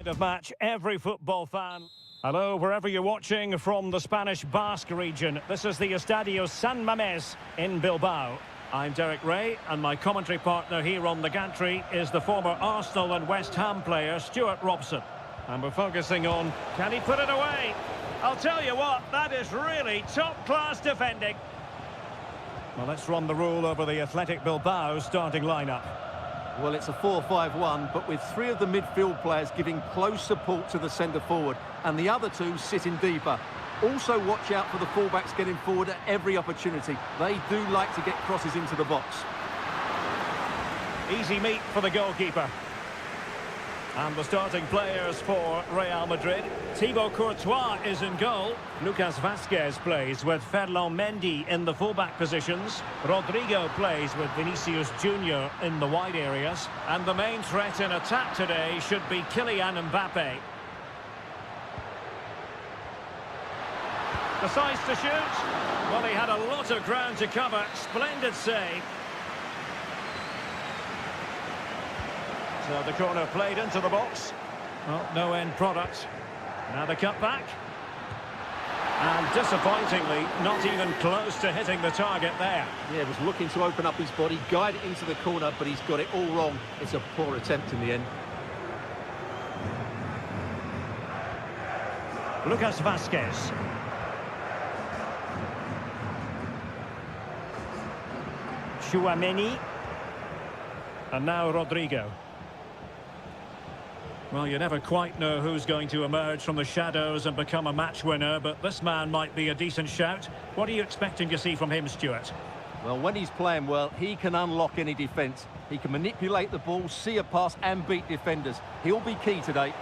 Of match, every football fan. Hello, wherever you're watching from the Spanish Basque region. This is the Estadio San Mamés in Bilbao. I'm Derek Ray, and my commentary partner here on the gantry is the former Arsenal and West Ham player Stuart Robson. And we're focusing on, can he put it away? I'll tell you what, that is really top-class defending. Well, let's run the rule over the Athletic Bilbao starting lineup. Well, it's a 4-5-1, but with three of the midfield players giving close support to the centre-forward, and the other two sitting deeper. Also watch out for the fullbacks getting forward at every opportunity. They do like to get crosses into the box. Easy meat for the goalkeeper. And the starting players for Real Madrid. Thibaut Courtois is in goal. Lucas Vazquez plays with Ferland Mendy in the fullback positions. Rodrigo plays with Vinicius Junior in the wide areas. And the main threat in attack today should be Kylian Mbappe. Decides to shoot. Well, he had a lot of ground to cover. Splendid save. So the corner played into the box. Well, no end product. Now the cut back. And disappointingly, not even close to hitting the target there. Yeah, was looking to open up his body, guide it into the corner, but he's got it all wrong. It's a poor attempt in the end. Lucas Vazquez. Tchouaméni. And now Rodrigo. Well, you never quite know who's going to emerge from the shadows and become a match winner, but this man might be a decent shout. What are you expecting to see from him, Stuart? Well, when he's playing well, he can unlock any defence. He can manipulate the ball, see a pass and beat defenders. He'll be key today.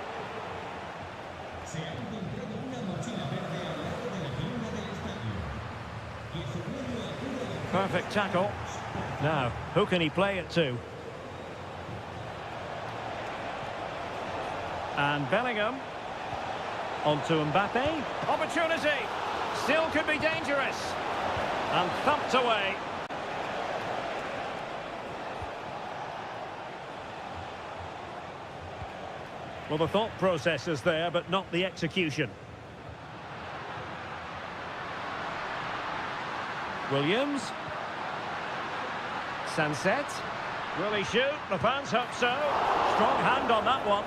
Perfect tackle. Now, who can he play it to? And Bellingham. On to Mbappe. Opportunity. Still could be dangerous. And thumped away. Well, the thought process is there, but not the execution. Williams. Sunset. Will he shoot? The fans hope so. Strong hand on that one.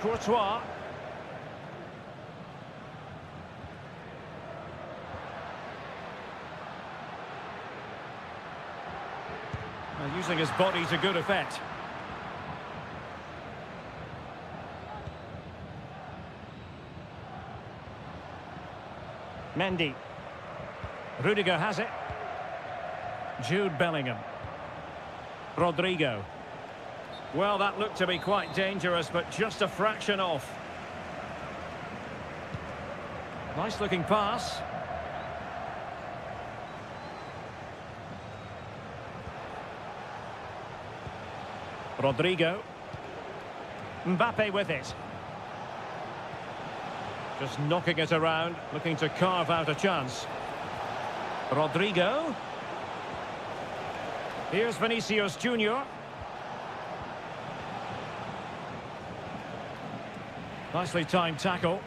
Courtois. Using his body to good effect. Mendy. Rudiger has it. Jude Bellingham. Rodrigo. Well, that looked to be quite dangerous, but just a fraction off. Nice looking pass. Rodrigo. Mbappe with it. Just knocking it around, looking to carve out a chance. Rodrigo. Here's Vinicius Junior. Nicely timed tackle.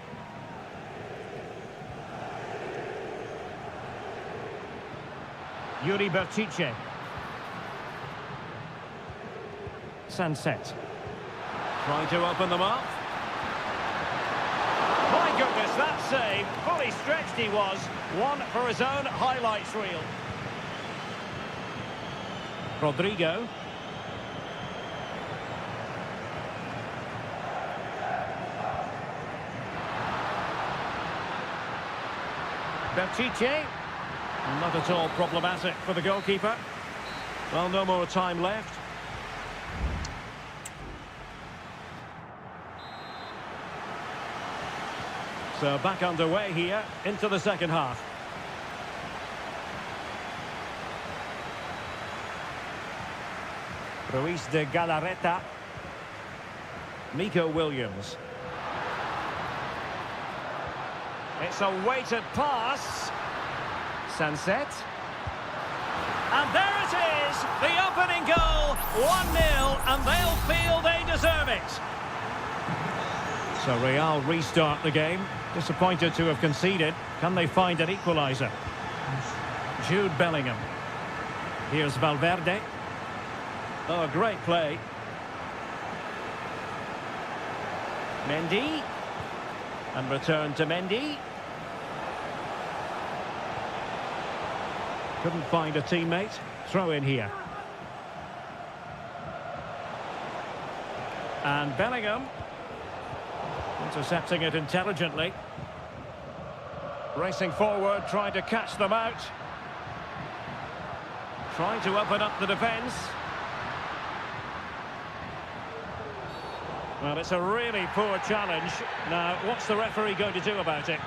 Yuri Bertice. Sunset. Trying to open them up. My goodness, that save. Fully stretched he was. One for his own highlights reel. Rodrigo. Bertice. Not at all problematic for the goalkeeper. Well, no more time left. So back underway here into the second half. Ruiz de Galarreta. Nico Williams. It's a weighted pass. Sunset. And there it is, the opening goal, 1-0, and they'll feel they deserve it. So Real restart the game. Disappointed to have conceded. Can they find an equaliser? Jude Bellingham. Here's Valverde. Oh, great play. Mendy. And return to Mendy. Couldn't find a teammate. Throw in here. And Bellingham. Intercepting it intelligently. Racing forward, trying to catch them out. Trying to open up the defence. Well, it's a really poor challenge. Now, what's the referee going to do about it?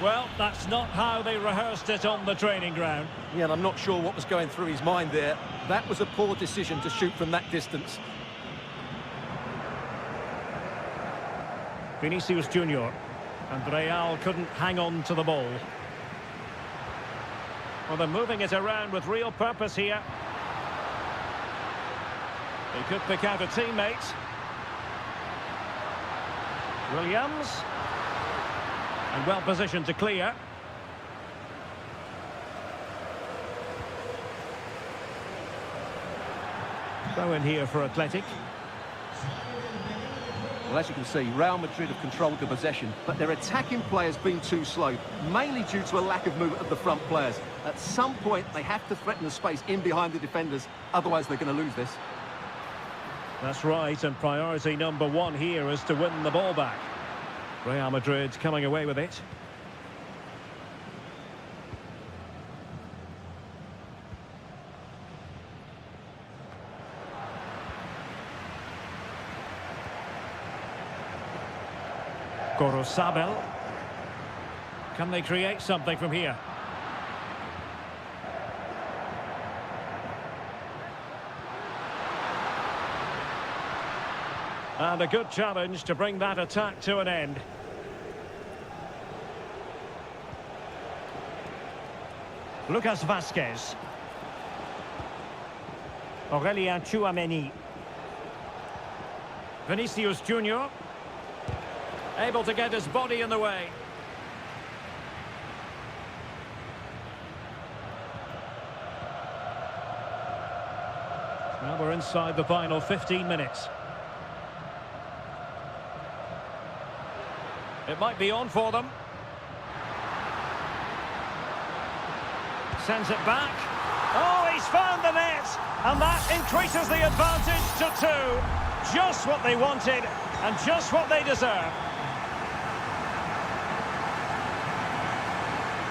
Well, that's not how they rehearsed it on the training ground. Yeah, and I'm not sure what was going through his mind there. That was a poor decision to shoot from that distance. Vinicius Junior. And Real couldn't hang on to the ball. Well, they're moving it around with real purpose here. He could pick out a teammate. Williams. And well positioned to clear. Throw in here for Athletic. Well, as you can see, Real Madrid have controlled the possession, but their attacking players been too slow, mainly due to a lack of movement of the front players. At some point, they have to threaten the space in behind the defenders, otherwise they're going to lose this. That's right, and priority number one here is to win the ball back. Real Madrid coming away with it. Gorosabel. Can they create something from here? And a good challenge to bring that attack to an end. Lucas Vazquez. Aurelien Tchouameni. Vinicius Junior. Able to get his body in the way. Well, we're inside the final 15 minutes. It might be on for them. Sends it back. Oh, he's found the net. And that increases the advantage to 2. Just what they wanted and just what they deserve.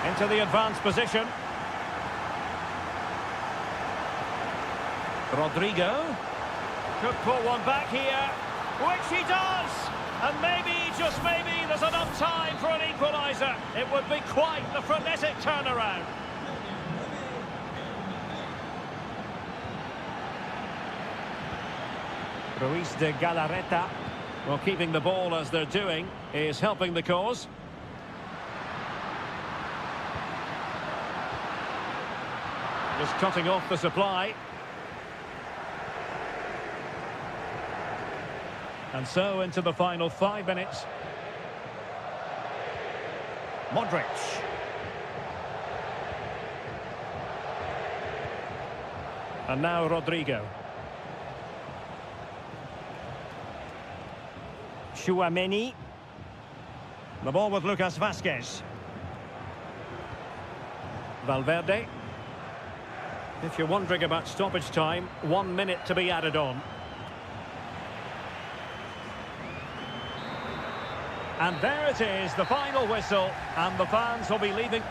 Into the advanced position. Rodrigo. Could pull one back here. Which he does. And maybe, just maybe, there's enough time for an equaliser. It would be quite the frenetic turnaround. Ruiz de Galarreta. Well, keeping the ball as they're doing is helping the cause. Just cutting off the supply. And so into the final 5 minutes. Modric. And now Rodrigo. Tchouameni. The ball with Lucas Vazquez. Valverde. If you're wondering about stoppage time, 1 minute to be added on. And there it is, the final whistle, and the fans will be leaving.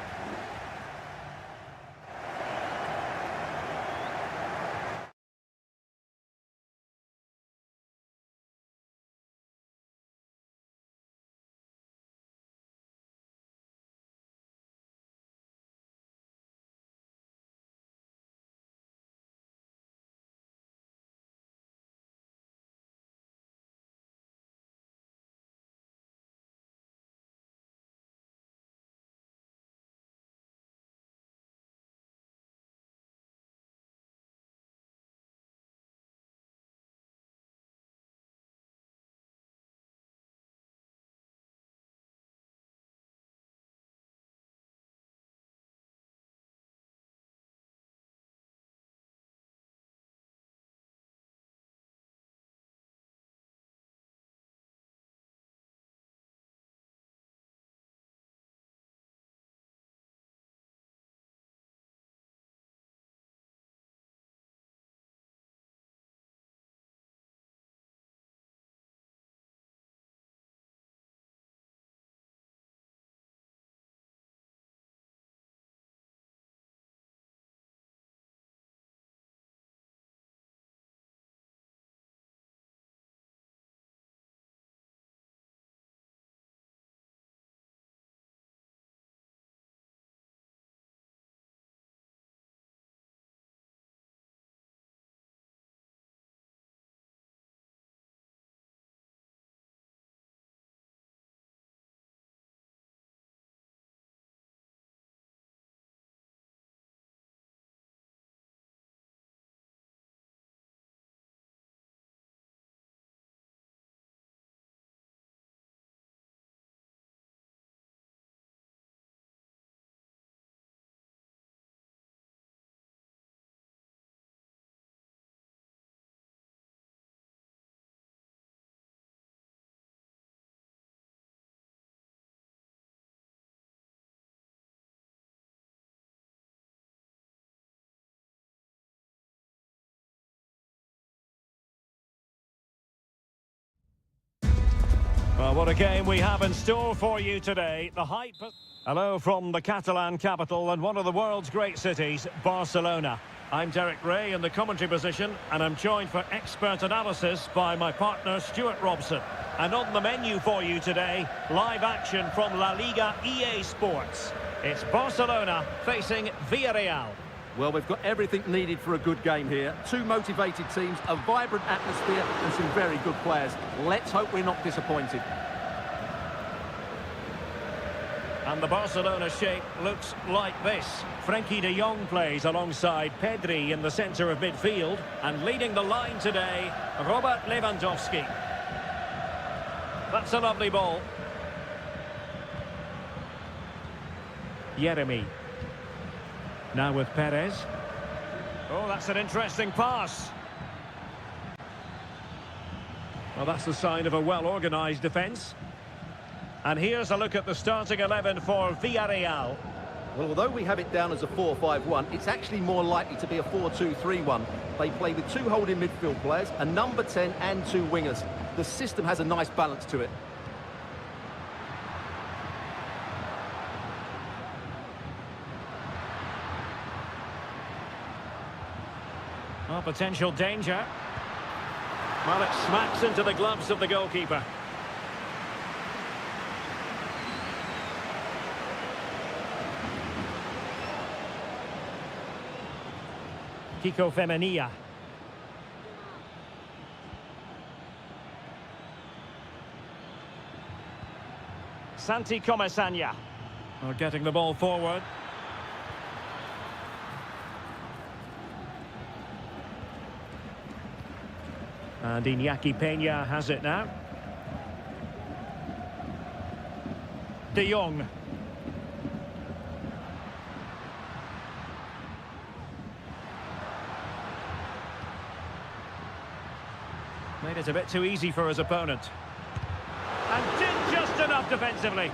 Well, what a game we have in store for you today. The hype... Hello from the Catalan capital and one of the world's great cities, Barcelona. I'm Derek Ray in the commentary position, and I'm joined for expert analysis by my partner, Stuart Robson. And on the menu for you today, live action from La Liga EA Sports. It's Barcelona facing Villarreal. Well, we've got everything needed for a good game here. Two motivated teams, a vibrant atmosphere and some very good players. Let's hope we're not disappointed. And the Barcelona shape looks like this. Frenkie de Jong plays alongside Pedri in the centre of midfield. And leading the line today, Robert Lewandowski. That's a lovely ball. Jeremy. Now with Perez. Oh, that's an interesting pass. Well, that's the sign of a well-organised defence. And here's a look at the starting 11 for Villarreal. Well, although we have it down as a 4-5-1, it's actually more likely to be a 4-2-3-1. They play with two holding midfield players, a number 10 and two wingers. The system has a nice balance to it. Well, potential danger. Well, it smacks into the gloves of the goalkeeper. Kiko Femenia. Santi Comesaña. Well, getting the ball forward. And Iñaki Peña has it now. De Jong. Made it a bit too easy for his opponent. And did just enough defensively.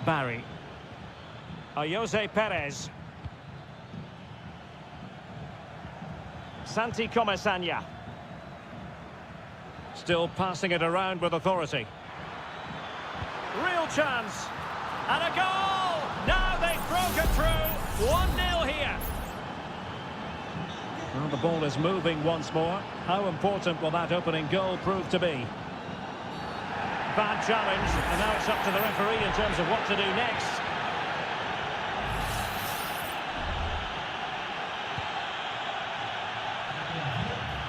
Barry. Jose Perez. Santi Comesaña. Still passing it around with authority. Real chance. And a goal! Now they've broken through. 1-0 here. Well, the ball is moving once more. How important will that opening goal prove to be? Bad challenge, and now it's up to the referee in terms of what to do next.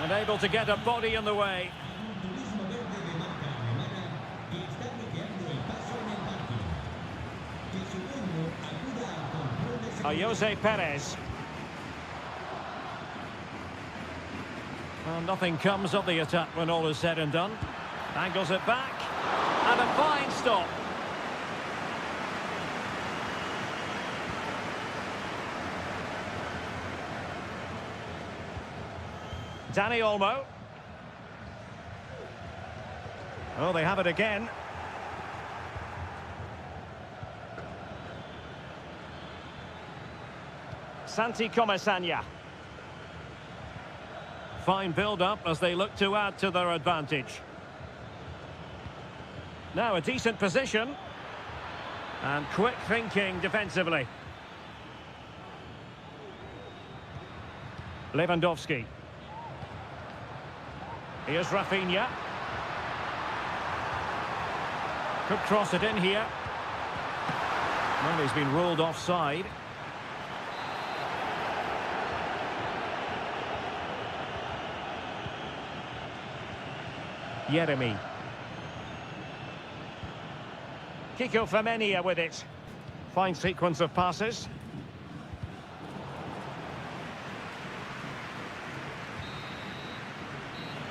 And able to get a body in the way. Jose Perez. Well, nothing comes of the attack when all is said and done. Angles it back. And a fine stop. Dani Olmo. Oh, they have it again. Santi Comesaña. Fine build-up as they look to add to their advantage. Now a decent position. And quick thinking defensively. Lewandowski. Here's Rafinha. Could cross it in here. Well, he's been ruled offside. Jeremy. Kiko Femenia with it. Fine sequence of passes.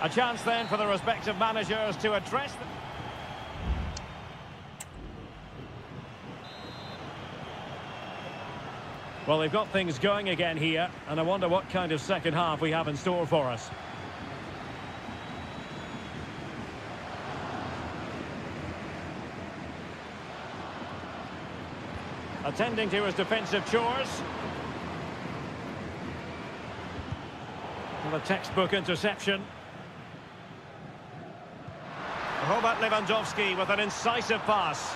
A chance then for the respective managers to address them. Well, they've got things going again here, and I wonder what kind of second half we have in store for us. Attending to his defensive chores. Well, a textbook interception. Robert Lewandowski with an incisive pass.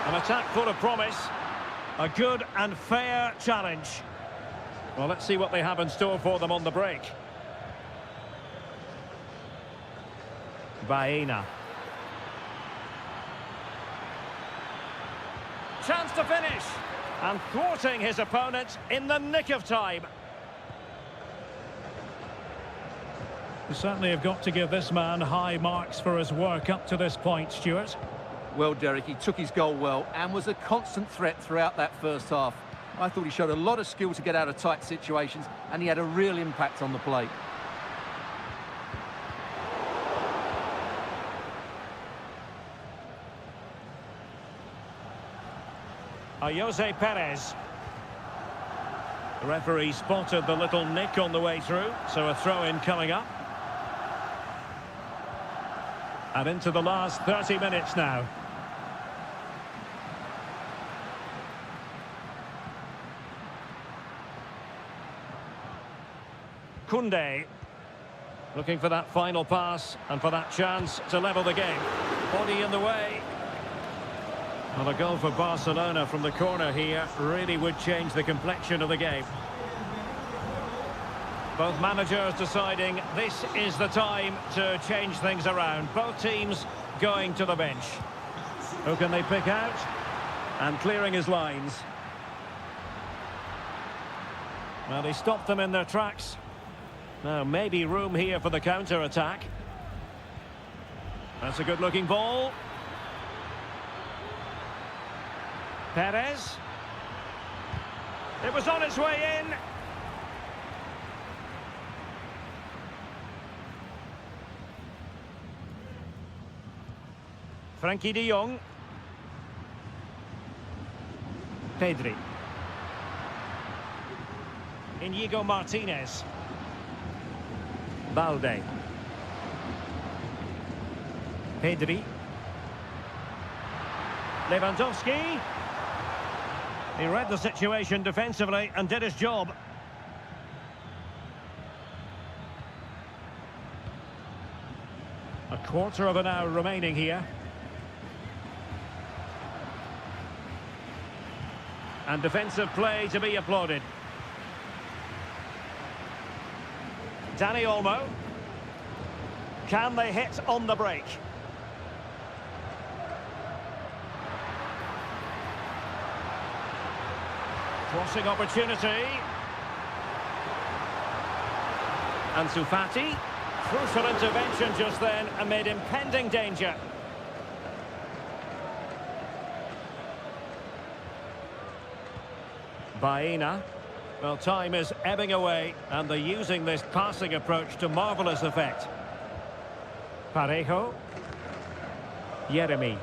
An attack full of promise. A good and fair challenge. Well, let's see what they have in store for them on the break. Baena. Chance to finish. And thwarting his opponent in the nick of time. You certainly have got to give this man high marks for his work up to this point, Stuart. Well, Derek, he took his goal well and was a constant threat throughout that first half. I thought he showed a lot of skill to get out of tight situations, and he had a real impact on the plate. Jose Perez. The referee spotted the little nick on the way through, so a throw-in coming up. And into the last 30 minutes now. Koundé looking for that final pass and for that chance to level the game. Body in the way. Well, a goal for Barcelona from the corner here really would change the complexion of the game. Both managers deciding this is the time to change things around. Both teams going to the bench. Who can they pick out? And clearing his lines. Well, he stopped them in their tracks. Now, maybe room here for the counter-attack. That's a good-looking ball. Perez. It was on its way in. Frankie de Jong. Pedri. Inigo Martinez. Balde. Pedri. Lewandowski. He read the situation defensively and did his job. A quarter of an hour remaining here. And defensive play to be applauded. Dani Olmo. Can they hit on the break? Crossing opportunity. Ansu Fati. Crucial intervention just then amid impending danger. Baena. Well, time is ebbing away, and they're using this passing approach to marvellous effect. Parejo. Yeremi.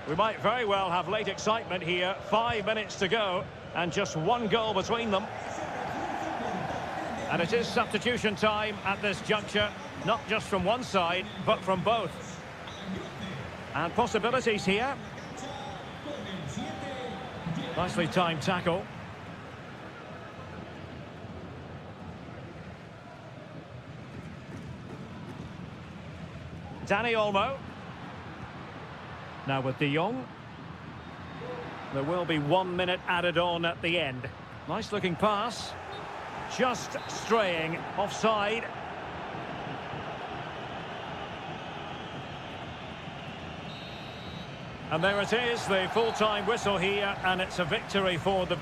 We might very well have late excitement here. 5 minutes to go, and just one goal between them. And it is substitution time at this juncture, not just from one side, but from both. And possibilities here. Nicely timed tackle. Dani Olmo. Now with de Jong. There will be 1 minute added on at the end. Nice looking pass. Just straying offside. And there it is, the full-time whistle here, and it's a victory for the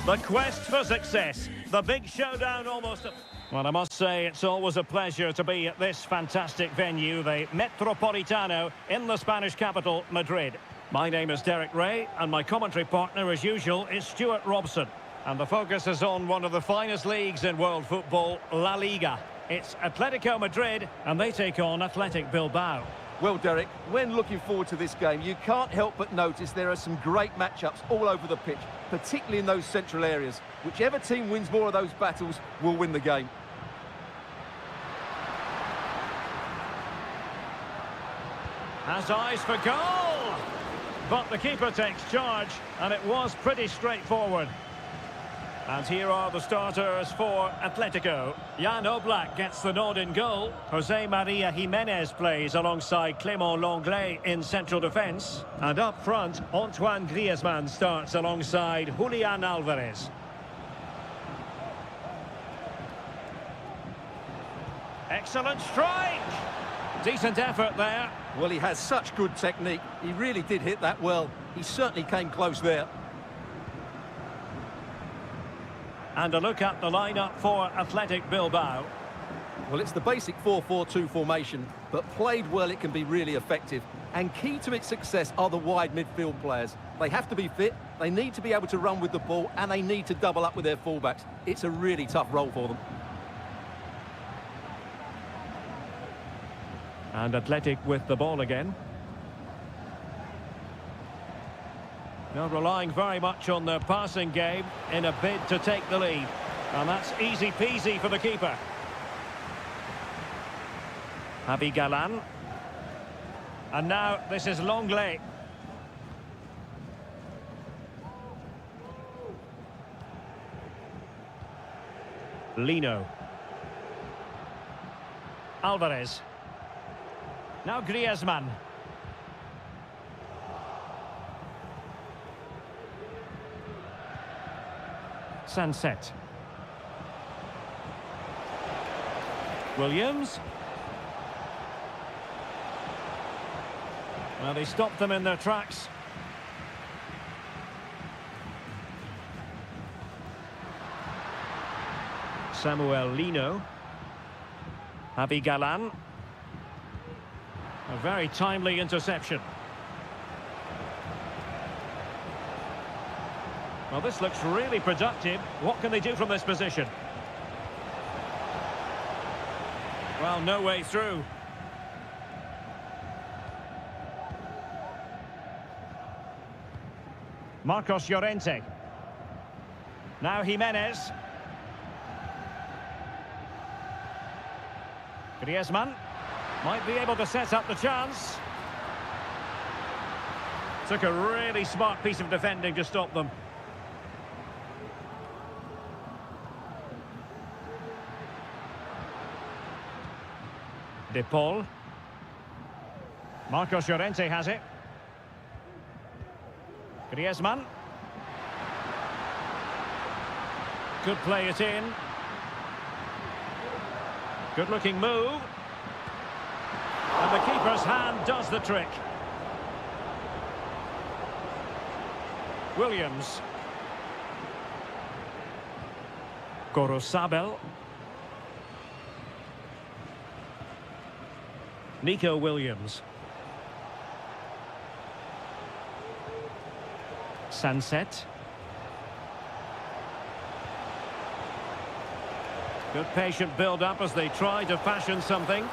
The quest for success. The big showdown almost. Well, I must say, it's always a pleasure to be at this fantastic venue, the Metropolitano, in the Spanish capital, Madrid. My name is Derek Ray, and my commentary partner, as usual, is Stuart Robson. And the focus is on one of the finest leagues in world football, La Liga. It's Atletico Madrid, and they take on Athletic Bilbao. Well, Derek, when looking forward to this game, you can't help but notice there are some great matchups all over the pitch, particularly in those central areas. Whichever team wins more of those battles will win the game. Has eyes for goal! But the keeper takes charge, and it was pretty straightforward. And here are the starters for Atletico. Jan Oblak gets the nod in goal. Jose Maria Jimenez plays alongside Clément Lenglet in central defence. And up front, Antoine Griezmann starts alongside Julian Alvarez. Excellent strike! Decent effort there. Well, he has such good technique. He really did hit that well. He certainly came close there. And a look at the lineup for Athletic Bilbao. Well, it's the basic 4-4-2 formation, but played well it can be really effective. And key to its success are the wide midfield players. They have to be fit, they need to be able to run with the ball, and they need to double up with their fullbacks. It's a really tough role for them. And Athletic with the ball again. They're relying very much on their passing game in a bid to take the lead. And that's easy peasy for the keeper. Javi Galan. And now this is Lenglet. Lino. Alvarez. Now Griezmann. Sunset. Williams. Well, they stopped them in their tracks. Samuel Lino. Javi Galan. A very timely interception. Well, this looks really productive. What can they do from this position? Well, no way through. Marcos Llorente. Now Jimenez. Griezmann might be able to set up the chance. Took a really smart piece of defending to stop them. De Paul. Marcos Llorente has it. Griezmann. Could play it in. Good looking move. And the keeper's hand does the trick. Williams. Gorosabel. Nico Williams. Sunset. Good patient build-up as they try to fashion something.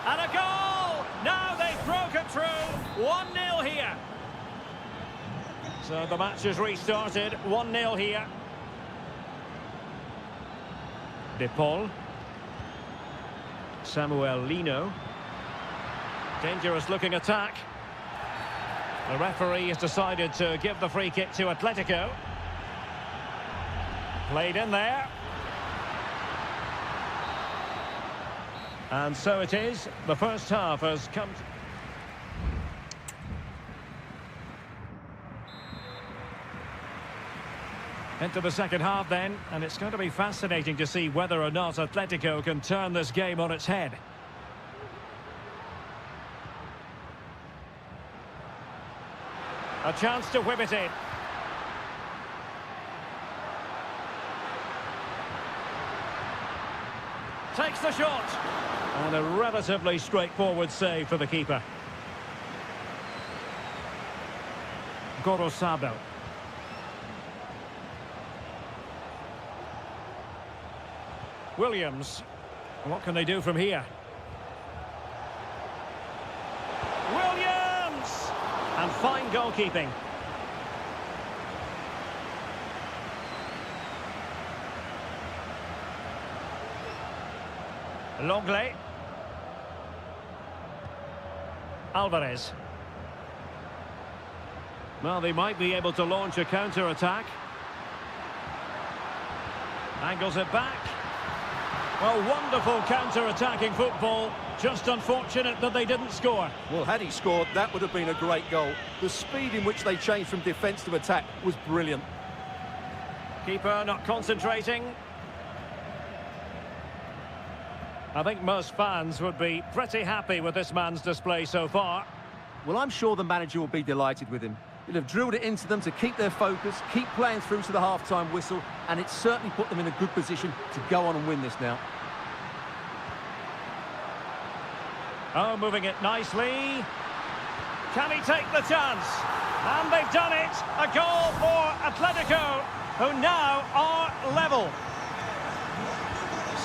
And a goal! Now they've broken through. 1-0 here. So the match is restarted. 1-0 here. De Paul. Samuel Lino. Dangerous looking attack. The referee has decided to give the free kick to Atletico. Played in there. And so it is. The first half has come into the second half then, and it's going to be fascinating to see whether or not Atletico can turn this game on its head. A chance to whip it in. Takes the shot. And a relatively straightforward save for the keeper. Gorosabel. Williams. What can they do from here? Williams! And fine goalkeeping. Longley. Alvarez. Well, they might be able to launch a counter-attack. Angles it back. Well, wonderful counter-attacking football. Just unfortunate that they didn't score. Well, had he scored, that would have been a great goal. The speed in which they changed from defence to attack was brilliant. Keeper not concentrating. I think most fans would be pretty happy with this man's display so far. Well, I'm sure the manager will be delighted with him. He'll have drilled it into them to keep their focus, keep playing through to the half-time whistle, and it's certainly put them in a good position to go on and win this now. Oh, moving it nicely. Can he take the chance? And they've done it. A goal for Atletico, who now are level.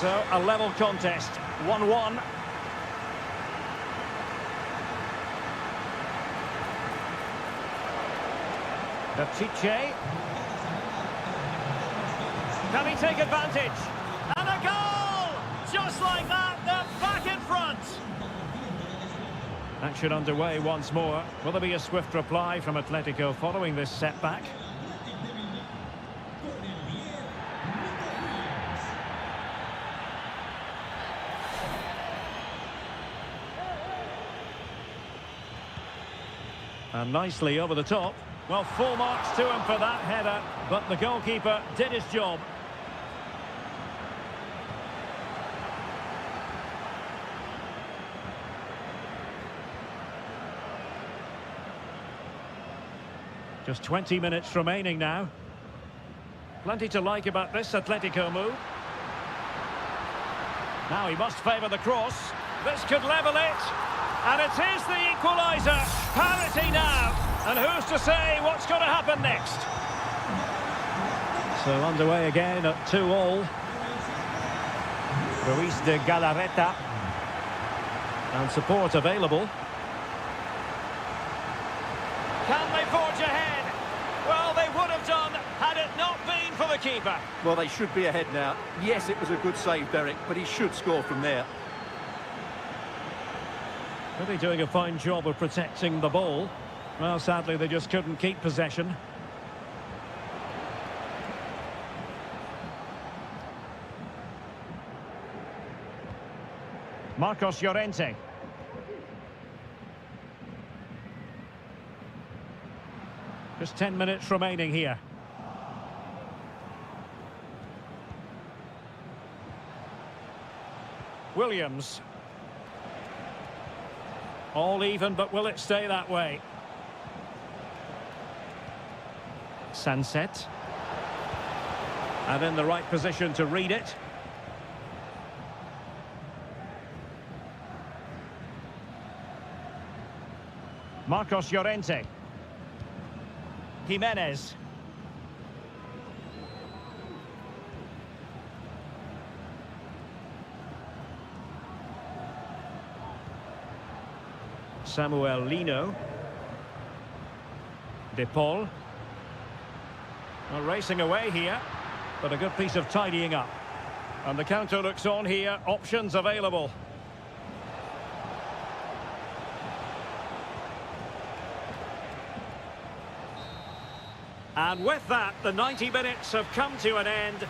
So, a level contest, 1-1. Chiche. Can he take advantage? And a goal! Just like that, they're back in front. Action underway once more. Will there be a swift reply from Atletico following this setback? And nicely over the top. Well, full marks to him for that header, but the goalkeeper did his job. Just 20 minutes remaining now. Plenty to like about this Atletico move. Now he must favour the cross. This could level it. And it is the equaliser. Parity now. And who's to say what's going to happen next? So underway again at 2-2. Ruiz de Galarreta. And support available. Can they forge ahead? Well, they would have done had it not been for the keeper. Well, they should be ahead now. Yes, it was a good save, Derek, but he should score from there. Really doing a fine job of protecting the ball. Well, sadly, they just couldn't keep possession. Marcos Llorente. Just 10 minutes remaining here. Williams. All even, but will it stay that way? Sunset. And in the right position to read it. Marcos Llorente. Jimenez. Samuel Lino. De Paul. Well, racing away here, but a good piece of tidying up. And the counter looks on here, options available. And with that, the 90 minutes have come to an end.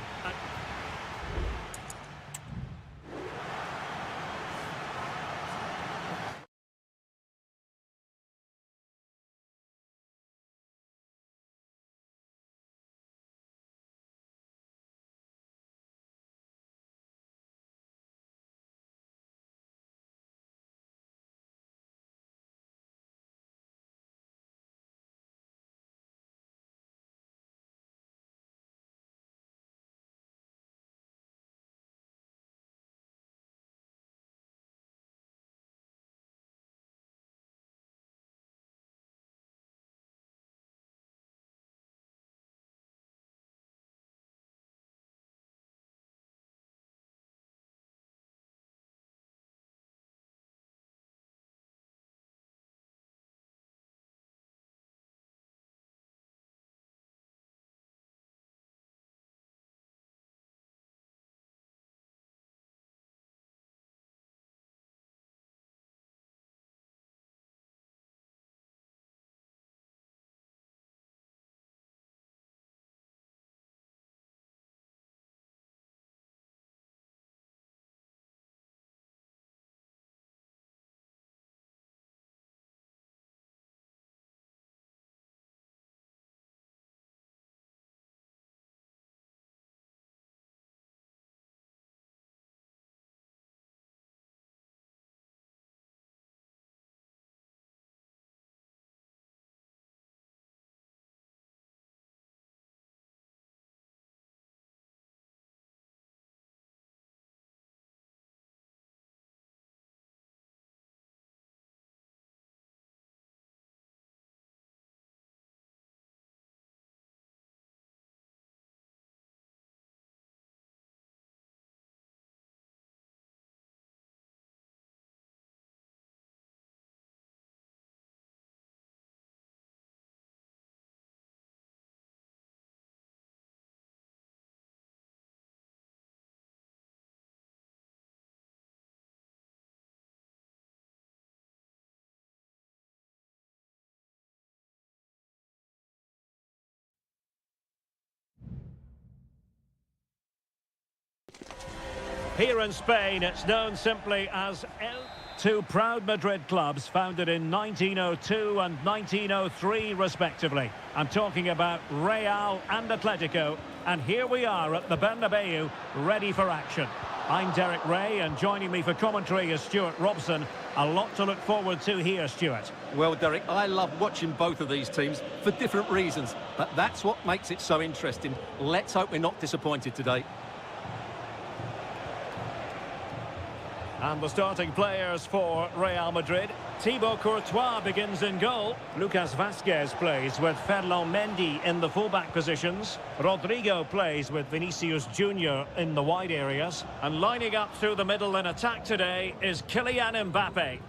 Here in Spain, it's known simply as two proud Madrid clubs founded in 1902 and 1903 respectively. I'm talking about Real and Atletico, and here we are at the Bernabeu, ready for action. I'm Derek Ray, and joining me for commentary is Stuart Robson. A lot to look forward to here, Stuart. Well, Derek, I love watching both of these teams for different reasons, but that's what makes it so interesting. Let's hope we're not disappointed today. And the starting players for Real Madrid. Thibaut Courtois begins in goal. Lucas Vazquez plays with Ferland Mendy in the fullback positions. Rodrigo plays with Vinicius Junior in the wide areas. And lining up through the middle in attack today is Kylian Mbappe.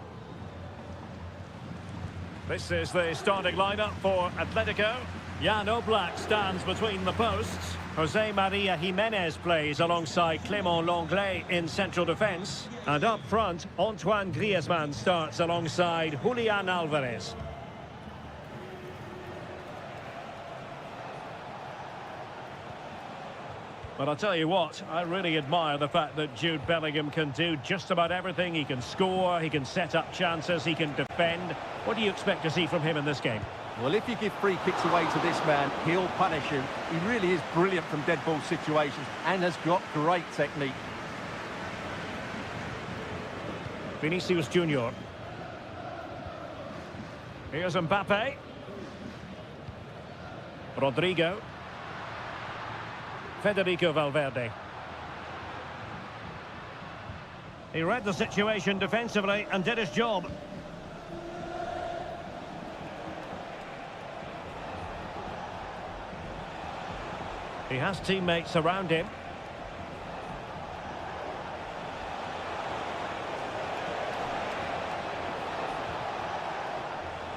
This is the starting lineup for Atletico. Jan Oblak stands between the posts. Jose Maria Jimenez plays alongside Clément Lenglet in central defence. And up front, Antoine Griezmann starts alongside Julian Alvarez. But I'll tell you what, I really admire the fact that Jude Bellingham can do just about everything. He can score, he can set up chances, he can defend. What do you expect to see from him in this game? Well, if you give free kicks away to this man, he'll punish you. He really is brilliant from dead ball situations and has got great technique. Vinicius Junior. Here's Mbappe. Rodrigo. Federico Valverde. He read the situation defensively and did his job. He has teammates around him.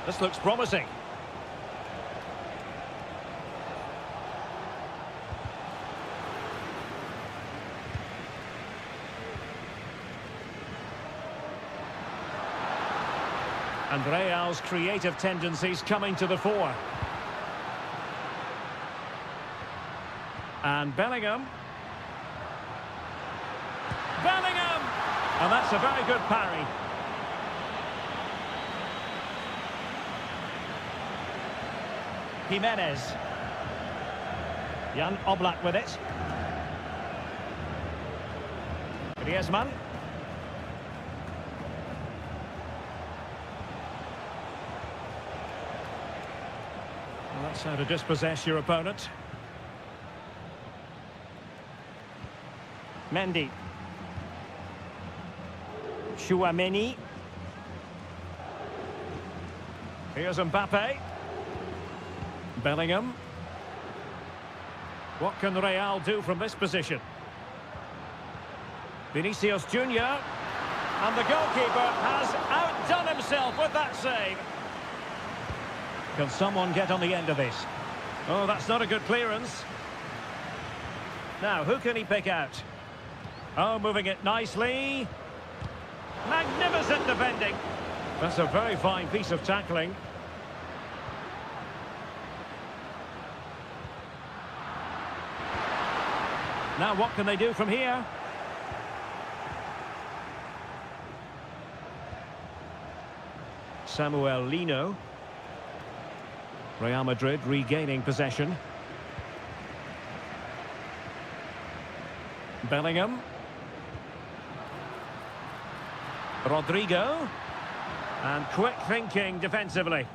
This looks promising. And Real's creative tendencies coming to the fore. And Bellingham. Bellingham! And that's a very good parry. Jimenez. Jan Oblak with it. Griezmann. Well, that's how to dispossess your opponent. Mendy. Chouameni. Here's Mbappe. Bellingham. What can Real do from this position? Vinicius Junior. And the goalkeeper has outdone himself with that save. Can someone get on the end of this? Oh, that's not a good clearance. Now, who can he pick out? Oh, moving it nicely. Magnificent defending. That's a very fine piece of tackling. Now, what can they do from here? Samuel Lino. Real Madrid regaining possession. Bellingham. Rodrigo. And quick thinking defensively.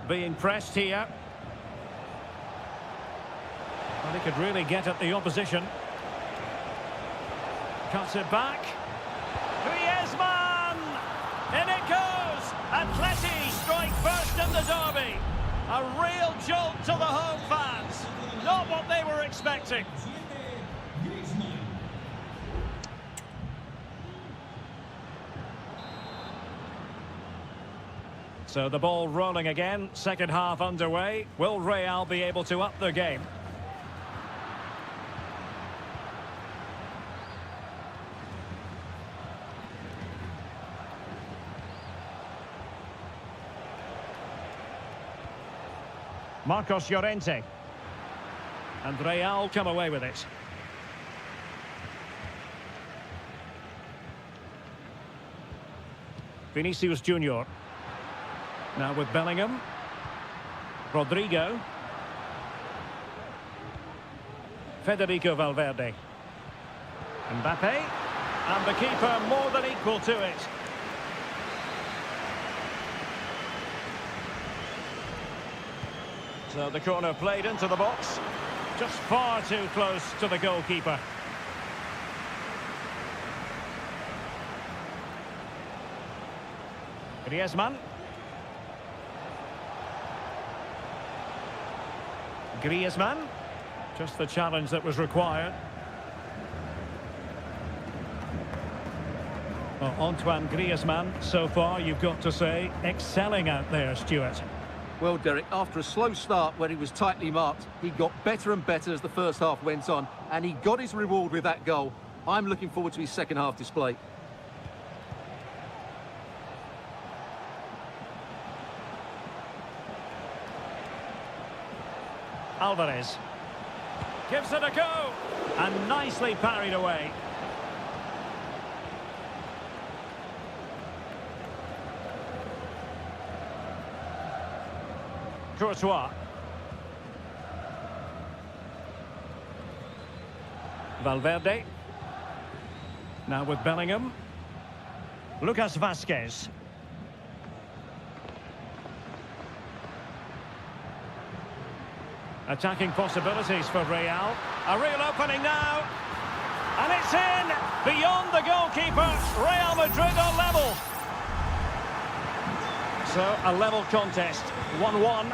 Being pressed here. Well, he could really get at the opposition. Cuts it back. Griezmann! In it goes! Atleti strike first in the derby. A real jolt to the home fans. Not what they were expecting. So the ball rolling again, second half underway. Will Real be able to up their game? Marcos Llorente. And Real come away with it. Vinicius Junior. Now with Bellingham. Rodrigo. Federico Valverde. Mbappe. And the keeper more than equal to it. So the corner played into the box. Just far too close to the goalkeeper. Griezmann. Griezmann. Just the challenge that was required. Well, Antoine Griezmann, so far, you've got to say, excelling out there, Stuart. Well, Derek, after a slow start where he was tightly marked, he got better and better as the first half went on, and he got his reward with that goal. I'm looking forward to his second half display. Alvarez. Gives it a go. And nicely parried away. Courtois. Valverde. Now with Bellingham. Lucas Vazquez. Attacking possibilities for Real. A real opening now. And it's in! Beyond the goalkeeper. Real Madrid are level. So, a level contest. 1-1.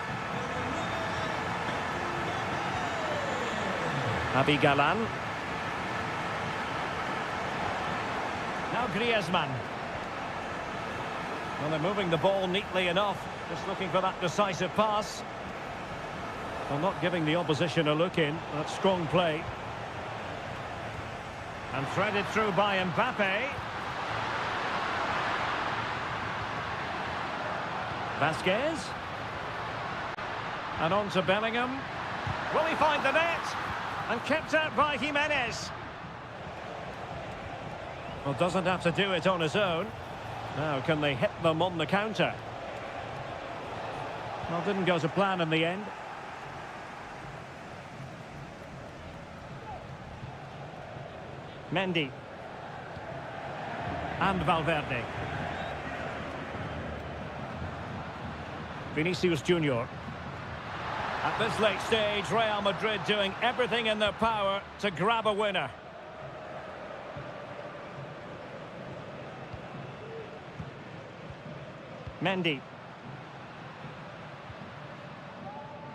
Abi Galan. Now Griezmann. Well, they're moving the ball neatly enough. Just looking for that decisive pass. Well, not giving the opposition a look in. That's strong play. And threaded through by Mbappe. Vazquez. And on to Bellingham. Will he find the net? And kept out by Jimenez. Well, doesn't have to do it on his own. Now, can they hit them on the counter? Well, didn't go to plan in the end. Mendy. And Valverde. Vinicius Junior. At this late stage, Real Madrid doing everything in their power to grab a winner. Mendy.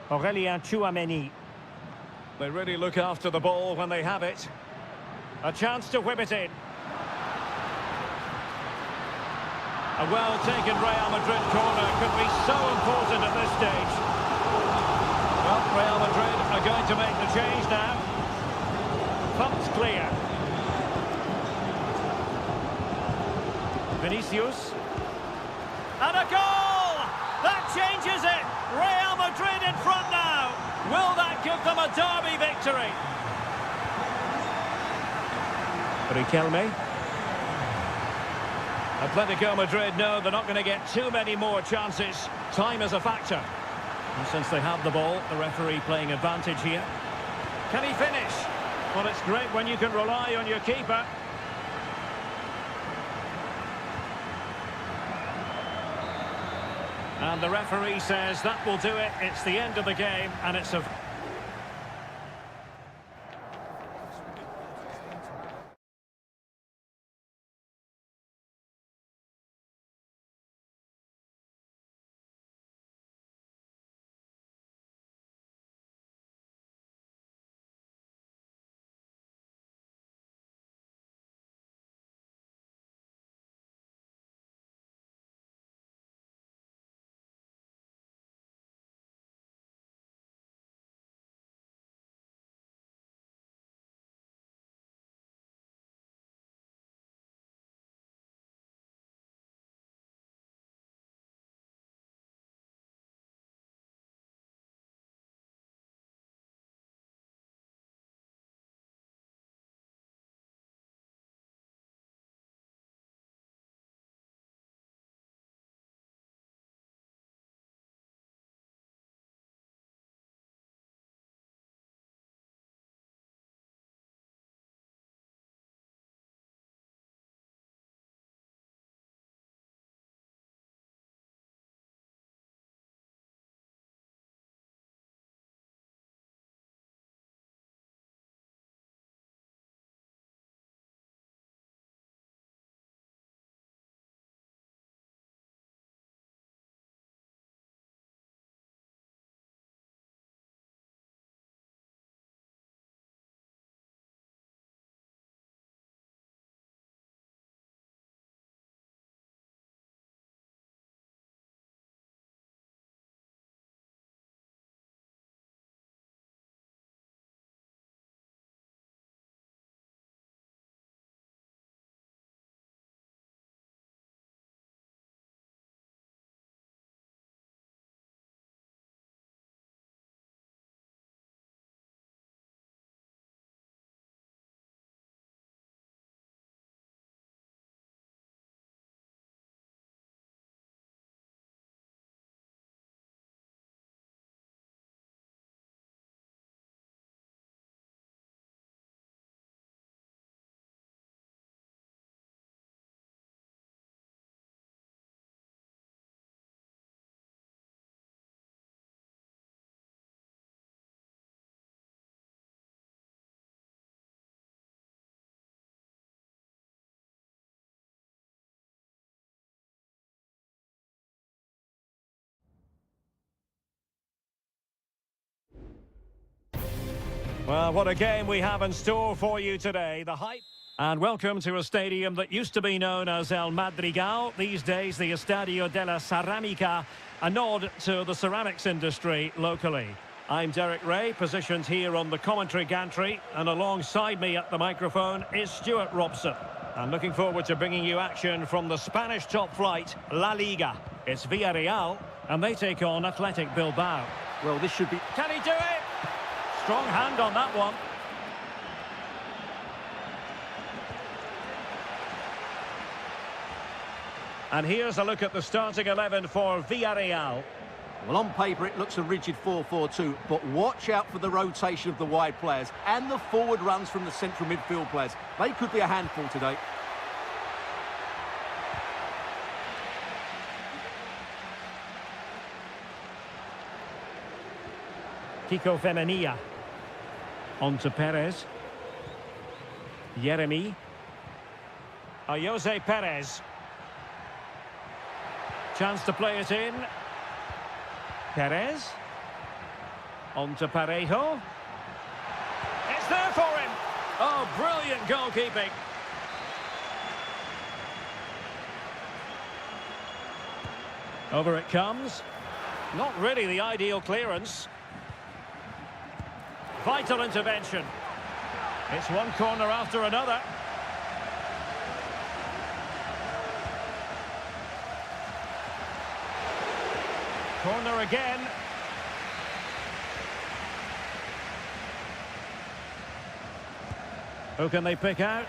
Aurelien Tchouameni. They really look after the ball when they have it. A chance to whip it in. A well-taken Real Madrid corner could be so important at this stage. Well, Real Madrid are going to make the change now. Pumped clear. Vinicius. And a goal! That changes it! Real Madrid in front now! Will that give them a derby victory? Riquelme. Atletico Madrid know they're not going to get too many more chances. Time is a factor. And since they have the ball, the referee playing advantage here. Can he finish? Well, it's great when you can rely on your keeper. And the referee says that will do it. It's the end of the game, and it's a... Well, what a game we have in store for you today. The hype. And welcome to a stadium that used to be known as El Madrigal. These days, the Estadio de la Ceramica, a nod to the ceramics industry locally. I'm Derek Ray, positioned here on the commentary gantry, and alongside me at the microphone is Stuart Robson. I'm looking forward to bringing you action from the Spanish top flight, La Liga. It's Villarreal, and they take on Athletic Bilbao. Well, this should be... Can he do it? Strong hand on that one. And here's a look at the starting 11 for Villarreal. Well, on paper, it looks a rigid 4-4-2, but watch out for the rotation of the wide players and the forward runs from the central midfield players. They could be a handful today. Kiko Femenia. On to Perez. Yeremy. Jose Perez. Chance to play it in. Perez. On to Parejo. It's there for him. Oh, brilliant goalkeeping. Over it comes. Not really the ideal clearance. Vital intervention. It's one corner after another. Corner again. Who can they pick out?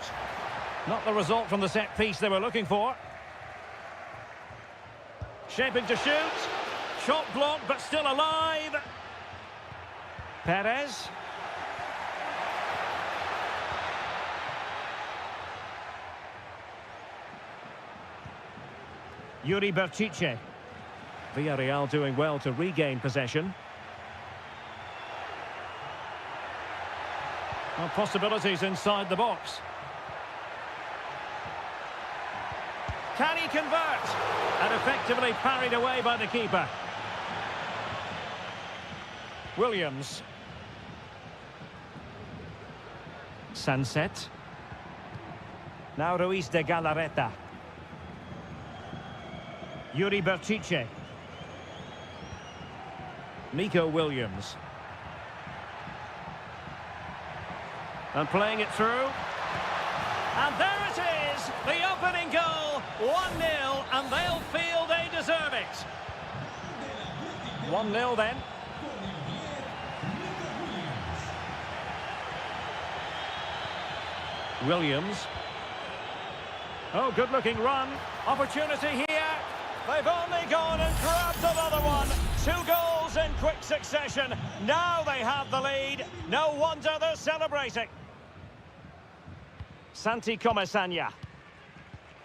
Not the result from the set piece they were looking for. Shaping to shoot. Shot blocked, but still alive. Perez. Yuri Berchiche. Villarreal doing well to regain possession. Well, possibilities inside the box. Can he convert? And effectively parried away by the keeper. Williams. Sunset. Now Ruiz de Galarreta. Yuri Berchiche. Nico Williams. And playing it through. And there it is! The opening goal! 1-0, and they'll feel they deserve it. 1-0 then. Williams. Oh, good-looking run. Opportunity here. They've only gone and grabbed another one. 2 goals in quick succession. Now they have the lead. No wonder they're celebrating. Santi Comesaña.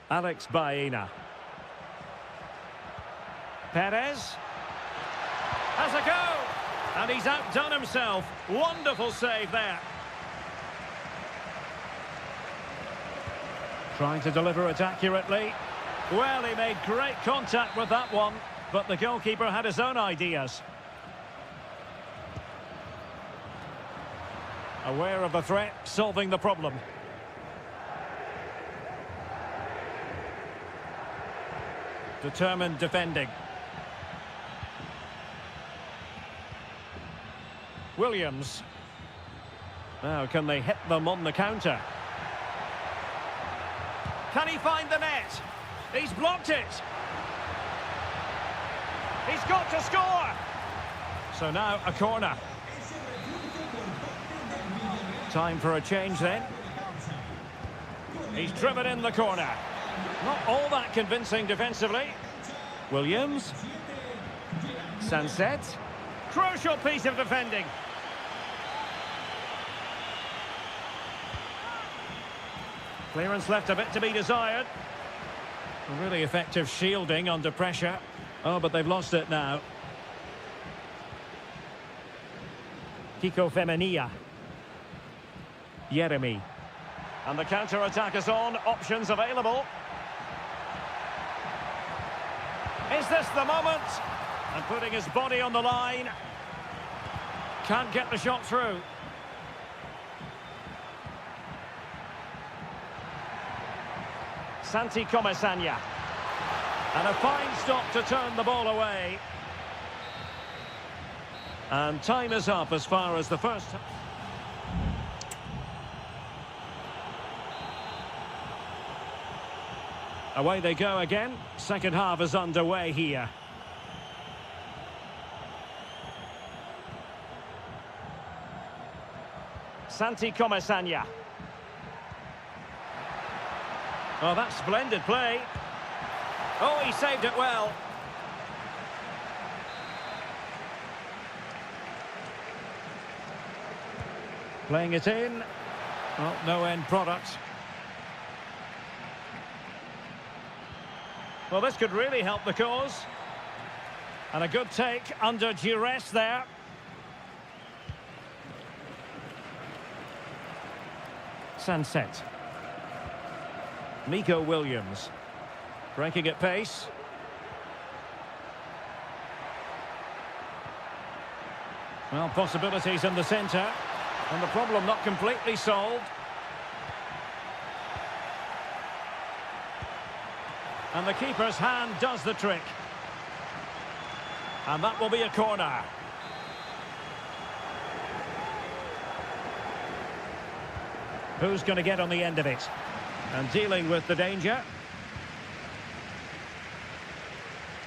Alex Baena. Perez. Has a go. And he's outdone himself. Wonderful save there. Trying to deliver it accurately. Well, he made great contact with that one, but the goalkeeper had his own ideas. Aware of the threat, solving the problem. Determined defending. Williams. Now, can they hit them on the counter? Can he find the net? He's blocked it. He's got to score. So now a corner. Time for a change then. He's driven in the corner. Not all that convincing defensively. Williams. Sunset. Crucial piece of defending. Clearance left a bit to be desired. Really effective shielding under pressure. Oh, but they've lost it now. Kiko Femenia. Yeremy. And the counter-attack is on. Options available. Is this the moment? And putting his body on the line. Can't get the shot through. Santi Comasagna. And a fine stop to turn the ball away. And time is up as far as the first. Away they go again. Second half is underway here. Santi Comasagna. Oh, that's splendid play. Oh, he saved it well. Playing it in. Well, no end product. Well, this could really help the cause. And a good take under duress there. Sunset. Nico Williams. Breaking at pace. Well, possibilities in the centre. And the problem not completely solved. And the keeper's hand does the trick. And that will be a corner. Who's going to get on the end of it? And dealing with the danger.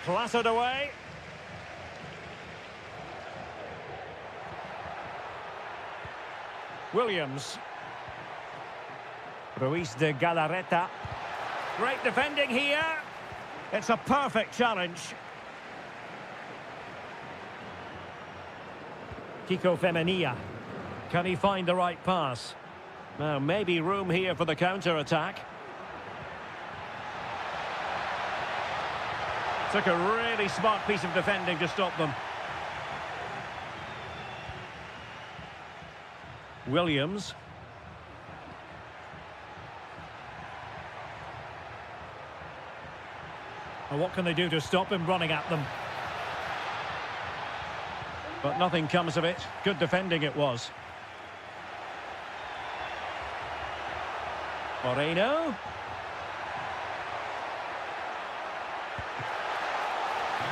Clattered away. Williams. Ruiz de Galarreta. Great defending here. It's a perfect challenge. Kiko Femenia. Can he find the right pass? Now, maybe room here for the counter-attack. Took a really smart piece of defending to stop them. Williams. And what can they do to stop him running at them? But nothing comes of it. Good defending it was. Moreno.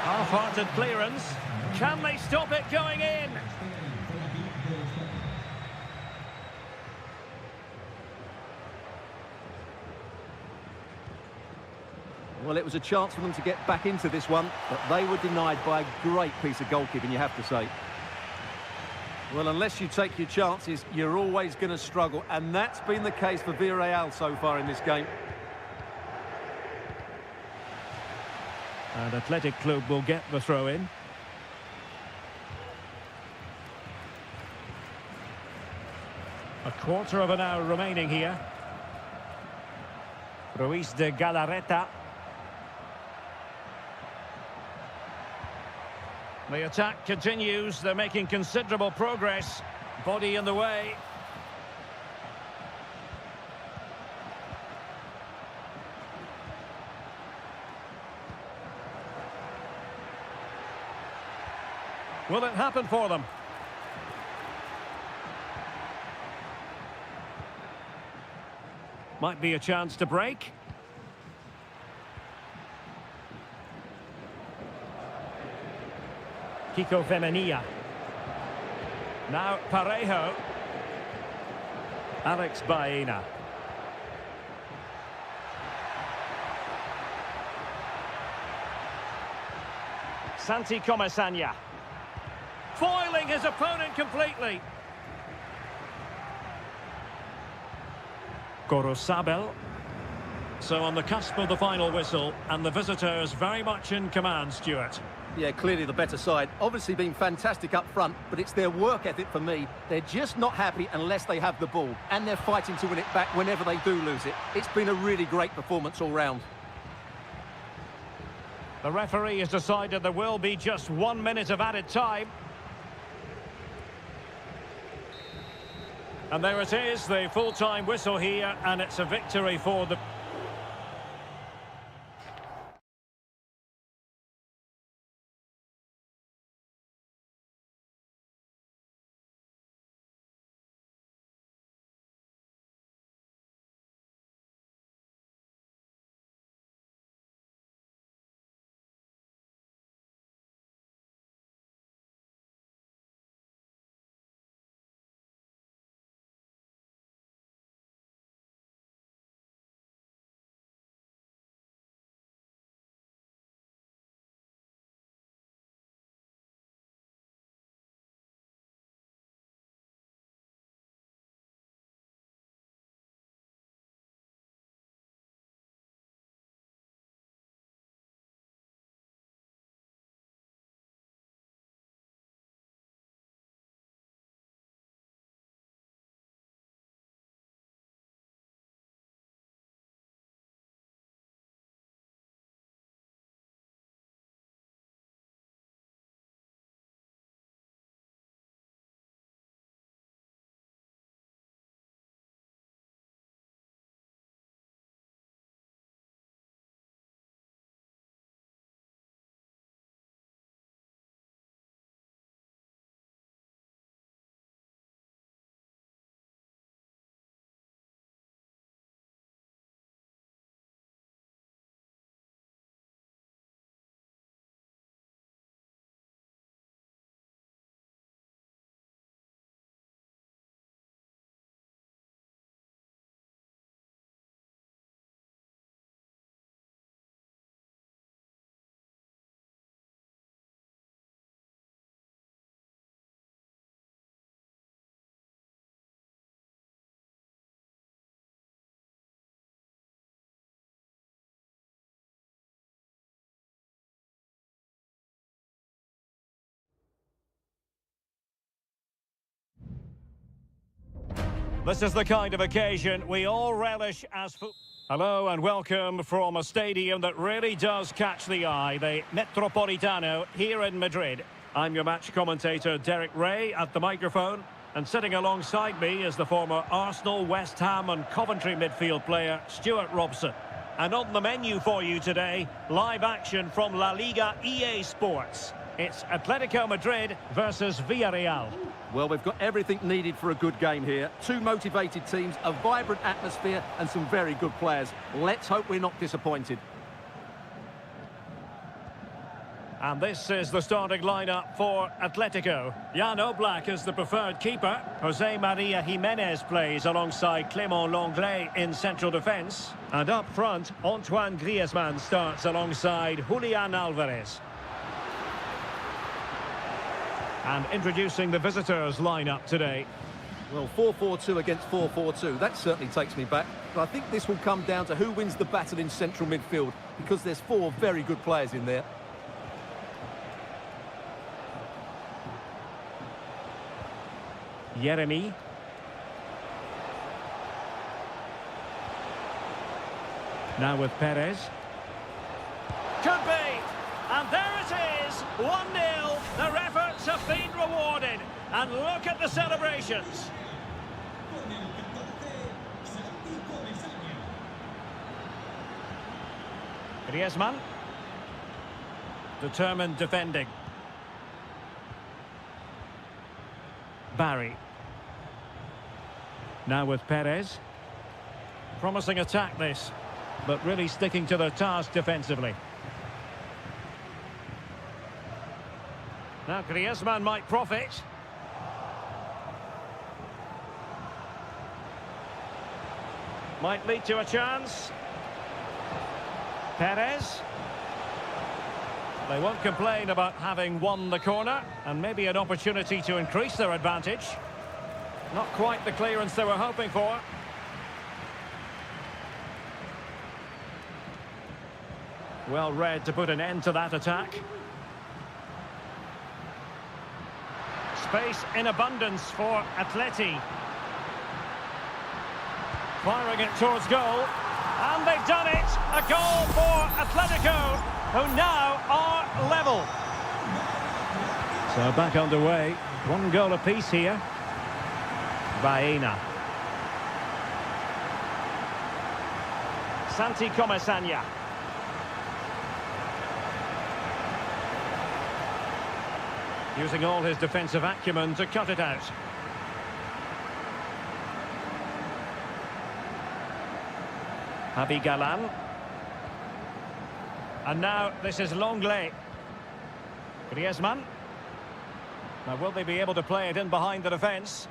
Half-hearted clearance. Can they stop it going in? Well, it was a chance for them to get back into this one, but they were denied by a great piece of goalkeeping, you have to say. Well, unless you take your chances, you're always going to struggle, and that's been the case for Villarreal so far in this game. And Athletic Club will get the throw-in. A quarter of an hour remaining here. Ruiz de Galarreta. The attack continues. They're making considerable progress. Body in the way. Will it happen for them? Might be a chance to break. Kiko Femenia. Now Parejo. Alex Baena. Santi Comasagna. Foiling his opponent completely. Gorosabel. So on the cusp of the final whistle, and the visitors very much in command, Stuart. Yeah, clearly the better side. Obviously been fantastic up front, but it's their work ethic for me. They're just not happy unless they have the ball, and they're fighting to win it back whenever they do lose it. It's been a really great performance all round. The referee has decided there will be just 1 minute of added time. And there it is, the full-time whistle here, and it's a victory for the... This is the kind of occasion we all relish as football. Hello and welcome from a stadium that really does catch the eye, the Metropolitano here in Madrid. I'm your match commentator Derek Ray at the microphone, and sitting alongside me is the former Arsenal, West Ham and Coventry midfield player Stuart Robson. And on the menu for you today, live action from La Liga EA Sports. It's Atletico Madrid versus Villarreal. Well, we've got everything needed for a good game here. Two motivated teams, a vibrant atmosphere and some very good players. Let's hope we're not disappointed. And this is the starting lineup for Atletico. Jan Oblak is the preferred keeper. Jose Maria Jimenez plays alongside Clément Lenglet in central defence. And up front, Antoine Griezmann starts alongside Julian Alvarez. And introducing the visitors lineup today. Well, 4-4-2 against 4-4-2. That certainly takes me back. But I think this will come down to who wins the battle in central midfield, because there's four very good players in there. Yeremy. Now with Perez. Could be! And there it is! 1-0. Their efforts have been rewarded. And look at the celebrations. Griezmann. Determined defending. Barry. Now with Perez. Promising attack this, but really sticking to their task defensively. Now Griezmann might profit. Might lead to a chance. Perez. They won't complain about having won the corner, and maybe an opportunity to increase their advantage. Not quite the clearance they were hoping for. Well read to put an end to that attack. Space in abundance for Atleti. Firing it towards goal. And they've done it! A goal for Atletico, who now are level. So back underway. One goal apiece here. Baena. Santi Comesaña. Using all his defensive acumen to cut it out. Javi Galán. And now this is Lenglet. Griezmann. Now will they be able to play it in behind the defence?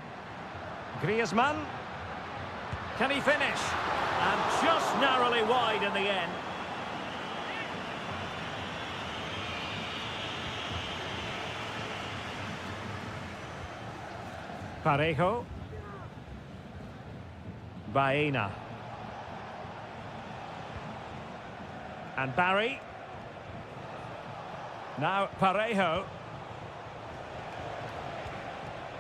Griezmann. Can he finish? And just narrowly wide in the end. Parejo. Baena. And Barry. Now Parejo.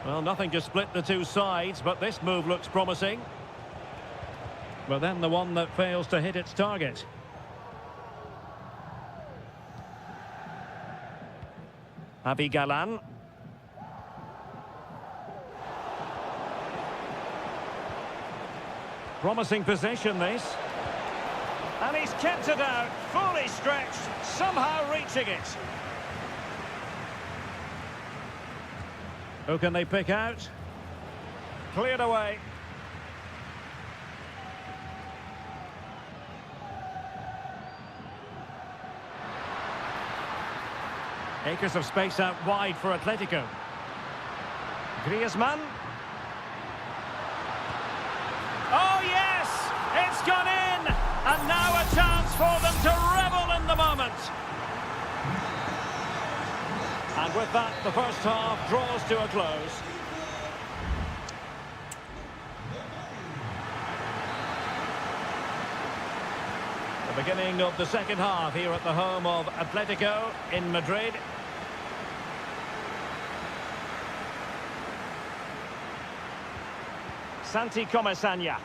Well, nothing to split the two sides, but this move looks promising. But then the one that fails to hit its target. Javi Galán. Promising possession, this. And he's kept it out, fully stretched, somehow reaching it. Who can they pick out? Cleared away. Acres of space out wide for Atletico. Griezmann. Oh yes! It's gone in! And now a chance for them to revel in the moment. And with that, the first half draws to a close. The beginning of the second half here at the home of Atletico in Madrid. Santi Comesaña.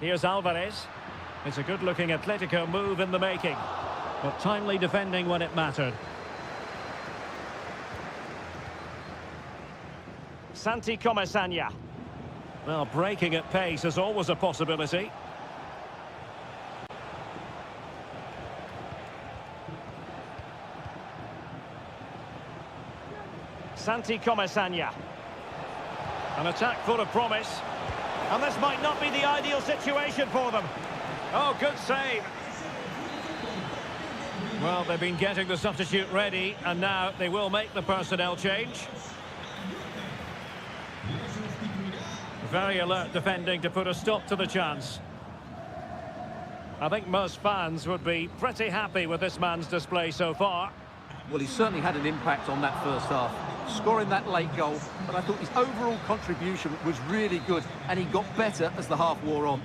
Here's Alvarez. It's a good-looking Atletico move in the making, but timely defending when it mattered. Santi Comesaña. Well, breaking at pace is always a possibility. Santi Comesaña. An attack full of promise. And this might not be the ideal situation for them. Oh, good save. Well, they've been getting the substitute ready, and now they will make the personnel change. Very alert defending to put a stop to the chance. I think most fans would be pretty happy with this man's display so far. Well, he certainly had an impact on that first half, scoring that late goal, but I thought his overall contribution was really good, and he got better as the half wore on.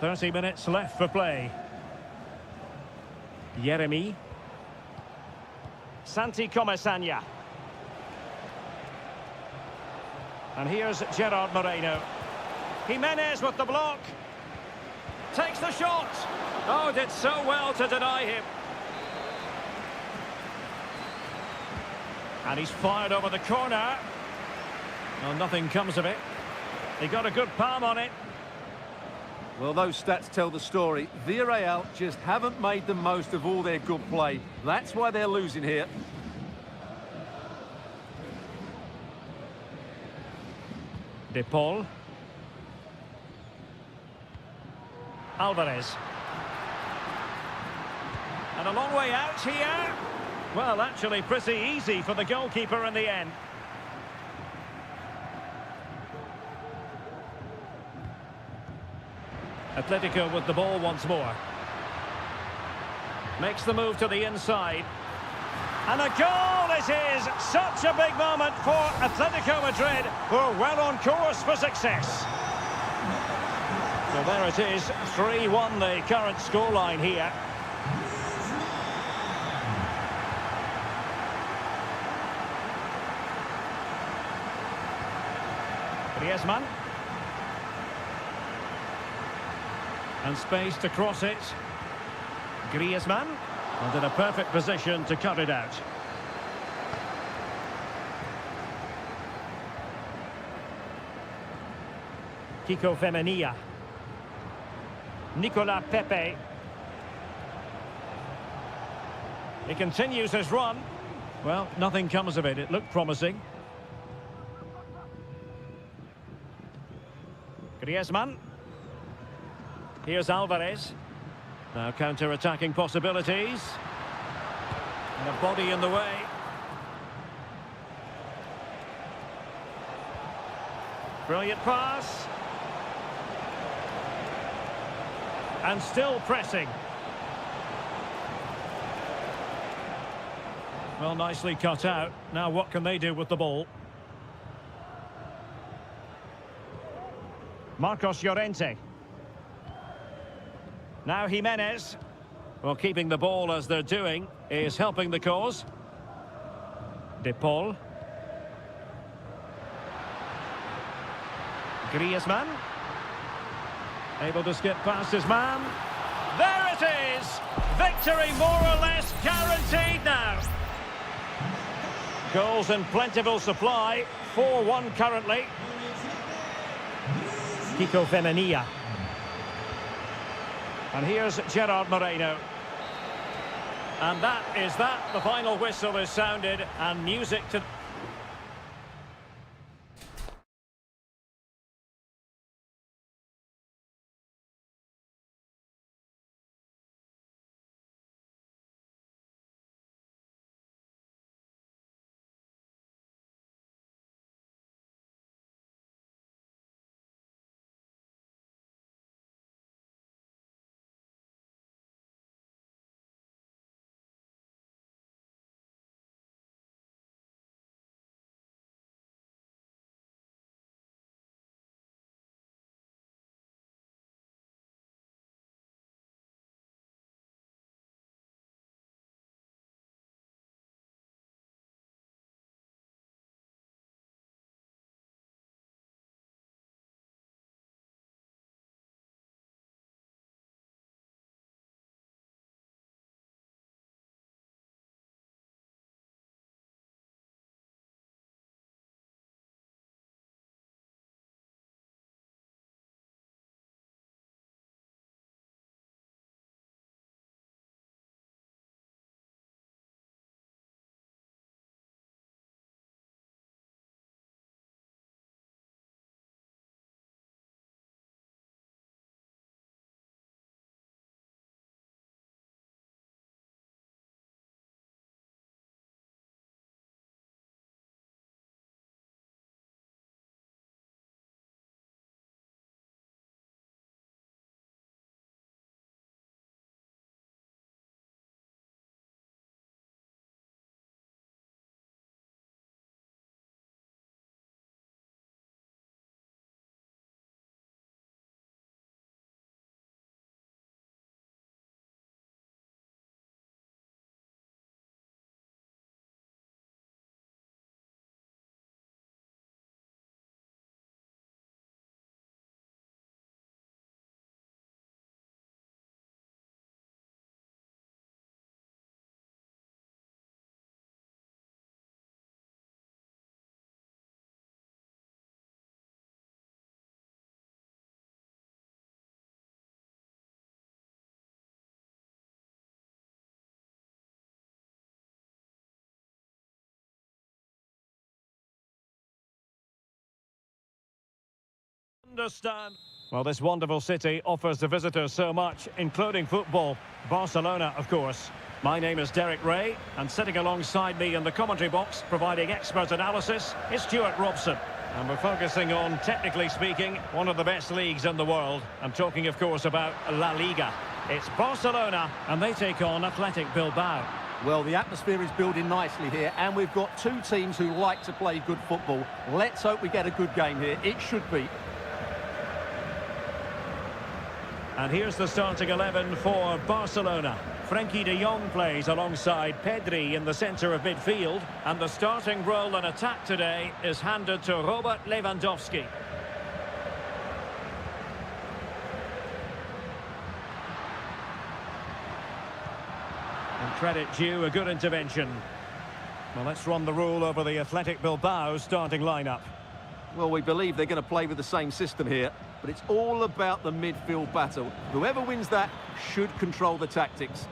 "30 minutes left for play." Yeremi. Santi Comesaña. And here's Gerard Moreno. Jimenez with the block. Takes the shot. Oh, did so well to deny him. And he's fired over the corner. Well, nothing comes of it. He got a good palm on it. Well, those stats tell the story. Villarreal just haven't made the most of all their good play. That's why they're losing here. De Paul. Alvarez. And a long way out here. Well, actually pretty easy for the goalkeeper in the end. Atletico with the ball once more. Makes the move to the inside. And a goal it is! Such a big moment for Atletico Madrid, who are well on course for success. So there it is, 3-1 the current scoreline here. Griezmann. And space to cross it. Griezmann. And in a perfect position to cut it out. Kiko Femenia. Nicolas Pepe. He continues his run. Well, nothing comes of it. It looked promising. Griezmann. Here's Alvarez. Now counter-attacking possibilities. And a body in the way. Brilliant pass. And still pressing. Well, nicely cut out. Now what can they do with the ball? Marcos Llorente. Now Jimenez. Well, keeping the ball as they're doing is helping the cause. De Paul. Griezmann. Able to skip past his man. There it is! Victory more or less guaranteed now. Goals in plentiful supply. 4-1 currently. Kiko Femenia. And here's Gerard Moreno. And that is that. The final whistle is sounded and music to... understand. Well, this wonderful city offers the visitors so much, including football. Barcelona, of course. My name is Derek Ray, and sitting alongside me in the commentary box, providing expert analysis, is Stuart Robson. And we're focusing on, technically speaking, one of the best leagues in the world. I'm talking, of course, about La Liga. It's Barcelona, and they take on Athletic Bilbao. Well, the atmosphere is building nicely here, and we've got two teams who like to play good football. Let's hope we get a good game here. It should be. And here's the starting 11 for Barcelona. Frenkie de Jong plays alongside Pedri in the centre of midfield. And the starting role in attack today is handed to Robert Lewandowski. And credit due, a good intervention. Well, let's run the rule over the Athletic Bilbao starting lineup. Well, we believe they're going to play with the same system here, but it's all about the midfield battle. Whoever wins that should control the tactics.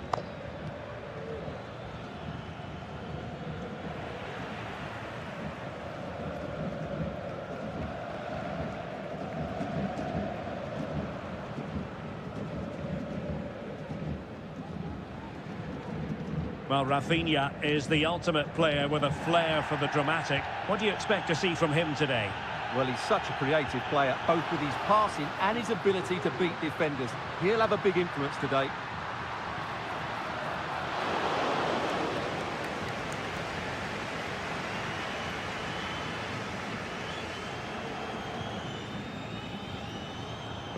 Well, Rafinha is the ultimate player with a flair for the dramatic. What do you expect to see from him today? Well, he's such a creative player, both with his passing and his ability to beat defenders. He'll have a big influence today.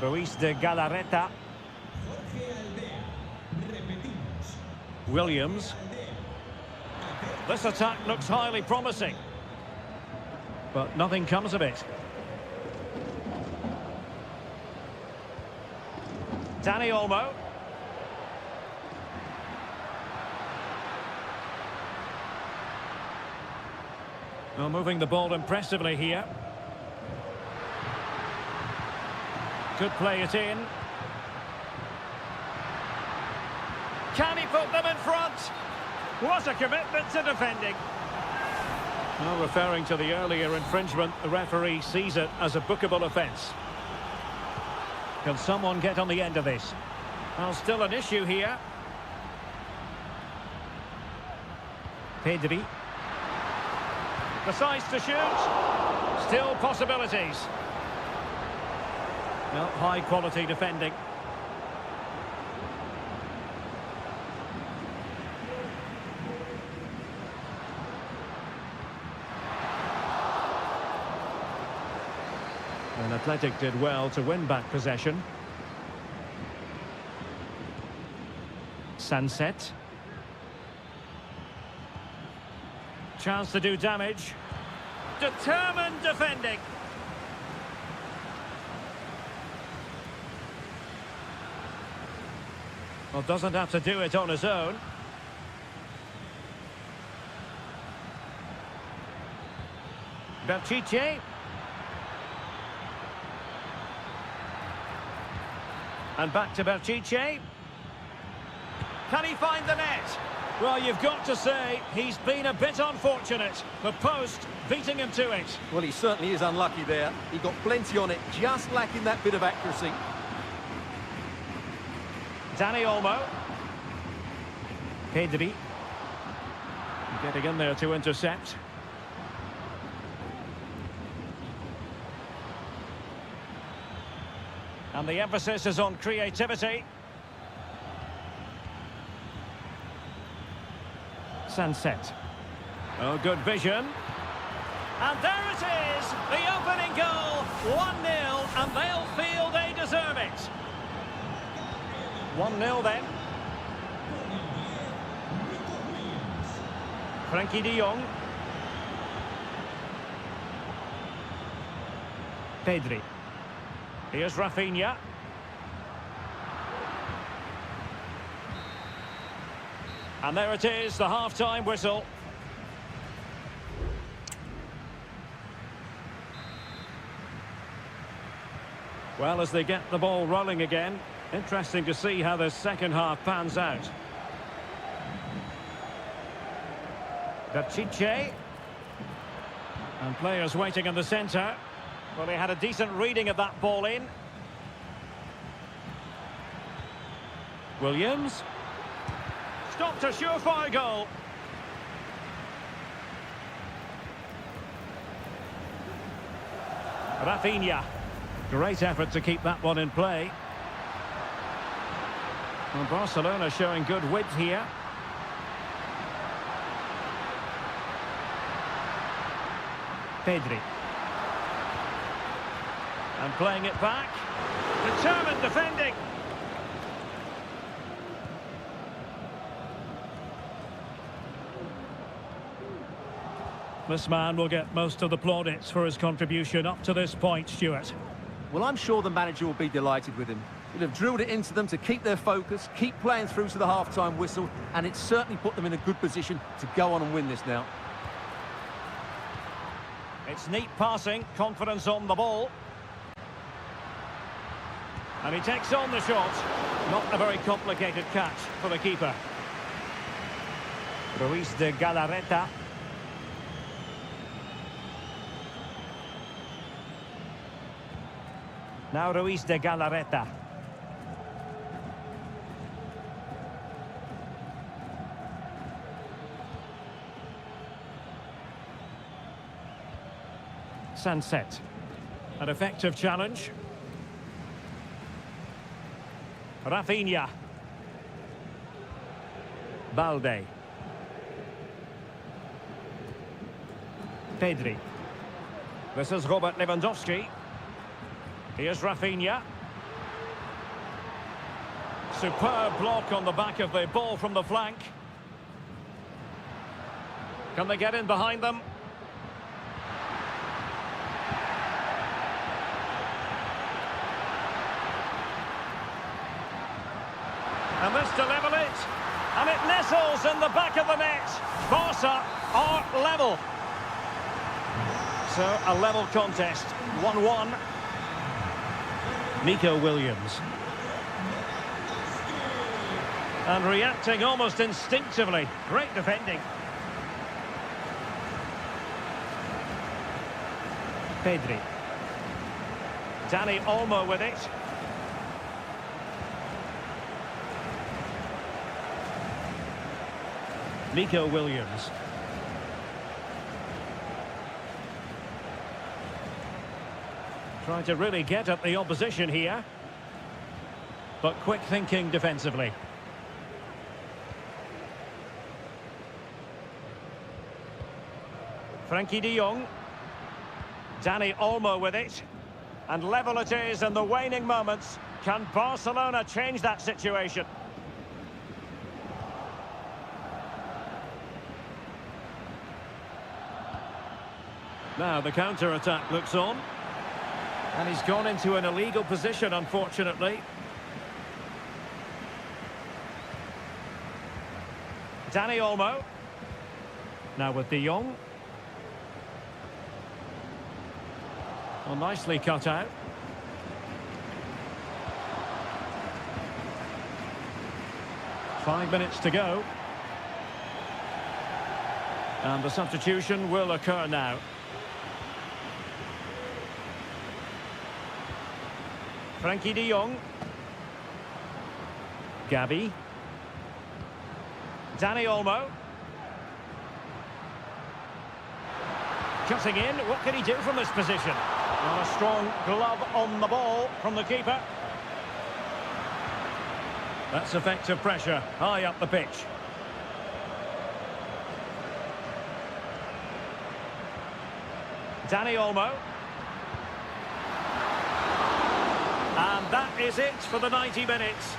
Ruiz de Galarreta. Williams. This attack looks highly promising, but nothing comes of it. Dani Olmo. Well, moving the ball impressively here. Could play it in. Can he put them in front? What a commitment to defending. Well, referring to the earlier infringement, the referee sees it as a bookable offence. Can someone get on the end of this? Well, still an issue here. Pedri. Decides to shoot. Still possibilities. Well, high quality defending. And Athletic did well to win back possession. Sunset. Chance to do damage. Determined defending. Well, doesn't have to do it on his own. Belchiche. And back to Belchiche. Can he find the net? Well, you've got to say, he's been a bit unfortunate. The post beating him to it. Well, he certainly is unlucky there. He got plenty on it, just lacking that bit of accuracy. Dani Olmo. Pedri. Getting in there to intercept. And the emphasis is on creativity. Sunset. Oh, good vision. And there it is, the opening goal, 1-0, and they'll feel they deserve it. 1-0 then. Frenkie de Jong. Pedri. Here's Rafinha. And there it is, the half-time whistle. Well, as they get the ball rolling again, interesting to see how the second half pans out. Belchiche. And players waiting in the centre. Well, he had a decent reading of that ball in. Williams. Stopped a surefire goal. Rafinha. Great effort to keep that one in play. Well, Barcelona showing good width here. Pedri. And playing it back. Determined defending. This man will get most of the plaudits for his contribution up to this point, Stuart. Well, I'm sure the manager will be delighted with him. He'll have drilled it into them to keep their focus, keep playing through to the half-time whistle, and it's certainly put them in a good position to go on and win this now. It's neat passing, confidence on the ball. And he takes on the shot. Not a very complicated catch for the keeper. Ruiz de Galarreta. Now Ruiz de Galarreta. Sunset. An effective challenge. Rafinha. Balde. Pedri. This is Robert Lewandowski. Here's Rafinha. Superb block on the back of the ball from the flank. Can they get in behind them? And this to level it. And it nestles in the back of the net. Barca are level. So a level contest. 1-1. Nico Williams. And reacting almost instinctively. Great defending. Pedri. Dani Olmo with it. Nico Williams. Trying to really get at the opposition here. But quick thinking defensively. Frankie de Jong. Dani Olmo with it. And level it is in the waning moments. Can Barcelona change that situation? Now the counter-attack looks on. And he's gone into an illegal position, unfortunately. Dani Olmo. Now with de Jong. Well, nicely cut out. Five minutes to go. And the substitution will occur now. Frankie de Jong. Gabi. Dani Olmo. Cutting in, what can he do from this position? Well, a strong glove on the ball from the keeper. That's effective pressure, high up the pitch. Dani Olmo. And that is it for the 90 minutes.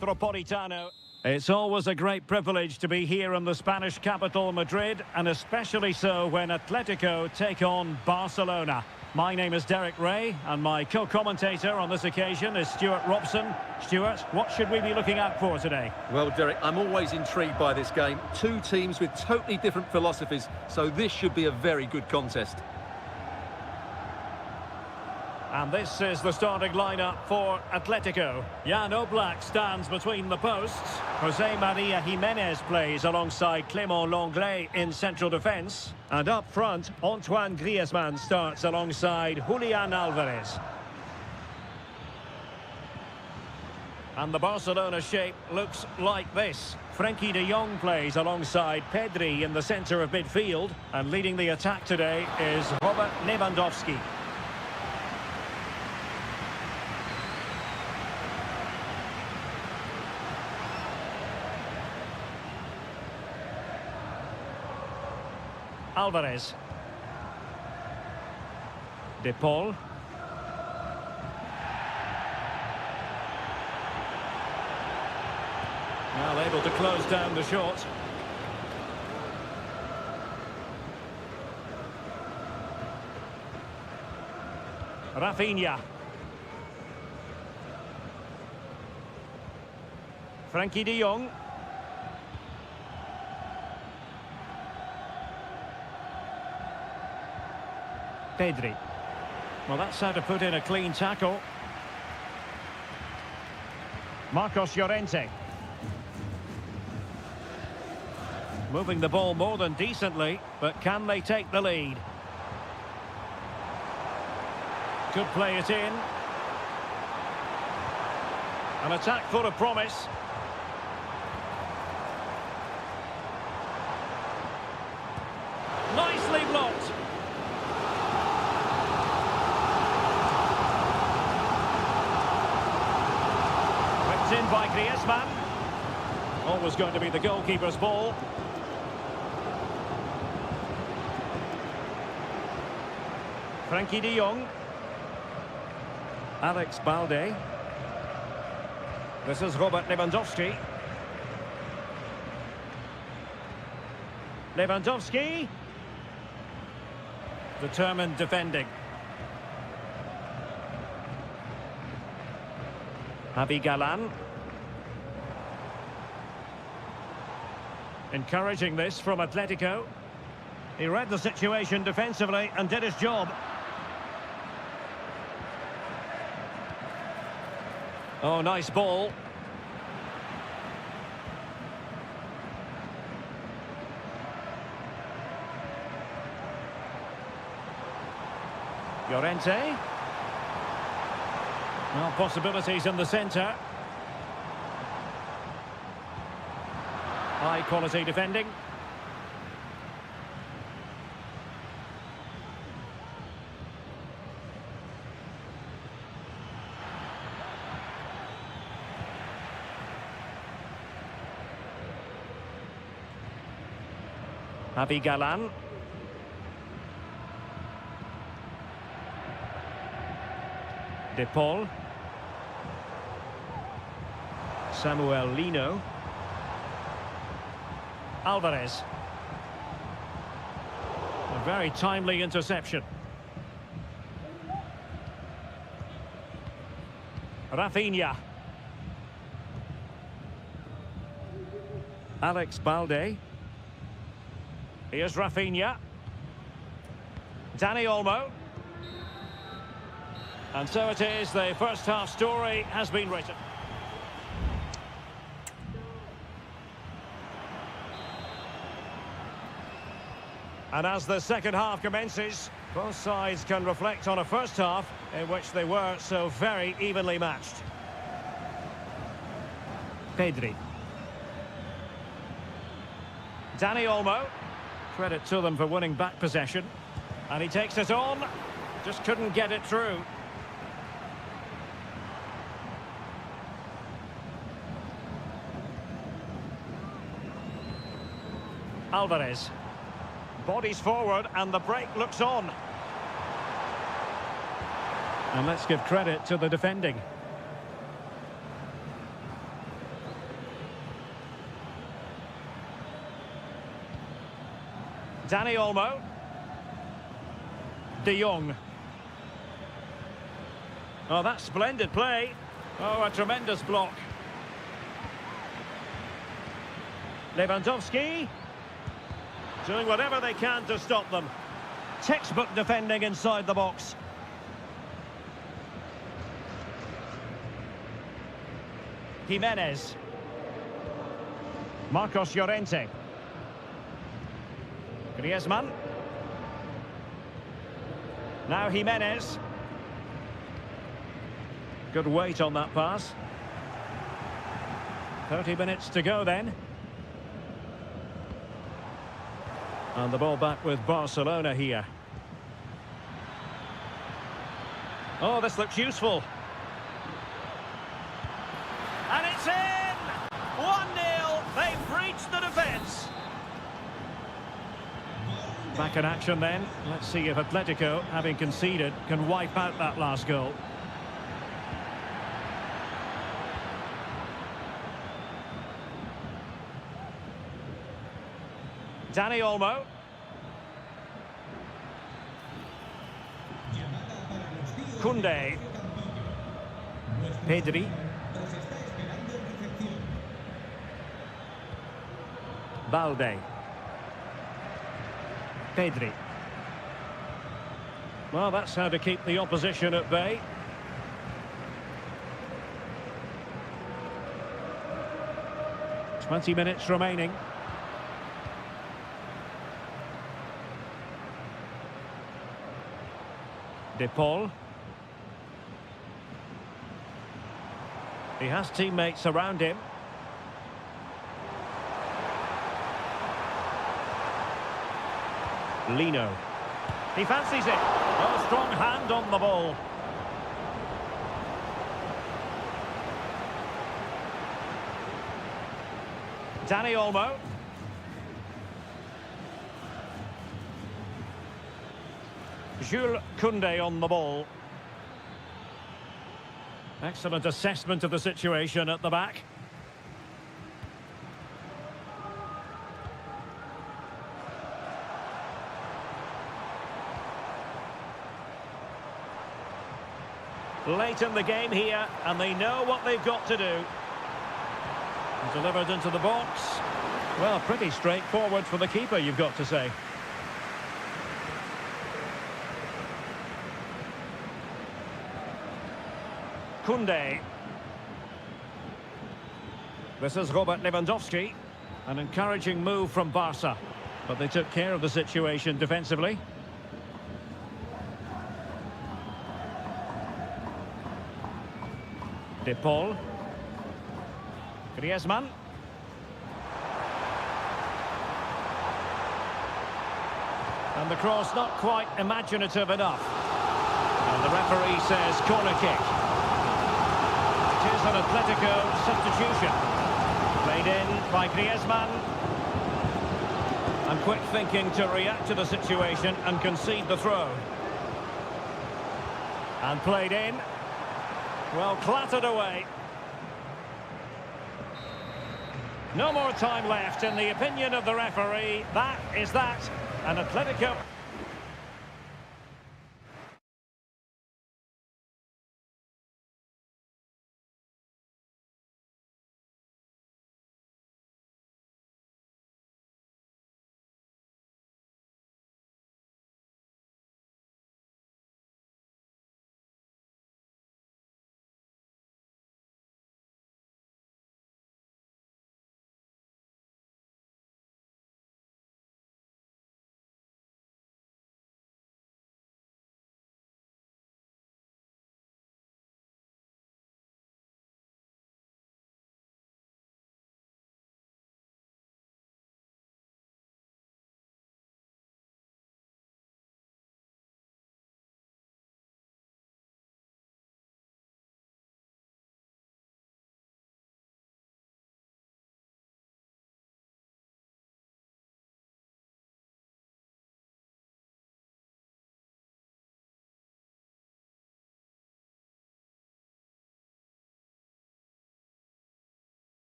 Metropolitano. It's always a great privilege to be here in the Spanish capital, Madrid, and especially so when Atletico take on Barcelona. My name is Derek Ray, and my co-commentator on this occasion is Stuart Robson. Stuart, what should we be looking out for today? Well, Derek, I'm always intrigued by this game. Two teams with totally different philosophies, so this should be a very good contest. And this is the starting lineup for Atletico. Jan Oblak stands between the posts. Jose Maria Jimenez plays alongside Clément Lenglet in central defence. And up front, Antoine Griezmann starts alongside Julian Alvarez. And the Barcelona shape looks like this. Frenkie de Jong plays alongside Pedri in the centre of midfield. And leading the attack today is Robert Lewandowski. Alvarez. De Paul. Well, able to close down the shot. Rafinha. Frenkie de Jong. Pedri. Well, that's how to put in a clean tackle. Marcos Llorente. Moving the ball more than decently, but can they take the lead? Could play it in. An attack full of promise. Nicely blocked. In by Griezmann. Always going to be the goalkeeper's ball. Frenkie de Jong. Alex Balde. This is Robert Lewandowski. Lewandowski. Determined defending. Javi Galán. Encouraging this from Atletico. He read the situation defensively and did his job. Oh, nice ball. Llorente. Well, possibilities in the centre. High quality defending. Javi Galán. De Paul. Samuel Lino. Alvarez. A very timely interception. Rafinha. Alex Balde. Here's Rafinha. Dani Olmo. And so it is, the first half story has been written. And as the second half commences, both sides can reflect on a first half in which they were so very evenly matched. Pedri. Dani Olmo. Credit to them for winning back possession. And he takes it on. Just couldn't get it through. Alvarez. Bodies forward and the break looks on. And let's give credit to the defending. Danny Olmo. De Jong. Oh, that's splendid play. Oh, a tremendous block. Lewandowski. Doing whatever they can to stop them. Textbook defending inside the box. Jimenez. Marcos Llorente. Griezmann. Now Jimenez. Good weight on that pass. 30 minutes to go then. And the ball back with Barcelona here. Oh, this looks useful. And it's in! 1-0. They've breached the defence. Back in action then. Let's see if Atletico, having conceded, can wipe out that last goal. Danny Olmo. Koundé. Pedri. Balde. Pedri. Well, that's how to keep the opposition at bay. "20 minutes remaining. De Paul. He has teammates around him. Lino. He fancies it. Oh, strong hand on the ball. Danny Olmo. Jules Koundé on the ball. Excellent assessment of the situation at the back. Late in the game here, and they know what they've got to do. Delivered into the box. Well, pretty straightforward for the keeper, you've got to say. Koundé. This is Robert Lewandowski. An encouraging move from Barca, but they took care of the situation defensively. De Paul. Griezmann. And the cross not quite imaginative enough. And the referee says corner kick. It is an Atletico substitution. Played in by Griezmann. And quick thinking to react to the situation and concede the throw. And played in. Well, clattered away. No more time left, in the opinion of the referee. That is that. And Atletico...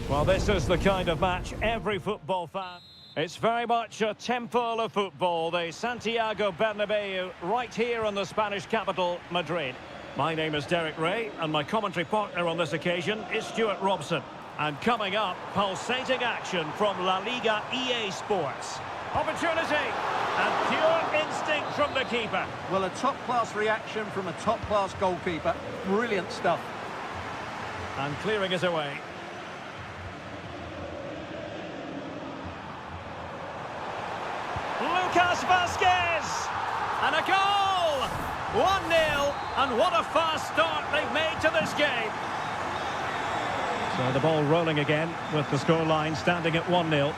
Well, this is the kind of match every football fan... It's very much a temple of football, the Santiago Bernabeu, right here in the Spanish capital, Madrid. My name is Derek Ray, and my commentary partner on this occasion is Stuart Robson. And coming up, pulsating action from La Liga EA Sports. Opportunity, and pure instinct from the keeper. Well, a top-class reaction from a top-class goalkeeper. Brilliant stuff. And clearing it away. Lucas Vazquez! And a goal! 1-0, and what a fast start they've made to this game. So the ball rolling again with the scoreline standing at 1-0.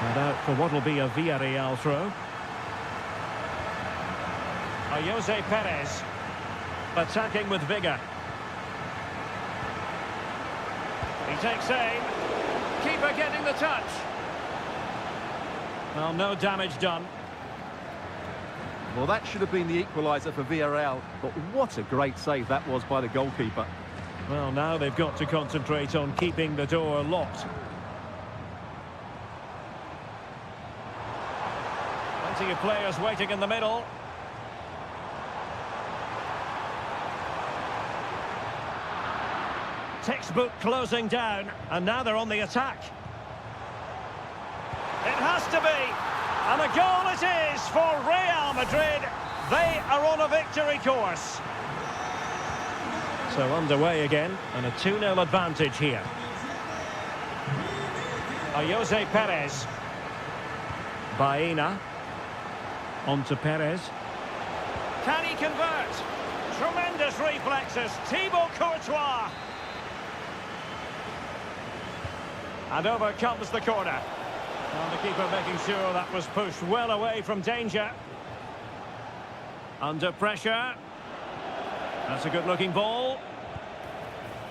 And out for what will be a Villarreal throw. Jose Perez attacking with vigour. He takes aim. Keeper getting the touch. Well, no damage done. Well, that should have been the equaliser for Villarreal, but what a great save that was by the goalkeeper. Well, now they've got to concentrate on keeping the door locked. Plenty of players waiting in the middle. Textbook closing down, and now they're on the attack. It has to be, and a goal it is for Real Madrid. They are on a victory course. So underway again, and a 2-0 advantage here. Jose Perez. Baena. On to Perez. Can he convert? Tremendous reflexes. Thibaut Courtois. And over comes the corner. And the keeper making sure that was pushed well away from danger. Under pressure. That's a good-looking ball.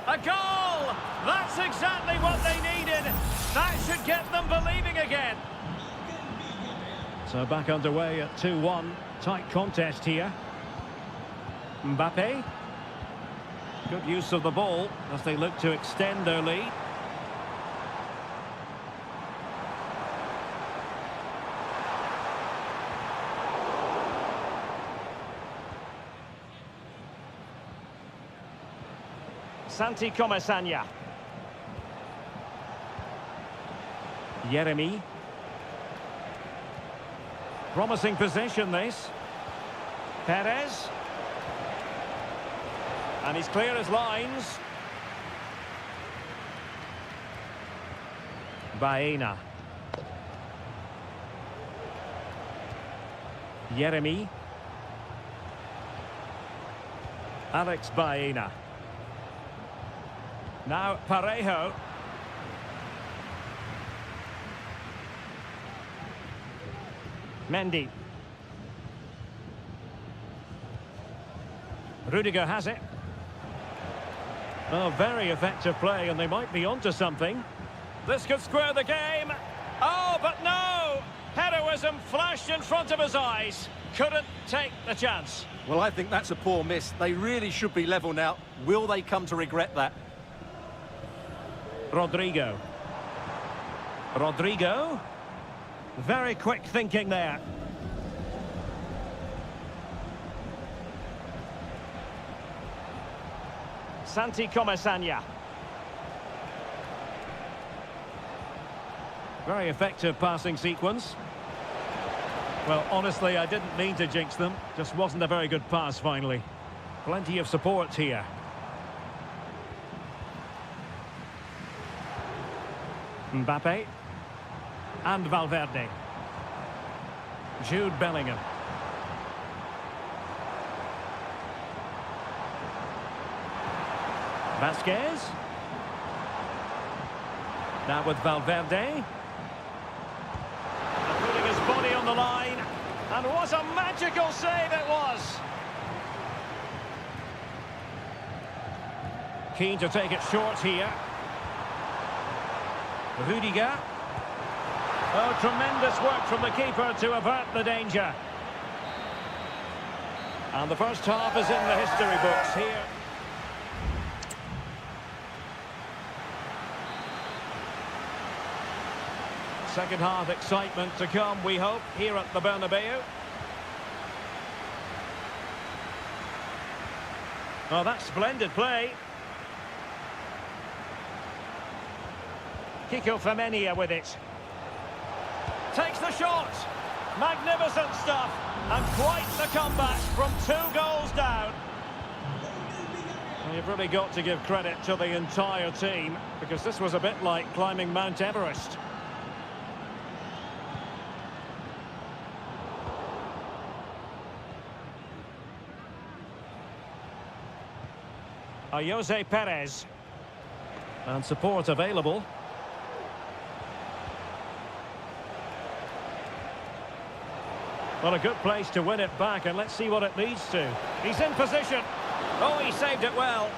A goal! That's exactly what they needed. That should get them believing again. So back underway at 2-1. Tight contest here. Mbappe. Good use of the ball as they look to extend their lead. Santi Comesaña. Yeremy. Promising position, this. Perez. And he's clear as lines. Baena. Yeremy. Alex Baena. Now Parejo. Mendy. Rudiger has it. Oh, very effective play, and they might be onto something. This could square the game. Oh, but no! Heroism flashed in front of his eyes. Couldn't take the chance. Well, I think that's a poor miss. They really should be level now. Will they come to regret that? Rodrigo. Rodrigo. Very quick thinking there. Santi Comesaña. Very effective passing sequence. Well, honestly, I didn't mean to jinx them. Just wasn't a very good pass, finally. Plenty of support here. Mbappe. And Valverde. Jude Bellingham. Vazquez. Now with Valverde. And putting his body on the line. And what a magical save it was. Keen to take it short here. Rudiger. Oh, tremendous work from the keeper to avert the danger. And the first half is in the history books here. Second half excitement to come, we hope, here at the Bernabeu. Oh, that's splendid play. Kiko Femenia with it. Takes the shot. Magnificent stuff. And quite the comeback from 2 goals down. Well, you've really got to give credit to the entire team, because this was a bit like climbing Mount Everest. Jose Perez. And support available. Well, a good place to win it back, and let's see what it leads to. He's in position. Oh, he saved it well.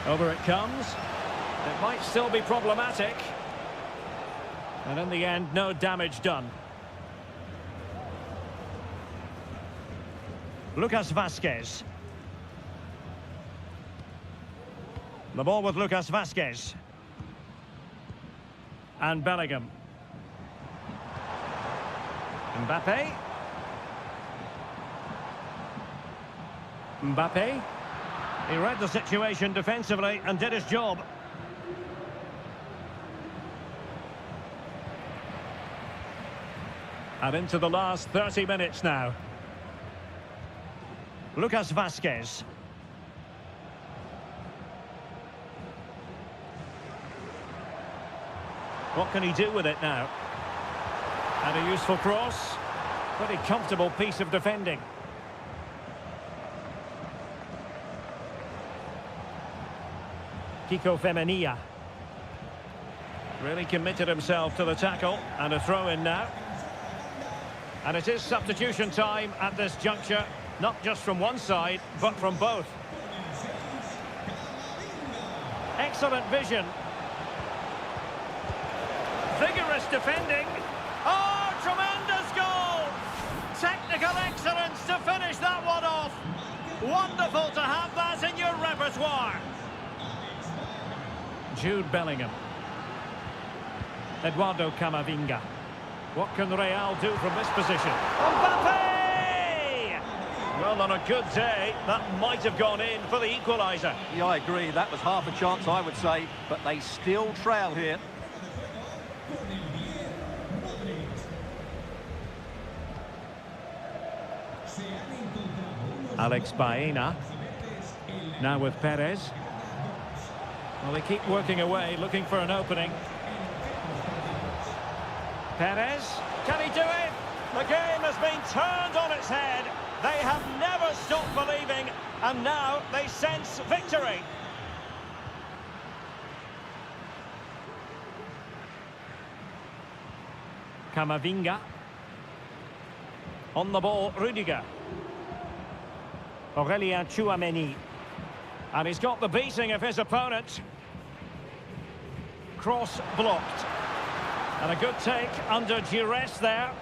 Over it comes. It might still be problematic. And in the end, no damage done. Lucas Vazquez. The ball with Lucas Vazquez. And Bellingham. Mbappe. Mbappe. He read the situation defensively and did his job. And into the last 30 minutes now. Lucas Vazquez. What can he do with it now? And a useful cross. Pretty comfortable piece of defending. Kiko Femenia. Really committed himself to the tackle. And a throw-in now. And it is substitution time at this juncture. Not just from one side, but from both. Excellent vision. Vigorous defending. Oh, tremendous goal! Technical excellence to finish that one off. Wonderful to have that in your repertoire. Jude Bellingham. Eduardo Camavinga. What can Real do from this position? Mbappe! Well, on a good day, that might have gone in for the equaliser. Yeah, I agree. That was half a chance, I would say. But they still trail here. Alex Baena. Now with Perez. Well, they keep working away, looking for an opening. Perez. Can he do it? The game has been turned on its head. They have never stopped believing, and now they sense victory. Camavinga. On the ball, Rudiger. Aurelien Tchouameni. And he's got the beating of his opponent. Cross blocked. And a good take under duress there.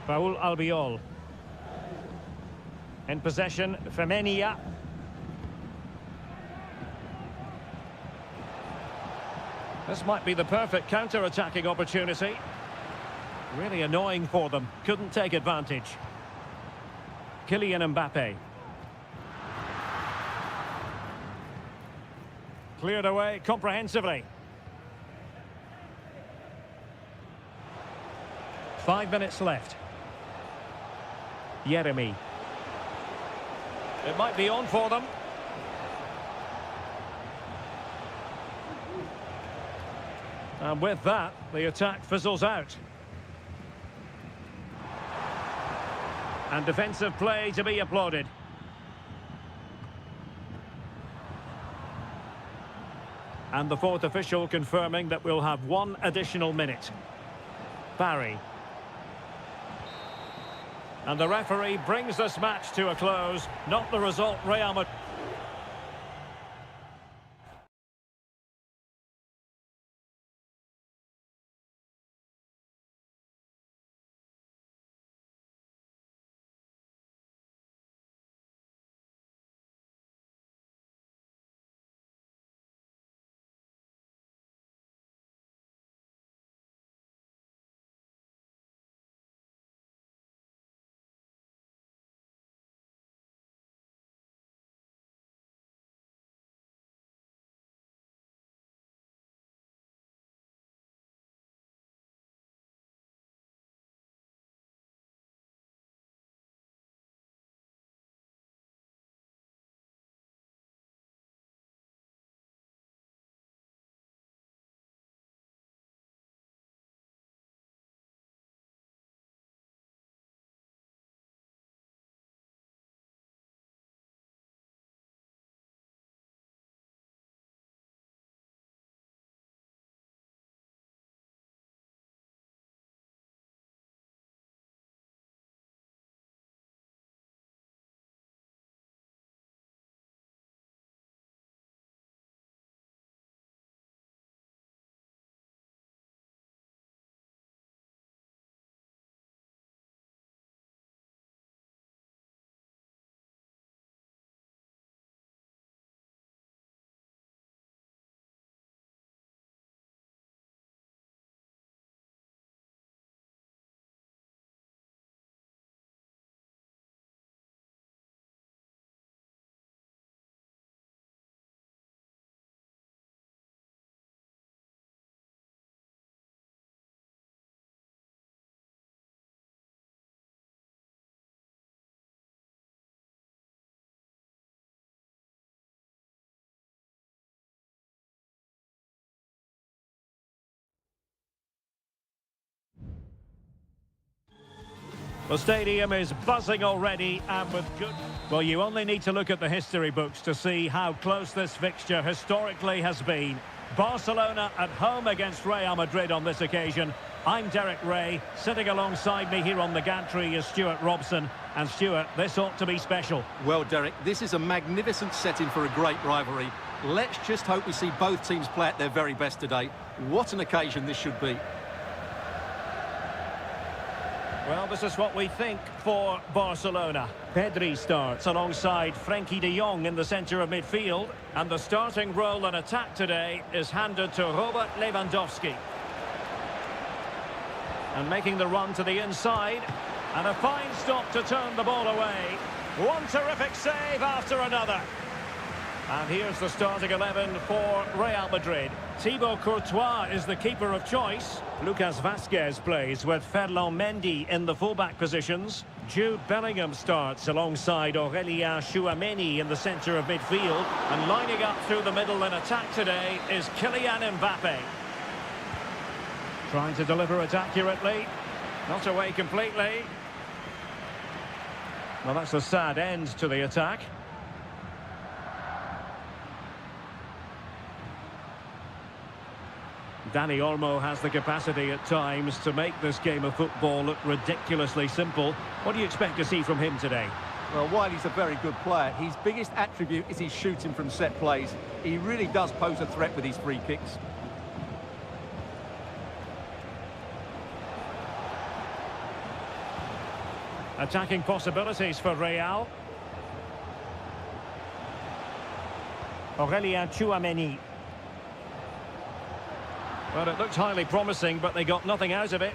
Raul Albiol. In possession, Femenia. This might be the perfect counter-attacking opportunity. Really annoying for them. Couldn't take advantage. Kylian Mbappe. Cleared away comprehensively. 5 minutes left. Yeremy. It might be on for them. And with that, the attack fizzles out. And defensive play to be applauded. And the fourth official confirming that we'll have 1 additional minute. Barry. And the referee brings this match to a close. Not the result Real Madrid The stadium is buzzing already, and with good... Well, you only need to look at the history books to see how close this fixture historically has been. Barcelona at home against Real Madrid on this occasion. I'm Derek Ray. Sitting alongside me here on the gantry is Stuart Robson. And Stuart, this ought to be special. Well, Derek, this is a magnificent setting for a great rivalry. Let's just hope we see both teams play at their very best today. What an occasion this should be. Well, this is what we think for Barcelona. Pedri starts alongside Frenkie de Jong in the centre of midfield. And the starting role in attack today is handed to Robert Lewandowski. And making the run to the inside. And a fine stop to turn the ball away. One terrific save after another. And here's the starting 11 for Real Madrid. Thibaut Courtois is the keeper of choice. Lucas Vazquez plays with Ferland Mendy in the fullback positions. Jude Bellingham starts alongside Aurélien Tchouameni in the centre of midfield. And lining up through the middle in attack today is Kylian Mbappe. Trying to deliver it accurately. Not away completely. Well, that's a sad end to the attack. Dani Olmo has the capacity at times to make this game of football look ridiculously simple. What do you expect to see from him today? Well, while he's a very good player, his biggest attribute is his shooting from set plays. He really does pose a threat with his free kicks. Attacking possibilities for Real. Aurélien Tchouameni. Well, it looked highly promising, but they got nothing out of it.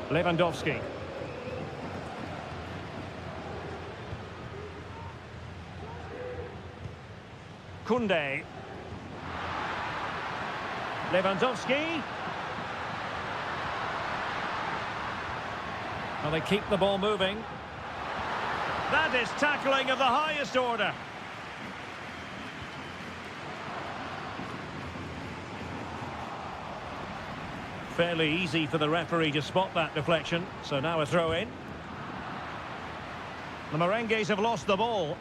Lewandowski. Koundé. Lewandowski. Well, they keep the ball moving. That is tackling of the highest order. Fairly easy for the referee to spot that deflection. So now a throw in. The Merengues have lost the ball.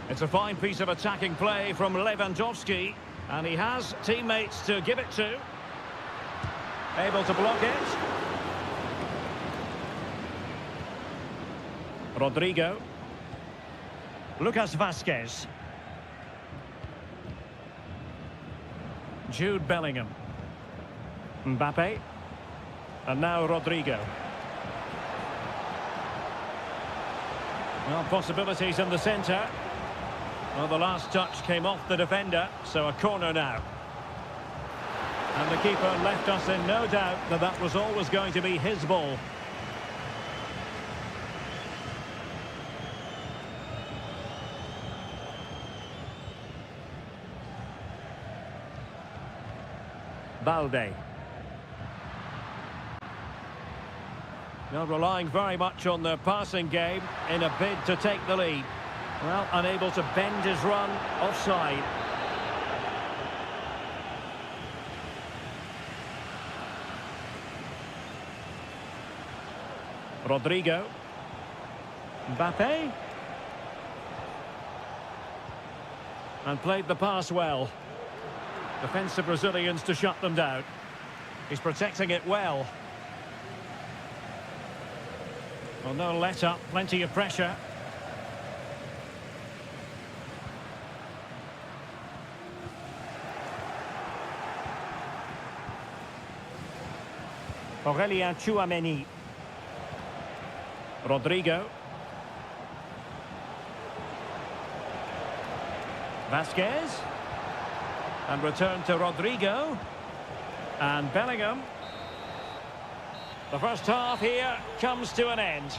It's a fine piece of attacking play from Lewandowski. And he has teammates to give it to. Able to block it. Rodrigo. Lucas Vazquez. Jude Bellingham. Mbappe. And now Rodrigo. Well, possibilities in the centre. Well, the last touch came off the defender, so a corner now. And the keeper left us in no doubt that that was always going to be his ball. Balde. Now relying very much on their passing game in a bid to take the lead. Well, unable to bend his run, offside. Rodrigo. Mbappe. And played the pass well. Defensive Brazilians to shut them down. He's protecting it well. Well, no let up, plenty of pressure. Aurélien Tchouameni. Rodrigo. Vazquez. And return to Rodrigo. And Bellingham. The first half here comes to an end.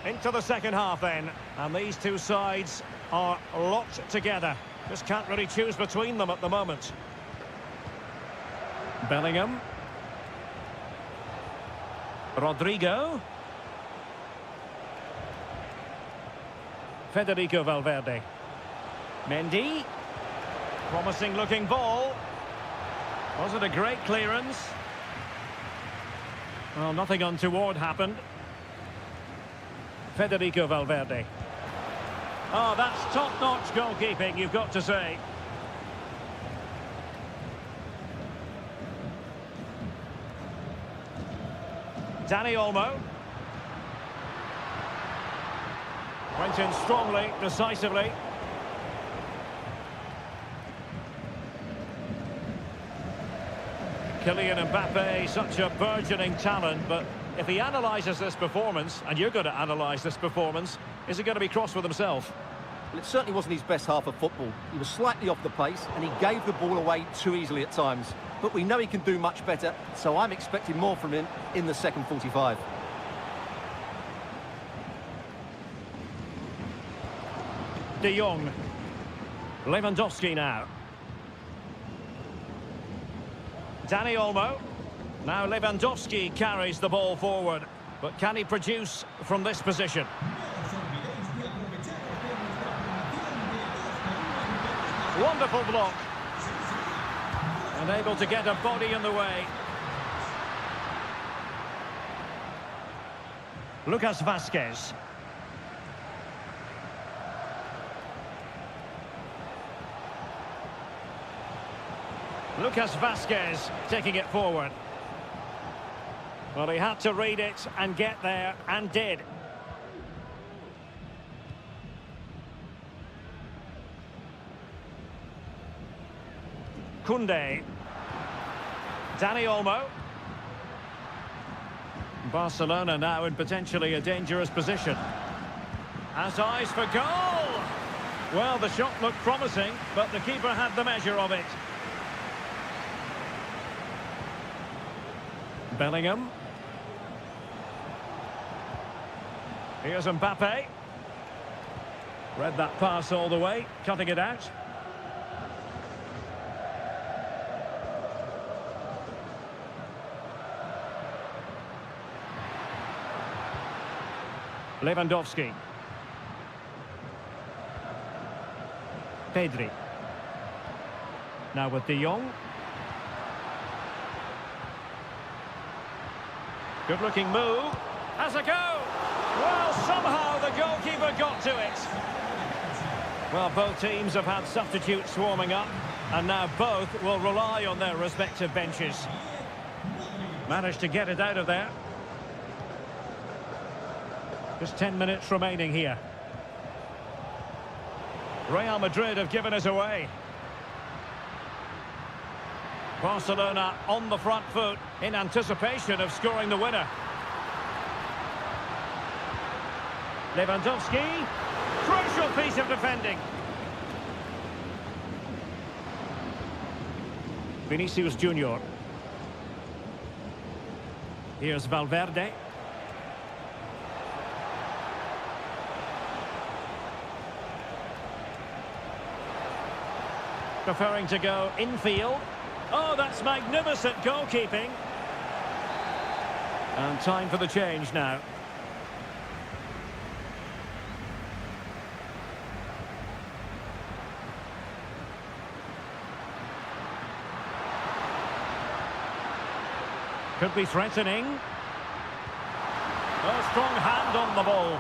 Into the second half then. And these two sides are locked together. Just can't really choose between them at the moment. Bellingham. Rodrigo. Federico Valverde. Mendy. Promising looking ball. Was it a great clearance? Well, nothing untoward happened. Federico Valverde. Oh, that's top-notch goalkeeping, you've got to say. Dani Olmo. Went in strongly, decisively. Kylian Mbappe, such a burgeoning talent, but if he analyses this performance, and you're going to analyse this performance, is he going to be cross with himself? Well, it certainly wasn't his best half of football. He was slightly off the pace, and he gave the ball away too easily at times. But we know he can do much better, so I'm expecting more from him in the second 45. De Jong. Lewandowski now. Dani Olmo. Now Lewandowski carries the ball forward. But can he produce from this position? Wonderful block. And able to get a body in the way. Lucas Vazquez. Lucas Vazquez taking it forward. Well, he had to read it and get there, and did. Koundé. Dani Olmo. Barcelona now in potentially a dangerous position. Has eyes for goal! Well, the shot looked promising, but the keeper had the measure of it. Bellingham. Here's Mbappe. Read that pass all the way, cutting it out. Lewandowski. Pedri. Now with De Jong. Good looking move. Has a go. Well, somehow the goalkeeper got to it. Well, both teams have had substitutes warming up, and now both will rely on their respective benches. Managed to get it out of there. Just 10 minutes remaining here. Real Madrid have given us away. Barcelona on the front foot in anticipation of scoring the winner. Lewandowski, crucial piece of defending. Vinicius Junior. Here's Valverde. Preferring to go infield. Oh, that's magnificent goalkeeping. And time for the change now. Could be threatening. A strong hand on the ball.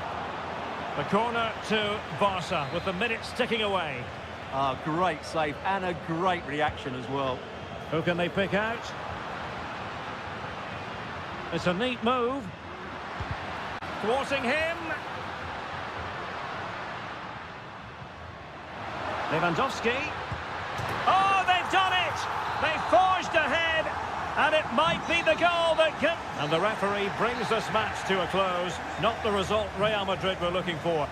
The corner to Barca with the minutes ticking away. Ah, great save and a great reaction as well. Who can they pick out? It's a neat move. Thwarting him. Lewandowski. Oh, they've done it! They forged ahead, and it might be the goal that can... And the referee brings this match to a close. Not the result Real Madrid were looking for.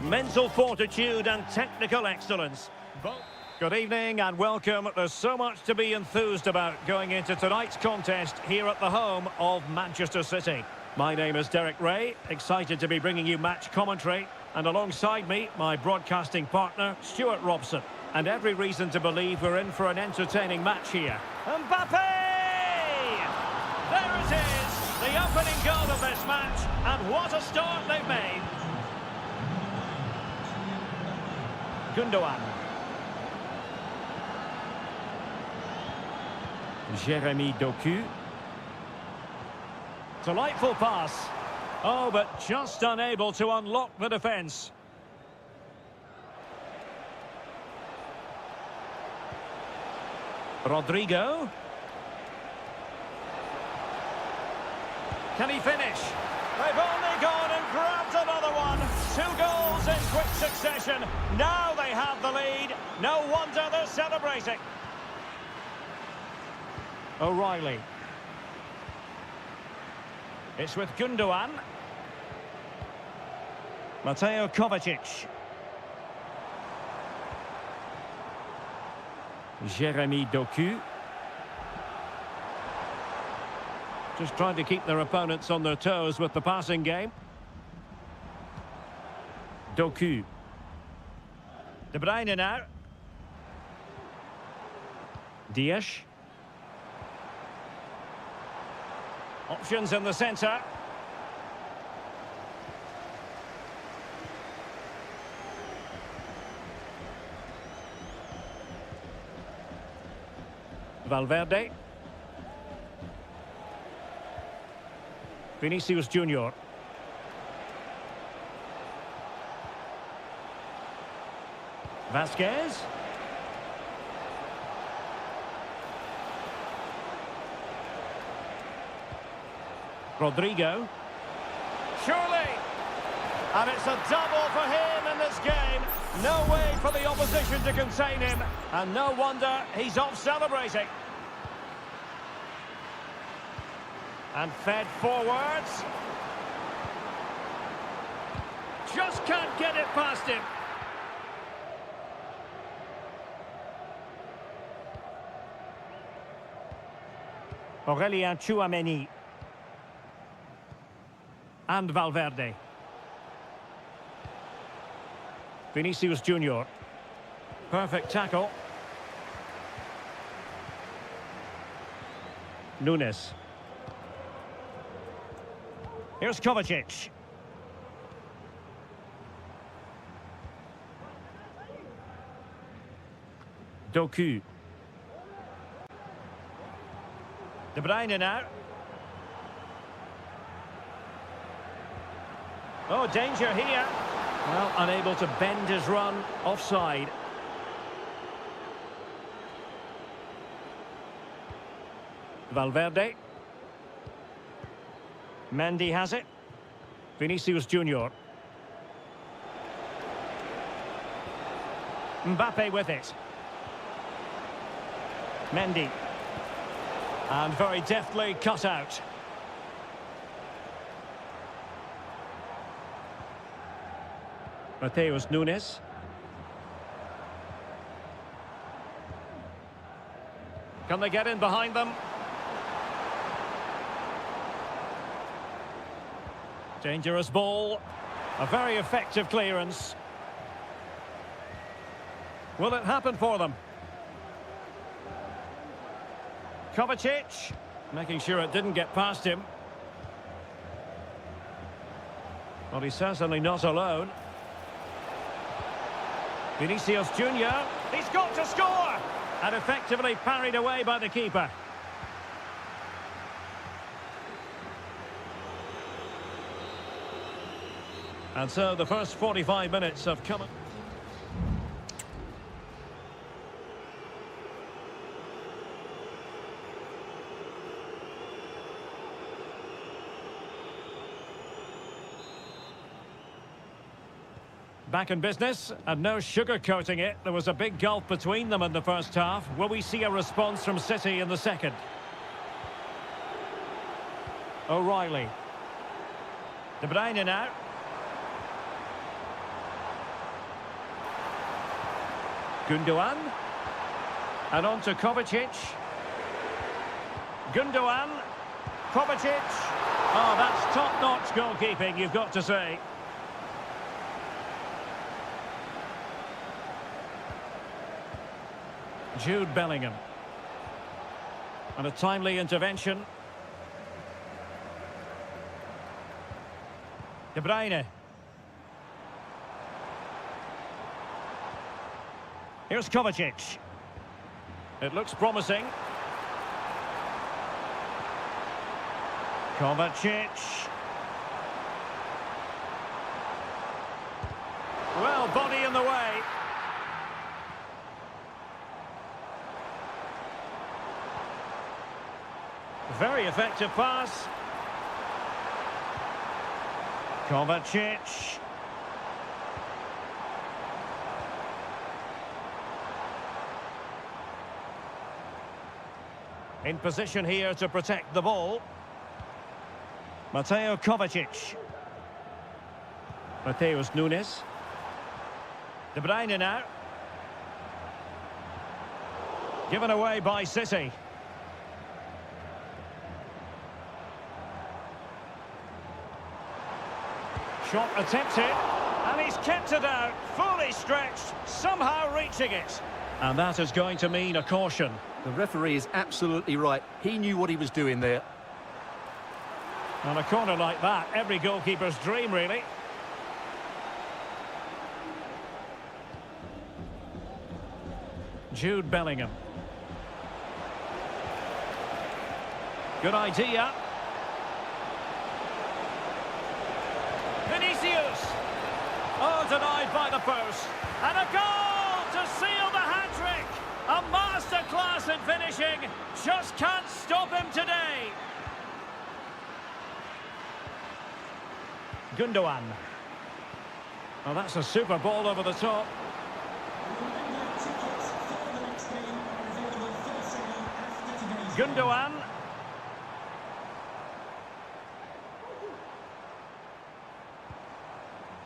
mental fortitude and technical excellence. Good evening and welcome. There's so much to be enthused about going into tonight's contest here at the home of Manchester City. My name is Derek Ray, excited to be bringing you match commentary. And alongside me, my broadcasting partner, Stuart Robson. And every reason to believe we're in for an entertaining match here. Mbappe! There it is, the opening goal of this match. And what a start they've made. Gundogan. Jeremy Doku. Delightful pass. Oh, but just unable to unlock the defence. Rodrigo. Can he finish? They've only gone and grabbed another one. 2 goals in quick succession. Now they have the lead. No wonder they're celebrating. O'Reilly. It's with Gundogan. Mateo Kovacic. Jeremy Doku. Just trying to keep their opponents on their toes with the passing game. Doku. De Bruyne now. Diaz. Options in the centre. Valverde. Vinicius Junior. Vasquez. Rodrigo. Surely! And it's a double for him in this game. No way for the opposition to contain him. And no wonder he's off celebrating. And fed forwards. Just can't get it past him. Aurélien Tchouaméni. And Valverde. Vinicius Junior. Perfect tackle. Nunes. Here's Kovacic. Doku. De Bruyne now. Oh, danger here. Well, unable to bend his run, offside. Valverde. Mendy has it. Vinicius Junior. Mbappe with it. Mendy. And very deftly cut out. Mateus Nunes. Can they get in behind them? Dangerous ball. A very effective clearance. Will it happen for them? Kovacic. Making sure it didn't get past him. Well, he's certainly not alone. Vinicius Junior, he's got to score! And effectively parried away by the keeper. And so the first 45 minutes have come. Back in business, and no sugarcoating it. There was a big gulf between them in the first half. Will we see a response from City in the second? O'Reilly. De Bruyne now. Gundogan. And on to Kovacic. Gundogan. Kovacic. Oh, that's top-notch goalkeeping, you've got to say. Jude Bellingham. And a timely intervention. De Bruyne. Here's Kovacic. It looks promising. Kovacic. Well, body in the way. Very effective pass. Kovacic. In position here to protect the ball. Mateo Kovacic. Mateus Nunes. De Bruyne now. Given away by City. Shot attempted, and he's kept it out, fully stretched, somehow reaching it. And that is going to mean a caution. The referee is absolutely right. He knew what he was doing there. And a corner like that, every goalkeeper's dream, really. Jude Bellingham. Good idea. Vinicius. Oh, denied by the post. And a goal to seal the hat-trick. A masterclass in finishing. Just can't stop him today. Gundogan. Oh, that's a super ball over the top. Gundogan.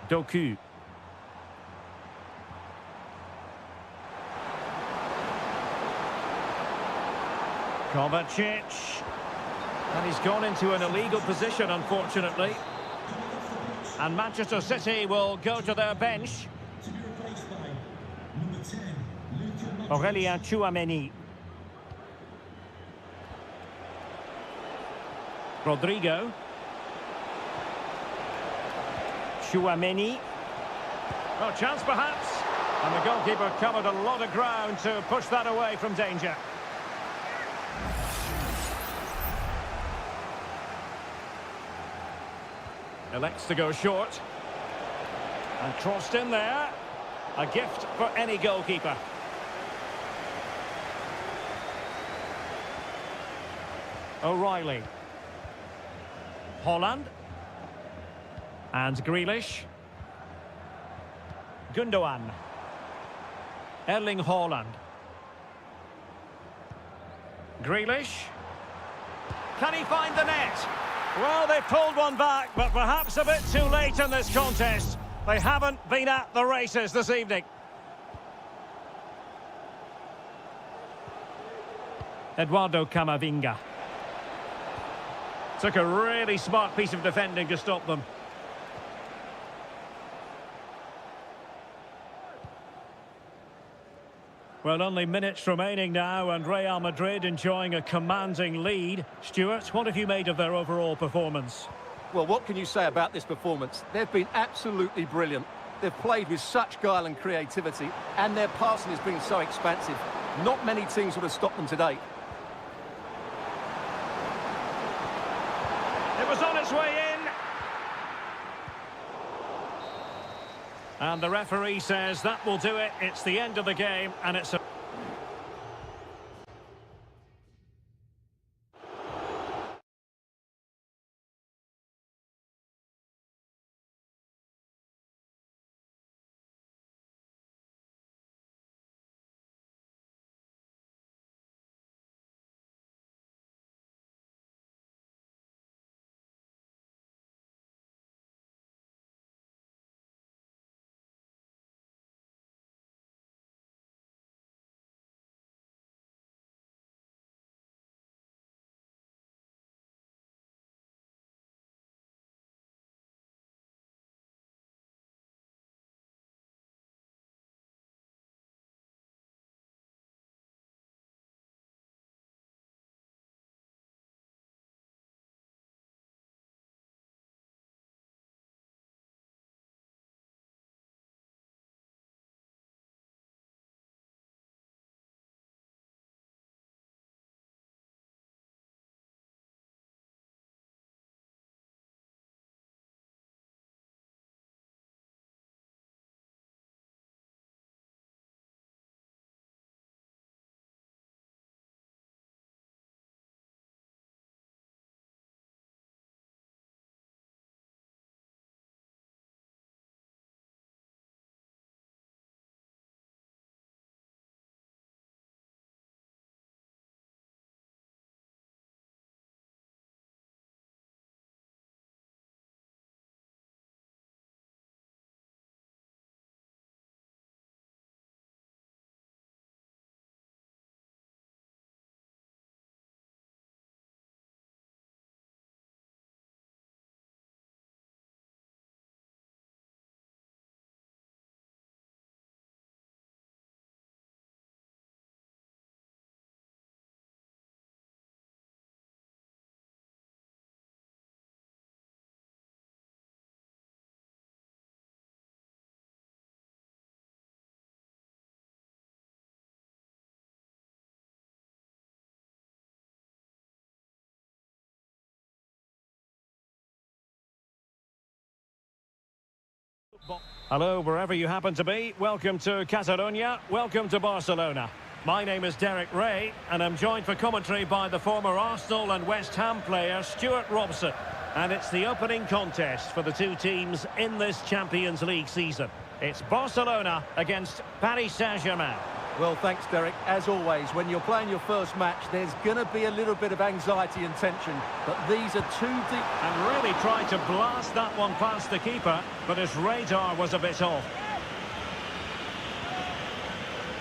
Doku. Kovacic. And he's gone into an illegal position, unfortunately. And Manchester City will go to their bench. Aurélien Tchouaméni. Rodrigo. Tchouaméni. Oh, chance perhaps. And the goalkeeper covered a lot of ground to push that away from danger. Elects to go short. And crossed in there. A gift for any goalkeeper. O'Reilly. Holland. And Grealish. Gundogan. Erling Haaland. Grealish. Can he find the net? Well, they pulled one back, but perhaps a bit too late in this contest. They haven't been at the races this evening. Eduardo Camavinga. Took a really smart piece of defending to stop them. Well, only minutes remaining now, and Real Madrid enjoying a commanding lead. Stuart, what have you made of their overall performance? Well, what can you say about this performance? They've been absolutely brilliant. They've played with such guile and creativity, and their passing has been so expansive. Not many teams would have stopped them today. It was on its way in. And the referee says that will do it. It's the end of the game, and it's a... Hello, wherever you happen to be. Welcome to Catalonia. Welcome to Barcelona. My name is Derek Ray, and I'm joined for commentary by the former Arsenal and West Ham player Stuart Robson. And it's the opening contest for the two teams in this Champions League season. It's Barcelona against Paris Saint-Germain. Well, thanks, Derek. As always, when you're playing your first match, there's going to be a little bit of anxiety and tension. But these are two deep... And really tried to blast that one past the keeper, but his radar was a bit off.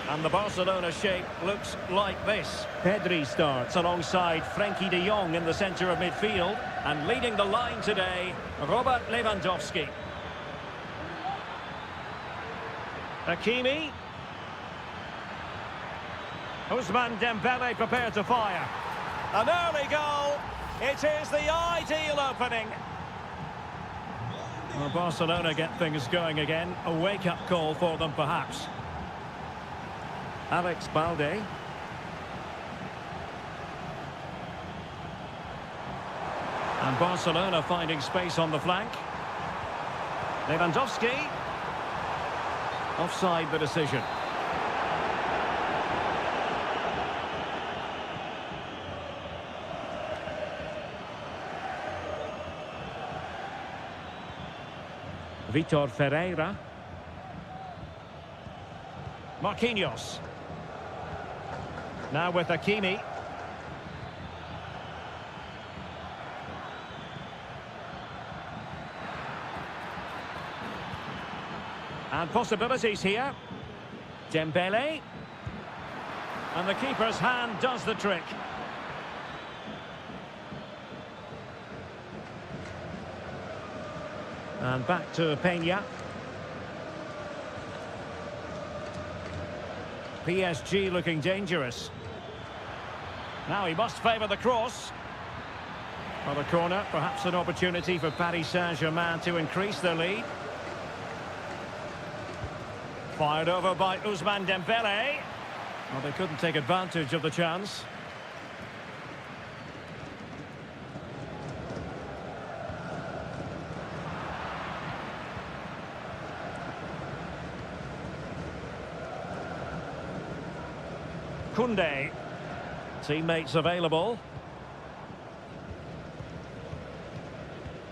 And the Barcelona shape looks like this. Pedri starts alongside Frenkie de Jong in the centre of midfield. And leading the line today, Robert Lewandowski. Hakimi. Ousmane Dembele prepared to fire. An early goal. It is the ideal opening. Well, Barcelona get things going again. A wake-up call for them, perhaps. Alex Balde. And Barcelona finding space on the flank. Lewandowski. Offside the decision. Vitor Ferreira. Marquinhos. Now with Hakimi. And possibilities here. Dembele. And the keeper's hand does the trick. And back to Peña. PSG looking dangerous. Now he must favour the cross. On the corner, perhaps an opportunity for Paris Saint-Germain to increase their lead. Fired over by Ousmane Dembele. Well, they couldn't take advantage of the chance. Koundé. Teammates available.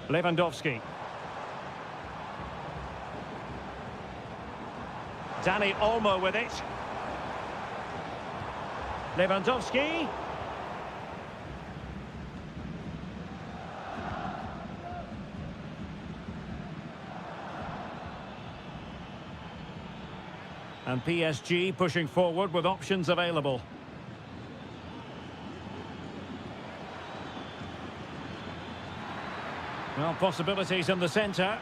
Lewandowski. Dani Olmo with it. Lewandowski. And PSG pushing forward with options available. Well, possibilities in the centre.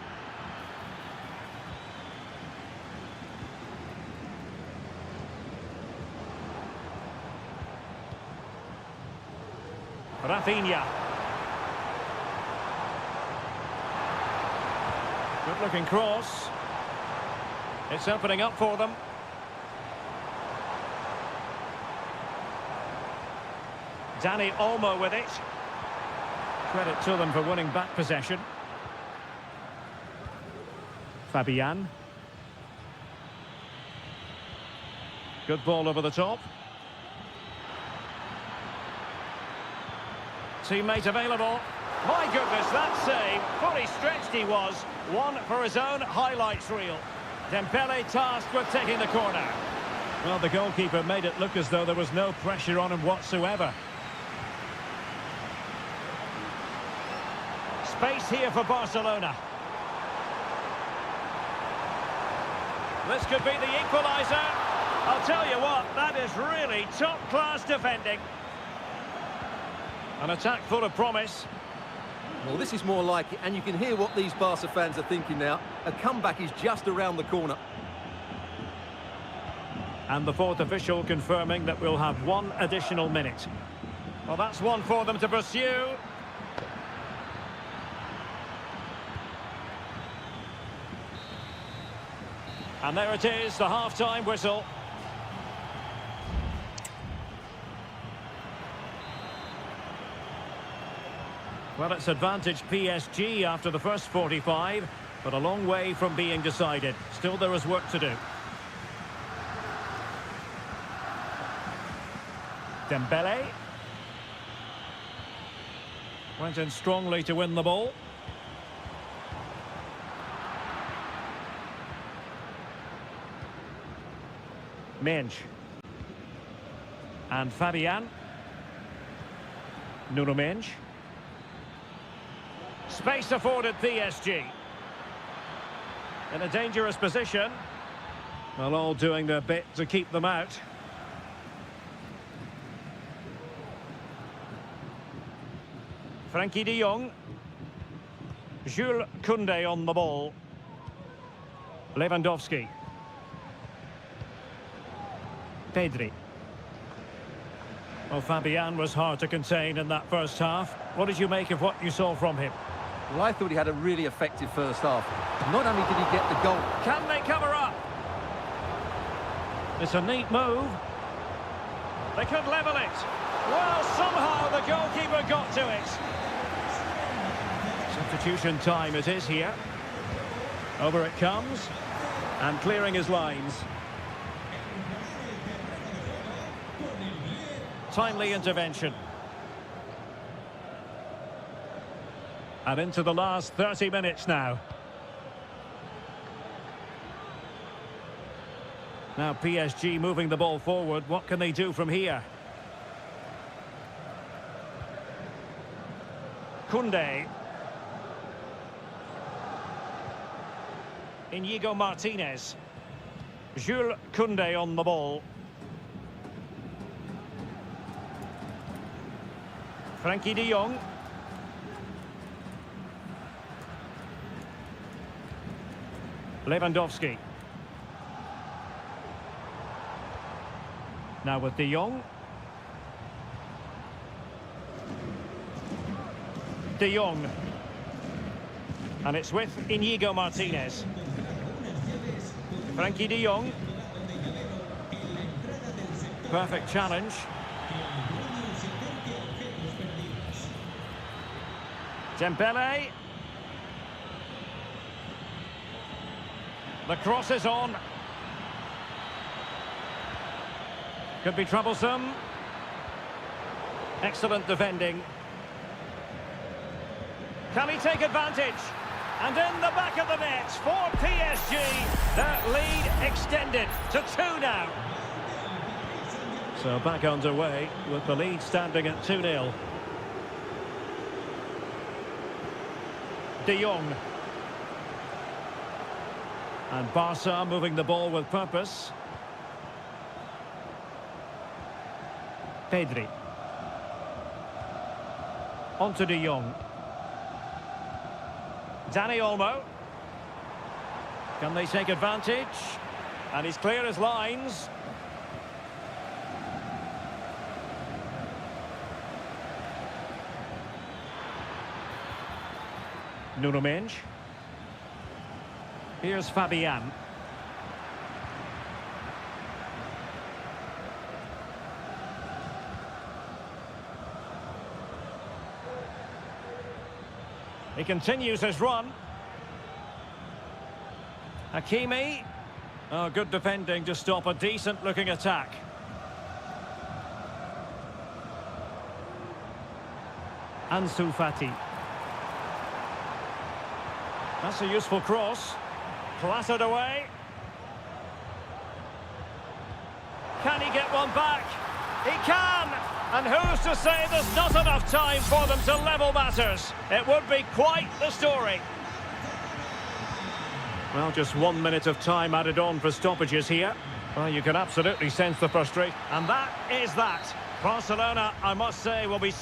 Rafinha. Good looking cross. It's opening up for them. Dani Olmo with it. Credit to them for winning back possession. Fabian. Good ball over the top. Teammate available. My goodness, that save. Fully stretched he was. One for his own highlights reel. Dembele tasked with taking the corner. Well, the goalkeeper made it look as though there was no pressure on him whatsoever. Space here for Barcelona. This could be the equaliser. I'll tell you what, that is really top-class defending. An attack full of promise. Well, this is more like it, and you can hear what these Barca fans are thinking now. A comeback is just around the corner. And the fourth official confirming that we'll have one additional minute. Well, that's one for them to pursue. And there it is, the half-time whistle. Well, it's advantage PSG after the first 45, but a long way from being decided. Still, there is work to do. Dembele. Went in strongly to win the ball. Mensch. And Fabian. Nuno Mensch. Space afforded PSG. In a dangerous position. Well, all doing their bit to keep them out. Frankie de Jong. Jules Koundé on the ball. Lewandowski. Pedri. Well, Fabian was hard to contain in that first half. What did you make of what you saw from him? Well, I thought he had a really effective first half. Not only did he get the goal... Can they cover up? It's a neat move. They could level it. Well, somehow the goalkeeper got to it. Substitution time it is here. Over it comes. And clearing his lines. Timely intervention. And into the last 30 minutes now. Now PSG moving the ball forward. What can they do from here? Koundé. Inigo Martinez. Jules Koundé on the ball. Frankie de Jong. Lewandowski. Now with de Jong. De Jong. And it's with Inigo Martinez. Frankie de Jong. Perfect challenge. Dembele. The cross is on. Could be troublesome. Excellent defending. Can he take advantage? And in the back of the net for PSG. That lead extended to 2 now. So back underway with the lead standing at 2-0. De Jong. And Barca moving the ball with purpose. Pedri. On to De Jong. Dani Olmo. Can they take advantage? And he's clear as lines. Nuno Mensch. Here's Fabian. He continues his run. Hakimi. Oh, good defending to stop a decent-looking attack. Ansu Fati. That's a useful cross. Clattered away. Can he get one back? He can! And who's to say there's not enough time for them to level matters? It would be quite the story. Well, just 1 minute of time added on for stoppages here. Well, you can absolutely sense the frustration. And that is that. Barcelona, I must say, will be...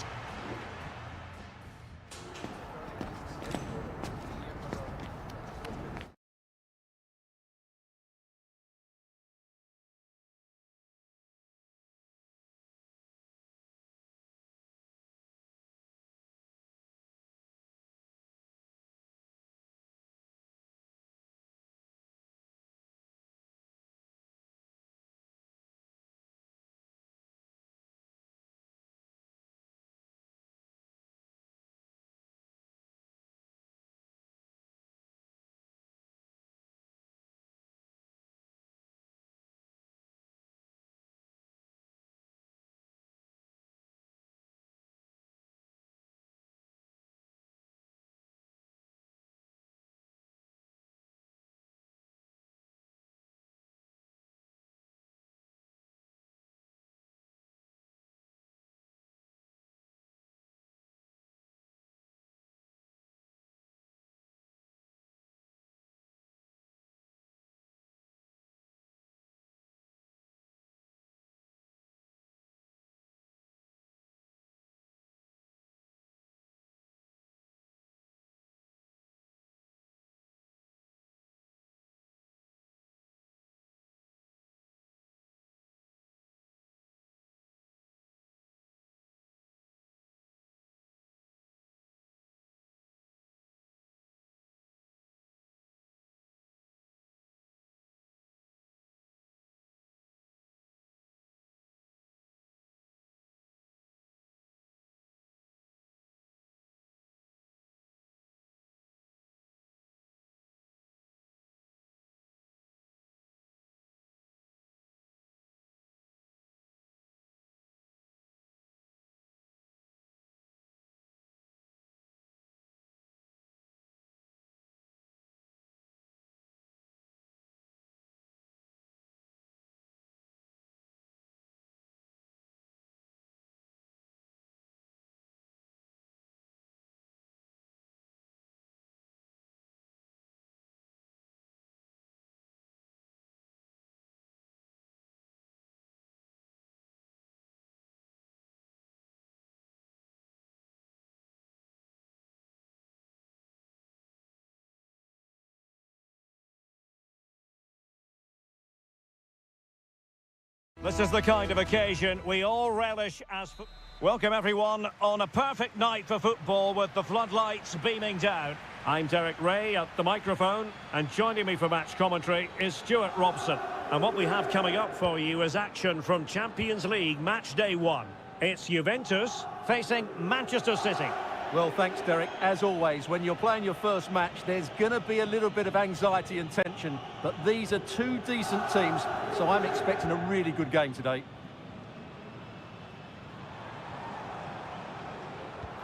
This is the kind of occasion we all relish as... Welcome everyone on a perfect night for football with the floodlights beaming down. I'm Derek Ray at the microphone, and joining me for match commentary is Stuart Robson. And what we have coming up for you is action from Champions League match day 1. It's Juventus facing Manchester City. Well, thanks, Derek. As always, when you're playing your first match, there's going to be a little bit of anxiety and tension. But these are two decent teams, so I'm expecting a really good game today.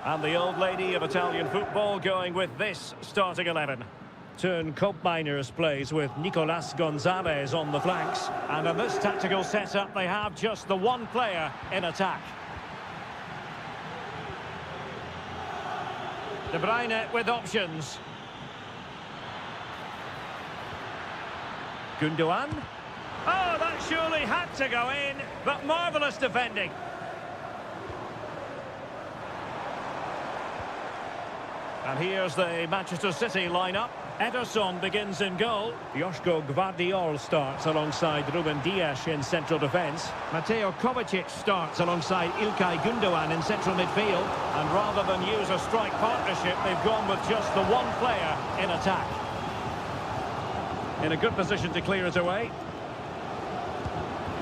And the old lady of Italian football going with this starting 11. Turn Miners plays with Nicolas Gonzalez on the flanks. And in this tactical setup, they have just the one player in attack. De Bruyne with options. Gundogan. Oh, that surely had to go in, but marvellous defending. And here's the Manchester City lineup. Ederson begins in goal. Joško Gvardiol starts alongside Ruben Dias in central defence. Mateo Kovacic starts alongside Ilkay Gundogan in central midfield. And rather than use a strike partnership, they've gone with just the one player in attack. In a good position to clear it away.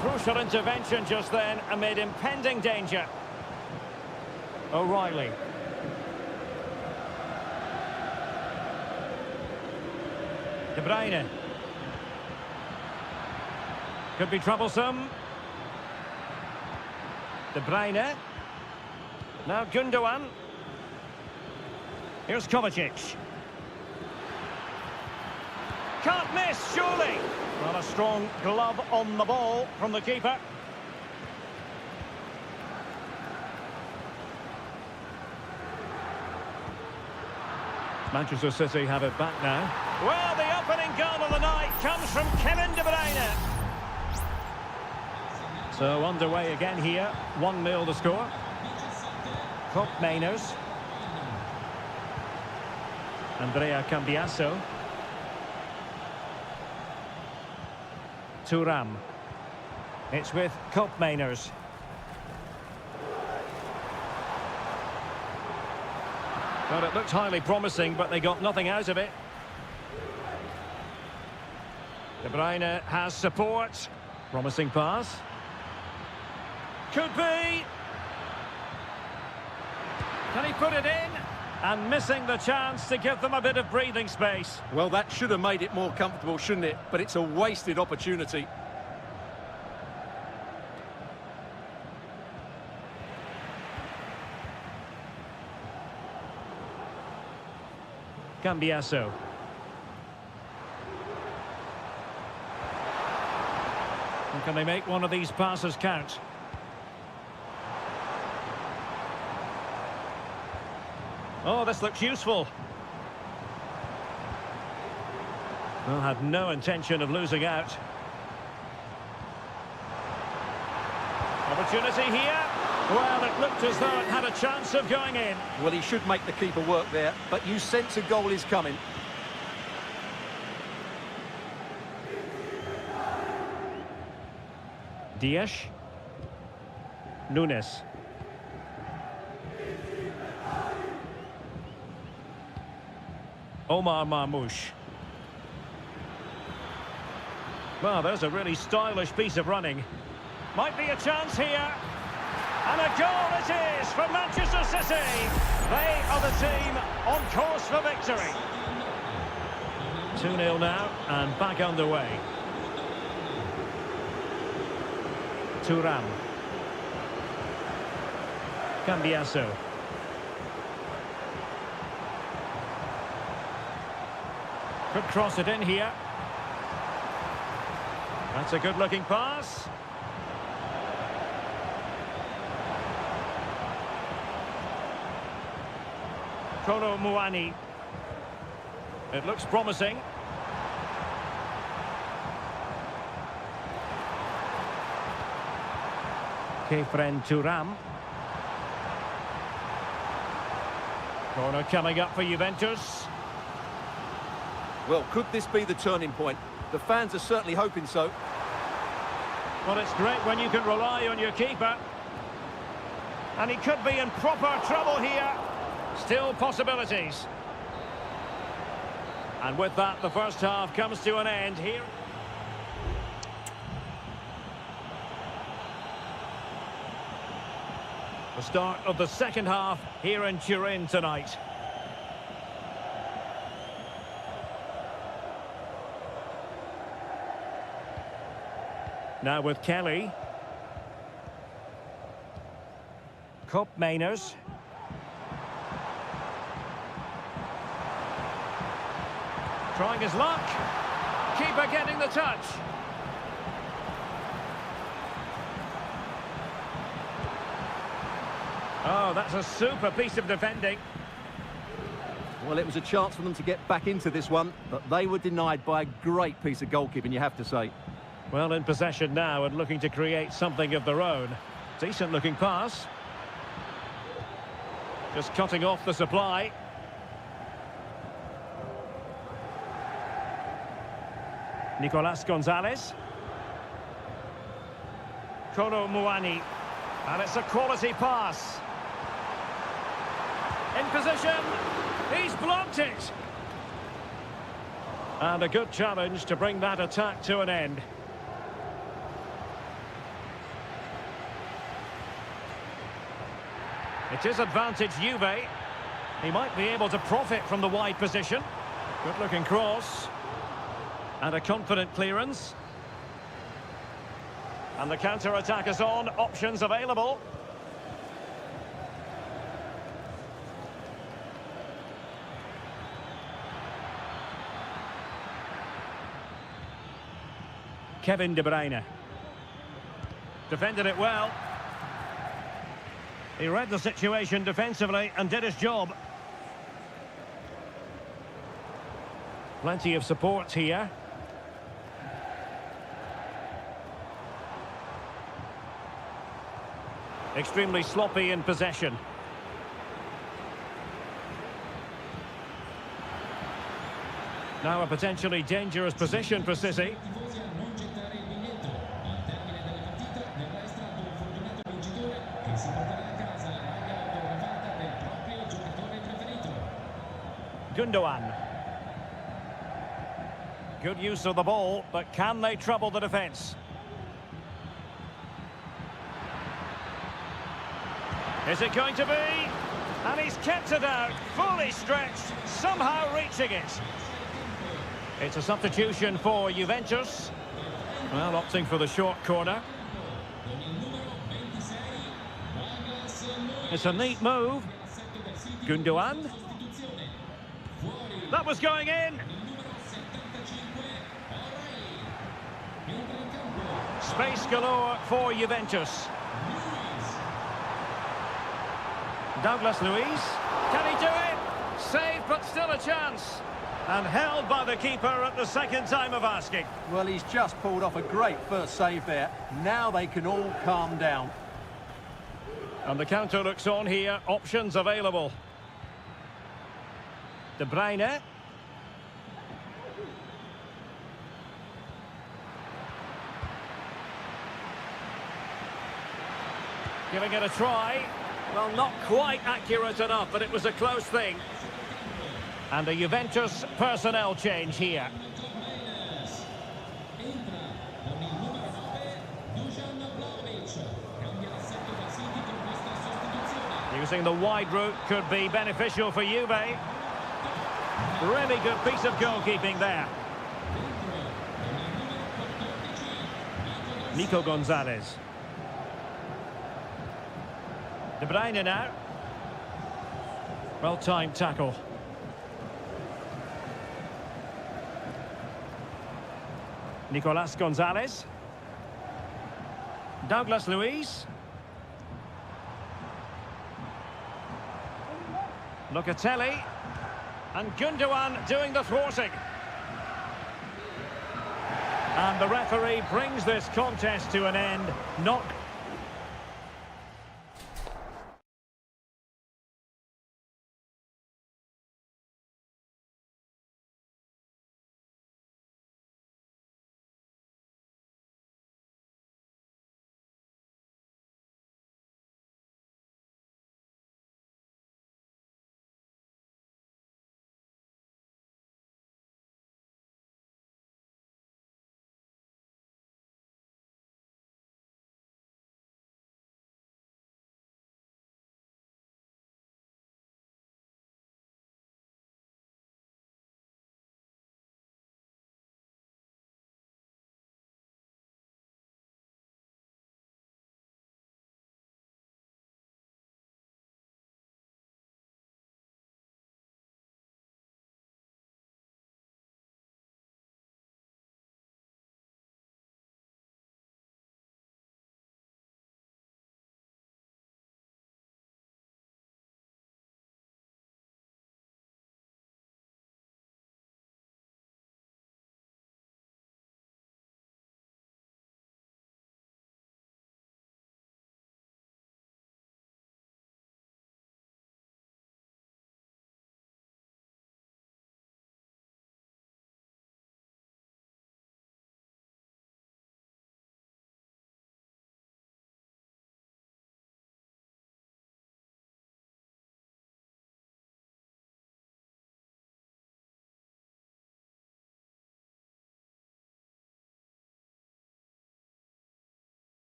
Crucial intervention just then amid impending danger. O'Reilly. De Bruyne. Could be troublesome. De Bruyne. Now Gundogan. Here's Kovacic. Can't miss, surely. Well, a strong glove on the ball from the keeper. Manchester City have it back now. Well, the opening goal of the night comes from Kevin De Bruyne. So underway again here. 1-0 the score. Mainers. Andrea Cambiasso. Thuram. It's with Mainers. Well, it looked highly promising, but they got nothing out of it. De Bruyne has support. Promising pass. Could be. Can he put it in? And missing the chance to give them a bit of breathing space. Well, that should have made it more comfortable, shouldn't it? But it's a wasted opportunity. Cambiasso. And can they make one of these passes count? Oh, this looks useful. Well, had no intention of losing out. Opportunity here. Well, it looked as though it had a chance of going in. Well, he should make the keeper work there, but you sense a goal is coming. Dias. Nunes. Omar Marmoush. Well, there's a really stylish piece of running. Might be a chance here. And a goal it is for Manchester City. They are the team on course for victory. 2-0 now and back underway. Thuram. Cambiasso. Could cross it in here. That's a good-looking pass. Kolo Muani. It looks promising. Kefren Thuram. Corner coming up for Juventus. Well, could this be the turning point? The fans are certainly hoping so. Well, it's great when you can rely on your keeper. And he could be in proper trouble here. Still possibilities. And with that, the first half comes to an end here. The start of the second half here in Turin tonight. Now with Kelly. Cop Mainers. Trying his luck. Keeper getting the touch. Oh, that's a super piece of defending. Well, it was a chance for them to get back into this one, but they were denied by a great piece of goalkeeping, you have to say. Well, in possession now and looking to create something of their own. Decent looking pass. Just cutting off the supply. Nicolas Gonzalez. Kolo Muani. And it's a quality pass. In position. He's blocked it. And a good challenge to bring that attack to an end. It is advantage Juve. He might be able to profit from the wide position. Good looking cross. And a confident clearance. And the counter-attack is on. Options available. Kevin De Bruyne. Defended it well. He read the situation defensively and did his job. Plenty of support here. Extremely sloppy in possession. Now a potentially dangerous position for City. Gundogan. Good use of the ball, but can they trouble the defence? Is it going to be? And he's kept it out, fully stretched, somehow reaching it. It's a substitution for Juventus. Well, opting for the short corner. It's a neat move. Gundogan. That was going in. Space galore for Juventus. Douglas Luiz. Can he do it? Saved, but still a chance. And held by the keeper at the second time of asking. Well, he's just pulled off a great first save there. Now they can all calm down. And the counter looks on here. Options available. De Bruyne. Giving it a try. Well, not quite accurate enough, but it was a close thing. And a Juventus personnel change here. Using the wide route could be beneficial for Juve. Really good piece of goalkeeping there. Nico Gonzalez. De Bruyne now. Well-timed tackle. Nicolas Gonzalez. Douglas Luiz. Locatelli. And Gundogan doing the thwarting. And the referee brings this contest to an end. Not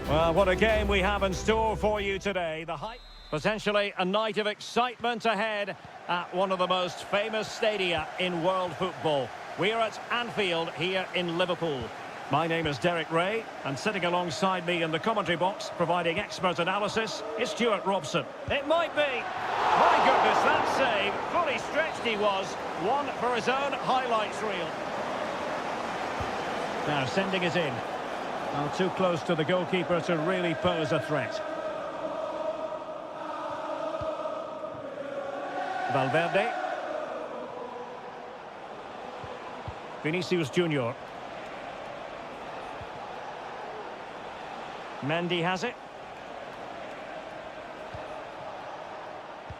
Well, what a game we have in store for you today. Potentially a night of excitement ahead at one of the most famous stadia in world football. We're at Anfield here in Liverpool. My name is Derek Ray, and sitting alongside me in the commentary box, providing expert analysis, is Stuart Robson. It might be. My goodness, that save. Fully stretched he was. One for his own highlights reel. Now sending it in. Well, too close to the goalkeeper to really pose a threat. Valverde. Vinicius Junior. Mendy has it.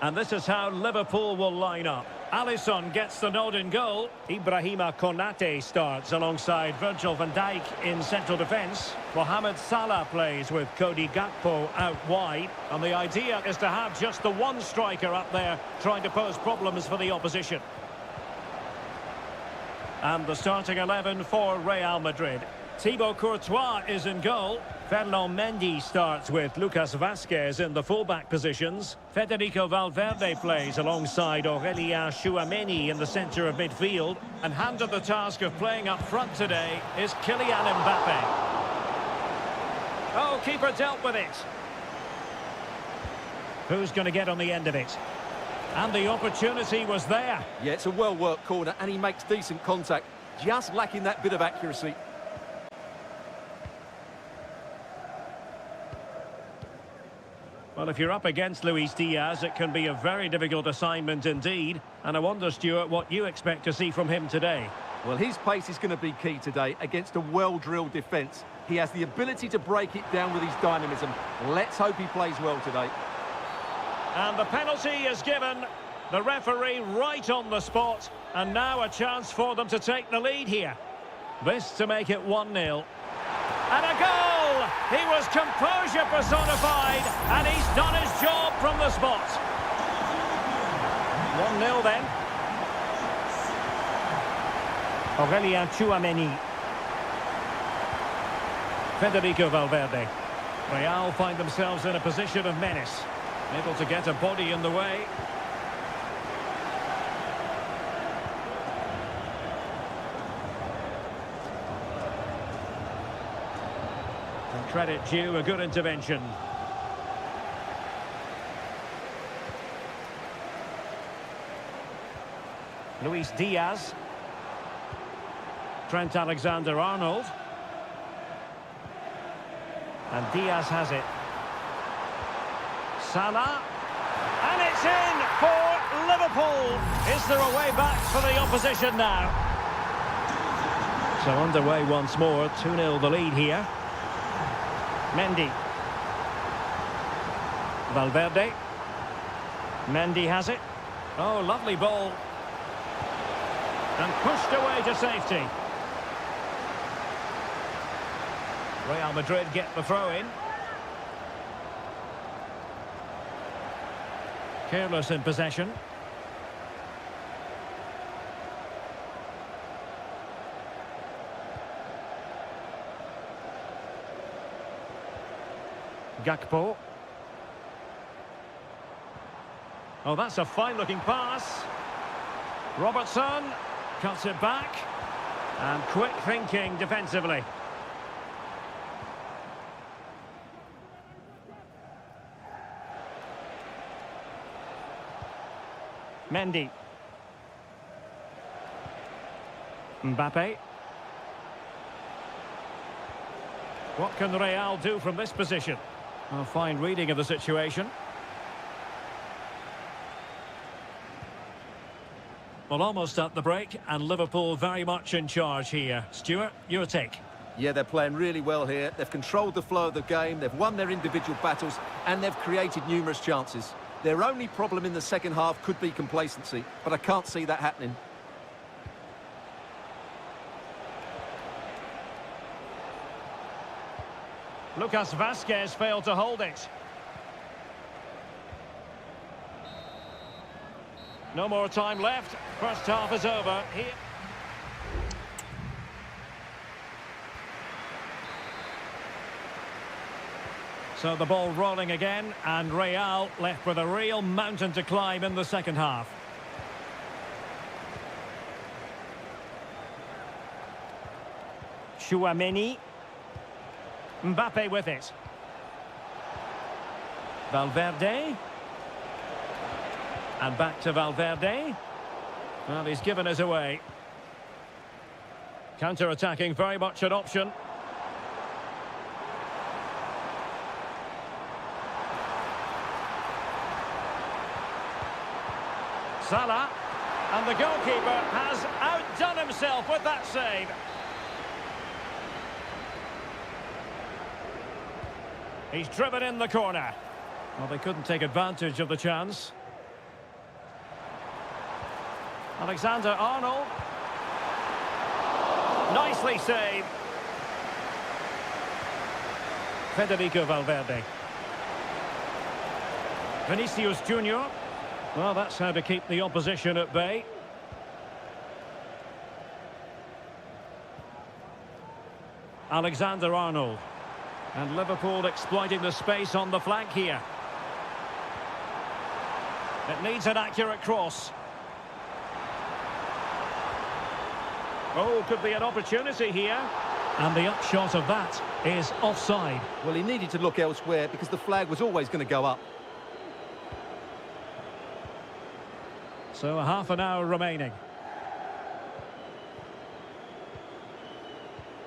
And this is how Liverpool will line up. Alisson gets the nod in goal. Ibrahima Konate starts alongside Virgil van Dijk in central defence. Mohamed Salah plays with Cody Gakpo out wide. And the idea is to have just the one striker up there trying to pose problems for the opposition. And the starting 11 for Real Madrid. Thibaut Courtois is in goal. Ferland Mendy starts with Lucas Vazquez in the fullback positions. Federico Valverde plays alongside Aurelien Tchouameni in the centre of midfield. And handed the task of playing up front today is Kylian Mbappe. Oh, keeper dealt with it. Who's going to get on the end of it? And the opportunity was there. Yeah, it's a well-worked corner, and he makes decent contact. Just lacking that bit of accuracy. Well, if you're up against Luis Diaz, it can be a very difficult assignment indeed. And I wonder, Stuart, what you expect to see from him today. Well, his pace is going to be key today against a well-drilled defence. He has the ability to break it down with his dynamism. Let's hope he plays well today. And the penalty is given. The referee right on the spot. And now a chance for them to take the lead here. This to make it 1-0. And a goal! He was composure personified, and he's done his job from the spot. 1-0 then. Aurelien Tchouameni. Federico Valverde. Real find themselves in a position of menace. Able to get a body in the way. And credit due, a good intervention. Luis Diaz. Trent Alexander-Arnold. And Diaz has it. Salah. And it's in for Liverpool. Is there a way back for the opposition now? So underway once more. 2-0 the lead here. Mendy. Valverde. Mendy has it. Oh, lovely ball. And pushed away to safety. Real Madrid get the throw in. Careless in possession. Gakpo. Oh, that's a fine-looking pass. Robertson cuts it back. And quick thinking defensively. Mendy. Mbappe. What can Real do from this position? A fine reading of the situation. Well, almost at the break, and Liverpool very much in charge here. Stuart, your take? Yeah, they're playing really well here. They've controlled the flow of the game, they've won their individual battles, and they've created numerous chances. Their only problem in the second half could be complacency, but I can't see that happening. Lucas Vazquez failed to hold it. No more time left. First half is over. Here. So the ball rolling again, and Real left with a real mountain to climb in the second half. Chouameni. Mbappe with it. Valverde. And back to Valverde. Well, he's given us away. Counter-attacking, very much an option. Salah. And the goalkeeper has outdone himself with that save. He's driven in the corner. Well, they couldn't take advantage of the chance. Alexander-Arnold. Nicely saved. Federico Valverde. Vinicius Junior. Well, that's how to keep the opposition at bay. Alexander-Arnold. And Liverpool exploiting the space on the flank here. It needs an accurate cross. Oh, could be an opportunity here. And the upshot of that is offside. Well, he needed to look elsewhere because the flag was always going to go up. So a half an hour remaining.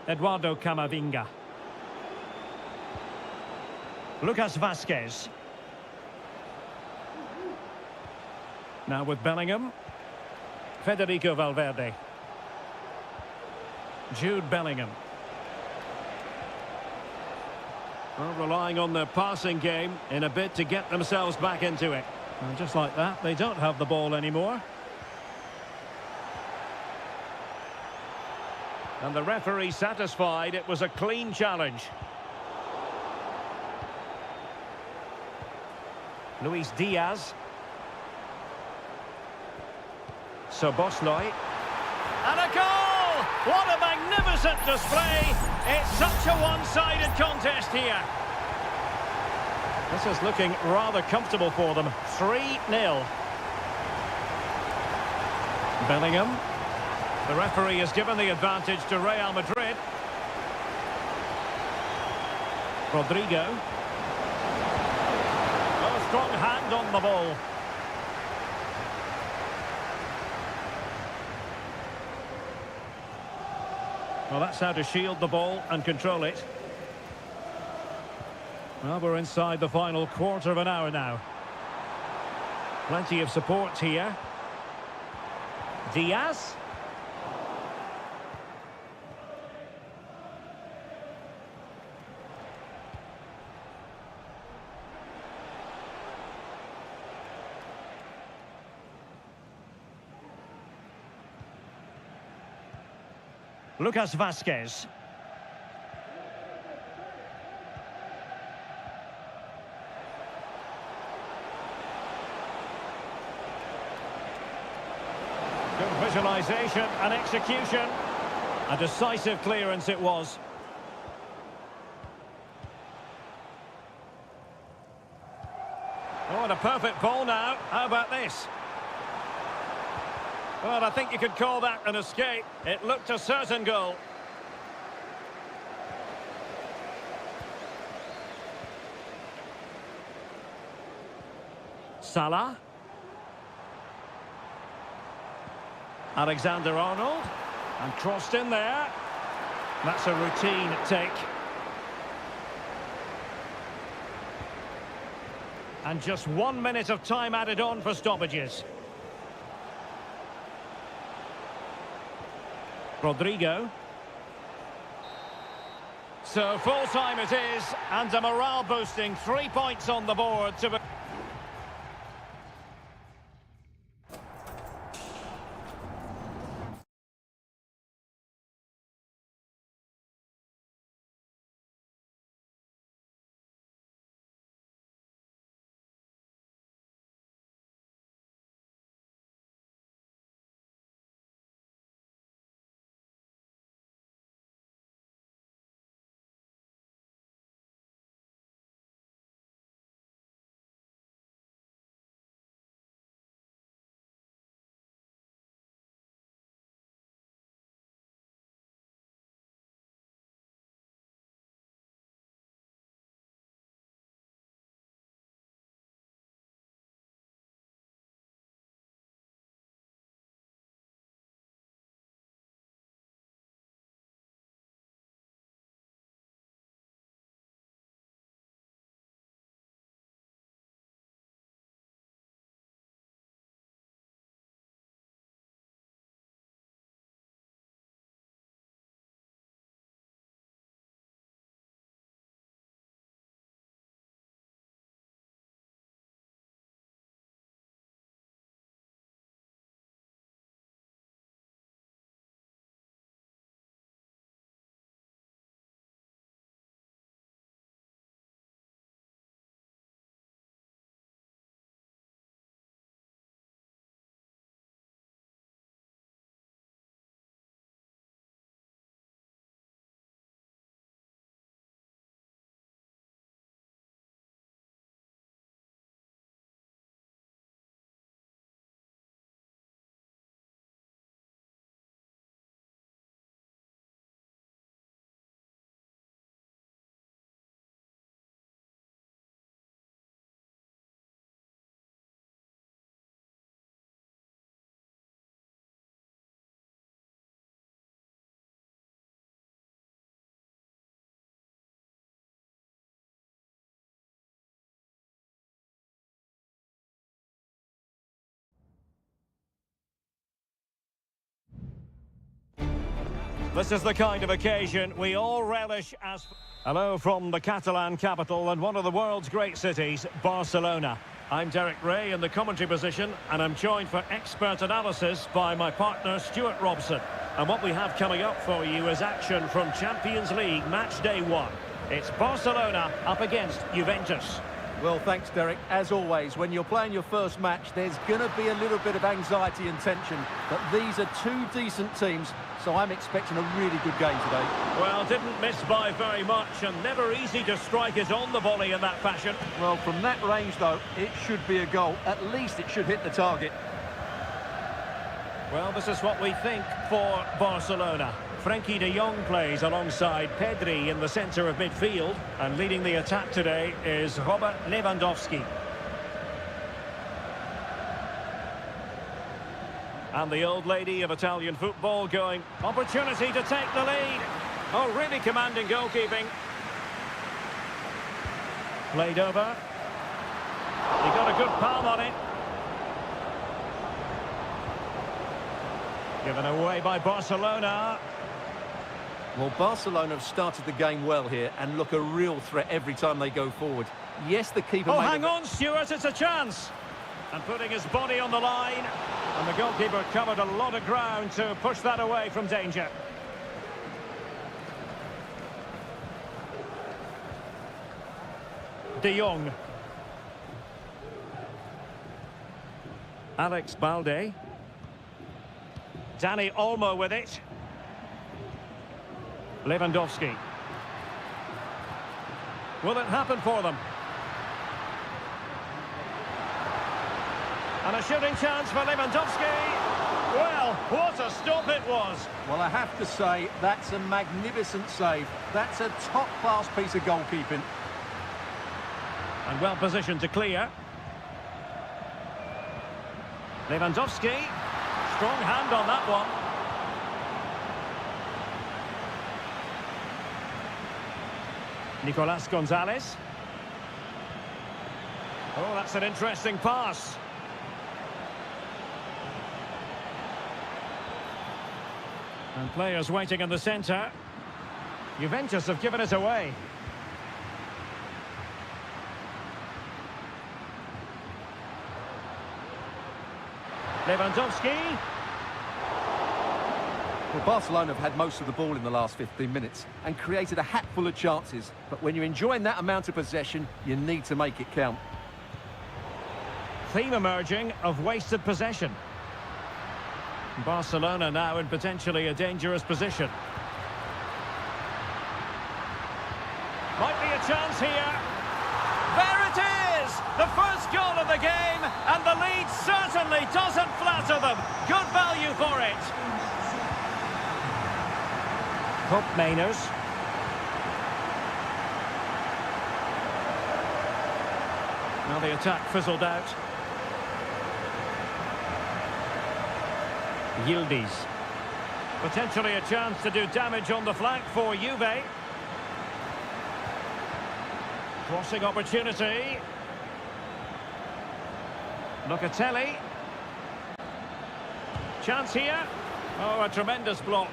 Eduardo Camavinga. Lucas Vasquez. Now with Bellingham. Federico Valverde. Jude Bellingham. Well, relying on their passing game in a bid to get themselves back into it. And just like that, they don't have the ball anymore. And the referee satisfied it was a clean challenge. Luis Diaz. Soboslai. And a goal! What a magnificent display! It's such a one-sided contest here. This is looking rather comfortable for them. 3-0. Bellingham. The referee has given the advantage to Real Madrid. Rodrigo. Oh, strong hand on the ball. Well, that's how to shield the ball and control it. Well, we're inside the final quarter of an hour now. Plenty of support here. Diaz. Lucas Vasquez. Good visualization and execution. A decisive clearance it was. Oh, and a perfect ball now. How about this? Well, I think you could call that an escape. It looked a certain goal. Salah. Alexander-Arnold. And crossed in there. That's a routine take. And just 1 minute of time added on for stoppages. Rodrigo. So full time it is, and a morale boosting 3 points on the board to This is the kind of occasion we all relish as... Hello from the Catalan capital and one of the world's great cities, Barcelona. I'm Derek Ray in the commentary position, and I'm joined for expert analysis by my partner Stuart Robson. And what we have coming up for you is action from Champions League match day 1. It's Barcelona up against Juventus. Well, thanks, Derek. As always, when you're playing your first match, there's going to be a little bit of anxiety and tension. But these are two decent teams, so I'm expecting a really good game today. Well, didn't miss by very much, and never easy to strike it on the volley in that fashion. Well, from that range, though, it should be a goal. At least it should hit the target. Well, this is what we think for Barcelona. Frenkie de Jong plays alongside Pedri in the centre of midfield, and leading the attack today is Robert Lewandowski. And the old lady of Italian football going, opportunity to take the lead. Oh, really commanding goalkeeping. Played over. He got a good palm on it. Given away by Barcelona. Well, Barcelona have started the game well here and look a real threat every time they go forward. Yes, the keeper... Oh, hang on, Stuart, it's a chance. And putting his body on the line. And the goalkeeper covered a lot of ground to push that away from danger. De Jong. Alex Balde. Dani Olmo with it. Lewandowski. Will it happen for them? And a shooting chance for Lewandowski. Well, what a stop it was. Well, I have to say, that's a magnificent save. That's a top-class piece of goalkeeping. And well positioned to clear. Lewandowski. Strong hand on that one. Nicolas Gonzalez. Oh, that's an interesting pass. And players waiting in the centre. Juventus have given it away. Lewandowski. Well, Barcelona have had most of the ball in the last 15 minutes and created a hatful of chances. But when you're enjoying that amount of possession, you need to make it count. Theme emerging of wasted possession. Barcelona now in potentially a dangerous position. Might be a chance here. There it is! The first goal of the game, and the lead certainly doesn't flatter them. Good value for it. Cup Mainers. Now the attack fizzled out. Yildiz. Potentially a chance to do damage on the flank for Juve. Crossing opportunity. Locatelli. Chance here. Oh, a tremendous block.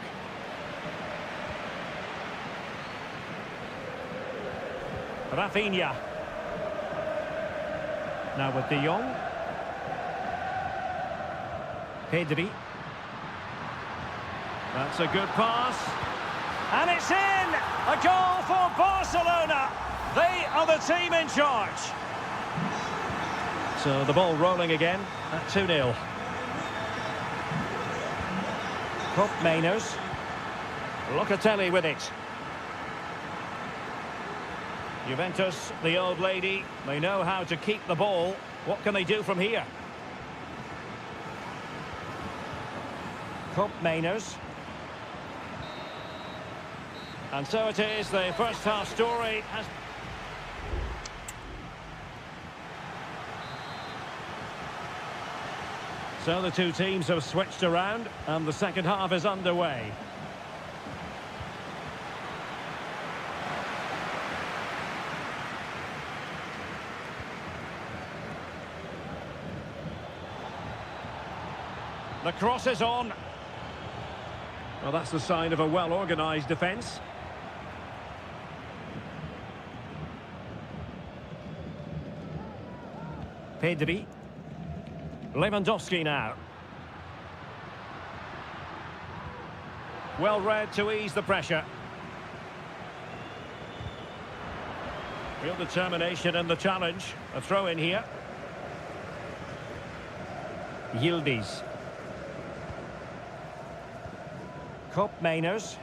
Rafinha. Now with De Jong. Pedri. That's a good pass. And it's in! A goal for Barcelona! They are the team in charge. So the ball rolling again at 2-0. Cup Mainers. Locatelli with it. Juventus, the old lady, they know how to keep the ball. What can they do from here? Cup Mainers. And so it is, the first half story has... So the two teams have switched around and the second half is underway. The cross is on. Well, that's the sign of a well-organised defence. Pedri. Lewandowski now. Well read to ease the pressure. Real determination in the challenge. A throw in here. Yildiz. Mainers.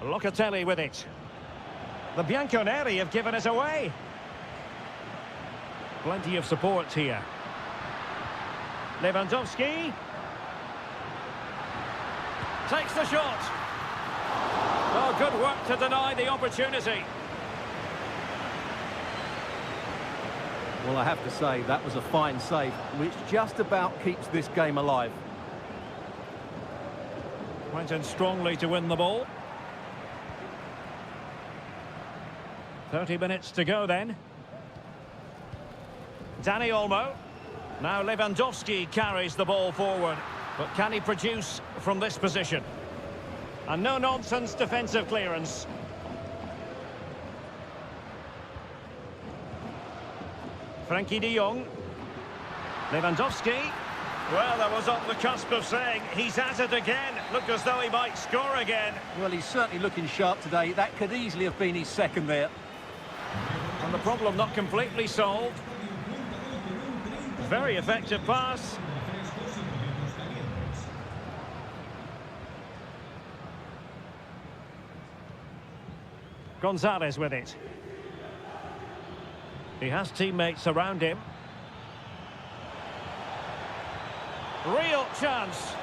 Locatelli with it. The Bianconeri have given it away. Plenty of support here. Lewandowski. Takes the shot. Oh, good work to deny the opportunity. Well, I have to say, that was a fine save, which just about keeps this game alive. Went in strongly to win the ball. 30 minutes to go then. Dani Olmo. Now Lewandowski carries the ball forward. But can he produce from this position? And no-nonsense defensive clearance. Frankie de Jong. Lewandowski. Well, that was on the cusp of saying he's at it again. Look as though he might score again. Well, he's certainly looking sharp today. That could easily have been his second there. And the problem not completely solved. Very effective pass. Gonzalez with it. He has teammates around him. Real chance.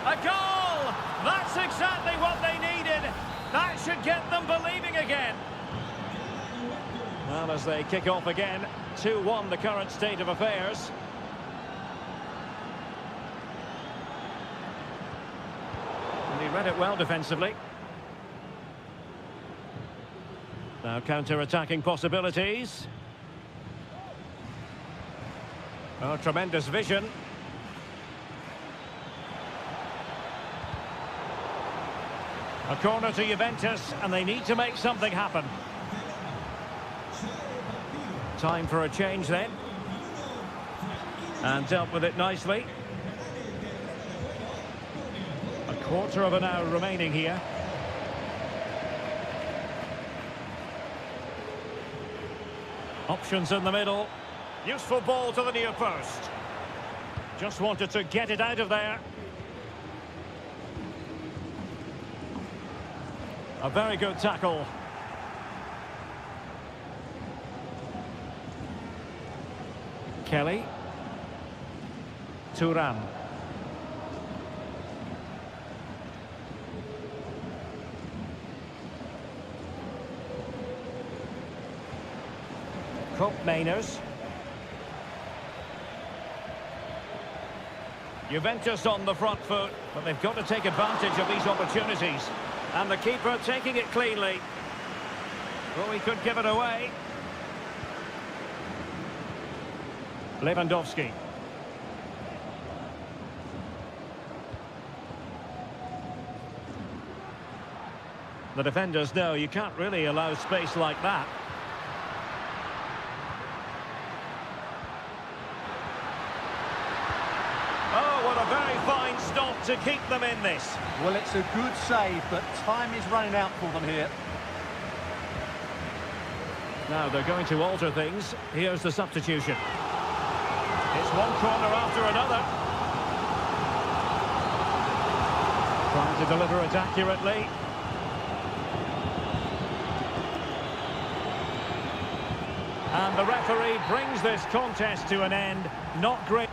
A goal! That's exactly what they needed. That should get them believing again. Well, as they kick off again, 2-1 the current state of affairs. And he read it well defensively. Now counter-attacking possibilities. Oh, tremendous vision. A corner to Juventus, and they need to make something happen. Time for a change then. And dealt with it nicely. A quarter of an hour remaining here. Options in the middle. Useful ball to the near post. Just wanted to get it out of there. A very good tackle. Kelly. Thuram. Mainers. Juventus on the front foot, but they've got to take advantage of these opportunities. And the keeper taking it cleanly. Oh, he could give it away. Lewandowski. The defenders know you can't really allow space like that. Oh, what a very fine stop to keep them in this. Well, it's a good save, but time is running out for them here. Now they're going to alter things. Here's the substitution. It's one corner after another. Trying to deliver it accurately. And the referee brings this contest to an end. Not great.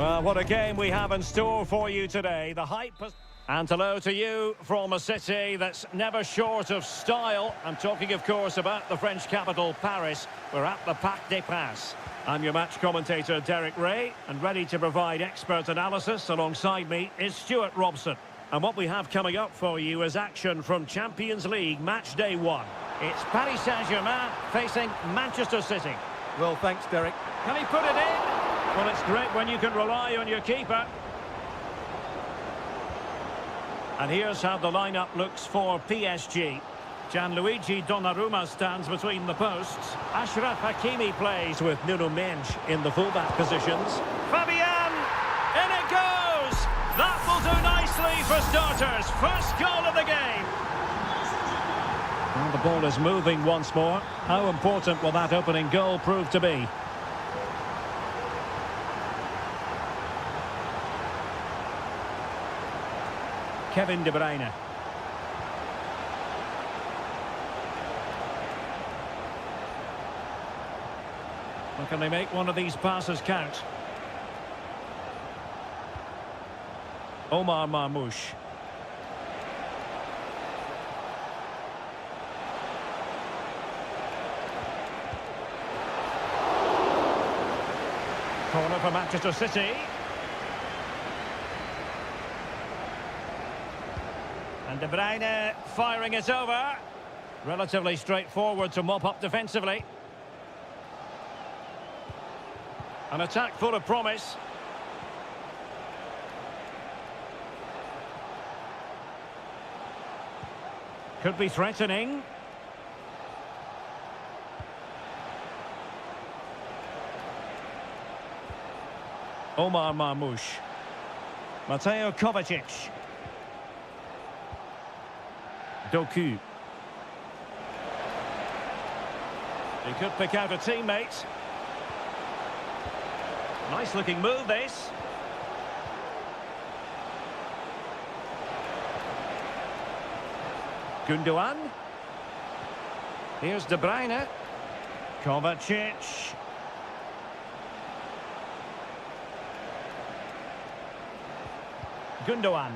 Well, what a game we have in store for you today. The hype has... And hello to you from a city that's never short of style. I'm talking, of course, about the French capital, Paris. We're at the Parc des Princes. I'm your match commentator, Derek Ray, and ready to provide expert analysis alongside me is Stuart Robson. And what we have coming up for you is action from Champions League Match Day 1. It's Paris Saint-Germain facing Manchester City. Well, thanks, Derek. Can he put it in? Well, it's great when you can rely on your keeper. And here's how the lineup looks for PSG. Gianluigi Donnarumma stands between the posts. Achraf Hakimi plays with Nuno Mendes in the fullback positions. Fabian! In it goes! That will do nicely for starters. First goal of the game. Well, the ball is moving once more. How important will that opening goal prove to be? Kevin De Bruyne. Well, can they make one of these passes count? Omar Marmoush. Corner for Manchester City. And De Bruyne firing it over. Relatively straightforward to mop up defensively. An attack full of promise. Could be threatening. Omar Marmoush. Mateo Kovacic. Doku. He could pick out a teammate. Nice looking move, this. Gundogan. Here's De Bruyne. Kovacic. Gundogan.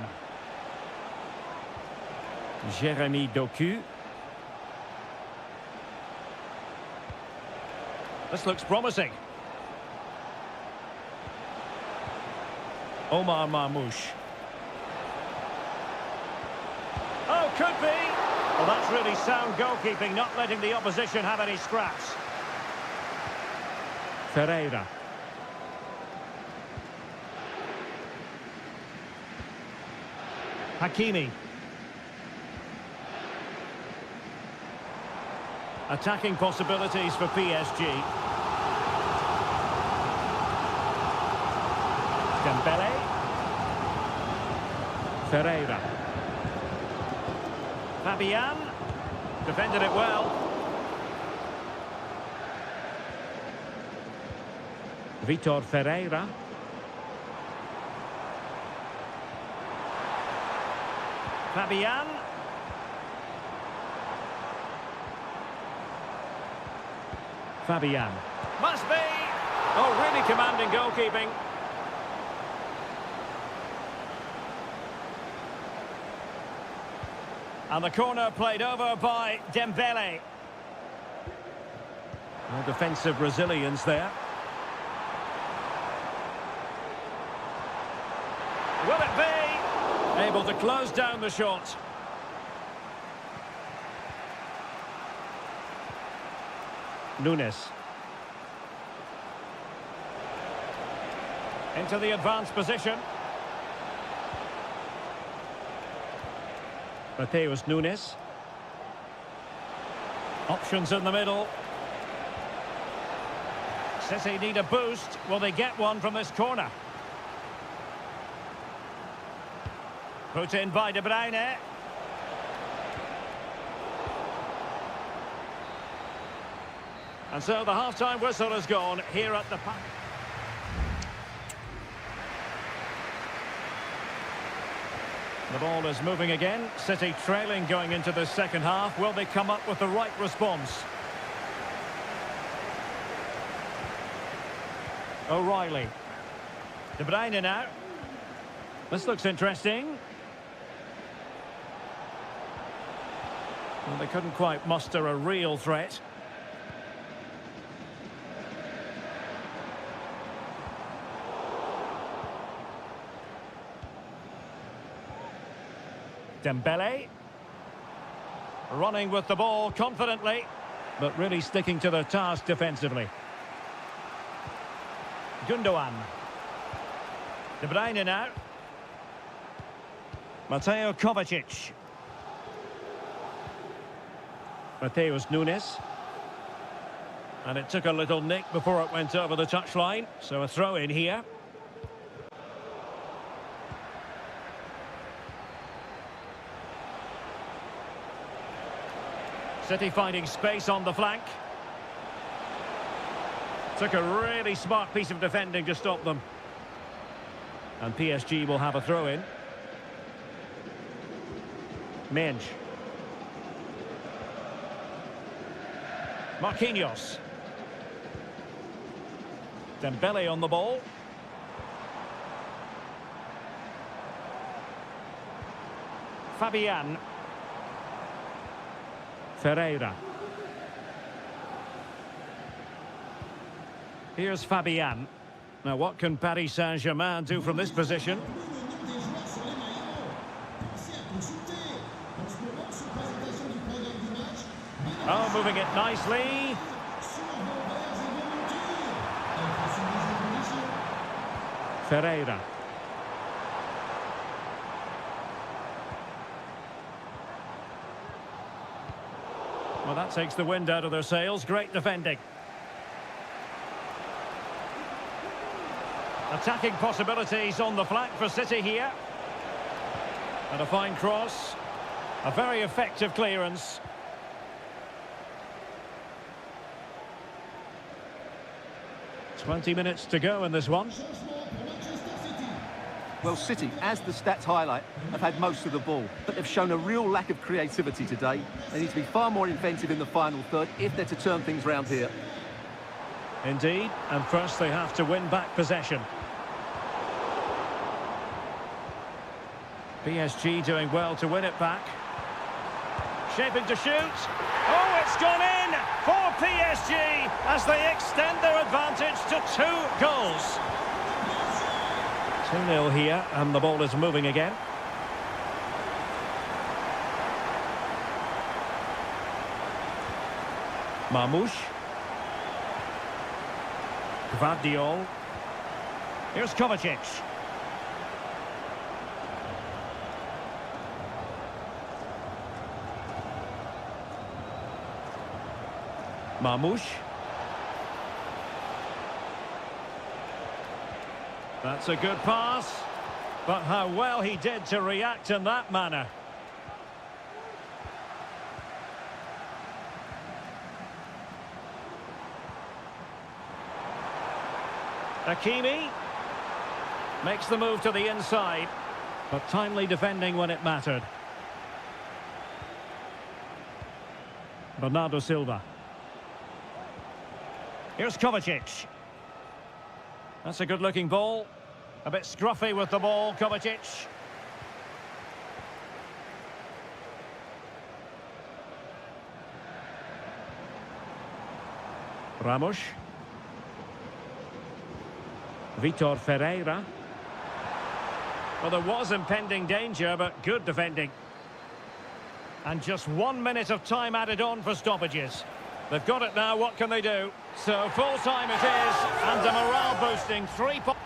Jeremy Doku. This looks promising. Omar Marmoush. Oh, could be. Well, that's really sound goalkeeping, not letting the opposition have any scraps. Ferreira. Hakimi. Attacking possibilities for PSG. Dembele. Ferreira. Fabian. Defended it well. Vitor Ferreira. Fabian. Fabian. Must be! Oh, really commanding goalkeeping. And the corner played over by Dembele. More defensive resilience there. Will it be? Able to close down the shot. Nunes. Into the advanced position. Mateus Nunes. Options in the middle. City need a boost. Will they get one from this corner? Put in by De Bruyne. And so the half-time whistle has gone here at the park. The ball is moving again. City trailing going into the second half. Will they come up with the right response? O'Reilly. De Bruyne now. This looks interesting. Well, they couldn't quite muster a real threat. Dembele. Running with the ball confidently, but really sticking to their task defensively. Gundogan. De Bruyne now. Mateo Kovacic. Mateus Nunes. And it took a little nick before it went over the touchline, so a throw in here. City finding space on the flank. Took a really smart piece of defending to stop them. And PSG will have a throw in. Menge. Marquinhos. Dembele on the ball. Fabian. Ferreira. Here's Fabian. Now what can Paris Saint-Germain do from this position? Oh, moving it nicely. Ferreira. Well, that takes the wind out of their sails. Great defending. Attacking possibilities on the flank for City here. And a fine cross. A very effective clearance. .20 minutes to go in this one. Well, City, as the stats highlight, have had most of the ball, but they've shown a real lack of creativity today. They need to be far more inventive in the final third if they're to turn things round here. Indeed, and first they have to win back possession. PSG doing well to win it back. Shaping to shoot. Oh, it's gone in for PSG as they extend their advantage to 2 goals. 2-0 here, and the ball is moving again. Marmoush. Gvardiol. Here's Kovacic. Marmoush. That's a good pass, but how well he did to react in that manner. Hakimi makes the move to the inside, but timely defending when it mattered. Bernardo Silva. Here's Kovacic. That's a good-looking ball. A bit scruffy with the ball, Kovacic. Ramos. Vitor Ferreira. Well, there was impending danger, but good defending. And just 1 minute of time added on for stoppages. They've got it now, what can they do? So full time it is, and a morale-boosting 3 points.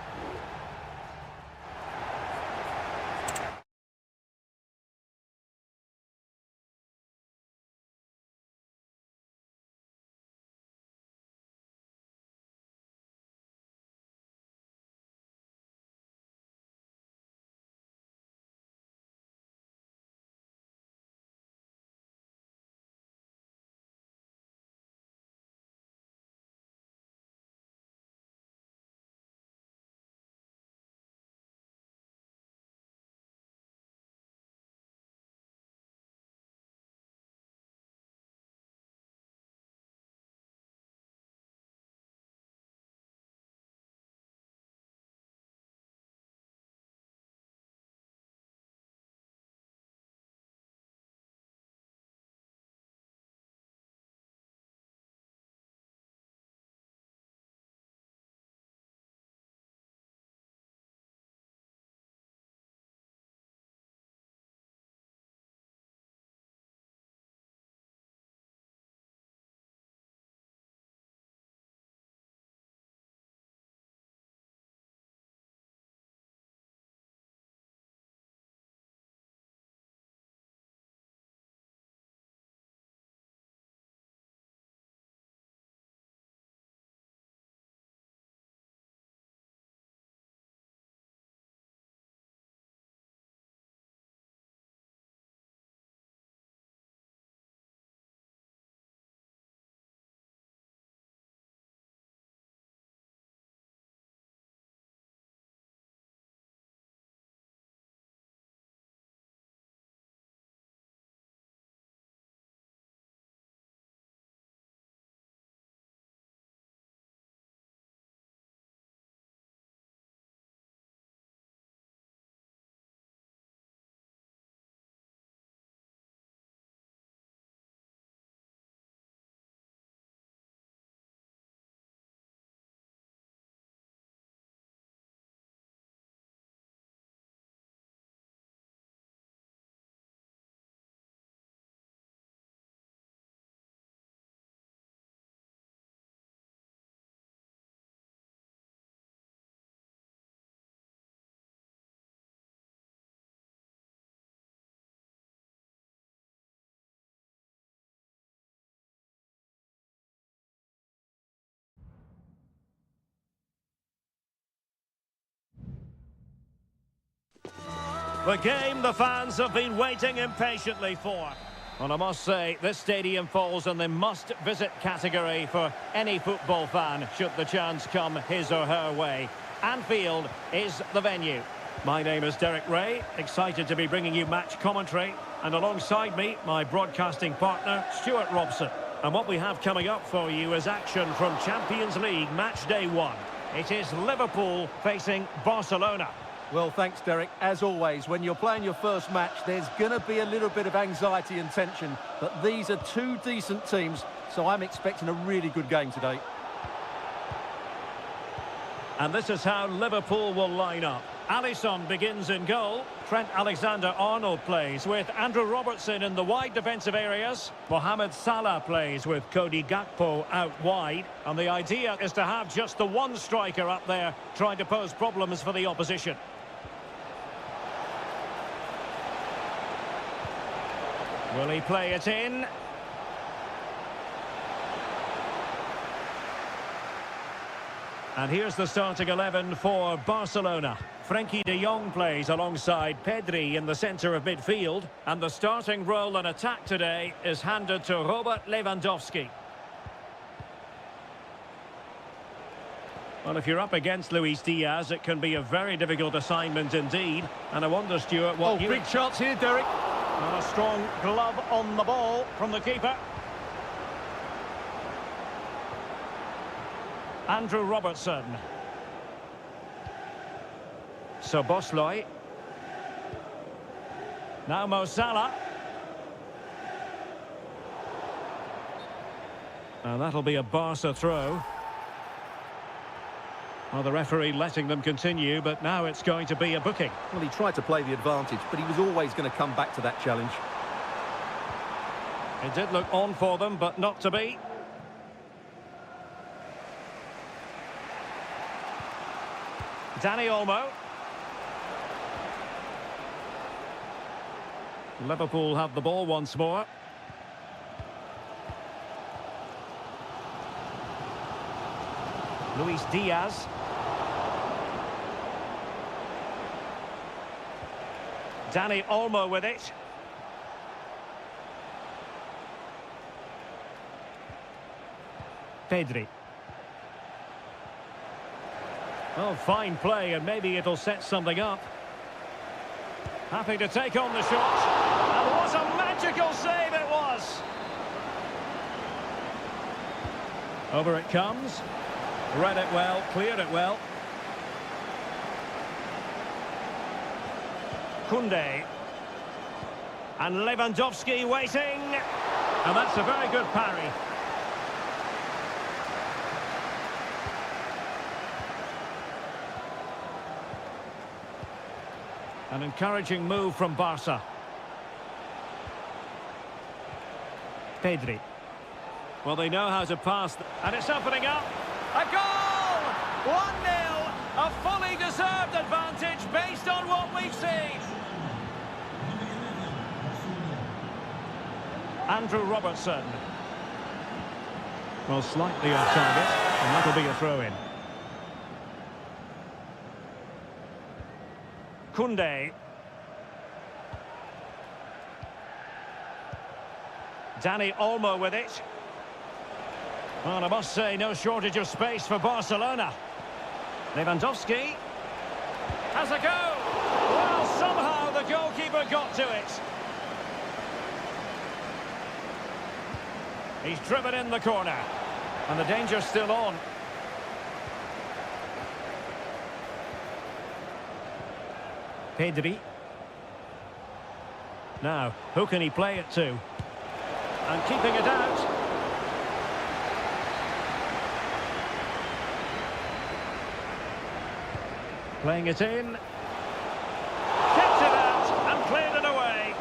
The game the fans have been waiting impatiently for. And I must say, this stadium falls in the must-visit category for any football fan, should the chance come his or her way. Anfield is the venue. My name is Derek Ray, excited to be bringing you match commentary. And alongside me, my broadcasting partner, Stuart Robson. And what we have coming up for you is action from Champions League Match Day 1. It is Liverpool facing Barcelona. Well, thanks, Derek. As always, when you're playing your first match, there's going to be a little bit of anxiety and tension. But these are two decent teams, so I'm expecting a really good game today. And this is how Liverpool will line up. Alisson begins in goal. Trent Alexander-Arnold plays with Andrew Robertson in the wide defensive areas. Mohamed Salah plays with Cody Gakpo out wide. And the idea is to have just the one striker up there trying to pose problems for the opposition. Will he play it in? And here's the starting 11 for Barcelona. Frenkie de Jong plays alongside Pedri in the centre of midfield. And the starting role in attack today is handed to Robert Lewandowski. Well, if you're up against Luis Diaz, it can be a very difficult assignment indeed. And I wonder, Stuart, what big chance here, Derek. And a strong glove on the ball from the keeper. Andrew Robertson. Szoboszlai. Now Mo Salah. And that'll be a Barca throw. Well, the referee letting them continue, but now it's going to be a booking. Well, he tried to play the advantage, but he was always going to come back to that challenge. It did look on for them, but not to be. Dani Olmo. Liverpool have the ball once more. Luis Diaz. Dani Olmo with it. Pedri. Oh, fine play, and maybe it'll set something up. Happy to take on the shot. And what a magical save it was! Over it comes. Read it well, cleared it well. Koundé. And Lewandowski waiting. And that's a very good parry. An encouraging move from Barca. Pedri. Well, they know how to pass. And it's opening up. A goal! 1-0. A fully deserved advantage based on what we've seen. Andrew Robertson. Well, slightly off target. And that'll be a throw-in. Koundé. Dani Olmo with it. Well, I must say, no shortage of space for Barcelona. Lewandowski has a go. Well, somehow the goalkeeper got to it. He's driven in the corner. And the danger's still on. Pedri. Now, who can he play it to? And keeping it out. Playing it in. Kept it out and cleared it away.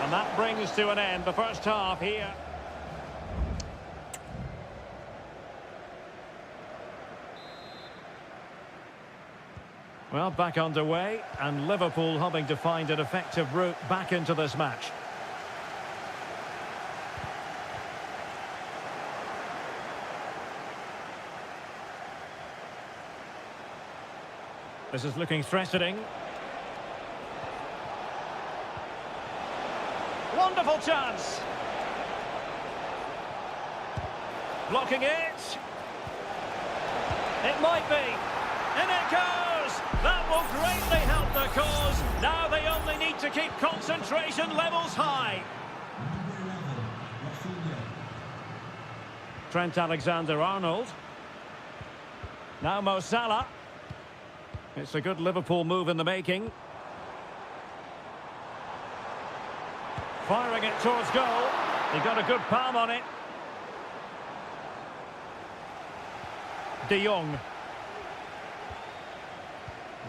And that brings to an end the first half here. Well, back underway, and Liverpool hoping to find an effective route back into this match. This is looking threatening. Wonderful chance. Blocking it. It might be. In it goes. That will greatly help the cause. Now they only need to keep concentration levels high. Trent Alexander-Arnold. Now Mo Salah. It's a good Liverpool move in the making. Firing it towards goal. He got a good palm on it. De Jong.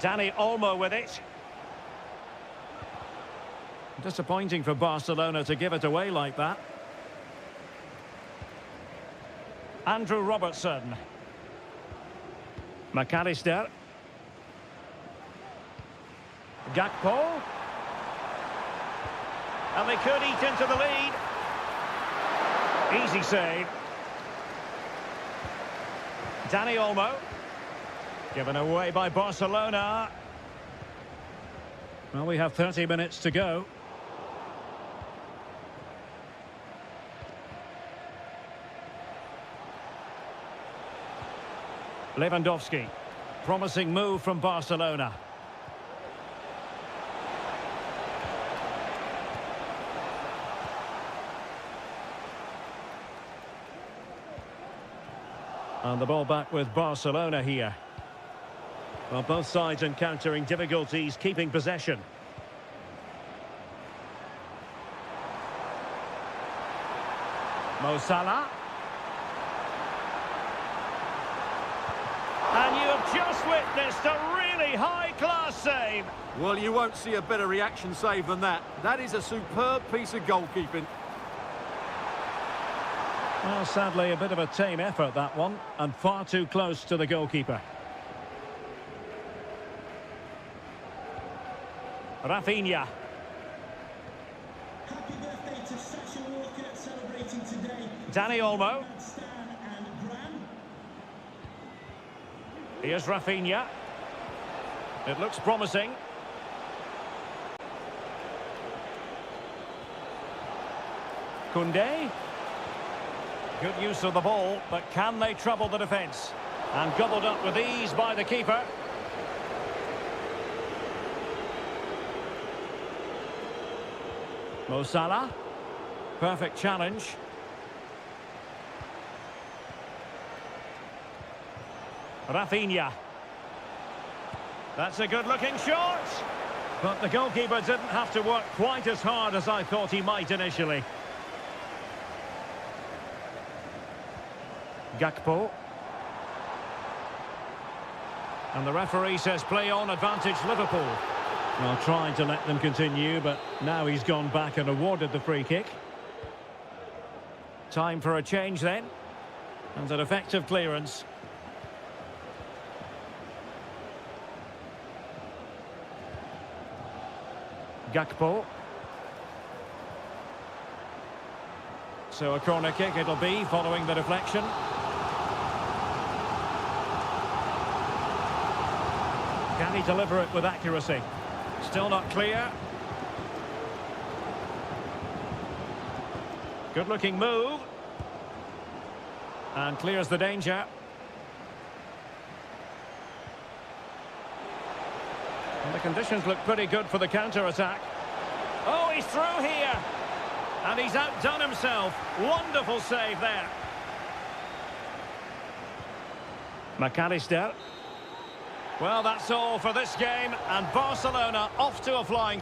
Dani Olmo with it. Disappointing for Barcelona to give it away like that. Andrew Robertson. McAllister. Gakpo. And they could eat into the lead. Easy save. Dani Olmo. Given away by Barcelona. Well, we have 30 minutes to go. Lewandowski. Promising move from Barcelona. And the ball back with Barcelona here. Well, both sides encountering difficulties keeping possession. Mo Salah. And you have just witnessed a really high-class save. Well, you won't see a better reaction save than that. That is a superb piece of goalkeeping. Well, sadly, a bit of a tame effort, that one, and far too close to the goalkeeper. Rafinha. Happy birthday to Sasha Walker celebrating today. Dani Olmo. Stan and Graham. Here's Rafinha. It looks promising. Koundé. Good use of the ball, but can they trouble the defence? And gobbled up with ease by the keeper. Mo Salah. Perfect challenge. Rafinha. That's a good-looking shot. But the goalkeeper didn't have to work quite as hard as I thought he might initially. Gakpo. And the referee says play on, advantage Liverpool. Well, trying to let them continue, but now he's gone back and awarded the free kick. Time for a change then. And an effective clearance. Gakpo. So a corner kick it'll be following the deflection. Can he deliver it with accuracy? Still not clear. Good looking move. And clears the danger. And the conditions look pretty good for the counter-attack. Oh, he's through here. And he's outdone himself. Wonderful save there. McAllister. Well, that's all for this game, and Barcelona off to a flying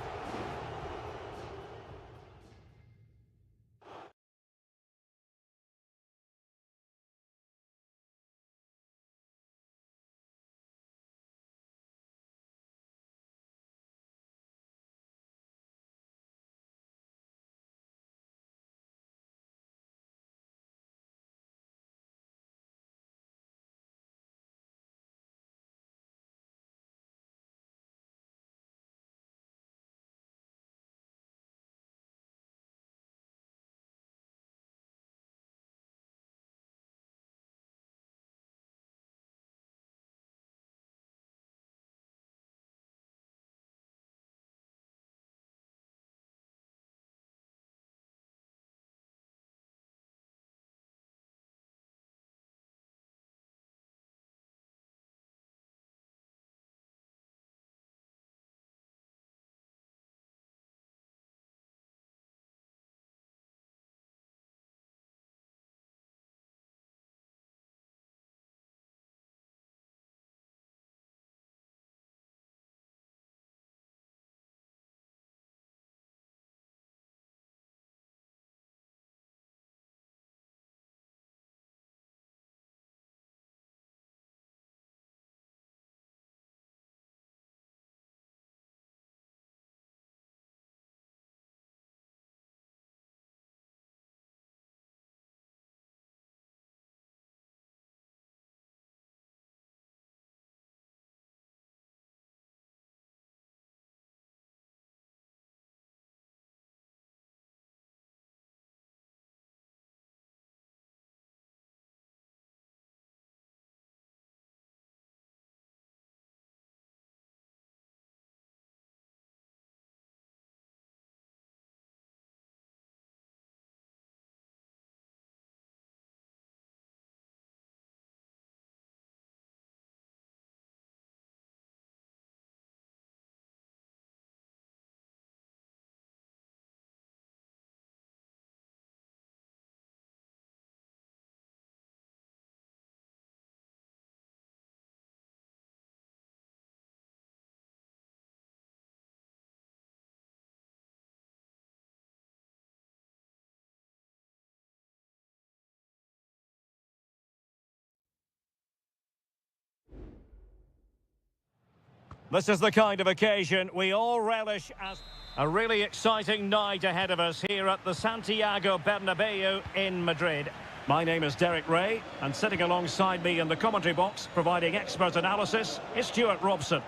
This is the kind of occasion we all relish as a really exciting night ahead of us here at the Santiago Bernabeu in Madrid. My name is Derek Ray, and sitting alongside me in the commentary box, providing expert analysis, is Stuart Robson.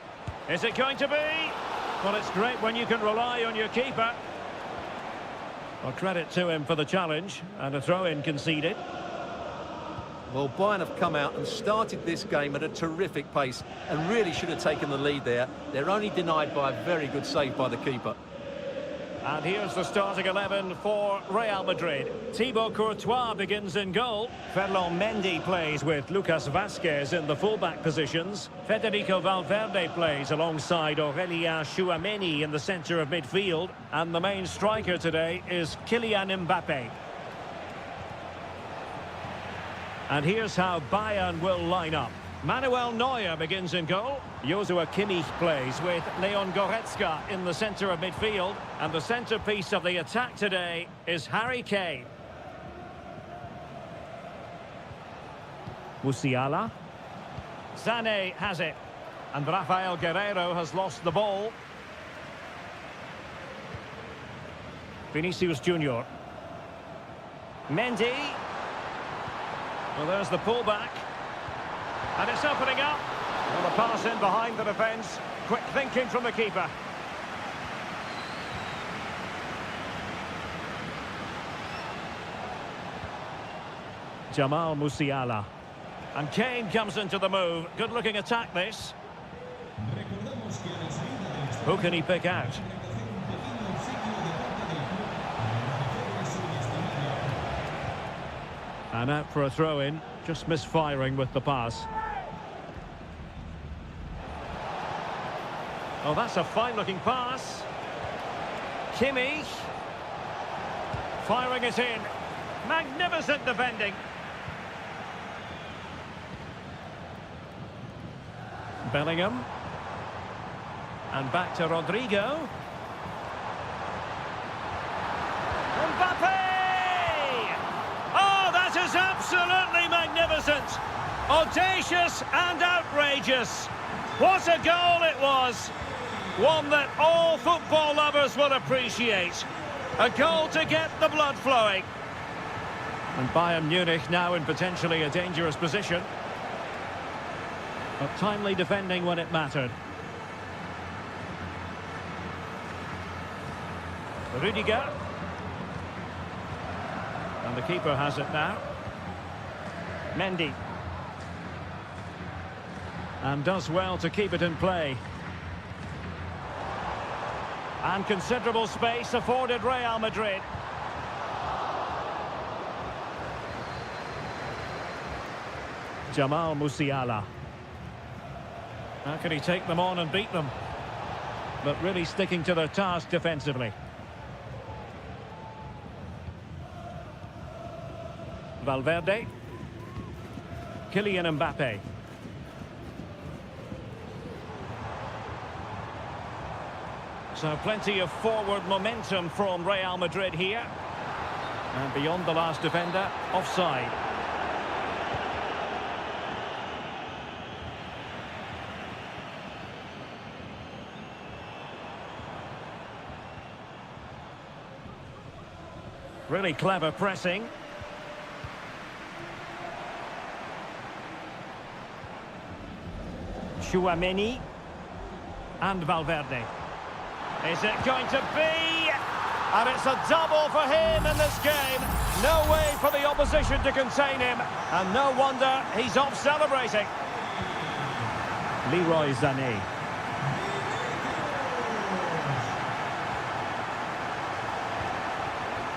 Is it going to be? Well, it's great when you can rely on your keeper. Well, credit to him for the challenge, and a throw-in conceded. Well, Bayern have come out and started this game at a terrific pace and really should have taken the lead there. They're only denied by a very good save by the keeper. And here's the starting 11 for Real Madrid. Thibaut Courtois begins in goal. Ferland Mendy plays with Lucas Vazquez in the fullback positions. Federico Valverde plays alongside Aurélien Tchouameni in the centre of midfield. And the main striker today is Kylian Mbappé. And here's how Bayern will line up. Manuel Neuer begins in goal. Joshua Kimmich plays with Leon Goretzka in the centre of midfield. And the centrepiece of the attack today is Harry Kane. Musiala. Sané has it. And Rafael Guerreiro has lost the ball. Vinicius Junior. Mendy. Well, there's the pullback. And it's opening up. Well, the pass in behind the defence. Quick thinking from the keeper. Jamal Musiala. And Kane comes into the move. Good-looking attack, this. Who can he pick out? And out for a throw-in. Just misfiring with the pass. Oh, that's a fine-looking pass. Kimmich. Firing it in. Magnificent defending. Bellingham. And back to Rodrigo. Mbappé! Oh, that is absolutely magnificent. Audacious and outrageous. What a goal it was. One that all football lovers will appreciate. A goal to get the blood flowing. And Bayern Munich now in potentially a dangerous position. But timely defending when it mattered. Rudiger. And the keeper has it now. Mendy. And does well to keep it in play. And considerable space afforded Real Madrid. Jamal Musiala. How can he take them on and beat them? But really sticking to their task defensively. Valverde. Kylian Mbappé. So plenty of forward momentum from Real Madrid here. And beyond the last defender, offside. Really clever pressing. Tchouameni. And Valverde. Is it going to be? And it's a double for him in this game. No way for the opposition to contain him. And no wonder he's off celebrating. Leroy Sané.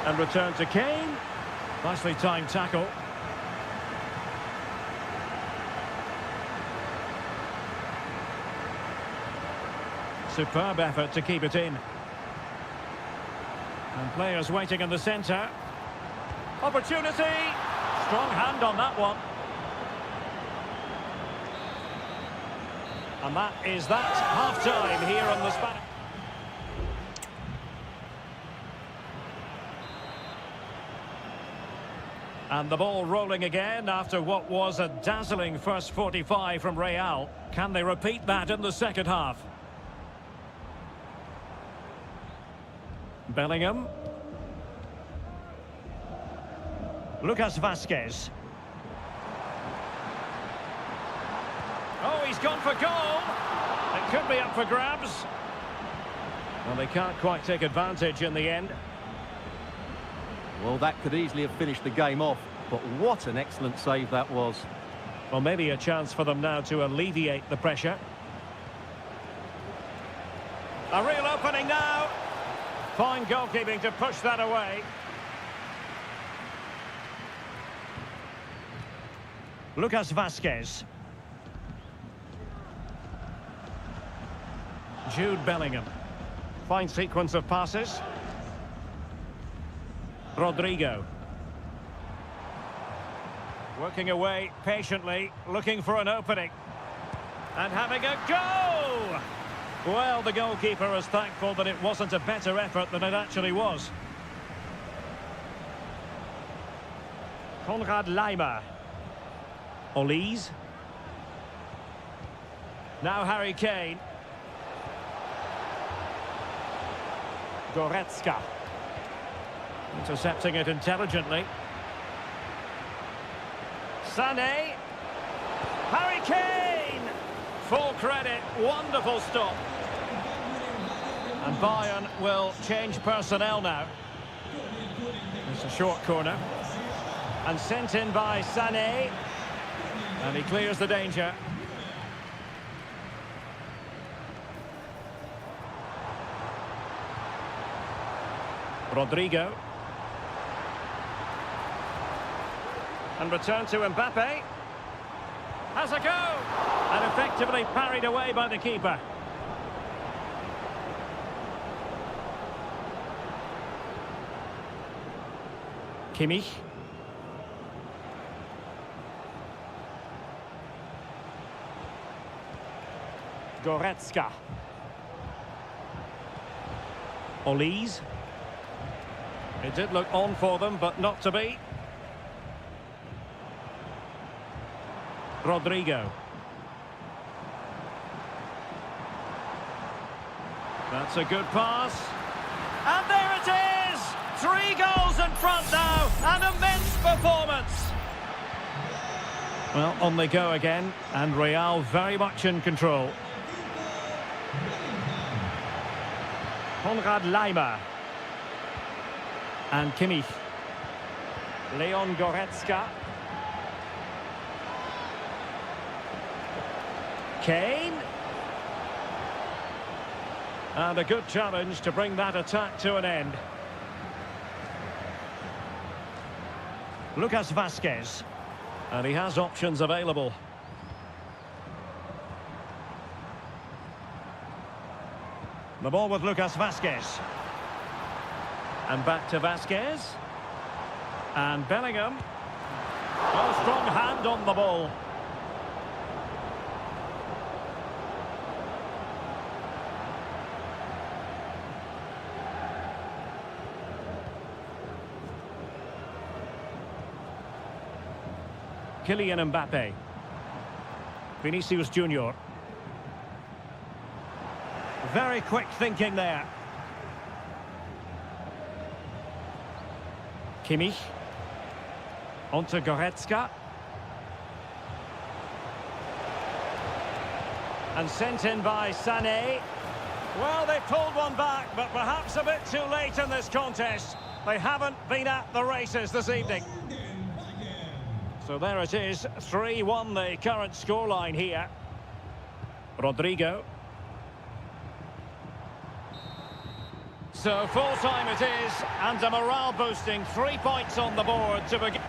And return to Kane. Nicely timed tackle. Superb effort to keep it in. And players waiting in the centre. Opportunity! Strong hand on that one. And that is that. Half-time here on the Spanish. And the ball rolling again after what was a dazzling first 45 from Real. Can they repeat that in the second half? Bellingham. Lucas Vasquez. Oh, he's gone for goal. It could be up for grabs. Well, they can't quite take advantage in the end. Well, that could easily have finished the game off, but what an excellent save that was. Well, maybe a chance for them now to alleviate the pressure. A real opening now. Fine goalkeeping to push that away. Lucas Vasquez. Jude Bellingham. Fine sequence of passes. Rodrigo. Working away patiently, looking for an opening. And having a go! Well, the goalkeeper is thankful that it wasn't a better effort than it actually was. Konrad Laimer. Olise. Now Harry Kane. Goretzka. Intercepting it intelligently. Sané. Harry Kane! Full credit, wonderful stop. And Bayern will change personnel now. It's a short corner. And sent in by Sané. And he clears the danger. Rodrigo. And return to Mbappe. Has a go! And effectively parried away by the keeper. Kimmich. Goretzka. Olise. It did look on for them, but not to be. Rodrigo. That's a good pass. And there it is! 3 goals in front now. An immense performance. Well, on they go again, and Real very much in control. Konrad Laimer. And Kimmich. Leon Goretzka. Kane. And a good challenge to bring that attack to an end. Lucas Vasquez. And he has options available. The ball with Lucas Vasquez. And back to Vasquez. And Bellingham. A strong hand on the ball. Kylian Mbappe. Vinicius Junior. Very quick thinking there. Kimmich. Onto Goretzka. And sent in by Sané. Well, they pulled one back, but perhaps a bit too late in this contest. They haven't been at the races this evening. So there it is, 3-1 the current scoreline here. Rodrigo. So full time it is, and a morale boosting 3 points on the board to begin.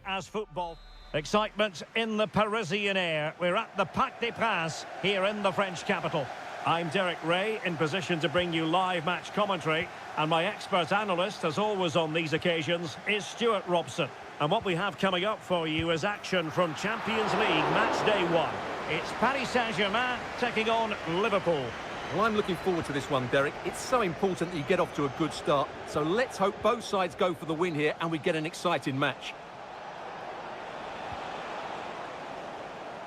as football. Excitement in the Parisian air. We're at the Parc des Princes here in the French capital. I'm Derek Ray, in position to bring you live match commentary. And my expert analyst, as always on these occasions, is Stuart Robson. And what we have coming up for you is action from Champions League match day 1. It's Paris Saint-Germain taking on Liverpool. Well, I'm looking forward to this one, Derek. It's so important that you get off to a good start. So let's hope both sides go for the win here and we get an exciting match.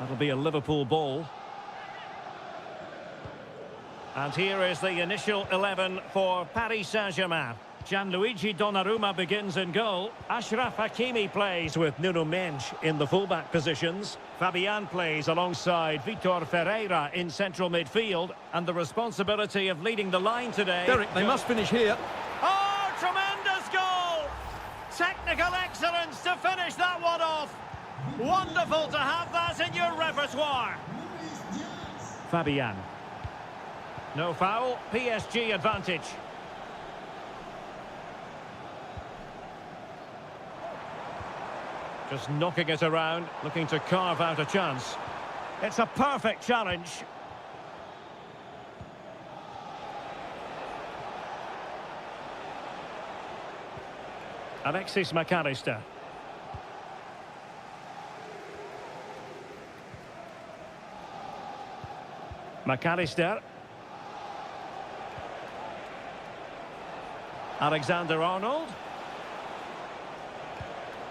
That'll be a Liverpool ball. And here is the initial 11 for Paris Saint-Germain. Gianluigi Donnarumma begins in goal. Achraf Hakimi plays with Nuno Mendes in the fullback positions. Fabian plays alongside Vitor Ferreira in central midfield. And the responsibility of leading the line today... Derek, they must finish here. Oh, tremendous goal! Technical excellence to finish that one off. Wonderful to have that in your repertoire. Fabian. No foul, PSG advantage. Just knocking it around, looking to carve out a chance. It's a perfect challenge. Alexis McAllister. McAllister. Alexander-Arnold.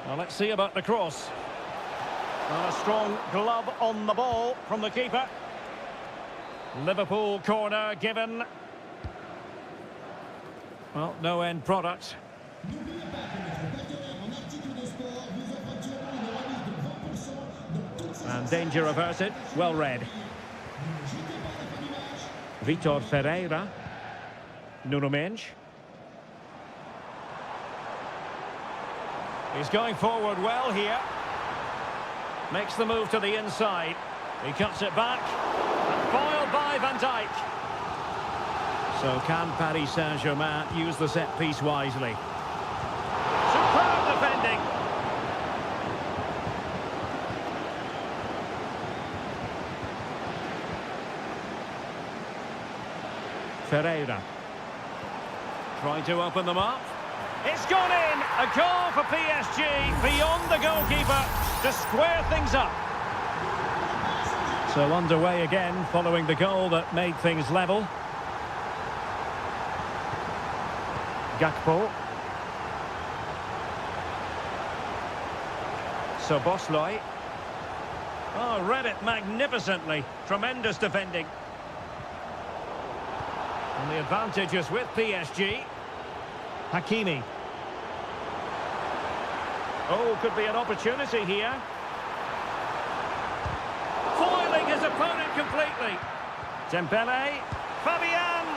Well, let's see about the cross. Well, a strong glove on the ball from the keeper. Liverpool corner given. Well, no end product. And danger averted. Well read. Vitor Ferreira. Nuno Mendes. He's going forward well here. Makes the move to the inside. He cuts it back. And foiled by Van Dijk. So can Paris Saint-Germain use the set piece wisely? Superb defending. Ferreira. Trying to open them up. It's gone in! A goal for PSG beyond the goalkeeper to square things up. So underway again following the goal that made things level. Gakpo. Szoboszlai. Oh, read it magnificently. Tremendous defending. And the advantage is with PSG. Hakimi. Oh, could be an opportunity here. Foiling his opponent completely. Dembele, Fabian,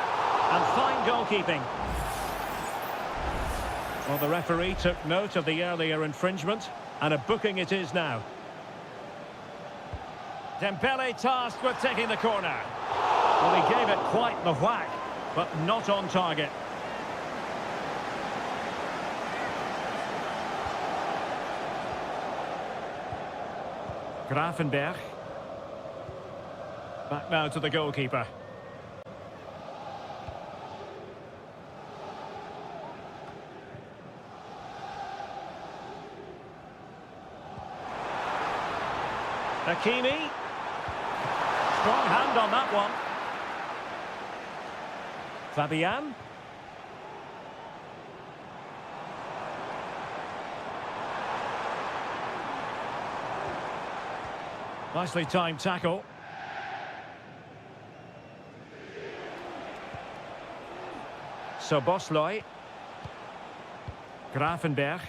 and fine goalkeeping. Well, the referee took note of the earlier infringement, and a booking it is now. Dembele tasked with taking the corner. Well, he gave it quite the whack, but not on target. Gravenberch. Back now to the goalkeeper. Hakimi. Strong hand on that one. Fabian. Nicely timed tackle. Szoboszlai. Gravenberch.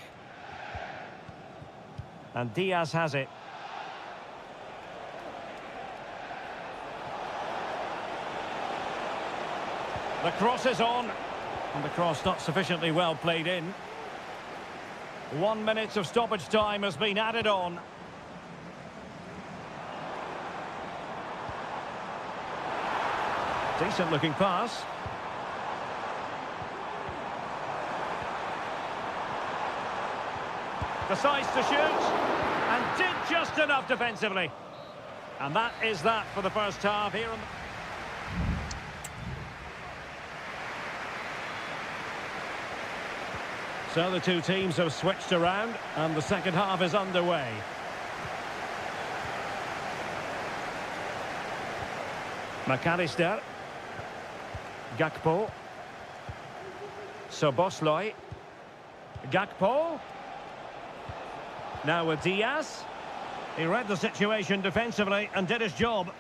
And Diaz has it. The cross is on. And the cross not sufficiently well played in. 1 minute of stoppage time has been added on. Decent looking pass. Decides to shoot. And did just enough defensively. And that is that for the first half here. So the two teams have switched around and the second half is underway. McAllister. Gakpo. Szoboszlai. Gakpo. Now with Diaz. He read the situation defensively and did his job.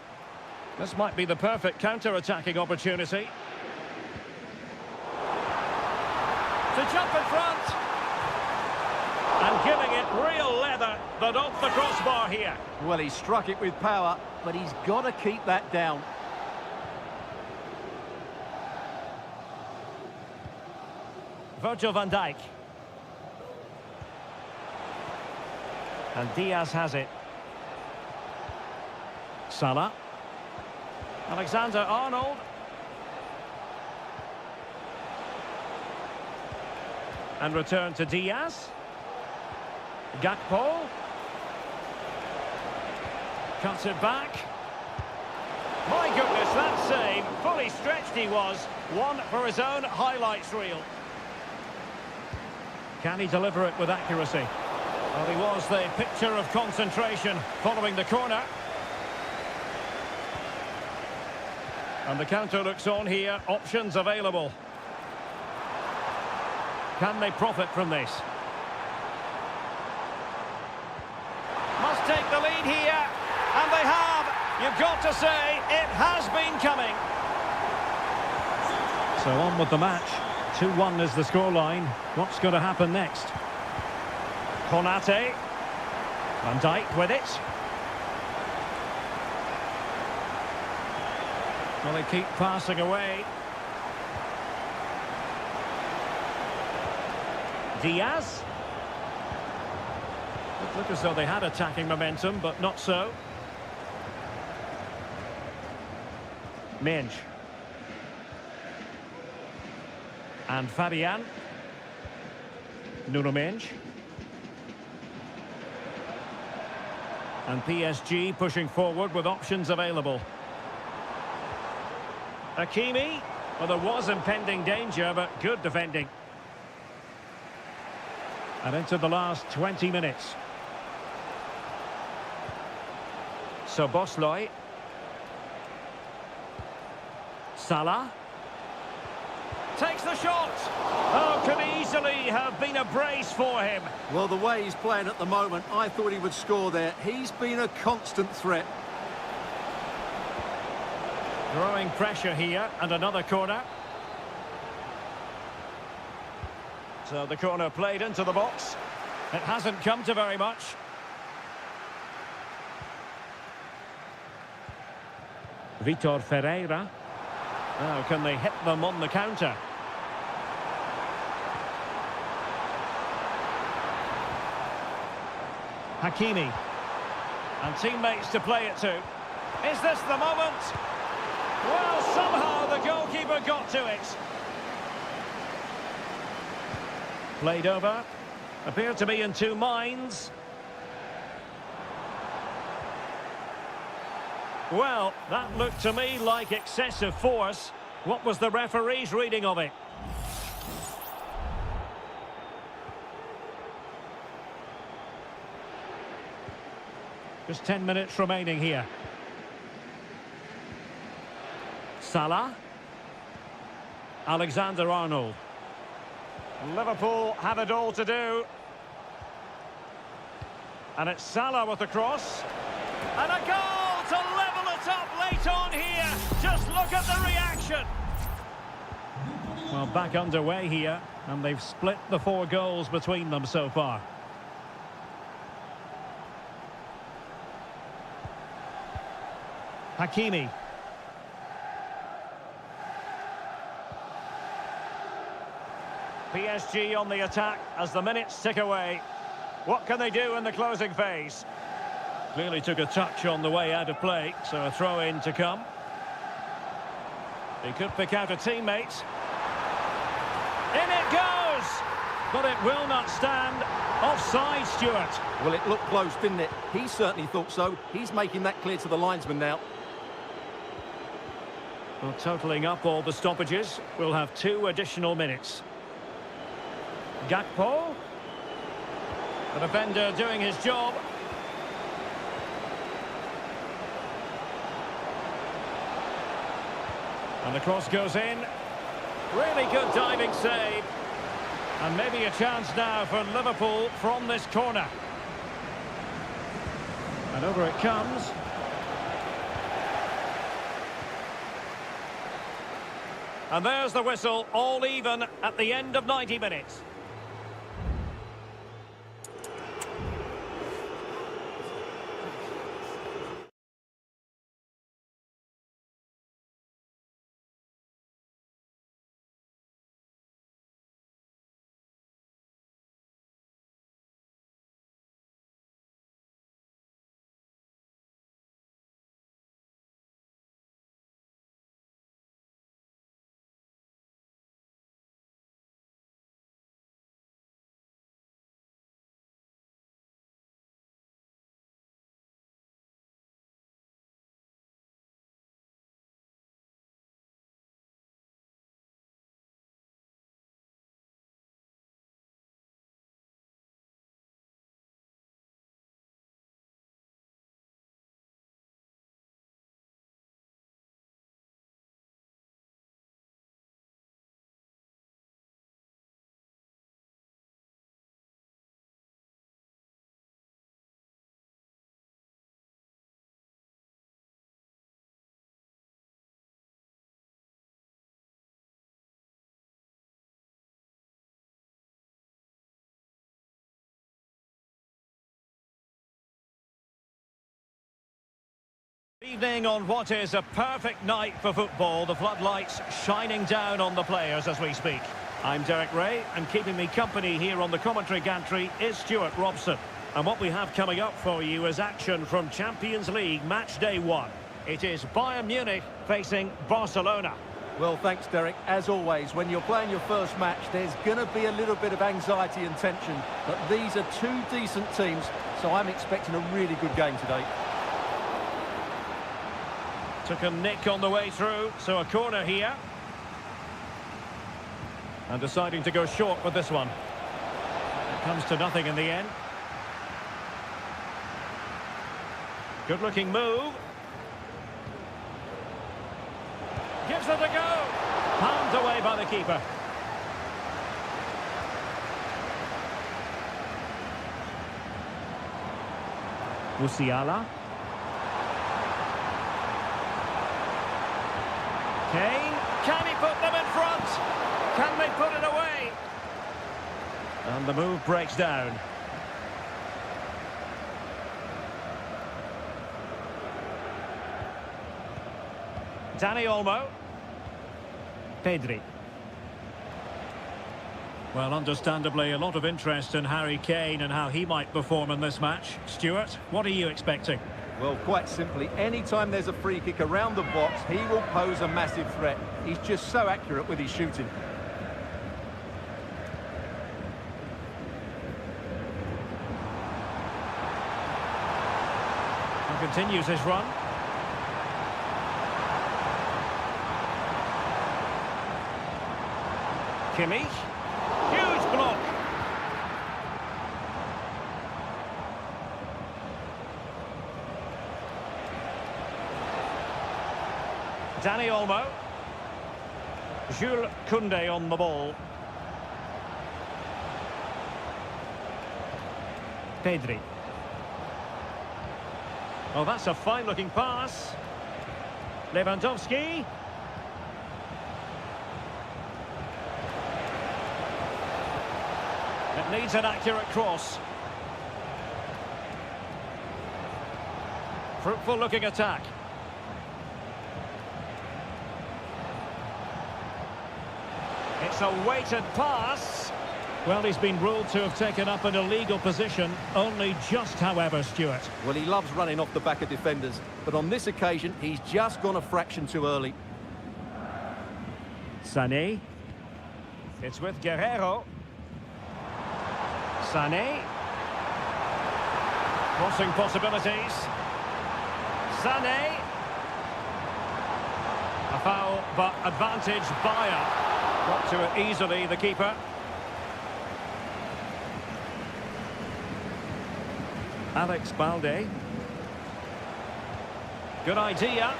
This might be the perfect counter-attacking opportunity. To jump in front. And giving it real leather, but off the crossbar here. Well, he struck it with power, but he's got to keep that down. Virgil van Dijk. And Diaz has it. Salah. Alexander-Arnold. And return to Diaz. Gakpo. Cuts it back. My goodness, that save. Fully stretched he was. One for his own highlights reel. Can he deliver it with accuracy? Well, he was the picture of concentration following the corner. And the counter looks on here. Options available. Can they profit from this? Must take the lead here. And they have. You've got to say, it has been coming. So on with the match. 2-1 is the scoreline. What's going to happen next? Konate. Van Dijk with it. Well, they keep passing away. Diaz. It looked as though they had attacking momentum, but not so. Minge. And Fabian. Nuno Minge. And PSG pushing forward with options available. Hakimi. Well, there was impending danger, but good defending. And into the last 20 minutes. Szoboszlai. Salah. Takes the shot. Oh, could easily have been a brace for him. Well, the way he's playing at the moment, I thought he would score there. He's been a constant threat. Growing pressure here, and another corner. So the corner played into the box. It hasn't come to very much. Vitor Ferreira. Now, can they hit them on the counter? Hakimi. And teammates to play it to. Is this the moment? Well, somehow the goalkeeper got to it. Played over. Appeared to be in two minds. Well, that looked to me like excessive force. What was the referee's reading of it? Just 10 minutes remaining here. Salah. Alexander-Arnold. Liverpool have it all to do. And it's Salah with the cross. And a goal to level it up late on here. Just look at the reaction. Well, back underway here. And they've split the 4 goals between them so far. Hakimi. PSG on the attack as the minutes tick away. What can they do in the closing phase? Clearly took a touch on the way out of play, so a throw-in to come. He could pick out a teammate. In it goes! But it will not stand. Offside, Stuart. Well, it looked close, didn't it? He certainly thought so. He's making that clear to the linesman now. Well, totalling up all the stoppages, we'll have 2 additional minutes. Gakpo. The defender doing his job. And the cross goes in. Really good diving save. And maybe a chance now for Liverpool from this corner. And over it comes. And there's the whistle, all even at the end of 90 minutes. Evening on what is a perfect night for football, the floodlights shining down on the players as we speak. I'm Derek Ray, and keeping me company here on the commentary gantry is Stuart Robson. And what we have coming up for you is action from Champions League match day 1. It is Bayern Munich facing Barcelona. Well, thanks, Derek. As always, when you're playing your first match, there's going to be a little bit of anxiety and tension. But these are 2 decent teams, so I'm expecting a really good game today. Took a nick on the way through, so a corner here. And deciding to go short with this one. It comes to nothing in the end. Good looking move. Gives it a go. Palmed away by the keeper. Musiala. Kane, can he put them in front? Can they put it away? And the move breaks down. Dani Olmo. Pedri. Well, understandably, a lot of interest in Harry Kane and how he might perform in this match. Stuart, what are you expecting? Well, quite simply, anytime there's a free kick around the box, he will pose a massive threat. He's just so accurate with his shooting. He continues his run. Kimmich. Huge block. Dani Olmo. Jules Koundé on the ball. Pedri. Oh, that's a fine-looking pass. Lewandowski. It needs an accurate cross. Fruitful-looking attack. It's a weighted pass. Well, he's been ruled to have taken up an illegal position, only just, however, Stuart. Well, he loves running off the back of defenders, but on this occasion, he's just gone a fraction too early. Sané. It's with Guerrero. Sané. Crossing possibilities. Sané. A foul, but advantage Bayer. Got to it easily, the keeper. Alex Balde. Good idea.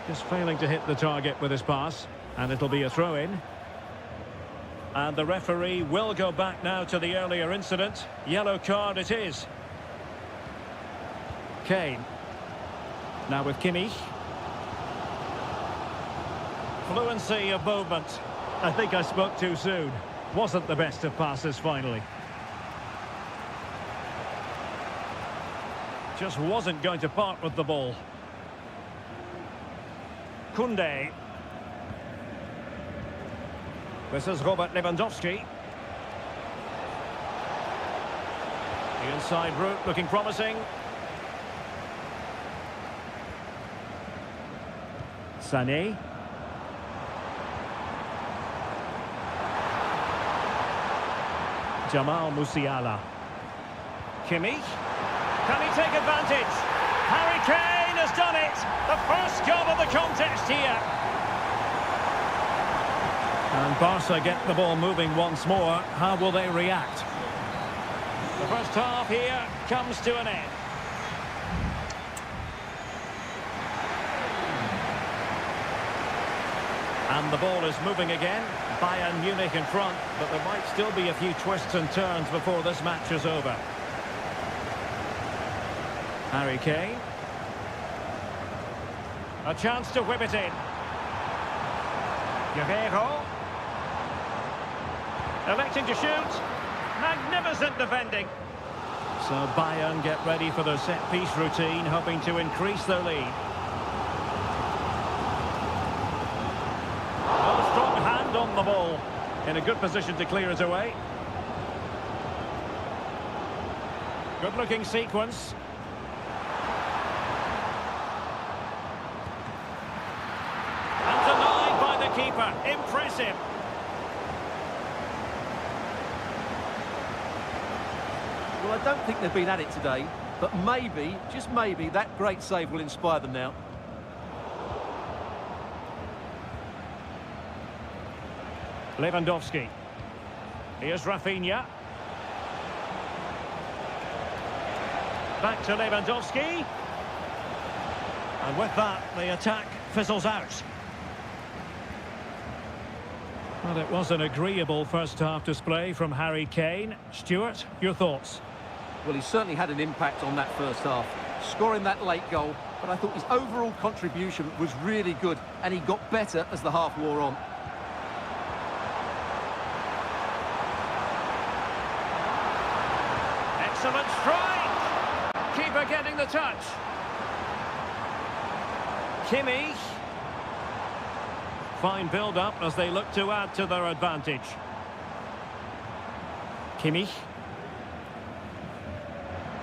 Just failing to hit the target with his pass. And it'll be a throw-in. And the referee will go back now to the earlier incident. Yellow card it is. Kane. Now with Kimmich. Fluency of movement. I think I spoke too soon. Wasn't the best of passes finally. Just wasn't going to part with the ball. Koundé. This is Robert Lewandowski. The inside route looking promising. Sané. Jamal Musiala. Kimmich. Can he take advantage? Harry Kane has done it! The first goal of the contest here. And Barca get the ball moving once more. How will they react? The first half here comes to an end. And the ball is moving again. Bayern Munich in front, but there might still be a few twists and turns before this match is over. Harry Kane. A chance to whip it in. Guerrero. Electing to shoot. Magnificent defending. So Bayern get ready for their set-piece routine, hoping to increase their lead. Oh, strong hand on the ball. In a good position to clear it away. Good-looking sequence. And denied by the keeper. Impressive. Well, I don't think they've been at it today, but maybe, just maybe, that great save will inspire them now. Lewandowski. Here's Rafinha. Back to Lewandowski. And with that, the attack fizzles out. Well, it was an agreeable first-half display from Harry Kane. Stuart, your thoughts? Well, he certainly had an impact on that first half, scoring that late goal, but I thought his overall contribution was really good, and he got better as the half wore on. Excellent strike! Keeper getting the touch. Kimmich. Fine build-up as they look to add to their advantage. Kimmich.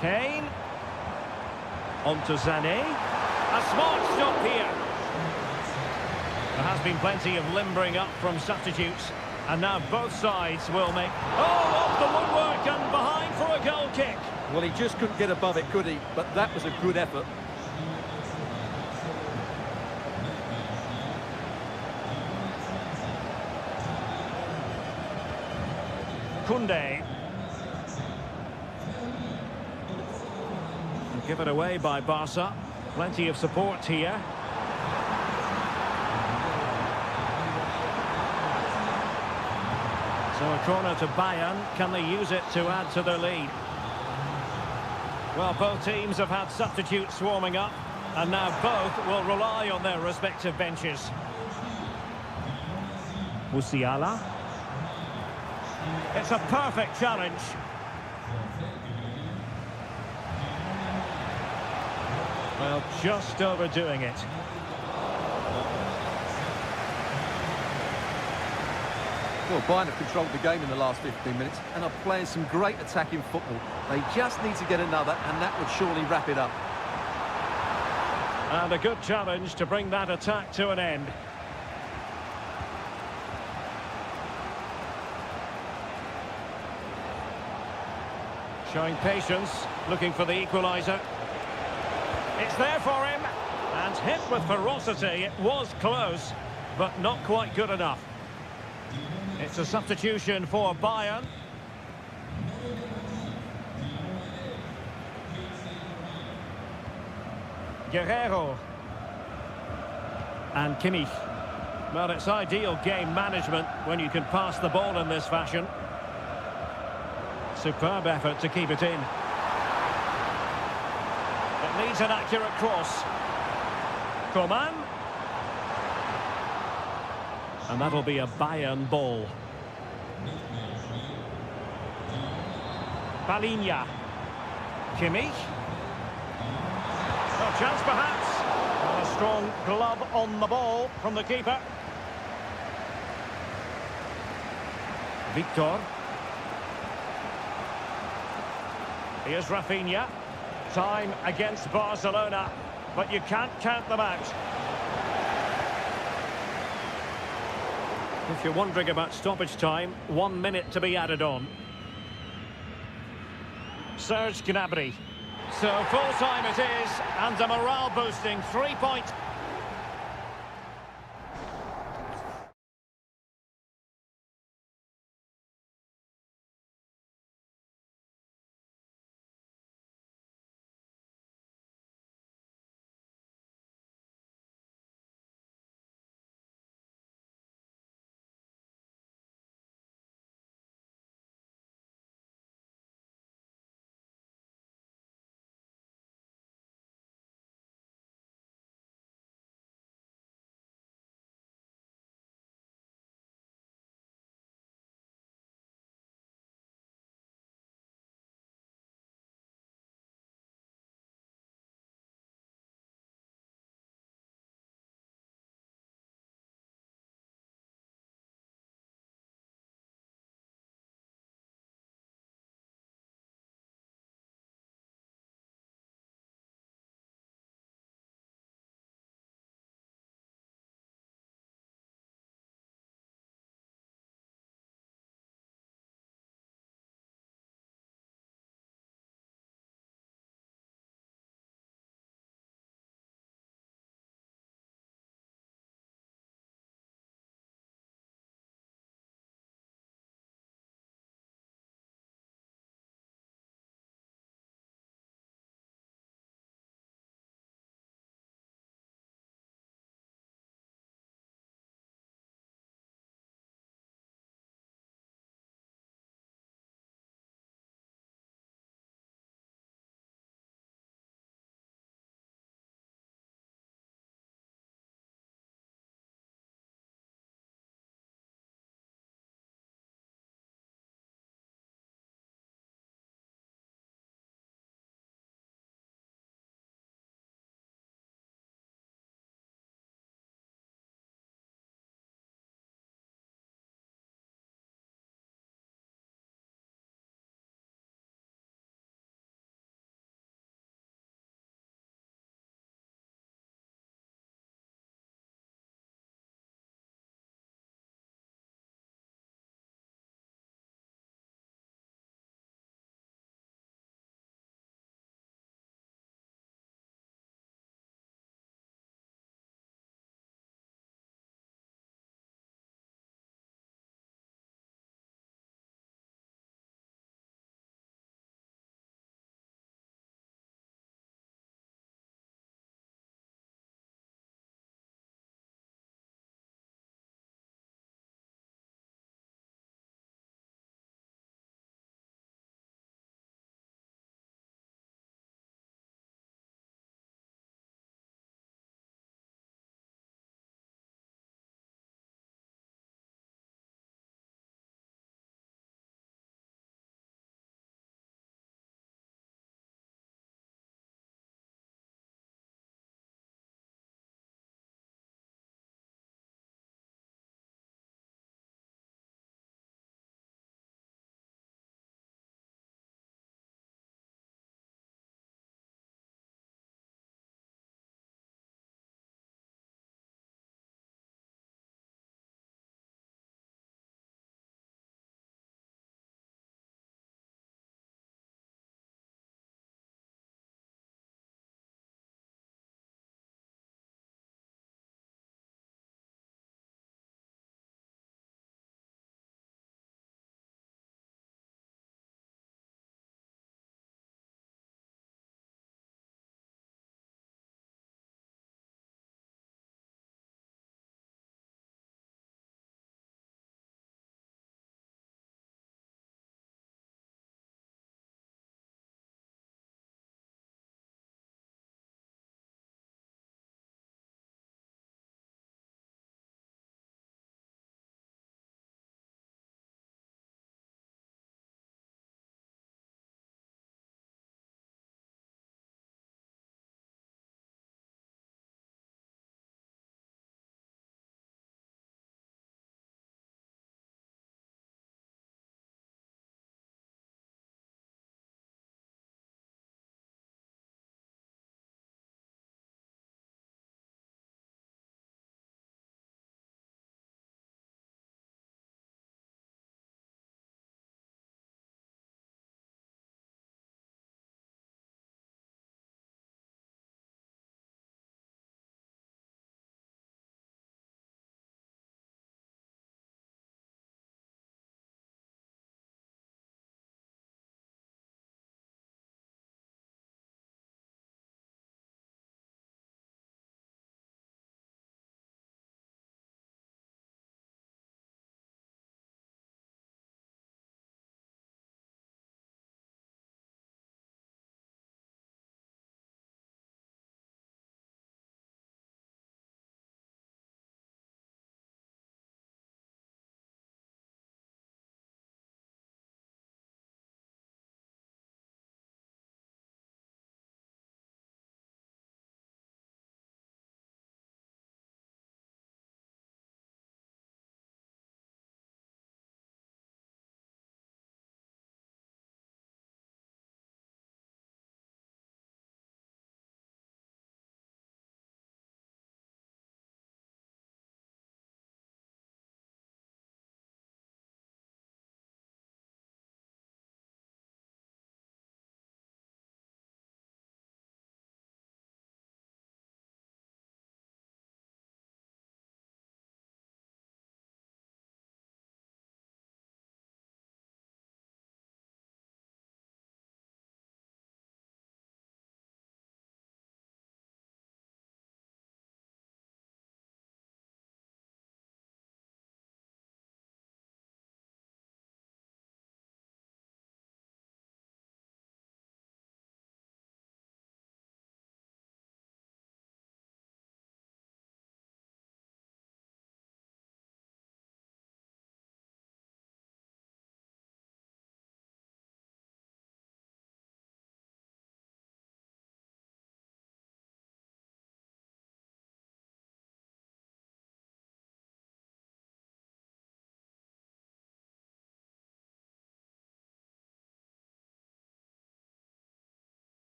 Kane. On to Sané. A smart stop here. There has been plenty of limbering up from substitutes. And now both sides will make... Oh, off the woodwork and behind for a goal kick. Well, he just couldn't get above it, could he? But that was a good effort. Koundé. Give it away by Barca. Plenty of support here. So a corner to Bayern. Can they use it to add to their lead? Well, both teams have had substitutes warming up, and now both will rely on their respective benches. Musiala. It's a perfect challenge. Well, just overdoing it. Well, Bayern have controlled the game in the last 15 minutes and are playing some great attacking football. They just need to get another, and that would surely wrap it up. And a good challenge to bring that attack to an end. Showing patience, looking for the equaliser. It's there for him, and hit with ferocity. It was close, but not quite good enough. It's a substitution for Bayern. Guerrero. And Kimmich. Well, it's ideal game management when you can pass the ball in this fashion. Superb effort to keep it in. It needs an accurate cross. Coman. And that'll be a Bayern ball. Palinha. Kimmich. A chance perhaps. And a strong glove on the ball from the keeper. Victor. Here's Rafinha. Time against Barcelona, but you can't count them out. If you're wondering about stoppage time, 1 minute to be added on. Serge Gnabry. So full time it is, and a morale boosting 3 points.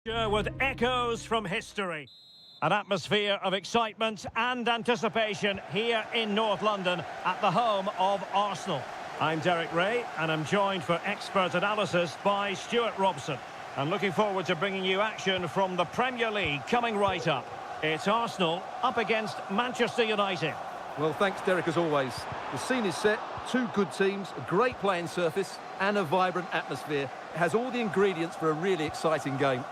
With echoes from history. An atmosphere of excitement and anticipation here in North London at the home of Arsenal. I'm Derek Ray and I'm joined for expert analysis by Stuart Robson. I'm looking forward to bringing you action from the Premier League coming right up. It's Arsenal up against Manchester United. Well, thanks, Derek, as always. The scene is set, two good teams, a great playing surface and a vibrant atmosphere. It has all the ingredients for a really exciting game.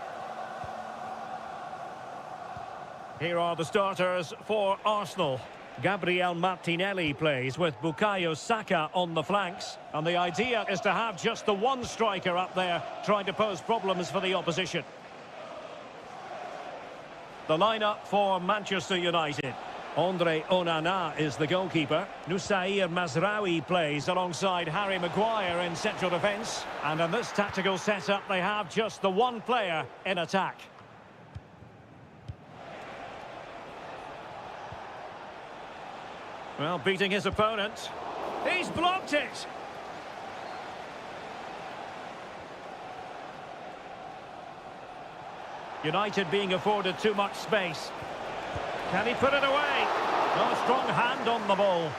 Here are the starters for Arsenal. Gabriel Martinelli plays with Bukayo Saka on the flanks. And the idea is to have just the one striker up there trying to pose problems for the opposition. The lineup for Manchester United. Andre Onana is the goalkeeper. Nusair Mazraoui plays alongside Harry Maguire in central defence. And in this tactical setup, they have just the one player in attack. Well, beating his opponent. He's blocked it! United being afforded too much space. Can he put it away? No, strong hand on the ball.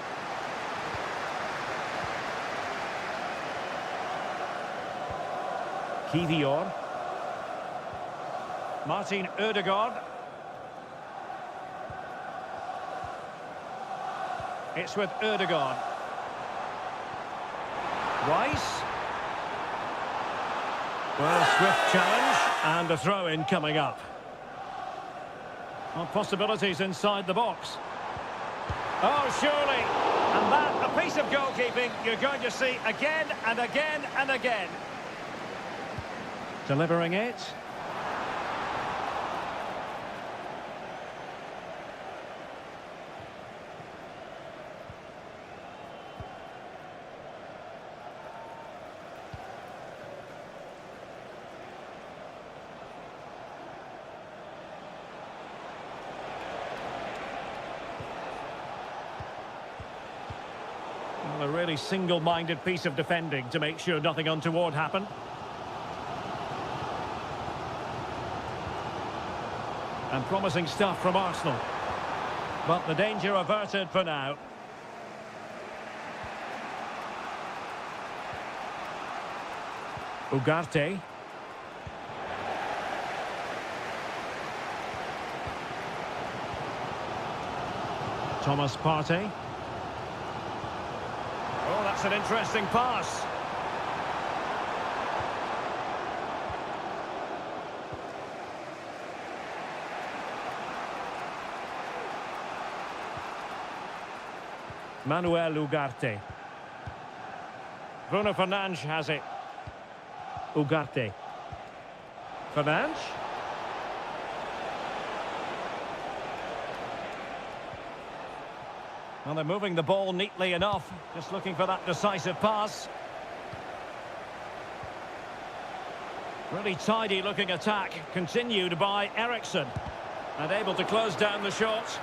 Kivior. Martin Ødegaard. It's with Ødegaard. Rice. Well, a swift challenge and a throw-in coming up. Well, possibilities inside the box. Oh, surely. And that, a piece of goalkeeping you're going to see again and again and again. Delivering it. A really single-minded piece of defending to make sure nothing untoward happened. And promising stuff from Arsenal. But the danger averted for now. Ugarte. Thomas Partey. Oh, that's an interesting pass. Manuel Ugarte. Bruno Fernandes has it. Ugarte. Fernandes. Well, they're moving the ball neatly enough. Just looking for that decisive pass. Really tidy looking attack. Continued by Eriksen. And able to close down the shot.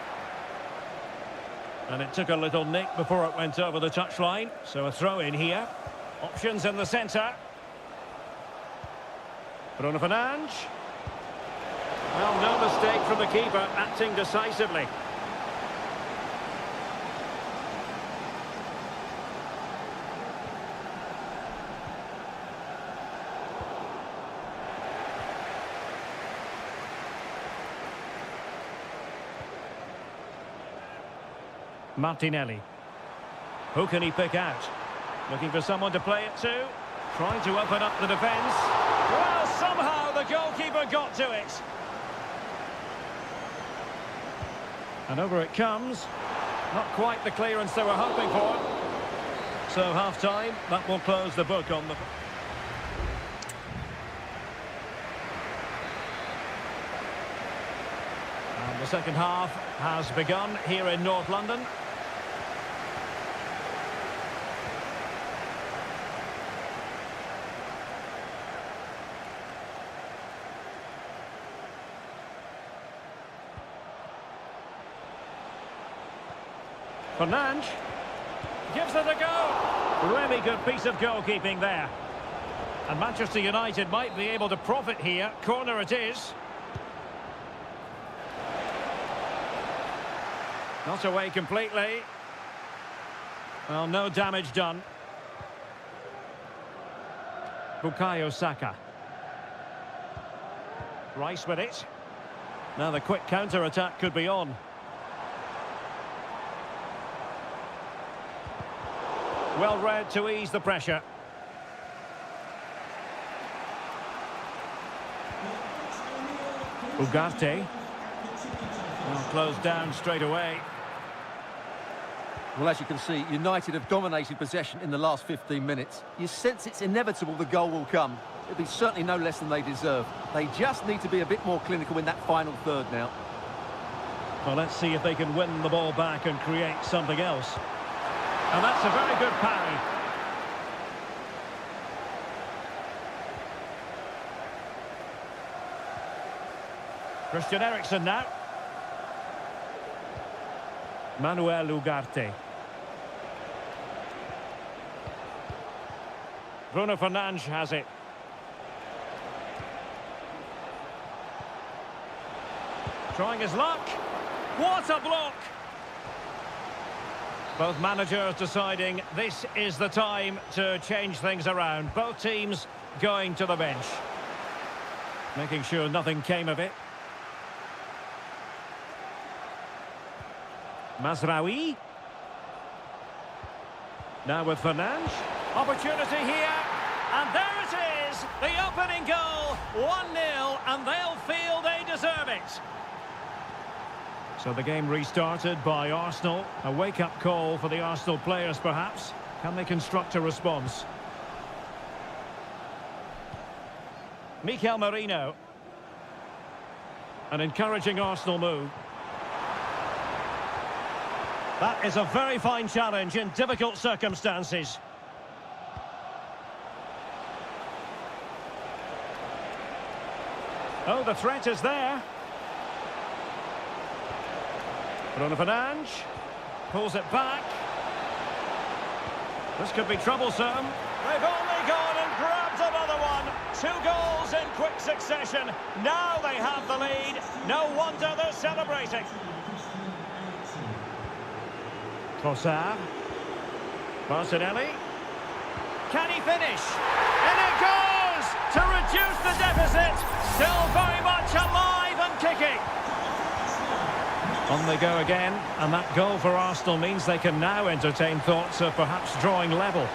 And it took a little nick before it went over the touchline. So a throw in here. Options in the centre. Bruno Fernandes. Well, no mistake from the keeper, acting decisively. Martinelli. Who can he pick out? Looking for someone to play it to. Trying to open up the defence. Well, somehow the goalkeeper got to it. And over it comes. Not quite the clearance they were hoping for. So half-time, that will close the book on the... And the second half has begun here in North London. Fernandes gives it a go. Really good piece of goalkeeping there. And Manchester United might be able to profit here. Corner it is. Not away completely. Well, no damage done. Bukayo Saka. Rice with it. Now the quick counter-attack could be on. Well read to ease the pressure. Ugarte. Well, closed down straight away. Well, as you can see, United have dominated possession in the last 15 minutes. You sense it's inevitable the goal will come. It'll be certainly no less than they deserve. They just need to be a bit more clinical in that final third now. Well, let's see if they can win the ball back and create something else. And that's a very good parry. Christian Eriksen now. Manuel Ugarte. Bruno Fernandes has it. Trying his luck. What a block! Both managers deciding this is the time to change things around. Both teams going to the bench. Making sure nothing came of it. Mazraoui. Now with Fernandes. Opportunity here. And there it is. The opening goal. 1-0. And they'll feel they deserve it. So the game restarted by Arsenal. A wake-up call for the Arsenal players, perhaps. Can they construct a response? Mikel Merino. An encouraging Arsenal move. That is a very fine challenge in difficult circumstances. Oh, the threat is there. Bruno Fernandes pulls it back. This could be troublesome. They've only gone and grabbed another one. 2 goals in quick succession. Now they have the lead. No wonder they're celebrating. Trossard. Martinelli. Can he finish? And it goes to reduce the deficit. Still very much alive and kicking. On they go again, and that goal for Arsenal means they can now entertain thoughts of perhaps drawing level.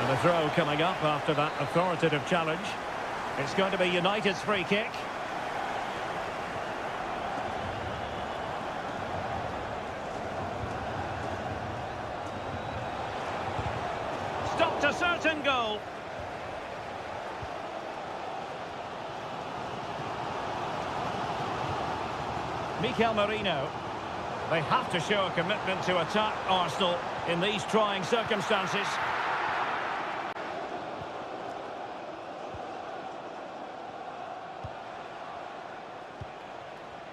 And a throw coming up after that authoritative challenge. It's going to be United's free kick. Stopped a certain goal. Mikel Merino. They have to show a commitment to attack Arsenal in these trying circumstances.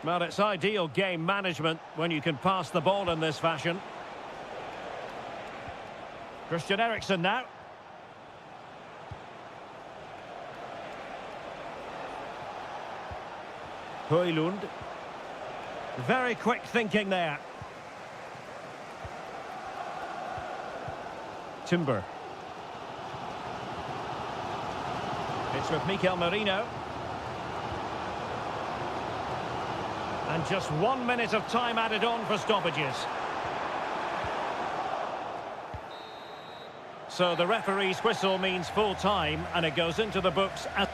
Well, it's ideal game management when you can pass the ball in this fashion. Christian Eriksen now. Højlund. Very quick thinking there. Timber. It's with Mikel Merino. And just 1 minute of time added on for stoppages. So the referee's whistle means full time, and it goes into the books at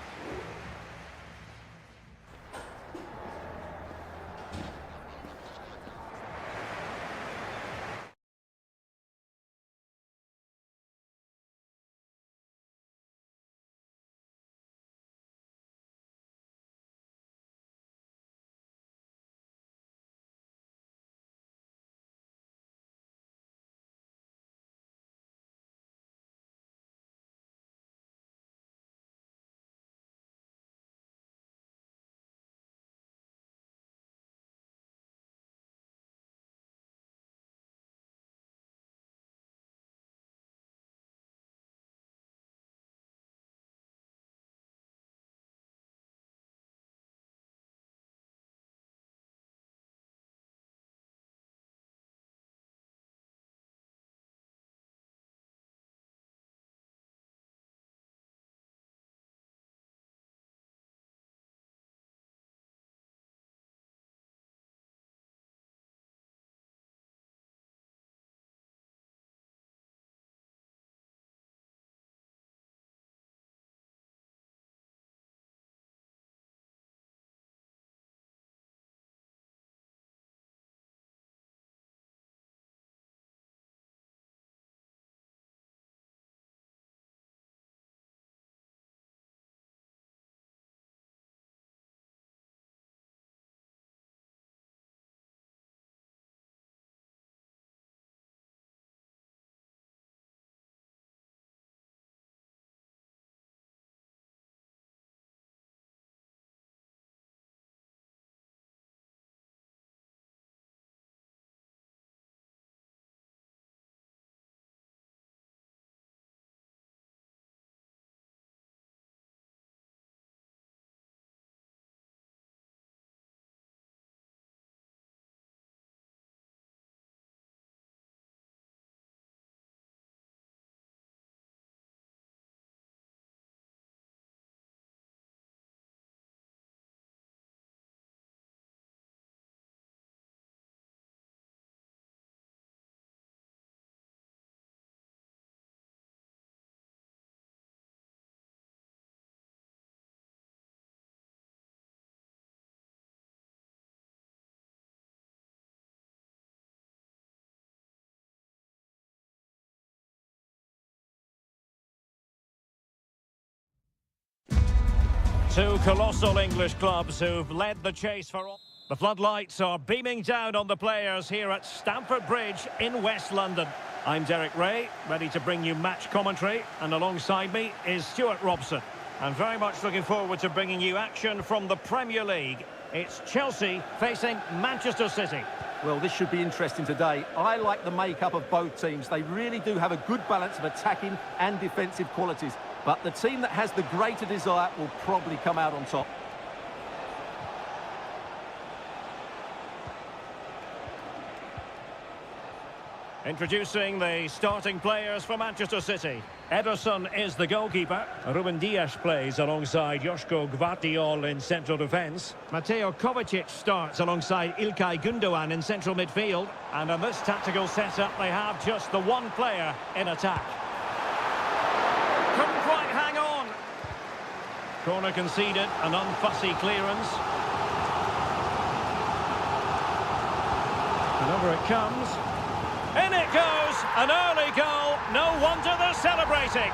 Two colossal English clubs who've led the chase for all. The floodlights are beaming down on the players here at Stamford Bridge in West London. I'm Derek Ray, ready to bring you match commentary, and alongside me is Stuart Robson. I'm very much looking forward to bringing you action from the Premier League. It's Chelsea facing Manchester City. Well, this should be interesting today. I like the makeup of both teams. They really do have a good balance of attacking and defensive qualities. But the team that has the greater desire will probably come out on top. Introducing the starting players for Manchester City. Ederson is the goalkeeper. Ruben Dias plays alongside Joško Gvardiol in central defence. Mateo Kovacic starts alongside İlkay Gündoğan in central midfield. And in this tactical setup, they have just the one player in attack. Couldn't quite hang on. Corner conceded, an unfussy clearance. And over it comes. In it goes, an early goal, no wonder they're celebrating.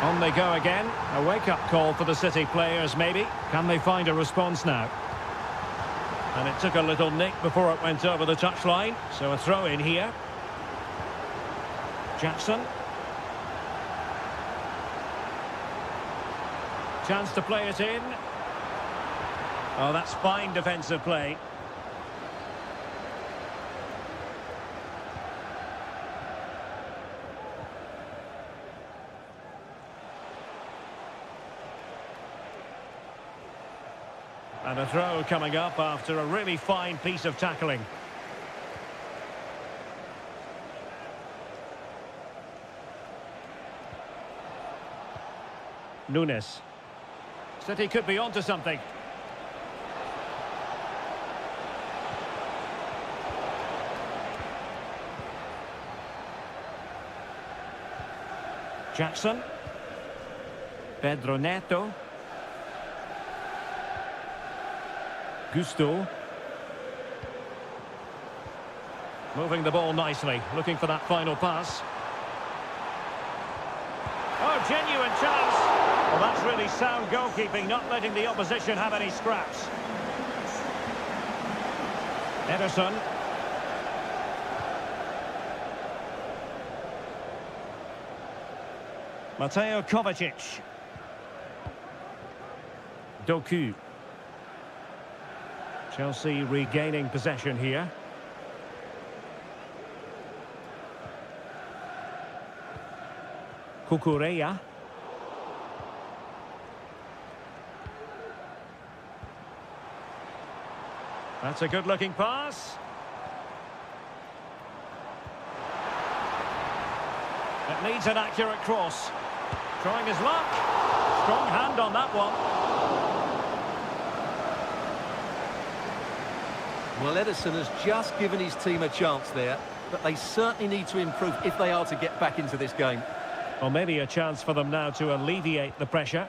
On they go again, a wake-up call for the City players maybe. Can they find a response now? And it took a little nick before it went over the touchline, so a throw in here. Jackson. Chance to play it in. Oh, that's fine defensive play. And a throw coming up after a really fine piece of tackling. Nunes. City could be onto something. Jackson. Pedro Neto. Gusto. Moving the ball nicely, looking for that final pass. Oh, genuine chance. Well, that's really sound goalkeeping, not letting the opposition have any scraps. Ederson. Mateo Kovacic. Doku. Chelsea regaining possession here. Cucurella. That's a good-looking pass. It needs an accurate cross. Trying his luck. Strong hand on that one. Well, Ederson has just given his team a chance there, but they certainly need to improve if they are to get back into this game. Well, maybe a chance for them now to alleviate the pressure.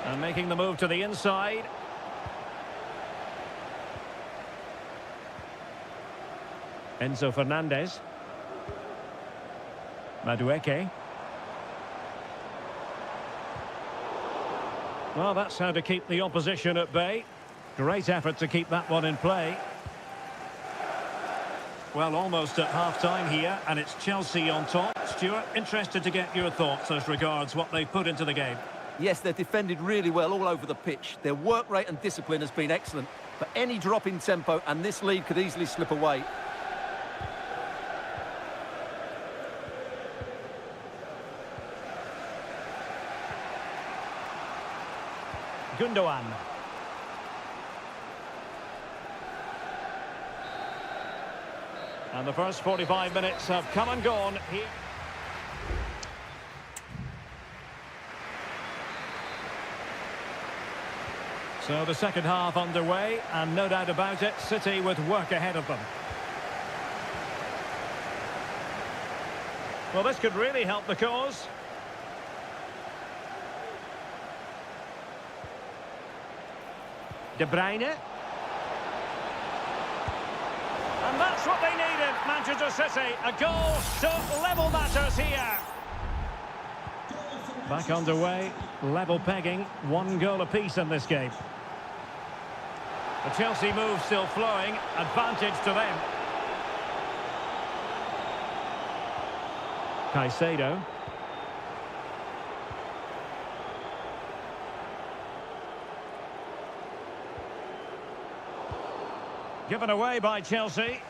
And making the move to the inside. Enzo Fernandez. Madueke. Well, that's how to keep the opposition at bay. Great effort to keep that one in play. Well, almost at half-time here, and it's Chelsea on top. Stuart, interested to get your thoughts as regards what they've put into the game. Yes, they've defended really well all over the pitch. Their work rate and discipline has been excellent. But any drop in tempo, and this lead could easily slip away. Gündoğan. And the first 45 minutes have come and gone here. So the second half underway, and no doubt about it, City with work ahead of them. Well, this could really help the cause. De Bruyne. And that's what they needed, Manchester City. A goal to level matters here. Back underway, level pegging, 1 goal apiece in this game. The Chelsea move still flowing, advantage to them. Caicedo. Given away by Chelsea.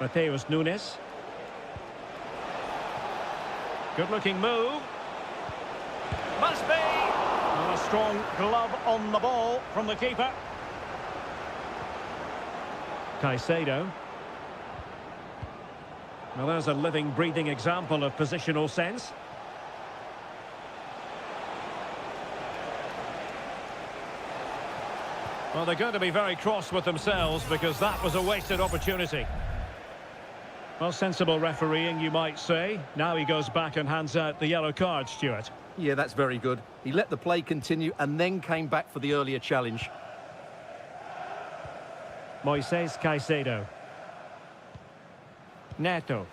Mateus Nunes. Good-looking move. Must be. And a strong glove on the ball from the keeper. Caicedo. Well, there's a living, breathing example of positional sense. Well, they're going to be very cross with themselves because that was a wasted opportunity. Well, sensible refereeing, you might say. Now he goes back and hands out the yellow card, Stuart. Yeah, that's very good. He let the play continue and then came back for the earlier challenge. Moises Caicedo. Neto.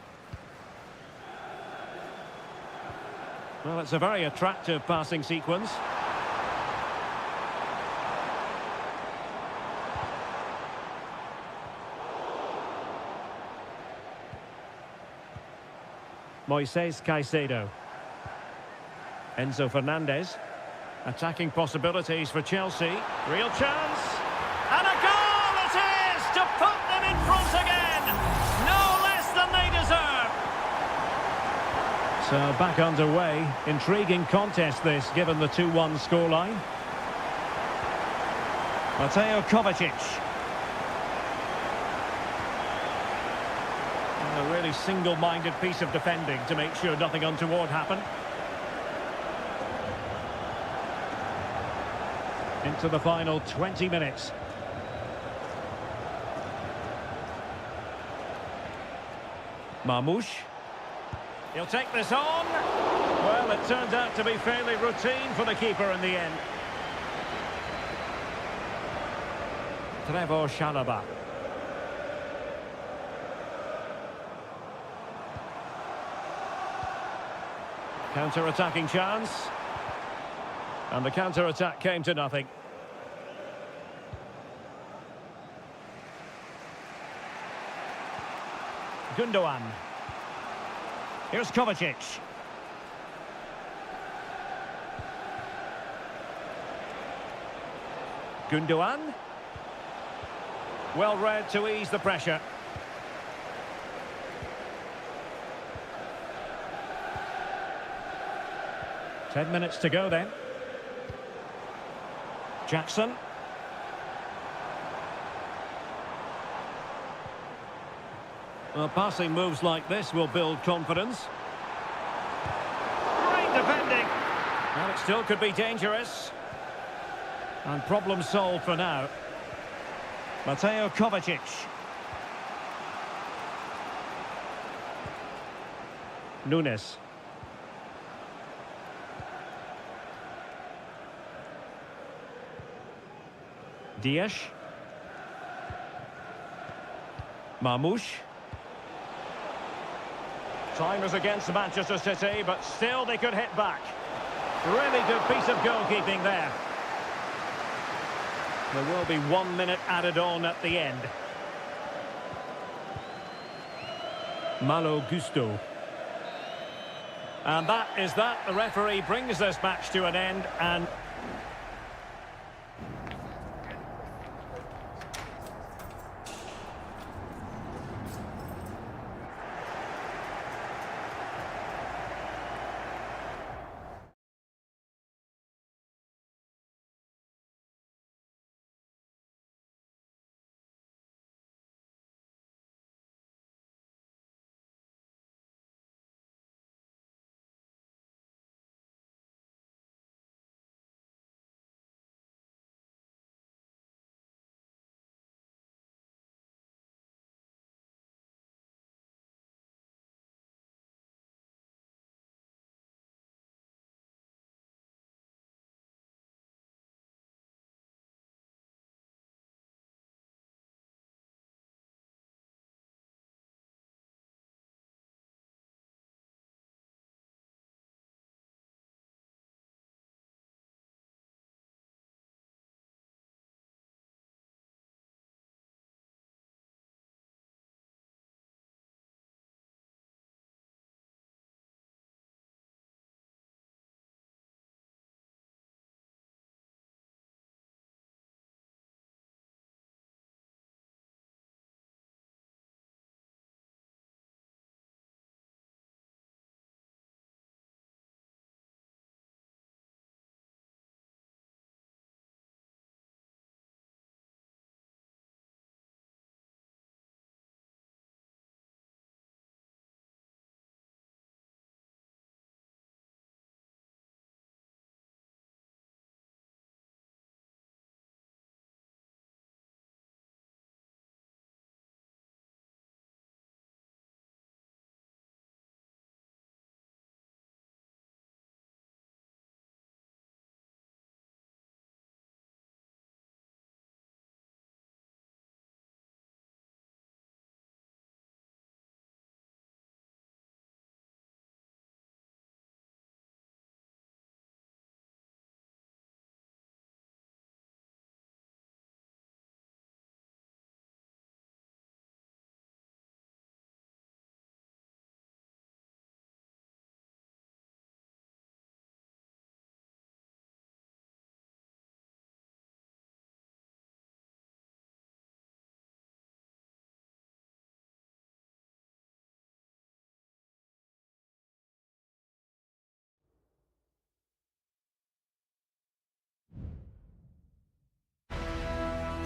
Well, it's a very attractive passing sequence. Moises Caicedo. Enzo Fernandez. Attacking possibilities for Chelsea. Real chance. And a goal it is to put them in front again. No less than they deserve. So back underway. Intriguing contest this, given the 2-1 scoreline. Mateo Kovacic. A really single-minded piece of defending to make sure nothing untoward happened. Into the final 20 minutes. Marmoush. He'll take this on. Well, it turned out to be fairly routine for the keeper in the end. Trevor Chalobah. Counter-attacking chance. And the counter-attack came to nothing. Gundogan. Here's Kovacic. Gundogan. Well read to ease the pressure. Ten minutes to go then. Jackson. Well, passing moves like this will build confidence. Great defending. Well, it still could be dangerous. And problem solved for now. Mateo Kovacic. Nunes. Dias. Marmoush. Time is against Manchester City, but still they could hit back. Really good piece of goalkeeping there. There will be 1 minute added on at the end. Malo Gusto. And that is that. The referee brings this match to an end and...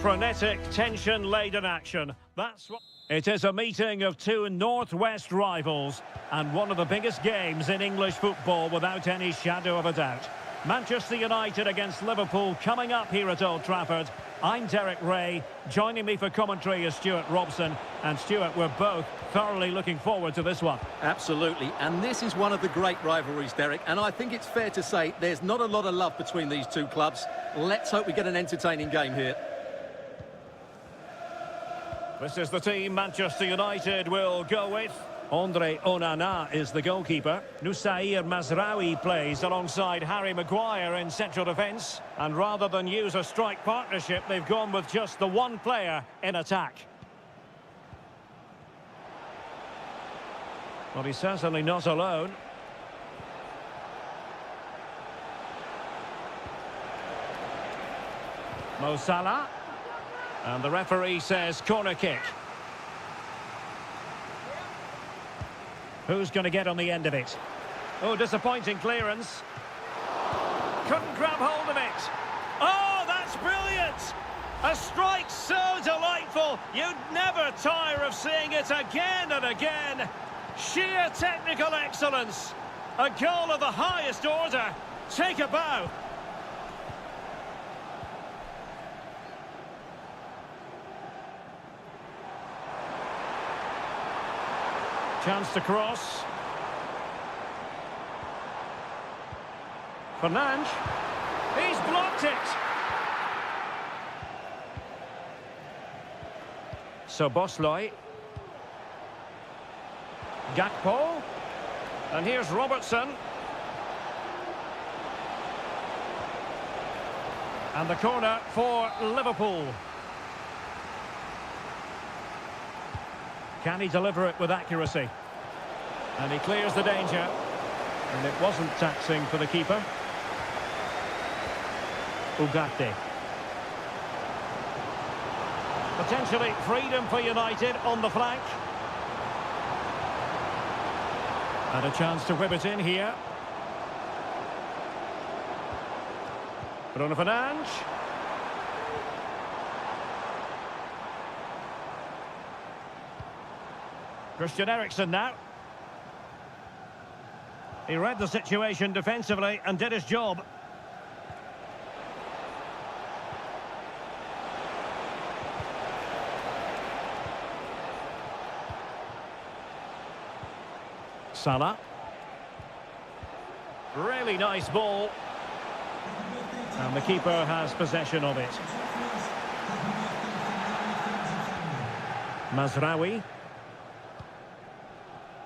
Frenetic, tension-laden action. That's what... It is a meeting of two northwest rivals and one of the biggest games in English football without any shadow of a doubt. Manchester United against Liverpool coming up here at Old Trafford. I'm Derek Ray. Joining me for commentary is Stuart Robson. And Stuart, we're both thoroughly looking forward to this one. Absolutely, and this is one of the great rivalries, Derek, and I think it's fair to say there's not a lot of love between these two clubs. Let's hope we get an entertaining game here. This is the team Manchester United will go with. Andre Onana is the goalkeeper. Nusair Mazraoui plays alongside Harry Maguire in central defence. And rather than use a strike partnership, they've gone with just the one player in attack. Well, he's certainly not alone. Mo Salah. And the referee says corner kick. Who's going to get on the end of it? Oh, disappointing clearance. Couldn't grab hold of it. Oh, that's brilliant! A strike so delightful. You'd never tire of seeing it again and again. Sheer technical excellence. A goal of the highest order. Take a bow. Chance to cross. Fernandes. He's blocked it. So Bosley. Gakpo. And here's Robertson. And the corner for Liverpool. Can he deliver it with accuracy? And he clears the danger. And it wasn't taxing for the keeper. Ugarte. Potentially freedom for United on the flank. And a chance to whip it in here. Bruno Fernandes. Christian Eriksen now. He read the situation defensively and did his job. Salah. Really nice ball. And the keeper has possession of it. Mazraoui.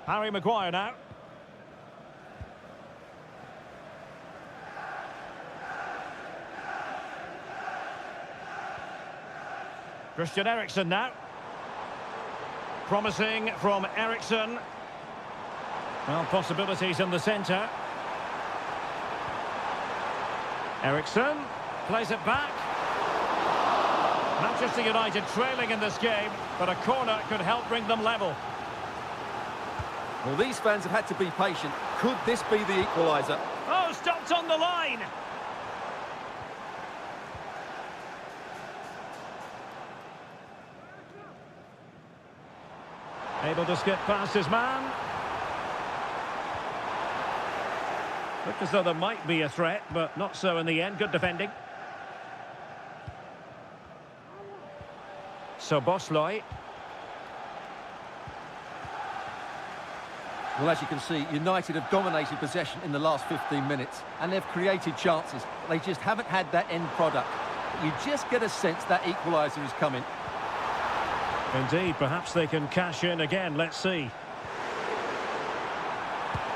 Harry Maguire now. Christian Eriksen now. Promising from Eriksen. Well, possibilities in the centre. Eriksen plays it back. Manchester United trailing in this game, but a corner could help bring them level. Well, these fans have had to be patient. Could this be the equaliser? Oh, stopped on the line! Able to skip past his man. Looked as though there might be a threat, but not so in the end. Good defending. So Bosley. Well, as you can see, United have dominated possession in the last 15 minutes, and they've created chances. They just haven't had that end product. You just get a sense that equaliser is coming. Indeed, perhaps they can cash in again. Let's see.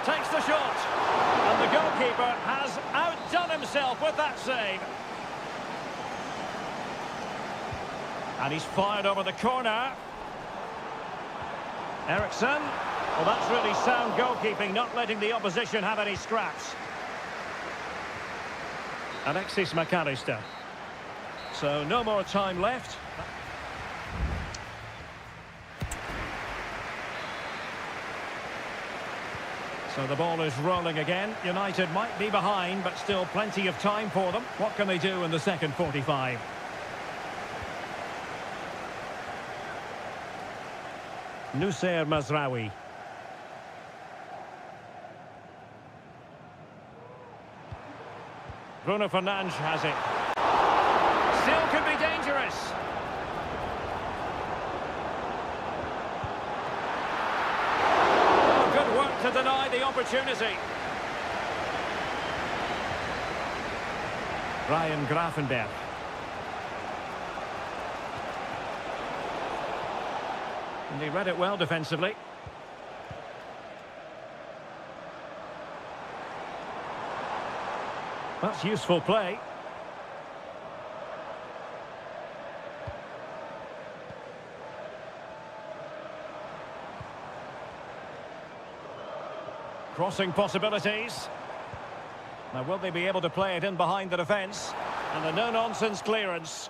Takes the shot. And the goalkeeper has outdone himself with that save. And he's fired over the corner. Eriksen. Well, that's really sound goalkeeping, not letting the opposition have any scraps. Alexis McAllister. So no more time left. So the ball is rolling again. United might be behind, but still plenty of time for them. What can they do in the second 45? Nusayr Mazraoui. Bruno Fernandes has it. Still could be dangerous. Oh, good work to deny the opportunity. Ryan Grafenberg. And he read it well defensively. That's useful play. Crossing possibilities. Now, will they be able to play it in behind the defence? And a no-nonsense clearance.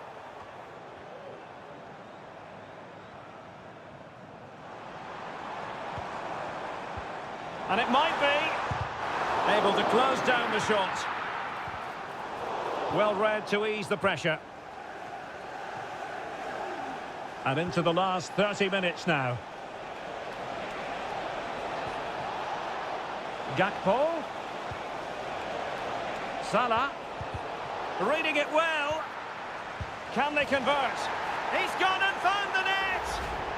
And it might be able to close down the shot. Well read to ease the pressure. And into the last 30 minutes now. Gakpo. Salah. Reading it well. Can they convert? He's gone and found the net!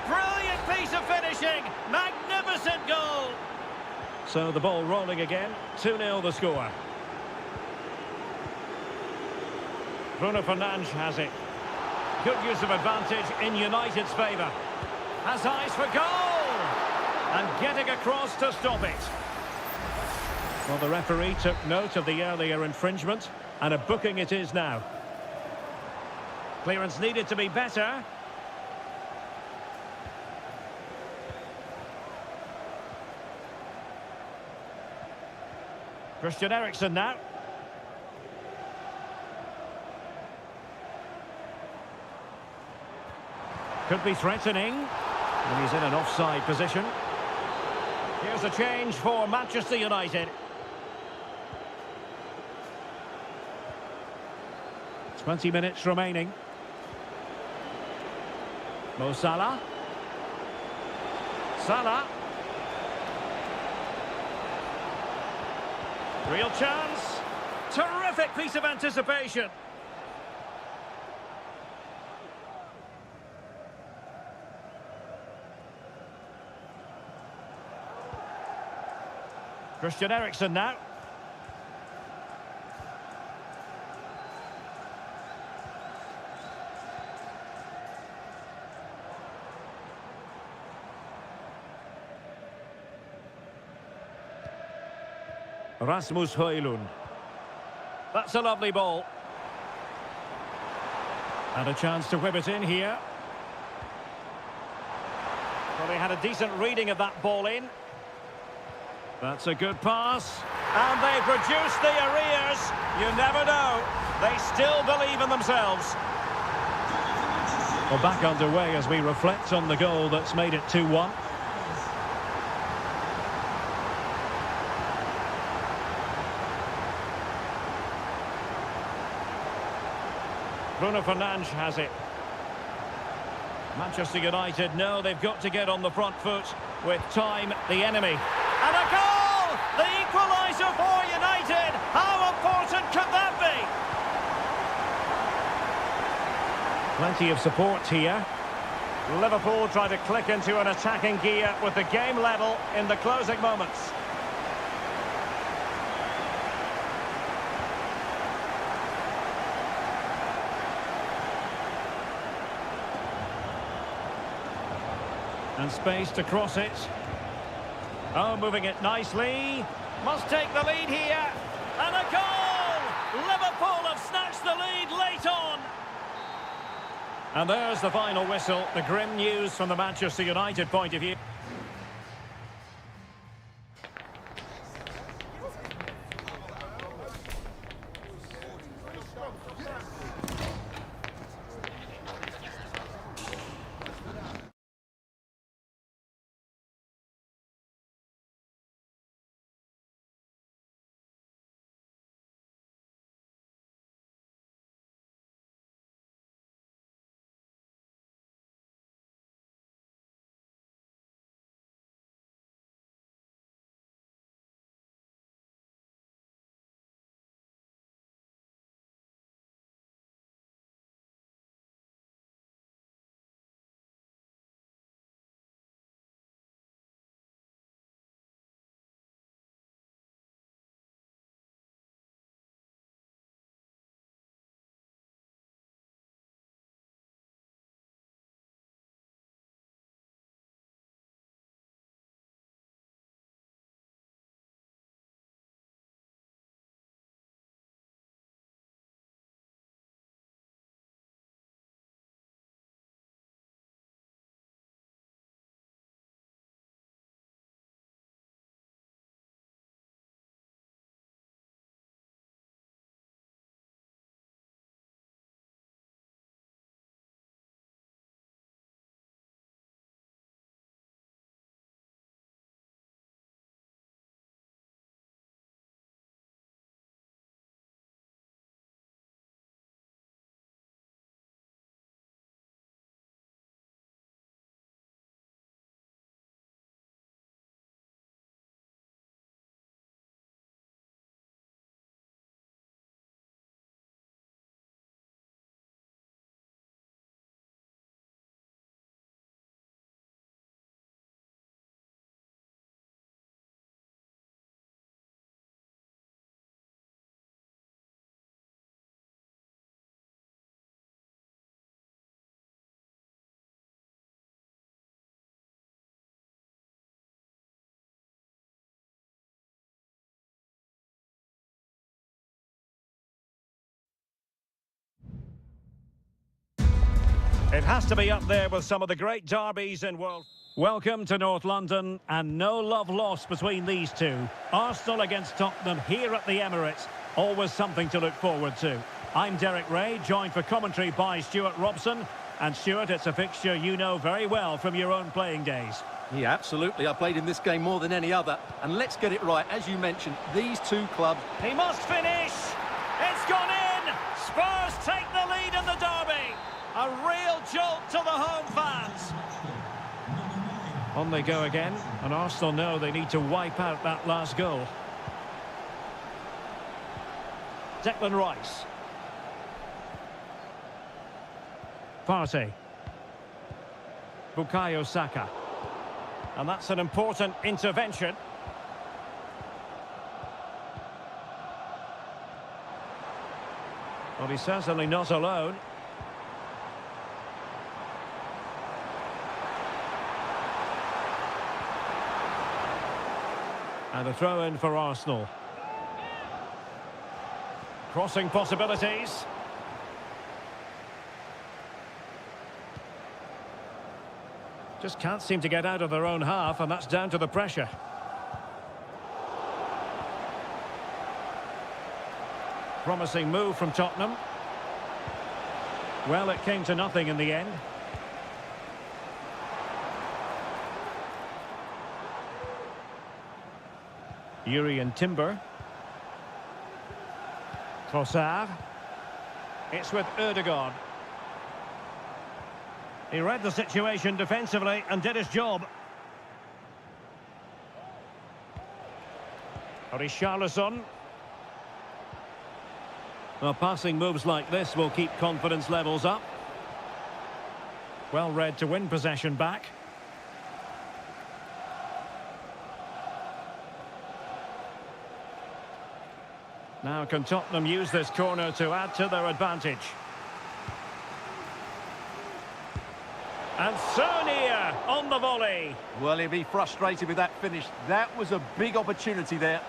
Brilliant piece of finishing! Magnificent goal! So the ball rolling again. 2-0 the score. Bruno Fernandes has it. Good use of advantage in United's favour. Has eyes for goal! And getting across to stop it. Well, the referee took note of the earlier infringement, and a booking it is now. Clearance needed to be better. Christian Eriksen now. Could be threatening. And he's in an offside position. Here's a change for Manchester United. 20 minutes remaining. Mo Salah. Salah. Real chance. Terrific piece of anticipation. Christian Eriksen now. Rasmus Højlund. That's a lovely ball. And a chance to whip it in here. Well, they had a decent reading of that ball in. That's a good pass. And they've reduced the arrears. You never know. They still believe in themselves. Well, back underway as we reflect on the goal that's made it 2-1. Bruno Fernandes has it. Manchester United know they've got to get on the front foot with time the enemy. And a goal! The equaliser for United! How important could that be? Plenty of support here. Liverpool try to click into an attacking gear with the game level in the closing moments. And space to cross it. Oh, moving it nicely. Must take the lead here. And a goal! Liverpool have snatched the lead late on. And there's the final whistle. The grim news from the Manchester United point of view. It has to be up there with some of the great derbies in world. Welcome to North London, and no love lost between these two. Arsenal against Tottenham here at the Emirates. Always something to look forward to. I'm Derek Ray, joined for commentary by Stuart Robson. And Stuart, it's a fixture you know very well from your own playing days. Yeah, absolutely. I played in this game more than any other. And let's get it right. As you mentioned, these two clubs... He must finish! It's gone in! Spurs take the lead in the derby! A real jolt to the home fans! On they go again, and Arsenal know they need to wipe out that last goal. Declan Rice. Partey. Bukayo Saka. And that's an important intervention. Well, he's certainly not alone. And a throw-in for Arsenal. Crossing possibilities. Just can't seem to get out of their own half, and that's down to the pressure. Promising move from Tottenham. Well, it came to nothing in the end. Yuri and Timber. Trossard. It's with Ødegaard. He read the situation defensively and did his job. Richarlison. Well, passing moves like this will keep confidence levels up. Well read to win possession back. Now can Tottenham use this corner to add to their advantage? And so near on the volley. Well, he'll be frustrated with that finish. That was a big opportunity there.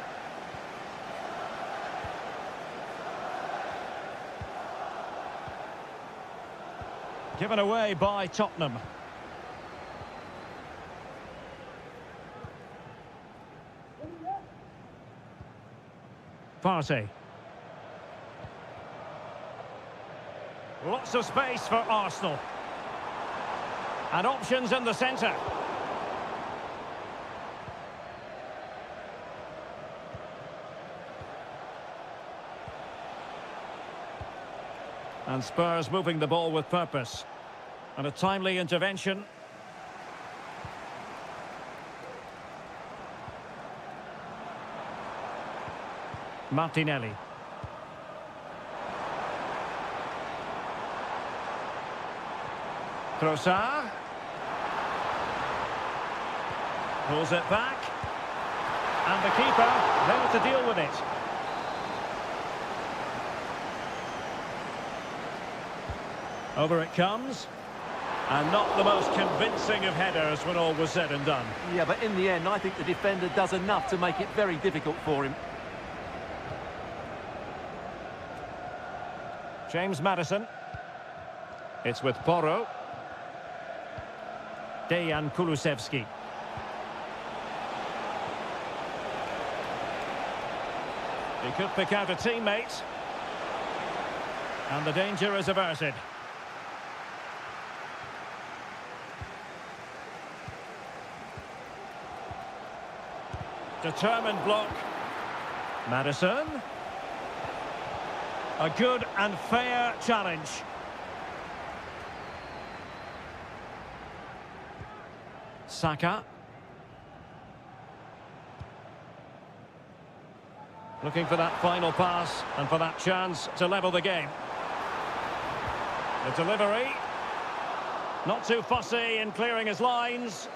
Given away by Tottenham. Partey. Lots of space for Arsenal. And options in the centre. And Spurs moving the ball with purpose. And a timely intervention. Martinelli. Trossard. Pulls it back. And the keeper there to deal with it. Over it comes. And not the most convincing of headers when all was said and done. Yeah, but in the end, I think the defender does enough to make it very difficult for him. James Maddison. It's with Porro. Dejan Kulusevski. He could pick out a teammate. And the danger is averted. Determined block. Maddison. A good and fair challenge. Saka. Looking for that final pass and for that chance to level the game. The delivery. Not too fussy in clearing his lines.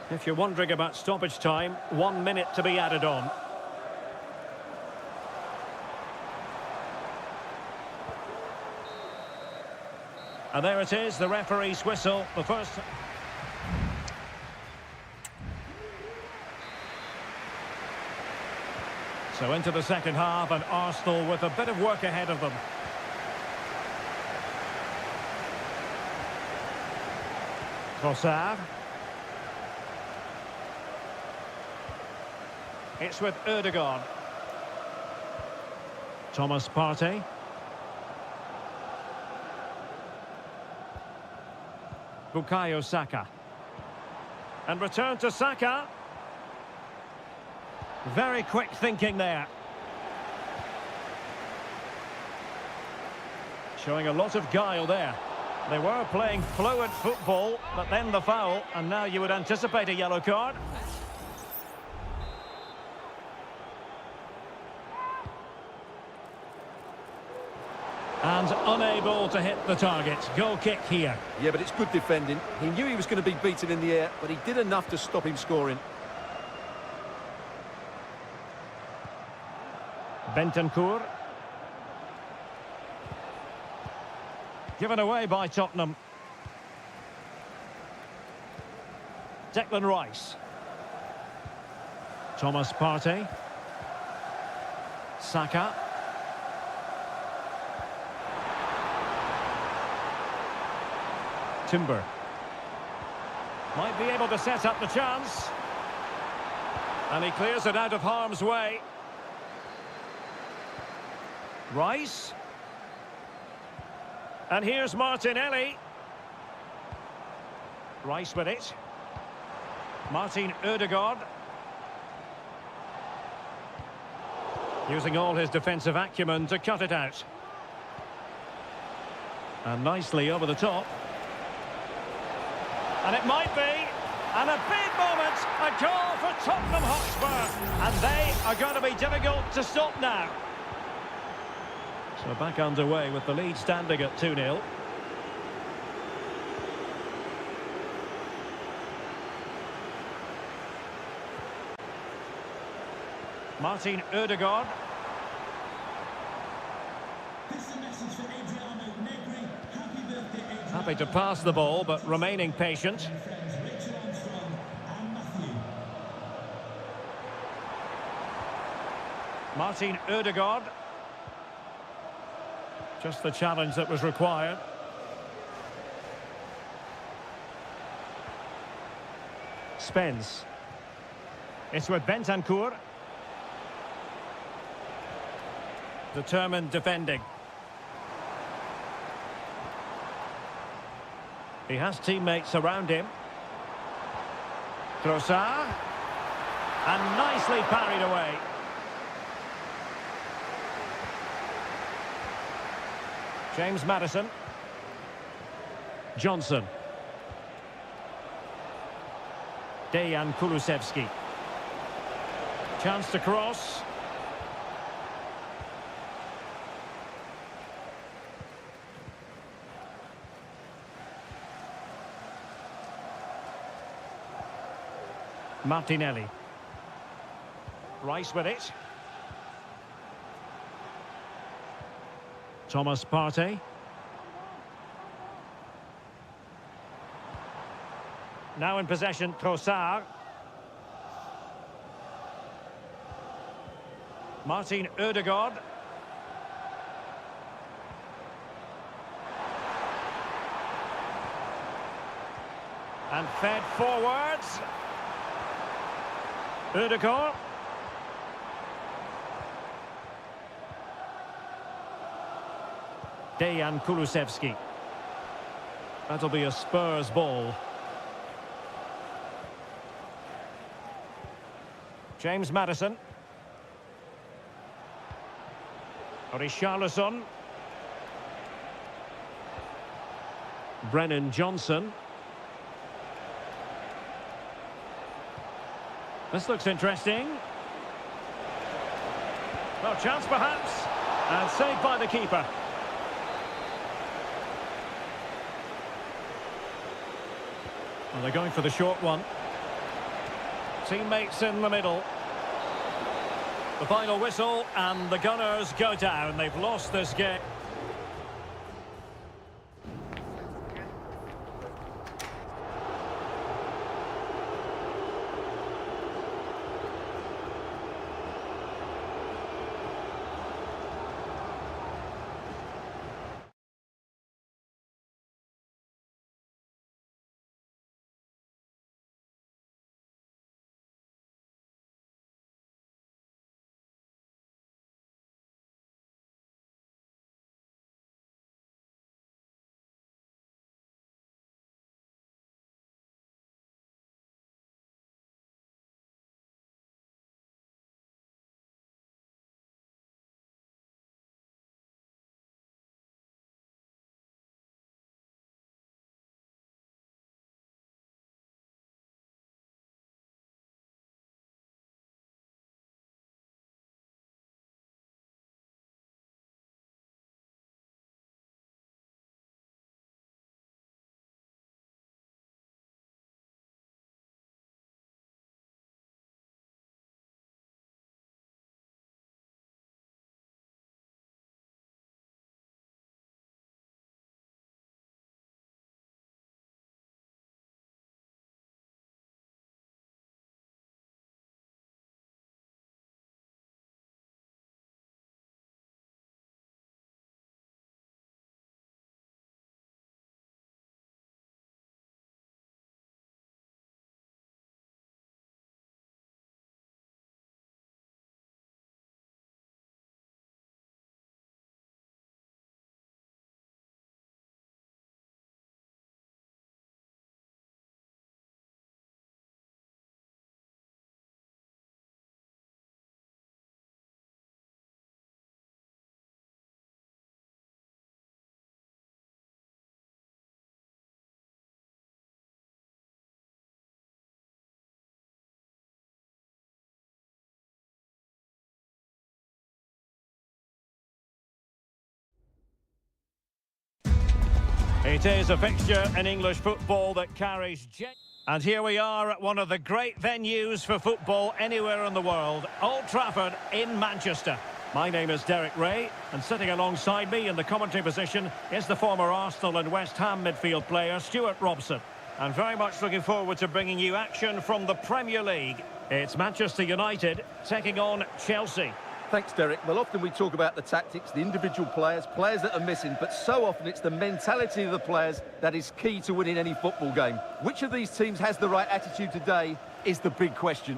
If you're wondering about stoppage time, 1 minute to be added on. And there it is, the referee's whistle, the first... So into the second half, and Arsenal with a bit of work ahead of them. Trossard. It's with Ødegaard. Thomas Partey. Bukayo Saka. And return to Saka. Very quick thinking there. Showing a lot of guile there. They were playing fluid football, but then the foul, and now you would anticipate a yellow card. And unable to hit the target. Goal kick here. Yeah, but it's good defending. He knew he was going to be beaten in the air, but he did enough to stop him scoring. Bentancur. Given away by Tottenham. Declan Rice. Thomas Partey. Saka. Timber. Might be able to set up the chance. And he clears it out of harm's way. Rice. And here's Martinelli. Rice with it. Martin Ødegaard. Using all his defensive acumen to cut it out. And nicely over the top. And it might be. And a big moment. A goal for Tottenham Hotspur. And they are going to be difficult to stop now. So back underway with the lead standing at 2-0. Martin Ødegaard. This is a message for Adriano Negri. Happy birthday, Adriano. Happy to pass the ball, but remaining patient. Friends Richard Armstrong and Matthew. Martin Ødegaard. Just the challenge that was required. Spence. It's with Bentancur. Determined defending. He has teammates around him. Trossard. And nicely parried away. James Maddison. Johnson. Dejan Kulusevski. Chance to cross. Martinelli. Rice with it. Thomas Partey. Now in possession, Trossard. Martin Ødegaard. And fed forwards. Ødegaard. Dejan Kulusevski. That'll be a Spurs ball. James Maddison. Richarlison. Brennan Johnson. This looks interesting. Well, chance perhaps. And saved by the keeper. Well, they're going for the short one. Teammates in the middle. The final whistle and the Gunners go down. They've lost this game. It is a fixture in English football that carries... And here we are at one of the great venues for football anywhere in the world, Old Trafford in Manchester. My name is Derek Ray, and sitting alongside me in the commentary position is the former Arsenal and West Ham midfield player, Stuart Robson. And very much looking forward to bringing you action from the Premier League. It's Manchester United taking on Chelsea. Thanks, Derek. Well, often we talk about the tactics, the individual players that are missing, but so often it's the mentality of the players that is key to winning any football game. Which of these teams has the right attitude today is the big question.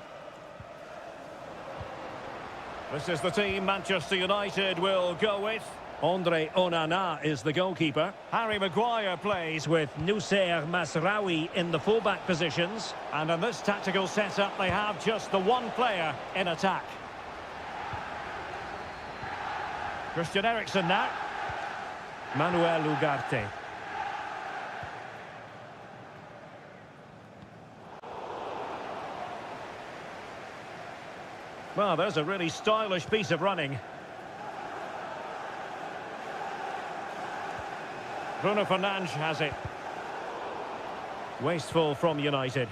This is the team Manchester United will go with. Andre Onana is the goalkeeper. Harry Maguire plays with Noussair Mazraoui in the fullback positions. And in this tactical setup, they have just the one player in attack. Christian Eriksen now. Manuel Ugarte. Well, there's a really stylish piece of running. Bruno Fernandes has it. Wasteful from United.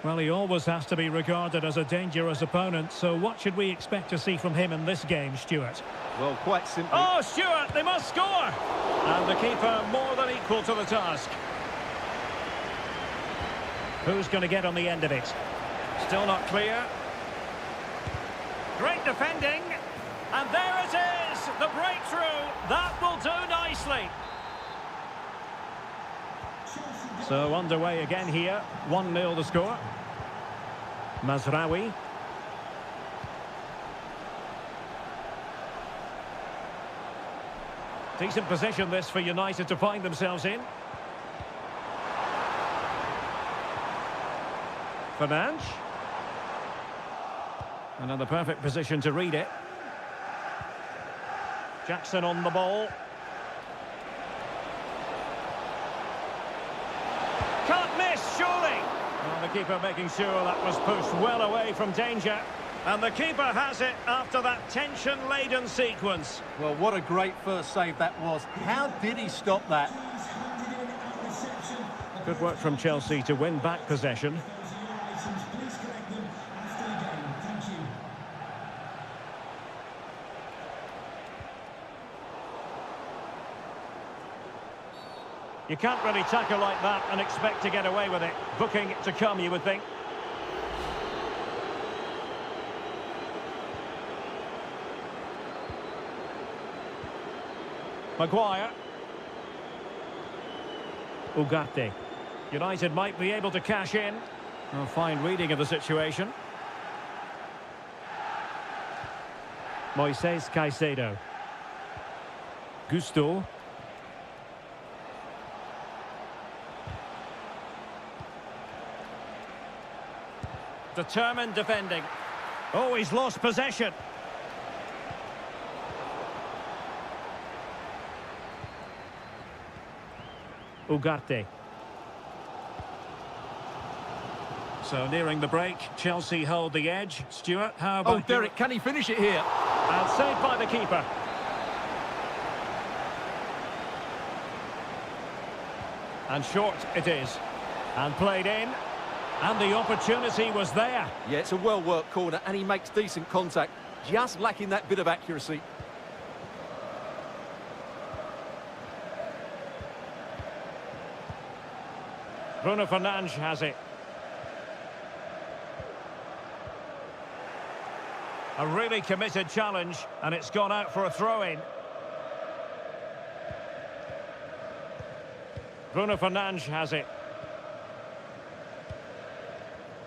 Well, he always has to be regarded as a dangerous opponent, so what should we expect to see from him in this game, Stuart? Well, quite simply... Oh, Stuart, they must score! And the keeper more than equal to the task. Who's going to get on the end of it? Still not clear. Great defending. And there it is, the breakthrough. That will do nicely. So underway again here. 1-0 the score. Mazraoui. Decent position this for United to find themselves in. Fernandes. Another perfect position to read it. Jackson on the ball. Can't miss, surely. Well, the keeper making sure that was pushed well away from danger. And the keeper has it after that tension-laden sequence. Well, what a great first save that was. How did he stop that? Good work from Chelsea to win back possession. You can't really tackle like that and expect to get away with it. Booking to come, you would think. Maguire. Ugarte. United might be able to cash in. A fine reading of the situation. Moises Caicedo. Gusto. Determined defending. Oh, he's lost possession. Ugarte. So nearing the break, Chelsea hold the edge. Stuart, how about... Oh, Derek, can he finish it here? And saved by the keeper. And short it is. And played in. And the opportunity was there. Yeah, it's a well-worked corner, and he makes decent contact. Just lacking that bit of accuracy. Bruno Fernandes has it. A really committed challenge, and it's gone out for a throw-in. Bruno Fernandes has it.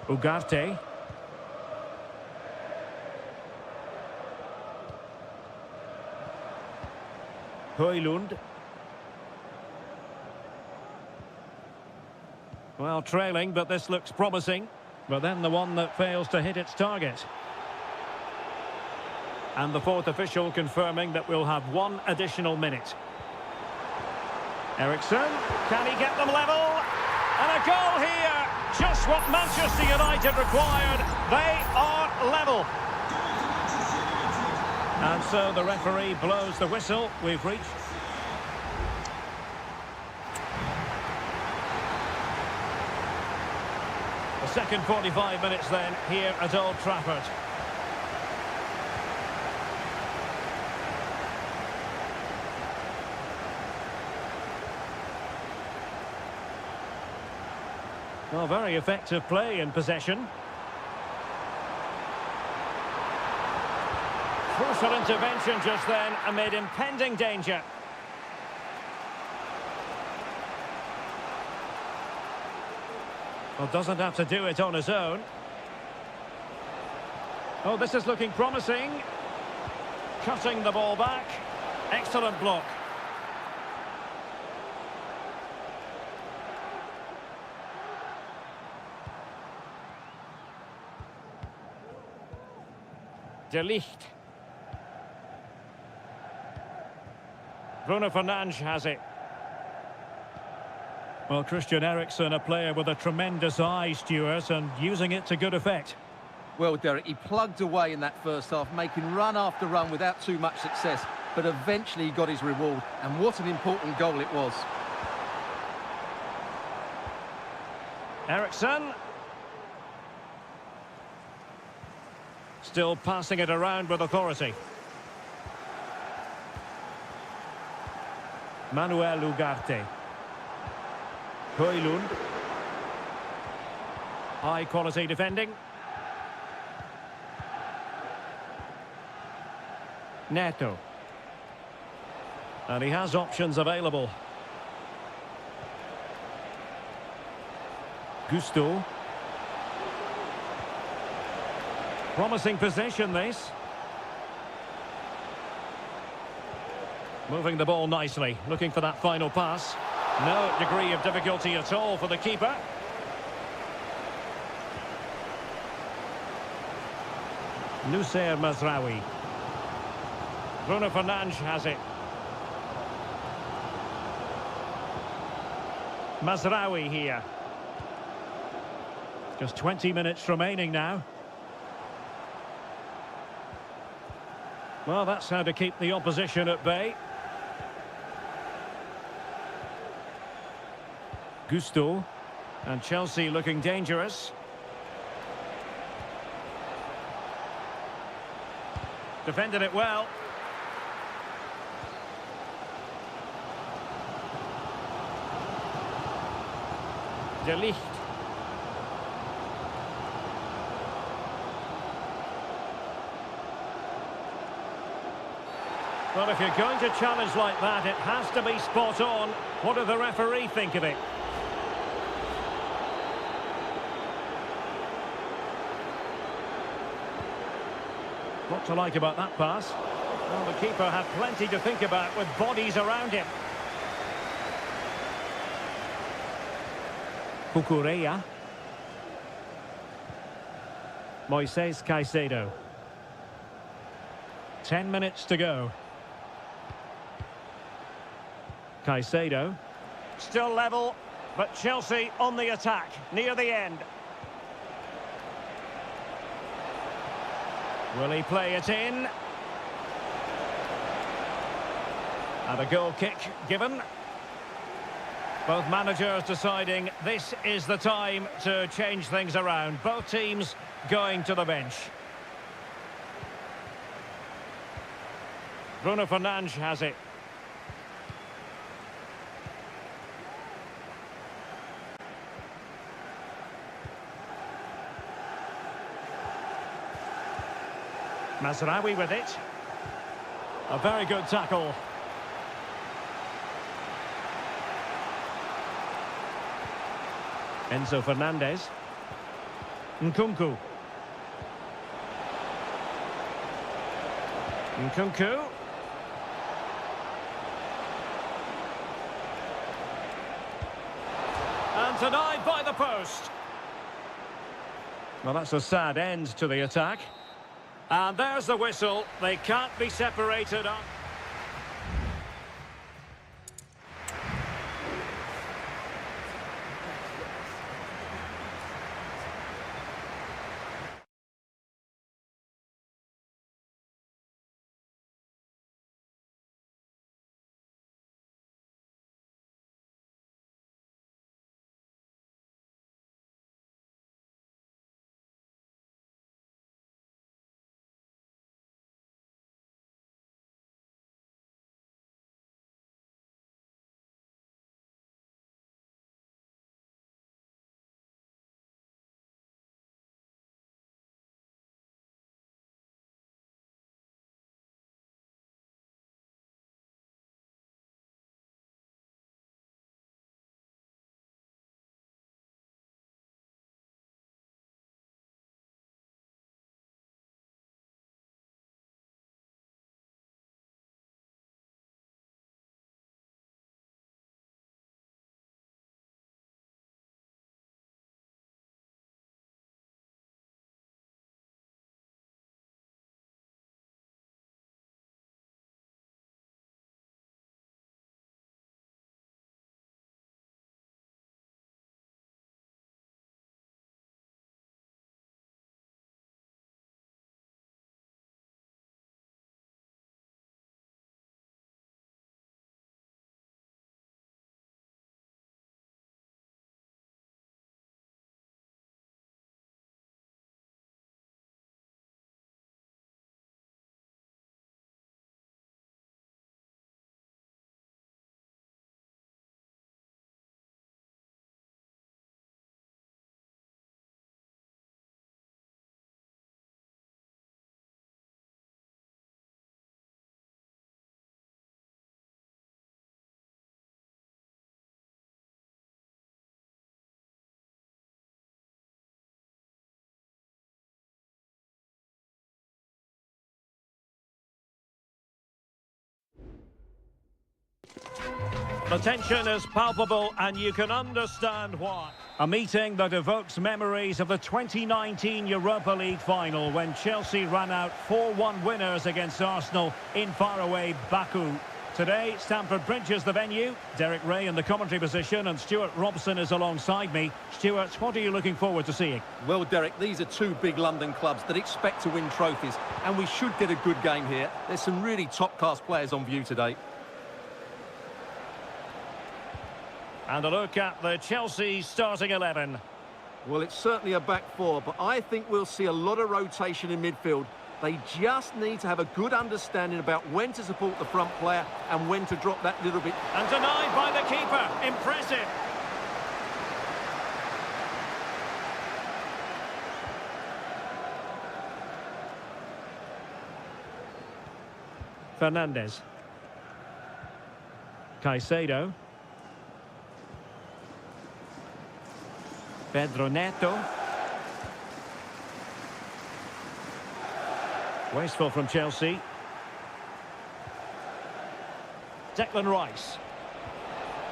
Ugarte. Højlund. Well, trailing, but this looks promising. But then the one that fails to hit its target. And the fourth official confirming that we'll have one additional minute. Eriksen, can he get them level? And a goal here! Just what Manchester United required. They are level. And so the referee blows the whistle. We've reached... The second 45 minutes then here at Old Trafford. Well, very effective play in possession. Crucial intervention just then amid impending danger. Well, doesn't have to do it on his own. Oh, this is looking promising. Cutting the ball back. Excellent block. De Ligt. Bruno Fernandes has it. Well, Christian Eriksen, a player with a tremendous eye, Stuart, and using it to good effect. Well, Derek, he plugged away in that first half, making run after run without too much success, but eventually he got his reward, and what an important goal it was. Eriksen. Still passing it around with authority. Manuel Ugarte. Højlund. High quality defending. Neto. And he has options available. Gusto. Promising possession, this. Moving the ball nicely, looking for that final pass. No degree of difficulty at all for the keeper. Noussair Mazraoui. Bruno Fernandes has it. Mazraoui here. Just 20 minutes remaining now. Well, that's how to keep the opposition at bay. Gusto. And Chelsea looking dangerous. Defended it well. De Ligt. Well, if you're going to challenge like that, it has to be spot on. What do the referee think of it? What to like about that pass? Well, the keeper had plenty to think about with bodies around him. Cucurella. Moises Caicedo. 10 minutes to go. Caicedo. Still level, but Chelsea on the attack, near the end. Will he play it in? And a goal kick given. Both managers deciding this is the time to change things around. Both teams going to the bench. Bruno Fernandes has it. Mazraoui with it. A very good tackle. Enzo Fernandez. Nkunku. Nkunku. And denied by the post. Well, that's a sad end to the attack. And there's the whistle. They can't be separated up. The tension is palpable and you can understand why. A meeting that evokes memories of the 2019 Europa League final when Chelsea ran out 4-1 winners against Arsenal in faraway Baku. Today, Stamford Bridge is the venue. Derek Ray in the commentary position and Stuart Robson is alongside me. Stuart, what are you looking forward to seeing? Well, Derek, these are two big London clubs that expect to win trophies, and we should get a good game here. There's some really top-class players on view today. And a look at the Chelsea starting 11. Well, it's certainly a back four, but I think we'll see a lot of rotation in midfield. They just need to have a good understanding about when to support the front player and when to drop that little bit. And denied by the keeper. Impressive. Fernandes. Caicedo. Pedro Neto. Wasteful from Chelsea. Declan Rice.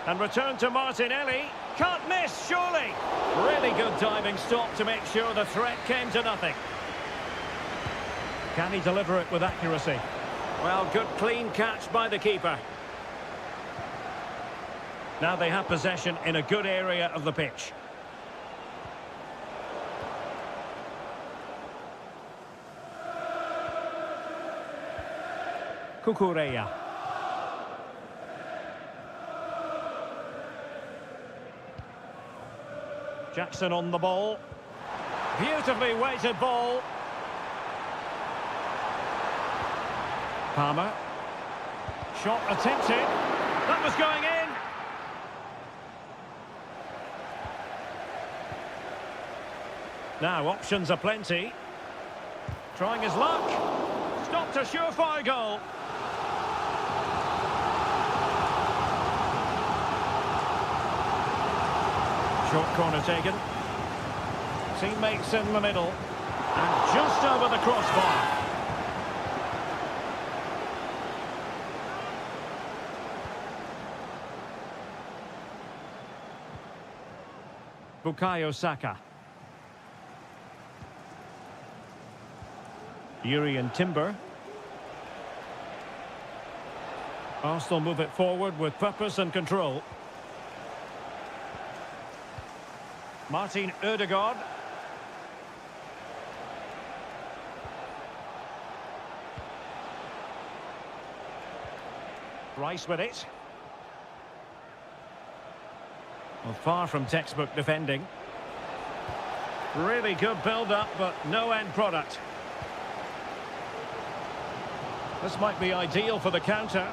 And return to Martinelli. Can't miss, surely. Really good diving stop to make sure the threat came to nothing. Can he deliver it with accuracy? Well, good clean catch by the keeper. Now they have possession in a good area of the pitch. Cucurella. Jackson on the ball. Beautifully weighted ball. Palmer. Shot attempted. That was going in. Now options are plenty. Trying his luck. Stopped a surefire goal. Short corner taken. Teammates in the middle. And just over the crossbar. Bukayo Saka. Yuri and Timber. Arsenal move it forward with purpose and control. Martin Ødegaard. Rice with it. Well, far from textbook defending. Really good build-up, but no end product. This might be ideal for the counter.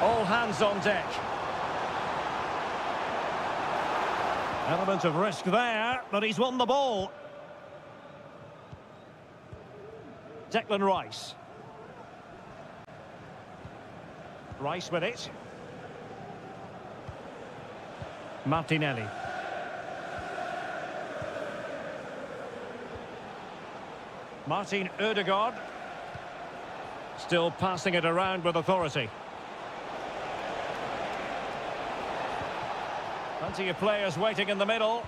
All hands on deck. Element of risk there, but he's won the ball. Declan Rice. Rice with it. Martinelli. Martin Ødegaard. Still passing it around with authority. Plenty of players waiting in the middle.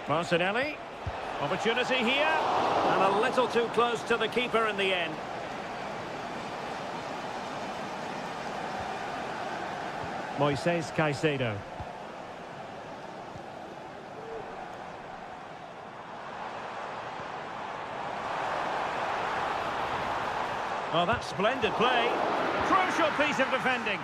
Martinelli. Opportunity here. And a little too close to the keeper in the end. Moises Caicedo. Oh, that's splendid play. Crucial piece of defending.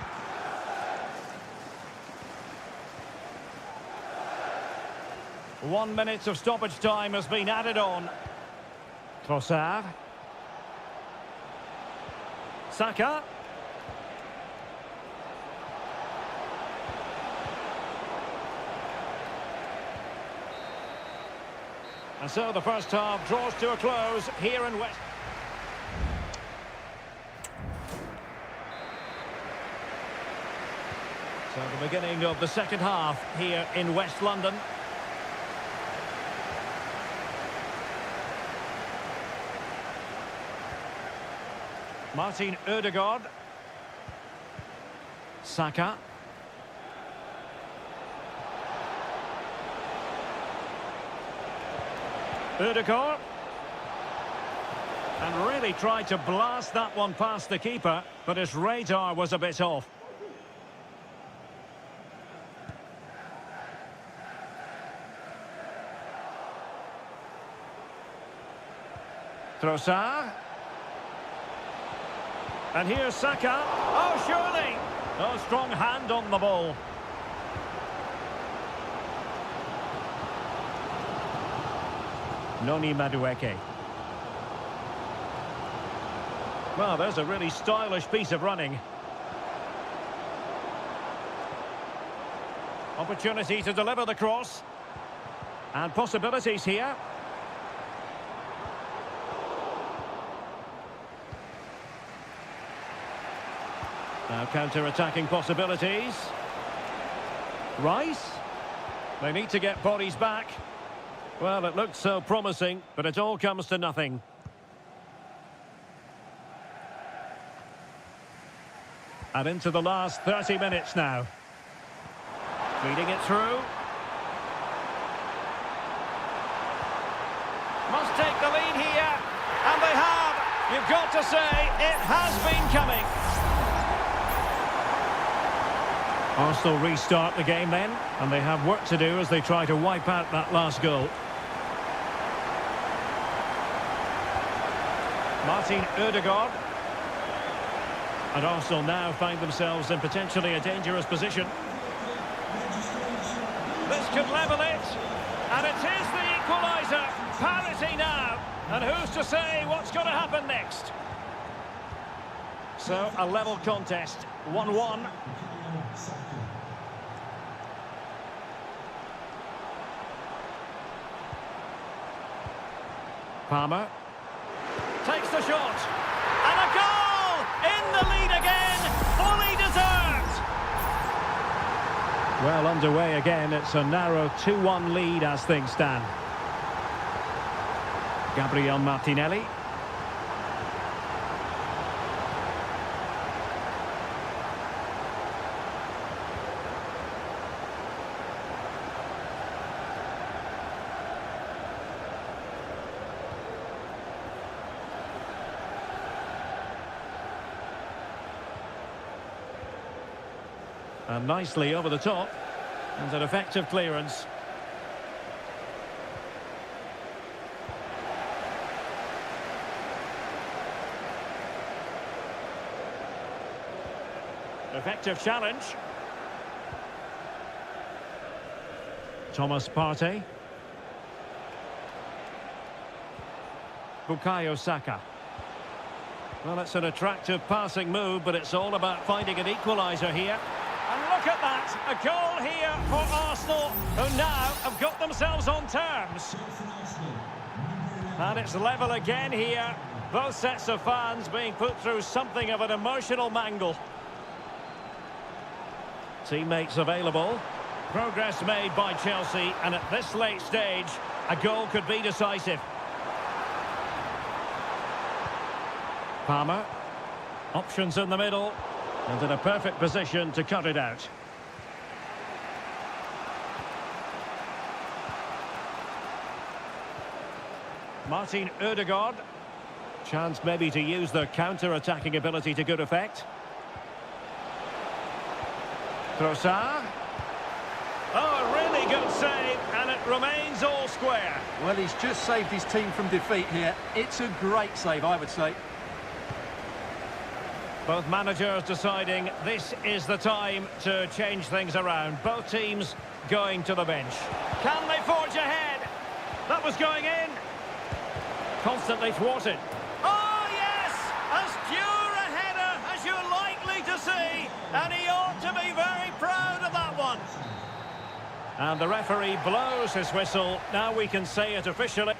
One minute of stoppage time has been added on. Trossard. Saka. And so the first half draws to a close here in West. So the beginning of the second half here in West London. Martin Ødegaard. Saka. Ødegaard. And really tried to blast that one past the keeper, but his radar was a bit off. Trossard. And here's Saka. Oh, surely! Oh, strong hand on the ball. Noni Madueke. Well, there's a really stylish piece of running. Opportunity to deliver the cross. And possibilities here. Now counter-attacking possibilities. Rice. They need to get bodies back. Well, it looked so promising, but it all comes to nothing. And into the last 30 minutes now. Feeding it through. Must take the lead here. And they have. You've got to say, it has been coming. Arsenal restart the game then, and they have work to do as they try to wipe out that last goal. Martin Ødegaard. And Arsenal now find themselves in potentially a dangerous position. This could level it, and it is the equaliser. Parity now, and who's to say what's going to happen next? So, a level contest, 1-1. Palmer takes the shot, and a goal! In the lead again, fully deserved! Well underway again, it's a narrow 2-1 lead as things stand. Gabriel Martinelli. And nicely over the top, and an effective clearance. Effective challenge. Thomas Partey. Bukayo Saka. Well, it's an attractive passing move, but it's all about finding an equaliser here. And look at that, a goal here for Arsenal, who now have got themselves on terms. And it's level again here. Both sets of fans being put through something of an emotional mangle. Teammates available. Progress made by Chelsea, and at this late stage, a goal could be decisive. Palmer. Options in the middle. And in a perfect position to cut it out. Martin Ødegaard. Chance maybe to use their counter-attacking ability to good effect. Trossard. Oh, a really good save, and it remains all square. Well, he's just saved his team from defeat here. It's a great save, I would say. Both managers deciding this is the time to change things around. Both teams going to the bench. Can they forge ahead? That was going in. Constantly thwarted. Oh, yes! As pure a header as you're likely to see. And he ought to be very proud of that one. And the referee blows his whistle. Now we can say it officially.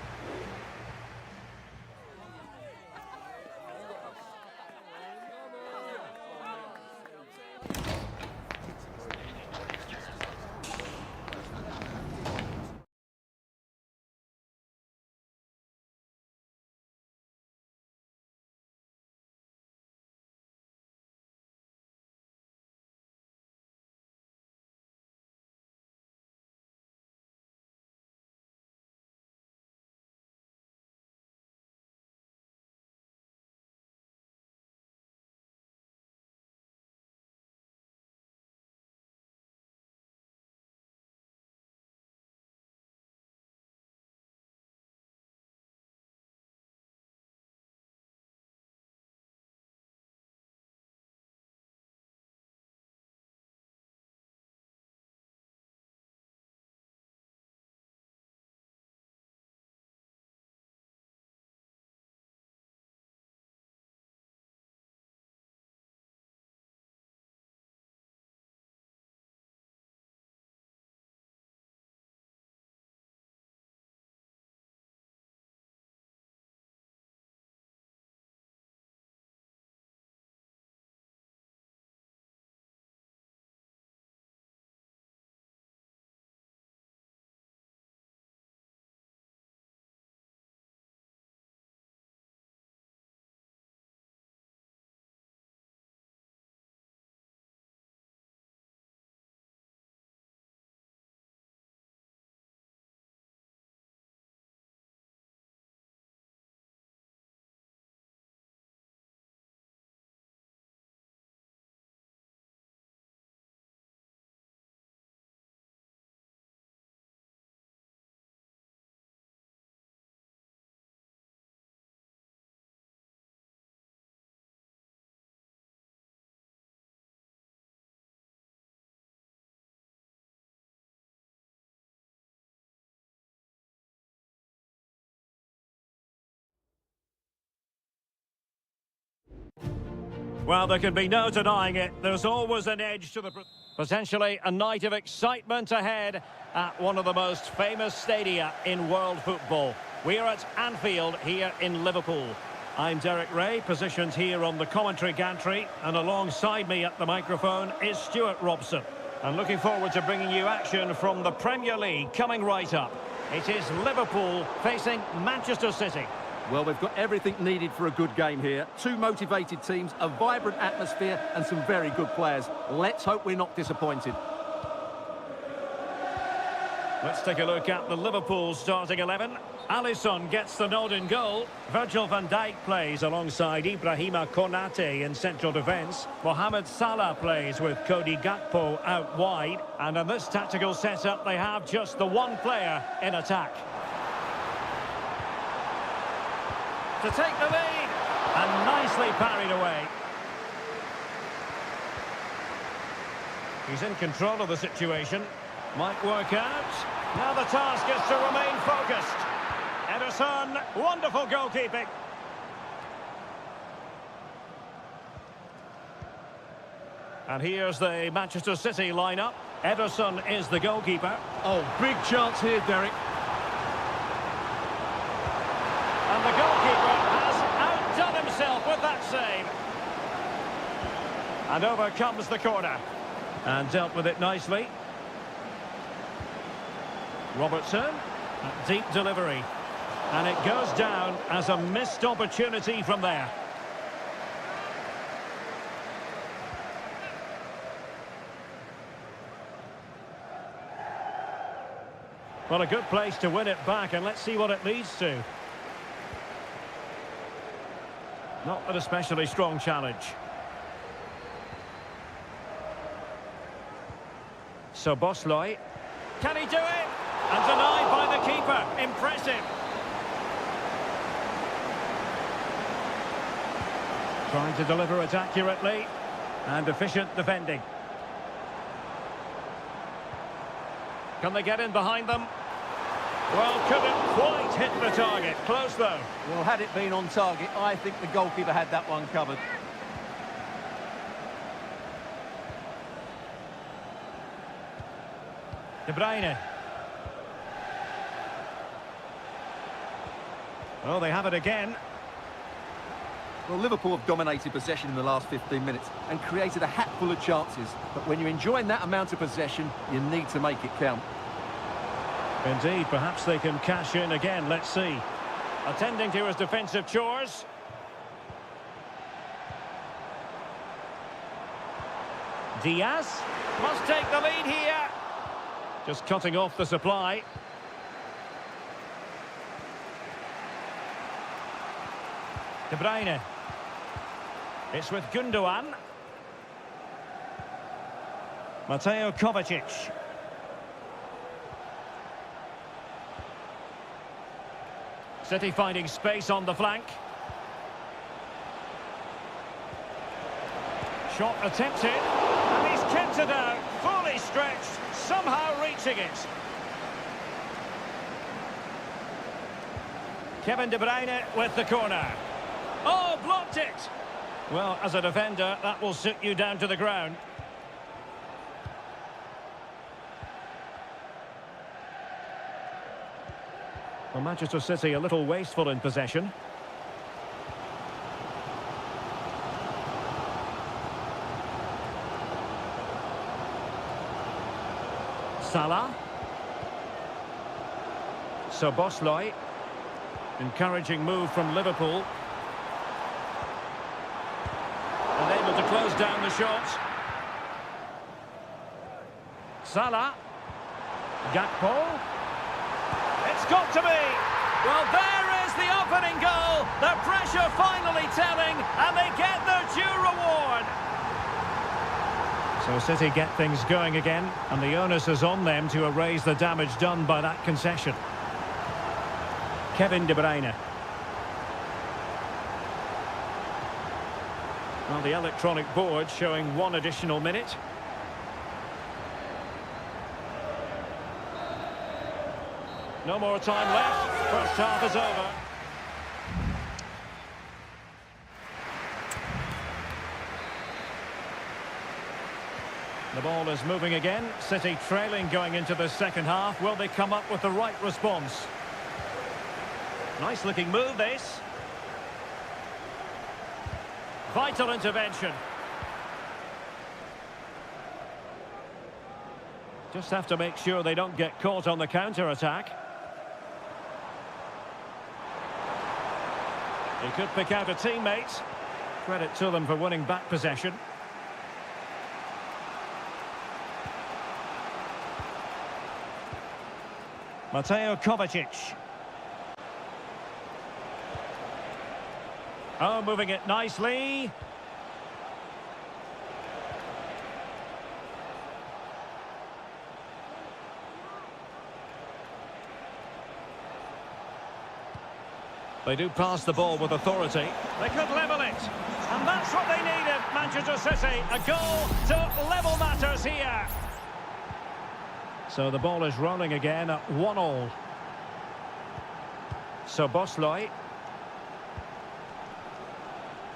Well, there can be no denying it. There's always an edge to the... Potentially a night of excitement ahead at one of the most famous stadia in world football. We're at Anfield here in Liverpool. I'm Derek Ray, positioned here on the commentary gantry, and alongside me at the microphone is Stuart Robson. And looking forward to bringing you action from the Premier League coming right up. It is Liverpool facing Manchester City. Well, we've got everything needed for a good game here. Two motivated teams, a vibrant atmosphere and some very good players. Let's hope we're not disappointed. Let's take a look at the Liverpool starting 11. Alisson gets the nod in goal. Virgil van Dijk plays alongside Ibrahima Konate in central defence. Mohamed Salah plays with Cody Gakpo out wide. And in this tactical setup, they have just the one player in attack. To take the lead, and nicely parried away. He's in control of the situation. Might work out. Now the task is to remain focused. Ederson, wonderful goalkeeping. And here's the Manchester City lineup. Ederson is the goalkeeper. Oh, big chance here, Derek. And the goalkeeper has outdone himself with that save. And over comes the corner. And dealt with it nicely. Robertson, deep delivery. And it goes down as a missed opportunity from there. Well, a good place to win it back, and let's see what it leads to. Not an especially strong challenge. So Bosley, can he do it? And denied by the keeper. Impressive. Trying to deliver it accurately. And efficient defending. Can they get in behind them? Well, couldn't quite hit the target. Close though. Well, had it been on target, I think the goalkeeper had that one covered. De Bruyne. Oh, they have it again. Well, Liverpool have dominated possession in the last 15 minutes and created a hatful of chances. But when you're enjoying that amount of possession, you need to make it count. Indeed, perhaps they can cash in again. Let's see. Attending to his defensive chores. Diaz must take the lead here. Just cutting off the supply. De Bruyne. It's with Gundogan. Mateo Kovacic. City finding space on the flank. Shot attempted, and he's kept it out, fully stretched, somehow reaching it. Kevin De Bruyne with the corner. Oh, blocked it! Well, as a defender, that will sit you down to the ground. Well, Manchester City a little wasteful in possession. Salah. So Bosley. Encouraging move from Liverpool. And able to close down the shot. Salah. Gakpo. It's got to be. Well, there is the opening goal. The pressure finally telling, and they get their due reward. So City get things going again, and the onus is on them to erase the damage done by that concession. Kevin De Bruyne. Well, the electronic board showing one additional minute. No more time left. First half is over. The ball is moving again. City trailing going into the second half. Will they come up with the right response? Nice looking move, this. Vital intervention. Just have to make sure they don't get caught on the counter-attack. He could pick out a teammate. Credit to them for winning back possession. Mateo Kovacic. Oh, moving it nicely. They do pass the ball with authority. They could level it. And that's what they needed, Manchester City. A goal to level matters here. So the ball is rolling again at 1-1. So Bosley.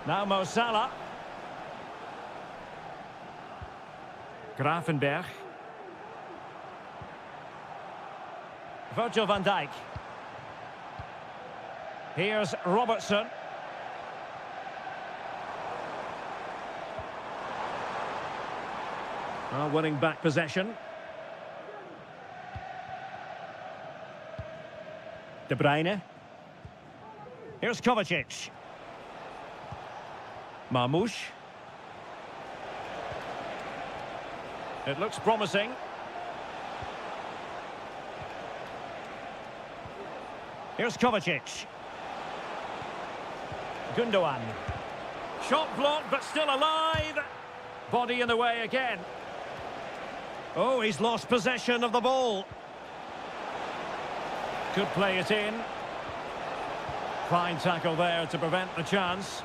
Now Mo Salah. Gravenberch. Virgil van Dijk. Here's Robertson. Winning back possession. De Bruyne. Here's Kovacic. Marmoush. It looks promising. Here's Kovacic. Gundogan. Shot blocked, but still alive. Body in the way again. Oh, he's lost possession of the ball. Could play it in. Fine tackle there to prevent the chance.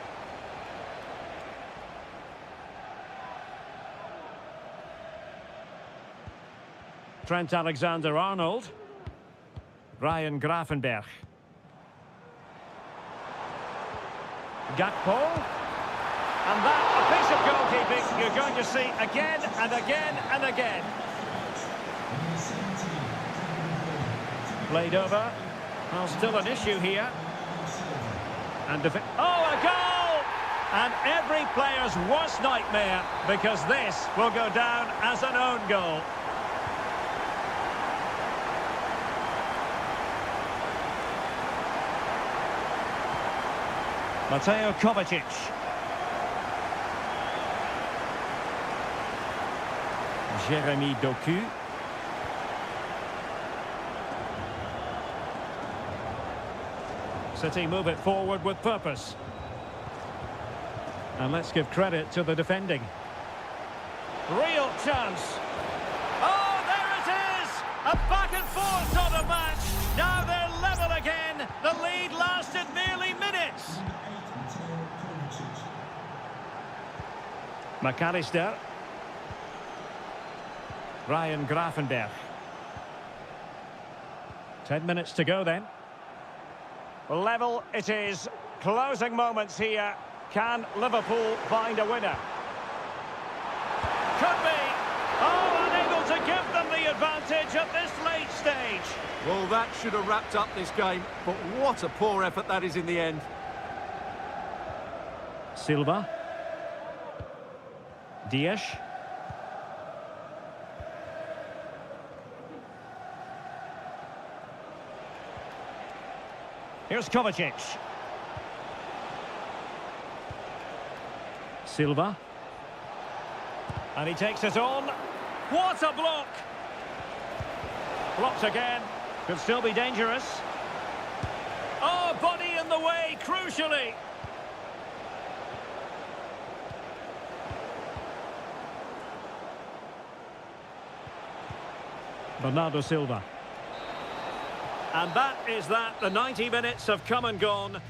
Trent Alexander-Arnold. Ryan Gravenberch. Gakpo. And that, a piece of goalkeeping you're going to see again and again and again. Played over. Well, still an issue here. And a goal! And every player's worst nightmare, because this will go down as an own goal. Mateo Kovacic. Jeremy Doku. City move it forward with purpose. And let's give credit to the defending. Real chance. Oh, there it is! A back and forth sort of match. Now they're level again. The lead lasted merely minutes. McAllister. Ryan Gravenberch. 10 minutes to go then. Level it is. Closing moments here. Can Liverpool find a winner? Could be. Oh, unable to give them the advantage at this late stage. Well, that should have wrapped up this game, but what a poor effort that is in the end. Silva. Dias. Here's Kovacic. Silva. And he takes it on. What a block! Blocked again. Could still be dangerous. Oh, body in the way, crucially. Bernardo Silva. And that is that. The 90 minutes have come and gone.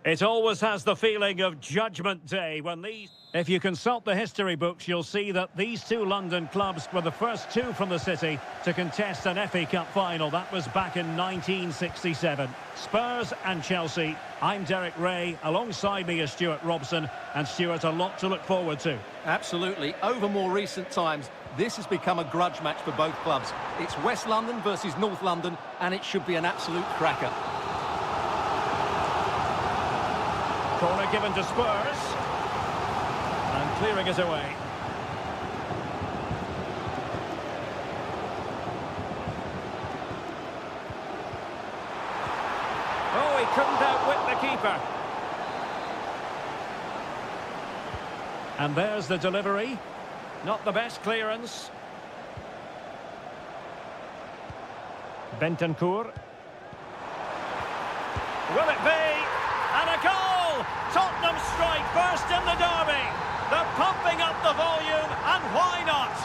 It always has the feeling of Judgment Day when these... If you consult the history books, you'll see that these two London clubs were the first two from the city to contest an FA Cup final. That was back in 1967. Spurs and Chelsea. I'm Derek Ray. Alongside me is Stuart Robson. And Stuart, a lot to look forward to. Absolutely. Over more recent times, this has become a grudge match for both clubs. It's West London versus North London, and it should be an absolute cracker. Corner given to Spurs. And clearing it away. Oh, he couldn't outwit the keeper. And there's the delivery. Not the best clearance. Bentancur. Will it be? And a goal! Tottenham strike first in the derby. They're pumping up the volume, and why not?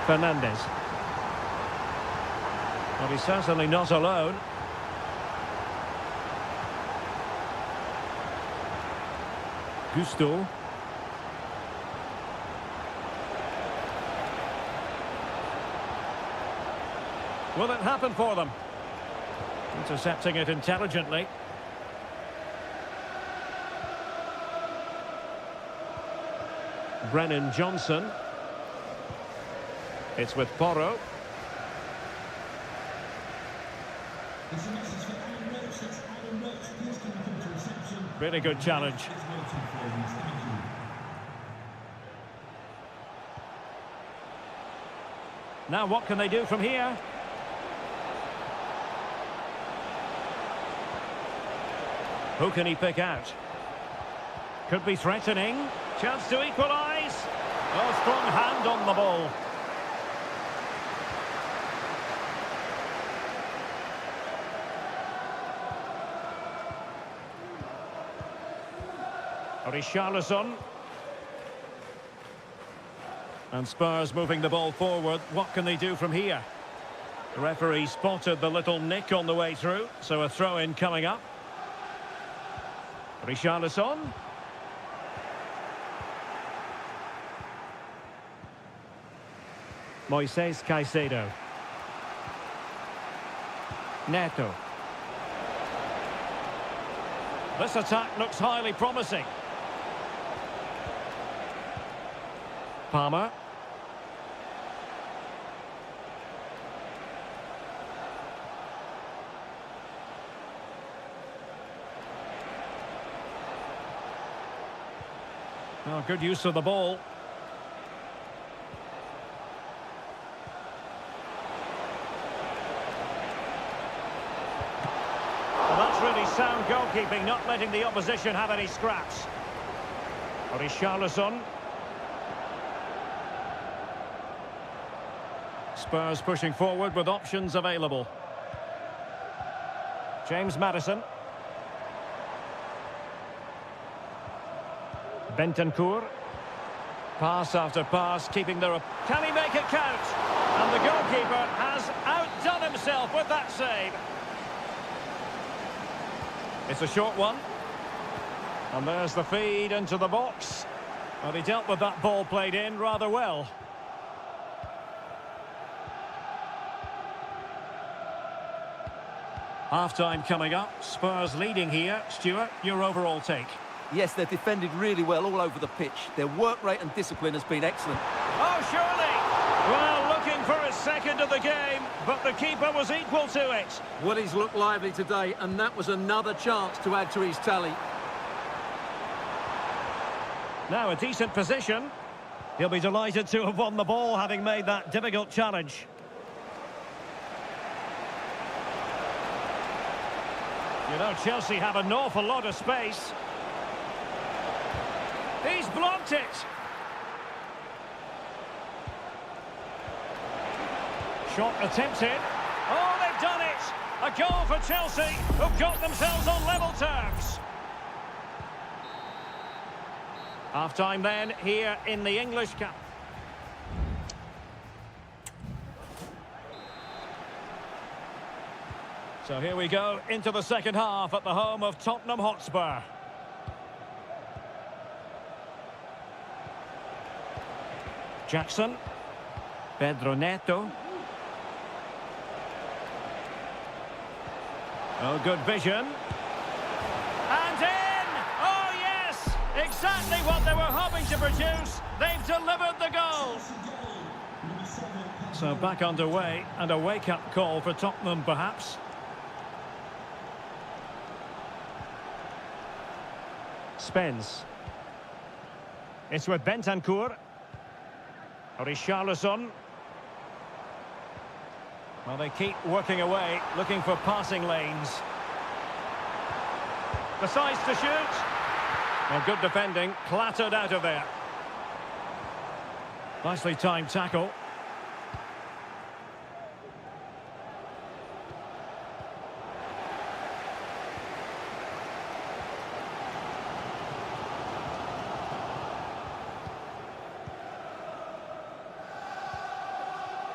Fernandes. Well, he's certainly not alone. Gusto. Will it happen for them? Intercepting it intelligently. Brennan Johnson. It's with Porro. There's a message for Alan Roach. It's Alan Roach. Please can you come to reception? Really good challenge. It's waiting for you. Thank you. Now what can they do from here? Who can he pick out? Could be threatening. Chance to equalise. Oh, strong hand on the ball. Richarlison. And Spurs moving the ball forward. What can they do from here? The referee spotted the little nick on the way through, so a throw-in coming up. Richarlison. Moises Caicedo. Neto. This attack looks highly promising. Palmer. Oh, good use of the ball. Well, that's really sound goalkeeping, not letting the opposition have any scraps. Richarlison. Spurs pushing forward with options available. James Maddison. Bentancur. Pass after pass, keeping their... Can he make it count? And the goalkeeper has outdone himself with that save. It's a short one. And there's the feed into the box. Well, he dealt with that ball played in rather well. Half-time coming up. Spurs leading here. Stuart, your overall take? Yes, they're defended really well all over the pitch. Their work rate and discipline has been excellent. Oh, surely! Well, looking for a second of the game, but the keeper was equal to it. Well, he's looked lively today, and that was another chance to add to his tally. Now a decent position. He'll be delighted to have won the ball, having made that difficult challenge. You know, Chelsea have an awful lot of space. He's blocked it. Shot attempted. Oh, they've done it! A goal for Chelsea, who've got themselves on level terms. Half-time then, here in the English Cup. So here we go into the second half at the home of Tottenham Hotspur. Jackson. Pedro Neto. Oh, good vision. And in! Oh, yes! Exactly what they were hoping to produce. They've delivered the goal. So back underway, and a wake-up call for Tottenham, perhaps. Spence. It's with Bentancur. Richarlison. Well, they keep working away, looking for passing lanes. Decides to shoot. Well, good defending, clattered out of there. Nicely timed tackle.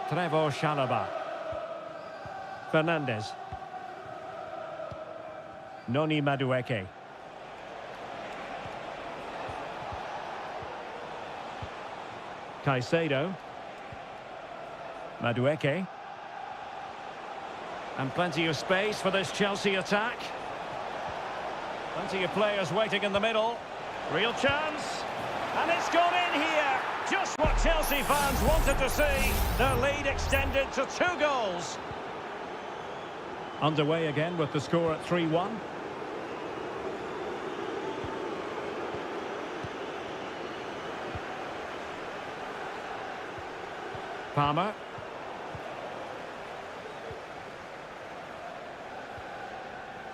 Trevor Chalobah. Fernandez. Noni Madueke. Caicedo. Madueke. And plenty of space for this Chelsea attack. Plenty of players waiting in the middle. Real chance. And it's gone in here. Just what Chelsea fans wanted to see. Their lead extended to 2 goals. Underway again with the score at 3-1. Palmer.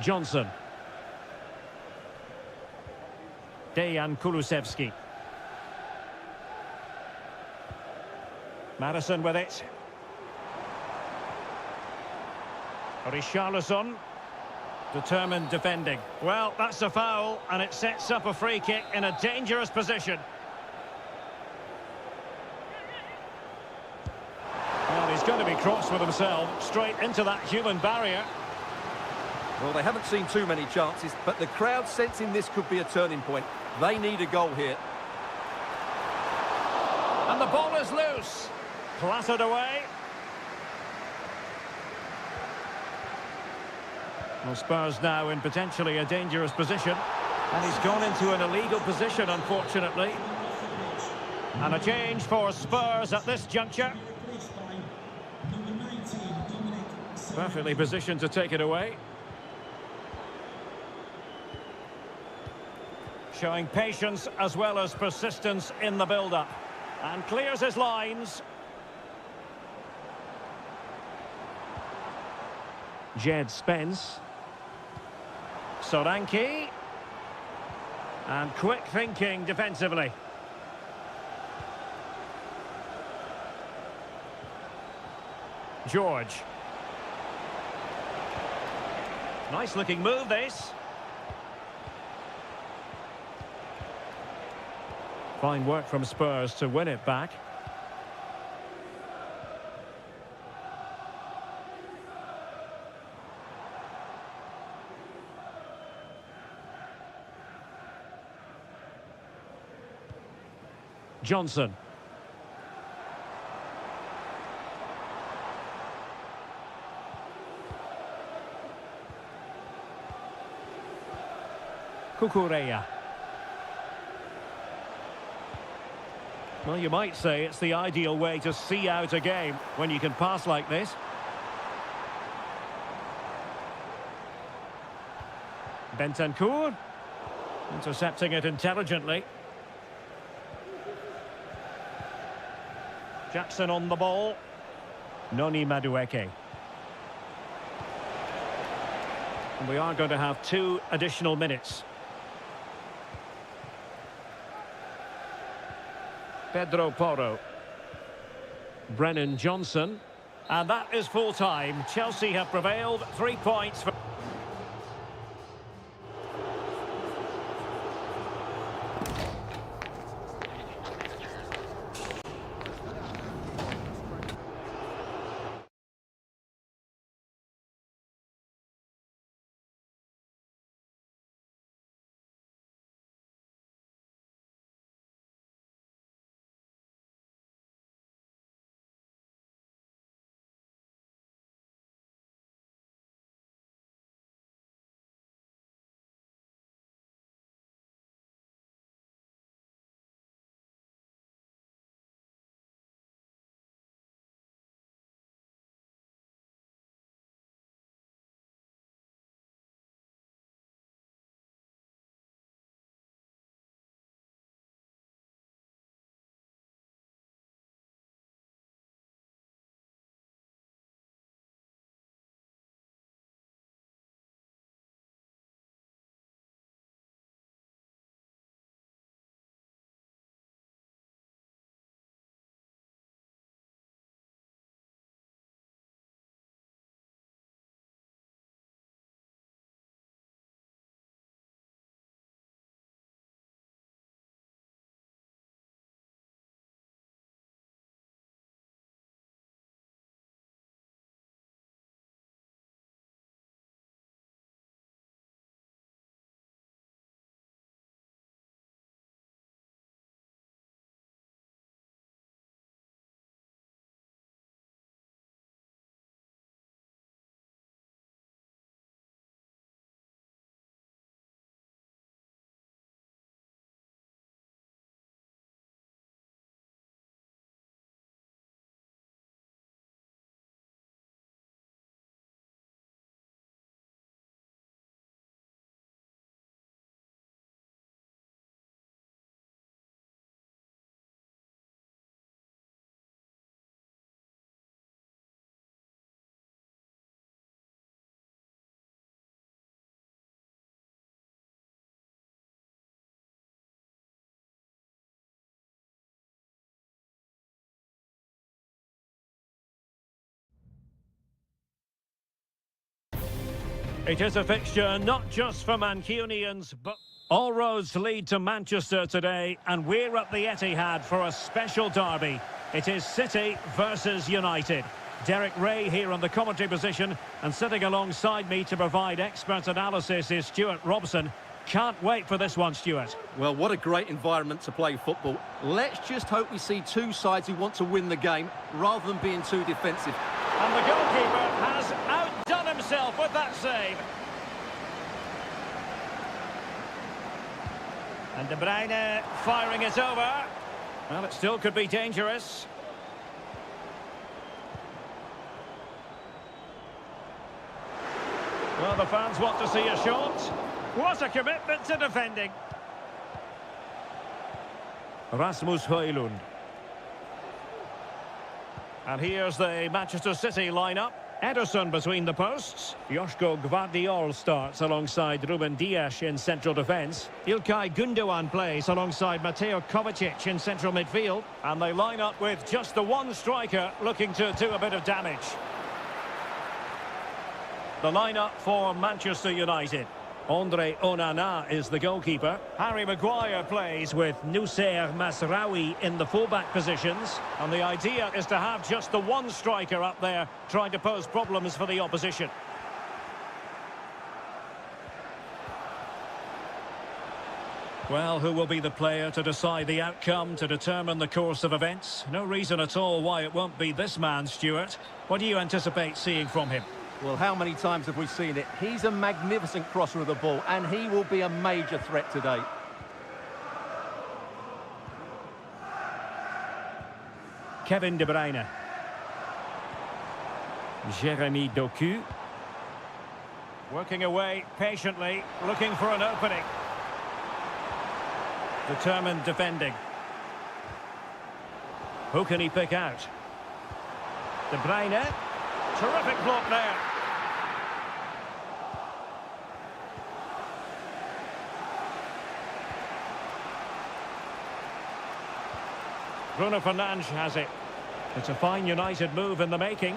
Johnson. Dejan Kulusevski. Madison with it. Richarlison. Determined defending. Well, that's a foul, and it sets up a free kick in a dangerous position. Well, he's going to be cross with himself, straight into that human barrier. Well, they haven't seen too many chances, but the crowd sensing this could be a turning point. They need a goal here. And the ball is loose. Clattered away. Well, Spurs now in potentially a dangerous position. And he's gone into an illegal position, unfortunately. And a change for Spurs at this juncture. Perfectly positioned to take it away. Showing patience as well as persistence in the build-up. And clears his lines. Jed Spence. Solanke. And quick thinking defensively. George. Nice looking move, this. Fine work from Spurs to win it back. Johnson. Cucurella. Well, you might say it's the ideal way to see out a game when you can pass like this. Bentancur. Intercepting it intelligently. Jackson on the ball. Noni Madueke. And we are going to have 2 additional minutes. Pedro Porro. Brennan Johnson. And that is full time. Chelsea have prevailed. 3 points for... It is a fixture not just for Mancunians, but all roads lead to Manchester today, and we're at the Etihad for a special derby. It is City versus United. Derek Ray here on the commentary position, and sitting alongside me to provide expert analysis is Stuart Robson. Can't wait for this one, Stuart. Well, what a great environment to play football. Let's just hope we see two sides who want to win the game rather than being too defensive. And the goalkeeper has outdone himself with that save. And De Bruyne firing it over. Well, it still could be dangerous. Well, the fans want to see a shot. What a commitment to defending. Rasmus Højlund. And here's the Manchester City lineup. Ederson between the posts. Joško Gvardiol starts alongside Ruben Dias in central defence. İlkay Gündoğan plays alongside Mateo Kovacic in central midfield. And they line up with just the one striker looking to do a bit of damage. The lineup for Manchester United. Andre Onana is the goalkeeper. Harry Maguire plays with Noussair Masraoui in the fullback positions. And the idea is to have just the one striker up there trying to pose problems for the opposition. Well, who will be the player to decide the outcome, to determine the course of events? No reason at all why it won't be this man, Stuart. What do you anticipate seeing from him? Well, how many times have we seen it? He's a magnificent crosser of the ball, and he will be a major threat today. Kevin De Bruyne. Jeremy Doku. Working away patiently, looking for an opening. Determined defending. Who can he pick out? De Bruyne. Terrific block there. Bruno Fernandes has it. It's a fine United move in the making.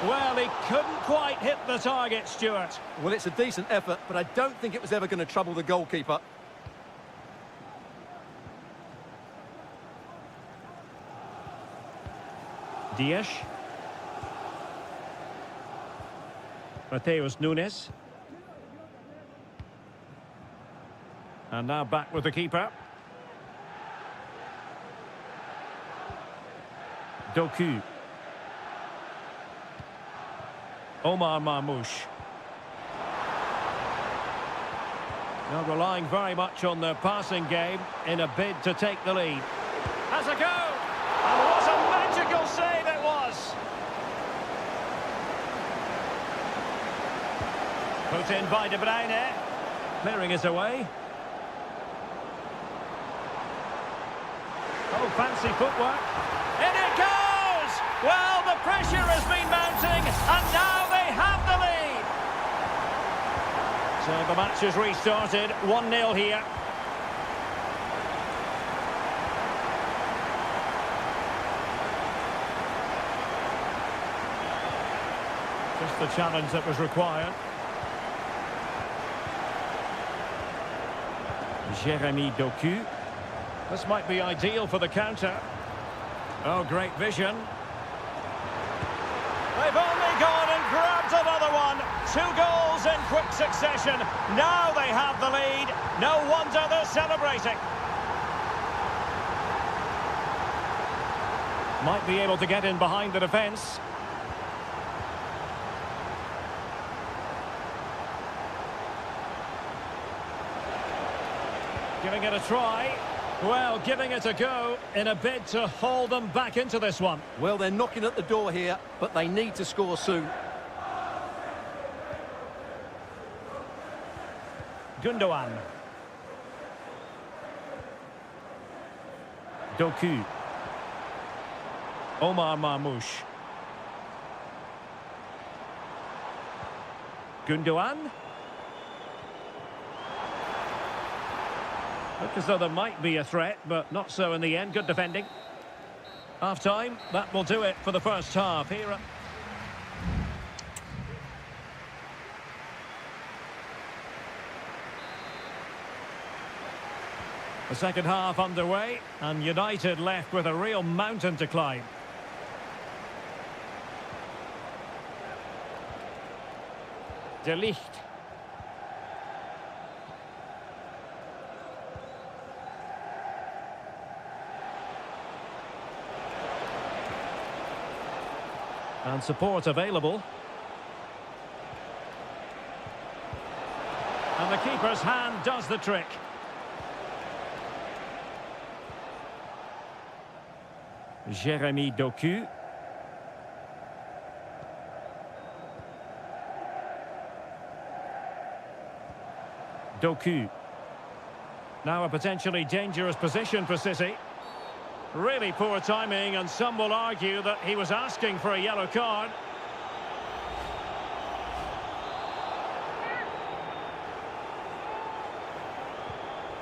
Well, he couldn't quite hit the target, Stuart. Well, it's a decent effort, but I don't think it was ever going to trouble the goalkeeper. Dias. Mateus Nunes. And now back with the keeper. Doku. Omar Marmoush. Now relying very much on their passing game in a bid to take the lead. Has a go! And what a magical save it was! Put in by De Bruyne. Clearing it away. Oh, fancy footwork. In it goes! Well, the pressure has been mounting, and now they have the lead. So the match has restarted, 1-0 here. Just the challenge that was required. Jeremy Doku. This might be ideal for the counter. Oh, great vision. They've only gone and grabbed another one. 2 goals in quick succession. Now they have the lead. No wonder they're celebrating. Might be able to get in behind the defence. Giving it a try. Well, giving it a go in a bid to haul them back into this one. Well, they're knocking at the door here, but they need to score soon. Gündoğan. Doku. Omar Marmoush. Gündoğan. Looked as though there might be a threat, but not so in the end. Good defending. Half-time, that will do it for the first half. Here The second half underway, and United left with a real mountain to climb. De Ligt. And support available. And the keeper's hand does the trick. Jérémy Doku. Doku. Now a potentially dangerous position for City. Really poor timing, and some will argue that he was asking for a yellow card.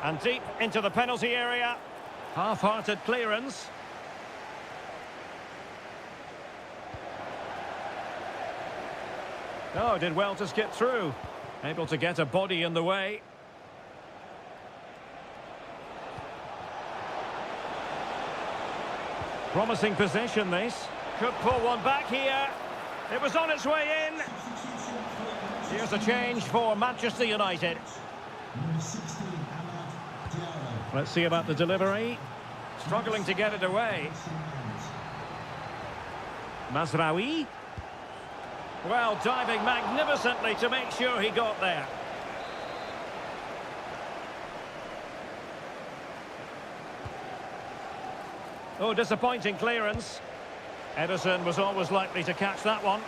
And deep into the penalty area. Half-hearted clearance. Oh, did well to skip through. Able to get a body in the way. Promising possession, this. Could pull one back here. It was on its way in. Here's a change for Manchester United. Number 16, Amad Diallo. Let's see about the delivery. Struggling to get it away. Mazraoui. Well, diving magnificently to make sure he got there. Oh, disappointing clearance. Ederson was always likely to catch that one.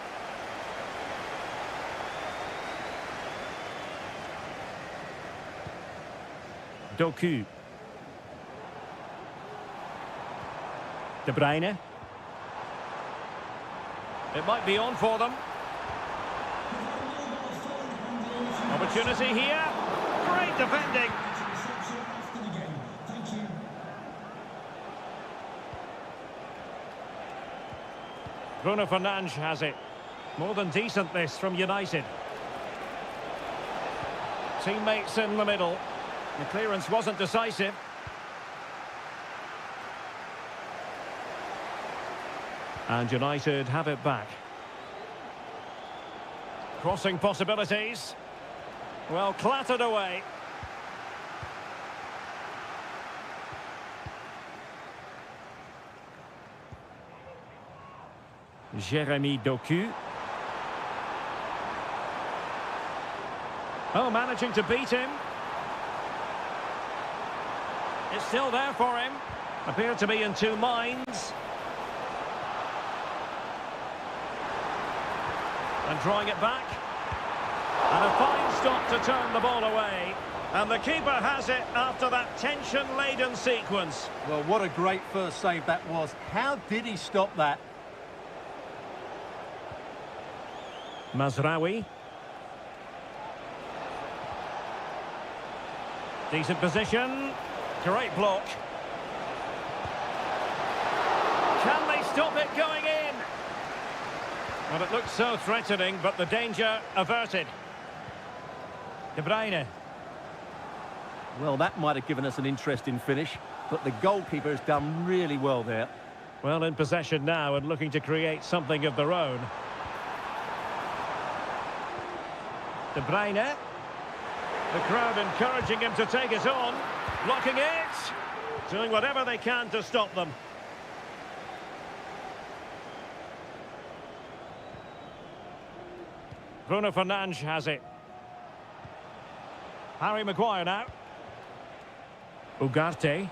Doku. De Bruyne. It might be on for them. Opportunity here. Great defending. After the game. Thank you. Bruno Fernandes has it. More than decent this from United. Teammates in the middle. The clearance wasn't decisive. And United have it back. Crossing possibilities. Well, clattered away. Jérémy Doku. Oh, managing to beat him. It's still there for him. Appeared to be in two minds. And drawing it back. And a fine stop to turn the ball away. And the keeper has it after that tension-laden sequence. Well, what a great first save that was. How did he stop that? Mazraoui. Decent position. Great block. Can they stop it going in? Well, it looked so threatening, but the danger averted. De Bruyne. Well, that might have given us an interesting finish, but the goalkeeper has done really well there. Well, in possession now and looking to create something of their own. De Bruyne. The crowd encouraging him to take it on. Blocking it. Doing whatever they can to stop them. Bruno Fernandes has it. Harry Maguire now. Ugarte.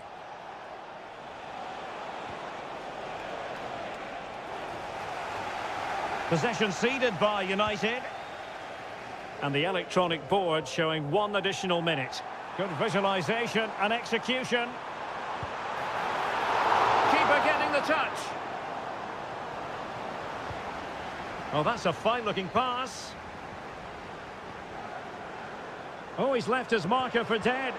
Possession ceded by United. And the electronic board showing one additional minute. Good visualisation and execution. Keeper getting the touch. Oh, that's a fine-looking pass. Oh, he's left his marker for dead.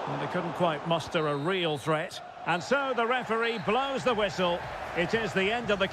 And they couldn't quite muster a real threat. And so the referee blows the whistle. It is the end of the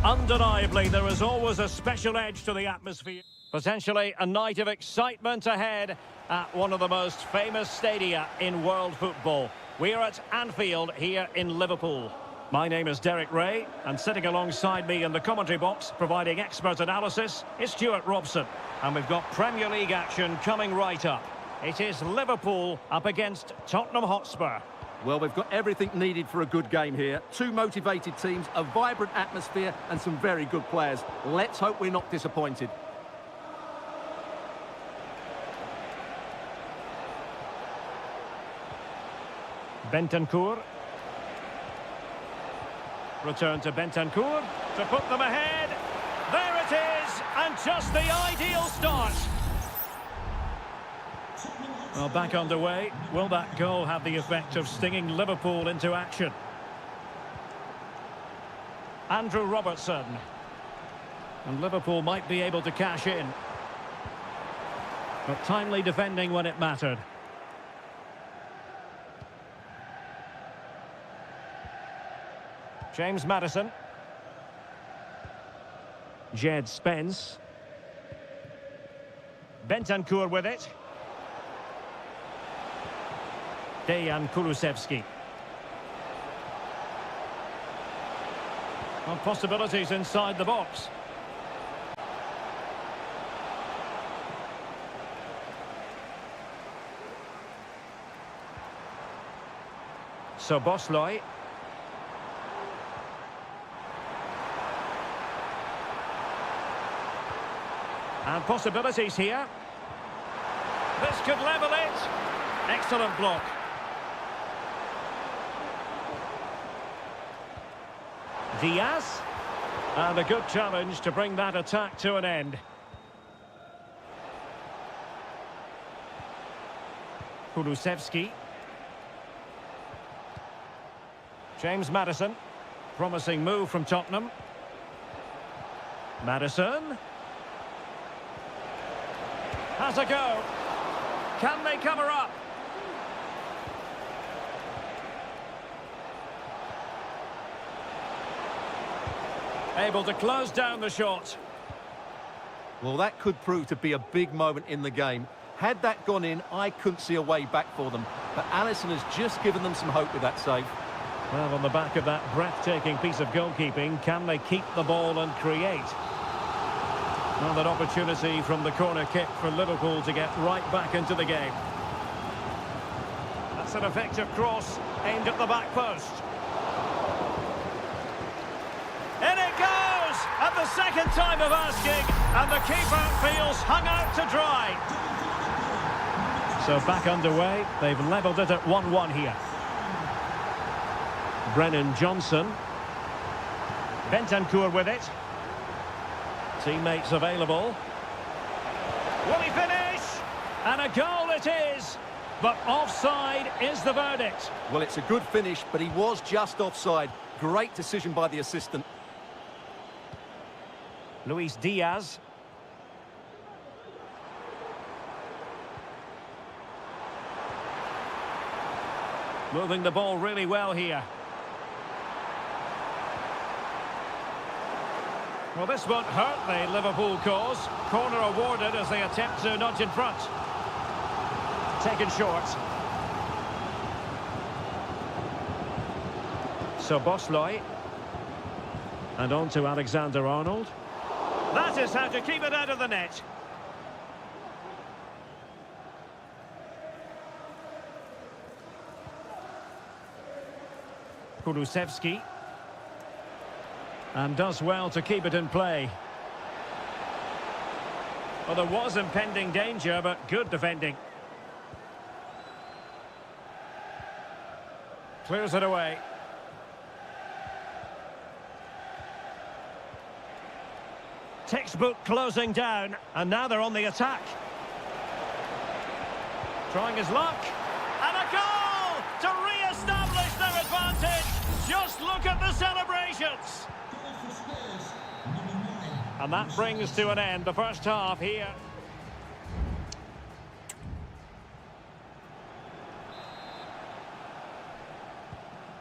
Undeniably, there is always a special edge to the atmosphere. Potentially a night of excitement ahead at one of the most famous stadia in world football. We're at Anfield here in Liverpool. My name is Derek Ray, and sitting alongside me in the commentary box, providing expert analysis, is Stuart Robson. And we've got Premier League action coming right up. It is Liverpool up against Tottenham Hotspur. Well, we've got everything needed for a good game here. Two motivated teams, a vibrant atmosphere and some very good players. Let's hope we're not disappointed. Bentancur. Return to Bentancur to put them ahead. There it is, and just the ideal start. Well, back underway. Will that goal have the effect of stinging Liverpool into action? Andrew Robertson. And Liverpool might be able to cash in. But timely defending when it mattered. James Maddison. Jed Spence. Bentancur with it. Dejan Kulusevski. Well, possibilities inside the box. So Bosley. And possibilities here. This could level it. Excellent block. Diaz. And a good challenge to bring that attack to an end. Kulusevski. James Maddison. Promising move from Tottenham. Maddison. Has a go. Can they cover up? Able to close down the shot. Well, that could prove to be a big moment in the game. Had that gone in, I couldn't see a way back for them. But Alisson has just given them some hope with that save. Well, on the back of that breathtaking piece of goalkeeping, can they keep the ball and create? Well, that opportunity from the corner kick for Liverpool to get right back into the game. That's an effective cross aimed at the back post. In it goes! At the second time of asking, and the keeper feels hung out to dry. So back underway, they've levelled it at 1-1 here. Brennan Johnson. Bentancur with it. Teammates available. Will he finish? And a goal it is! But offside is the verdict. Well, it's a good finish, but he was just offside. Great decision by the assistant. Luis Diaz. Moving the ball really well here. Well, this won't hurt the Liverpool cause. Corner awarded as they attempt to nudge in front. Taken short. So Bosley. And on to Alexander-Arnold. That is how to keep it out of the net. Kulusevski. And does well to keep it in play. Well, there was impending danger, but good defending. Clears it away. Textbook closing down, and now they're on the attack. Trying his luck. And a goal to re-establish their advantage. Just look at the celebrations. And that brings to an end the first half here.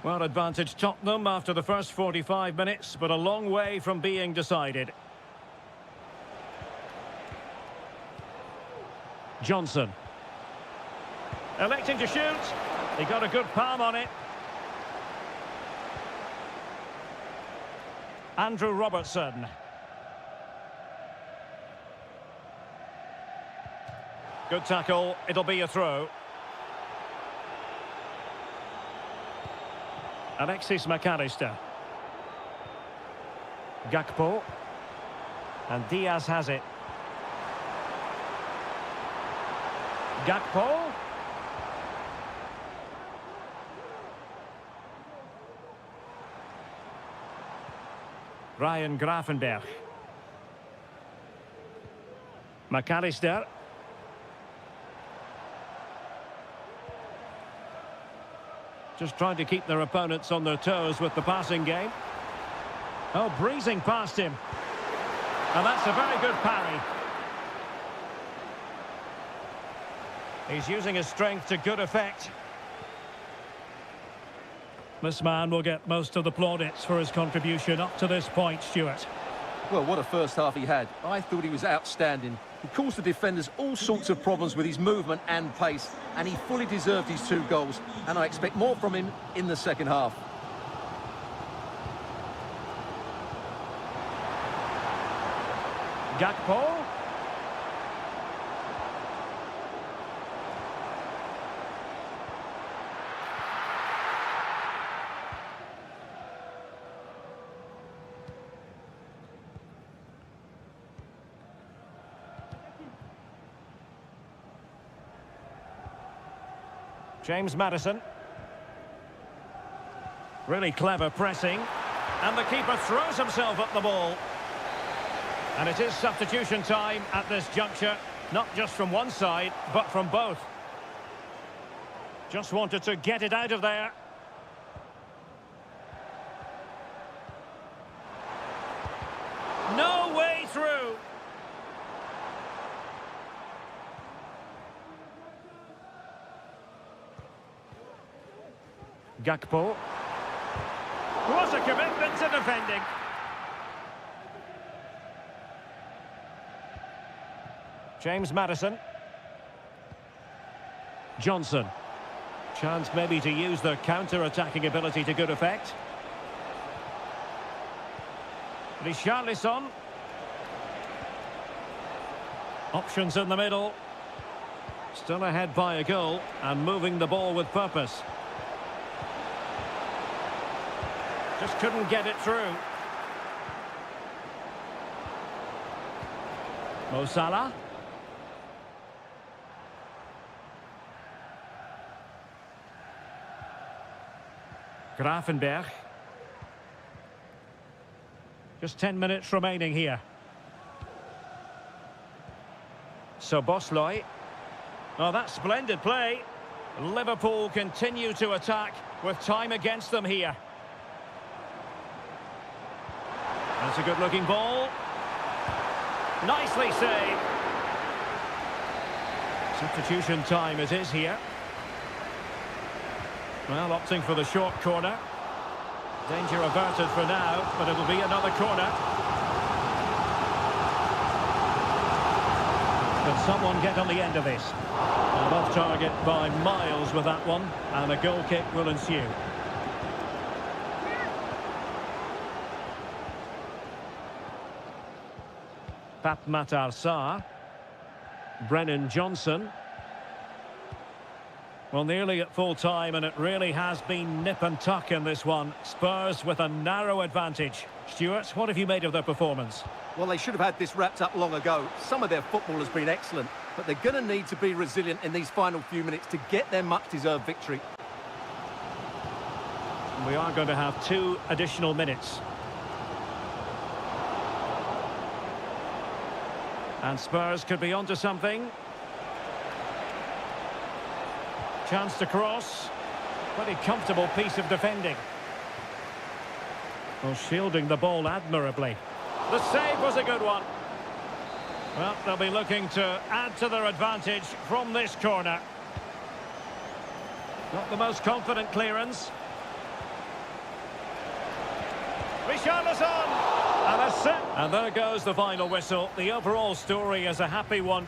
Well, advantage Tottenham after the first 45 minutes, but a long way from being decided. Johnson. Electing to shoot. He got a good palm on it. Andrew Robertson. Good tackle. It'll be a throw. Alexis McAllister. Gakpo. And Diaz has it. Gakpo. Ryan Gravenberch. McAllister. Just trying to keep their opponents on their toes with the passing game. Oh, breezing past him. And that's a very good parry. He's using his strength to good effect. This man will get most of the plaudits for his contribution up to this point, Stuart. Well, what a first half he had. I thought he was outstanding. He caused the defenders all sorts of problems with his movement and pace, and he fully deserved his 2 goals, and I expect more from him in the second half. Gakpo. James Maddison. Really clever pressing. And the keeper throws himself at the ball. And it is substitution time at this juncture. Not just from one side, but from both. Just wanted to get it out of there. No way through. Gakpo. What a commitment to defending. James Maddison. Johnson. Chance maybe to use their counter-attacking ability to good effect. Richarlison. Options in the middle. Still ahead by a goal and moving the ball with purpose. Just couldn't get it through. Mo Salah. Gravenberch. Just 10 minutes remaining here. So Bosley. Oh, that's splendid play. Liverpool continue to attack with time against them here. That's a good-looking ball. Nicely saved. Substitution time it is here. Well, opting for the short corner. Danger averted for now, but it'll be another corner. Can someone get on the end of this? And off target by miles with that one, and a goal kick will ensue. Pape Matar Sarr. Brennan Johnson. Well, nearly at full time, and it really has been nip and tuck in this one. Spurs with a narrow advantage. Stuart, what have you made of their performance? Well, they should have had this wrapped up long ago. Some of their football has been excellent, but they're going to need to be resilient in these final few minutes to get their much-deserved victory. We are going to have 2 additional minutes. And Spurs could be onto something. Chance to cross. Pretty comfortable piece of defending. Well, shielding the ball admirably. The save was a good one. Well, they'll be looking to add to their advantage from this corner. Not the most confident clearance. Richarlison! And a set. And there goes the final whistle. The overall story is a happy one.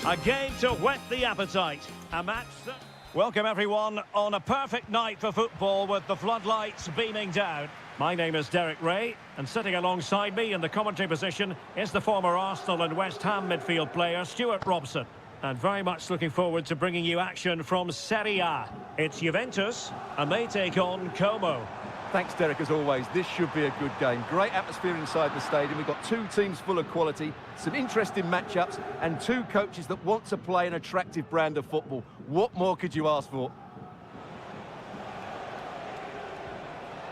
A game to whet the appetite. A match that... Welcome everyone on a perfect night for football with the floodlights beaming down. My name is Derek Ray, and sitting alongside me in the commentary position is the former Arsenal and West Ham midfield player Stuart Robson. And very much looking forward to bringing you action from Serie A. It's Juventus, and they take on Como. Thanks, Derek, as always. This should be a good game. Great atmosphere inside the stadium. We've got two teams full of quality, some interesting matchups, and two coaches that want to play an attractive brand of football. What more could you ask for?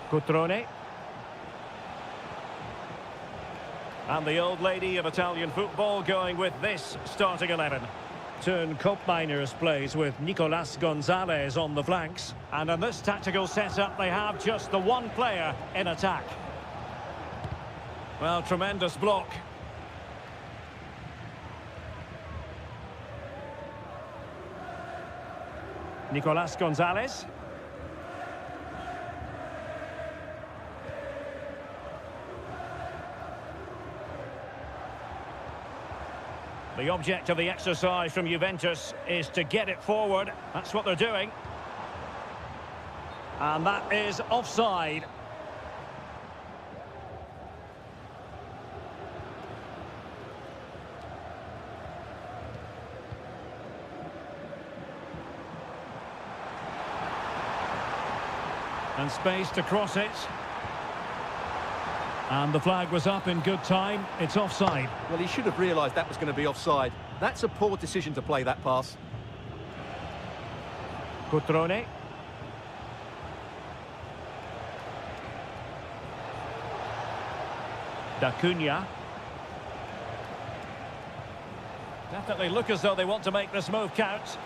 Cutrone. And the old lady of Italian football going with this starting 11. Turn Koopmeiners plays with Nicolas Gonzalez on the flanks. And in this tactical setup, they have just the one player in attack. Well, tremendous block. Nicolas Gonzalez. The object of the exercise from Juventus is to get it forward. That's what they're doing. And that is offside. And space to cross it. And the flag was up in good time. It's offside. Well, he should have realised that was going to be offside. That's a poor decision to play that pass. Cutrone. Da Cunha. Definitely look as though they want to make this move count.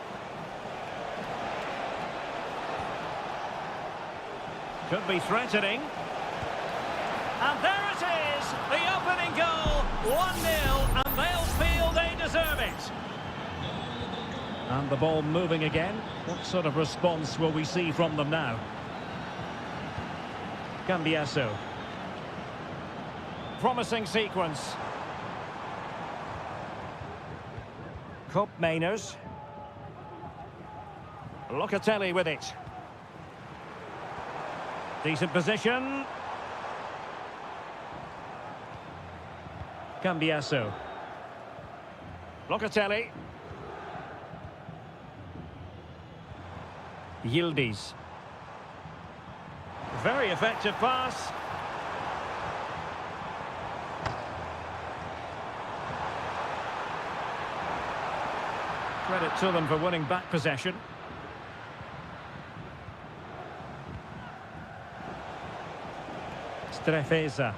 Could be threatening. And there it is, the opening goal, 1-0, and they'll feel they deserve it. And the ball moving again. What sort of response will we see from them now? Cambiasso. Promising sequence. Koopmeiners. Locatelli with it. Decent position. Cambiasso. Locatelli. Yildiz. Very effective pass. Credit to them for winning back possession. Strefeza.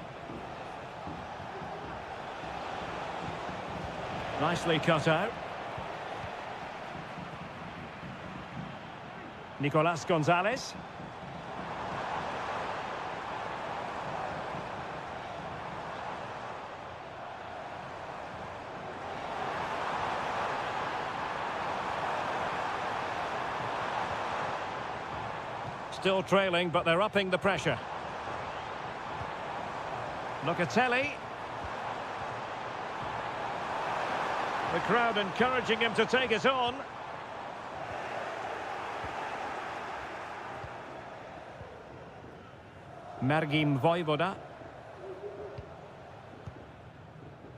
Nicely cut out. Nicolas Gonzalez. Still trailing, but they're upping the pressure. Locatelli. The crowd encouraging him to take it on. Mergim Voivoda.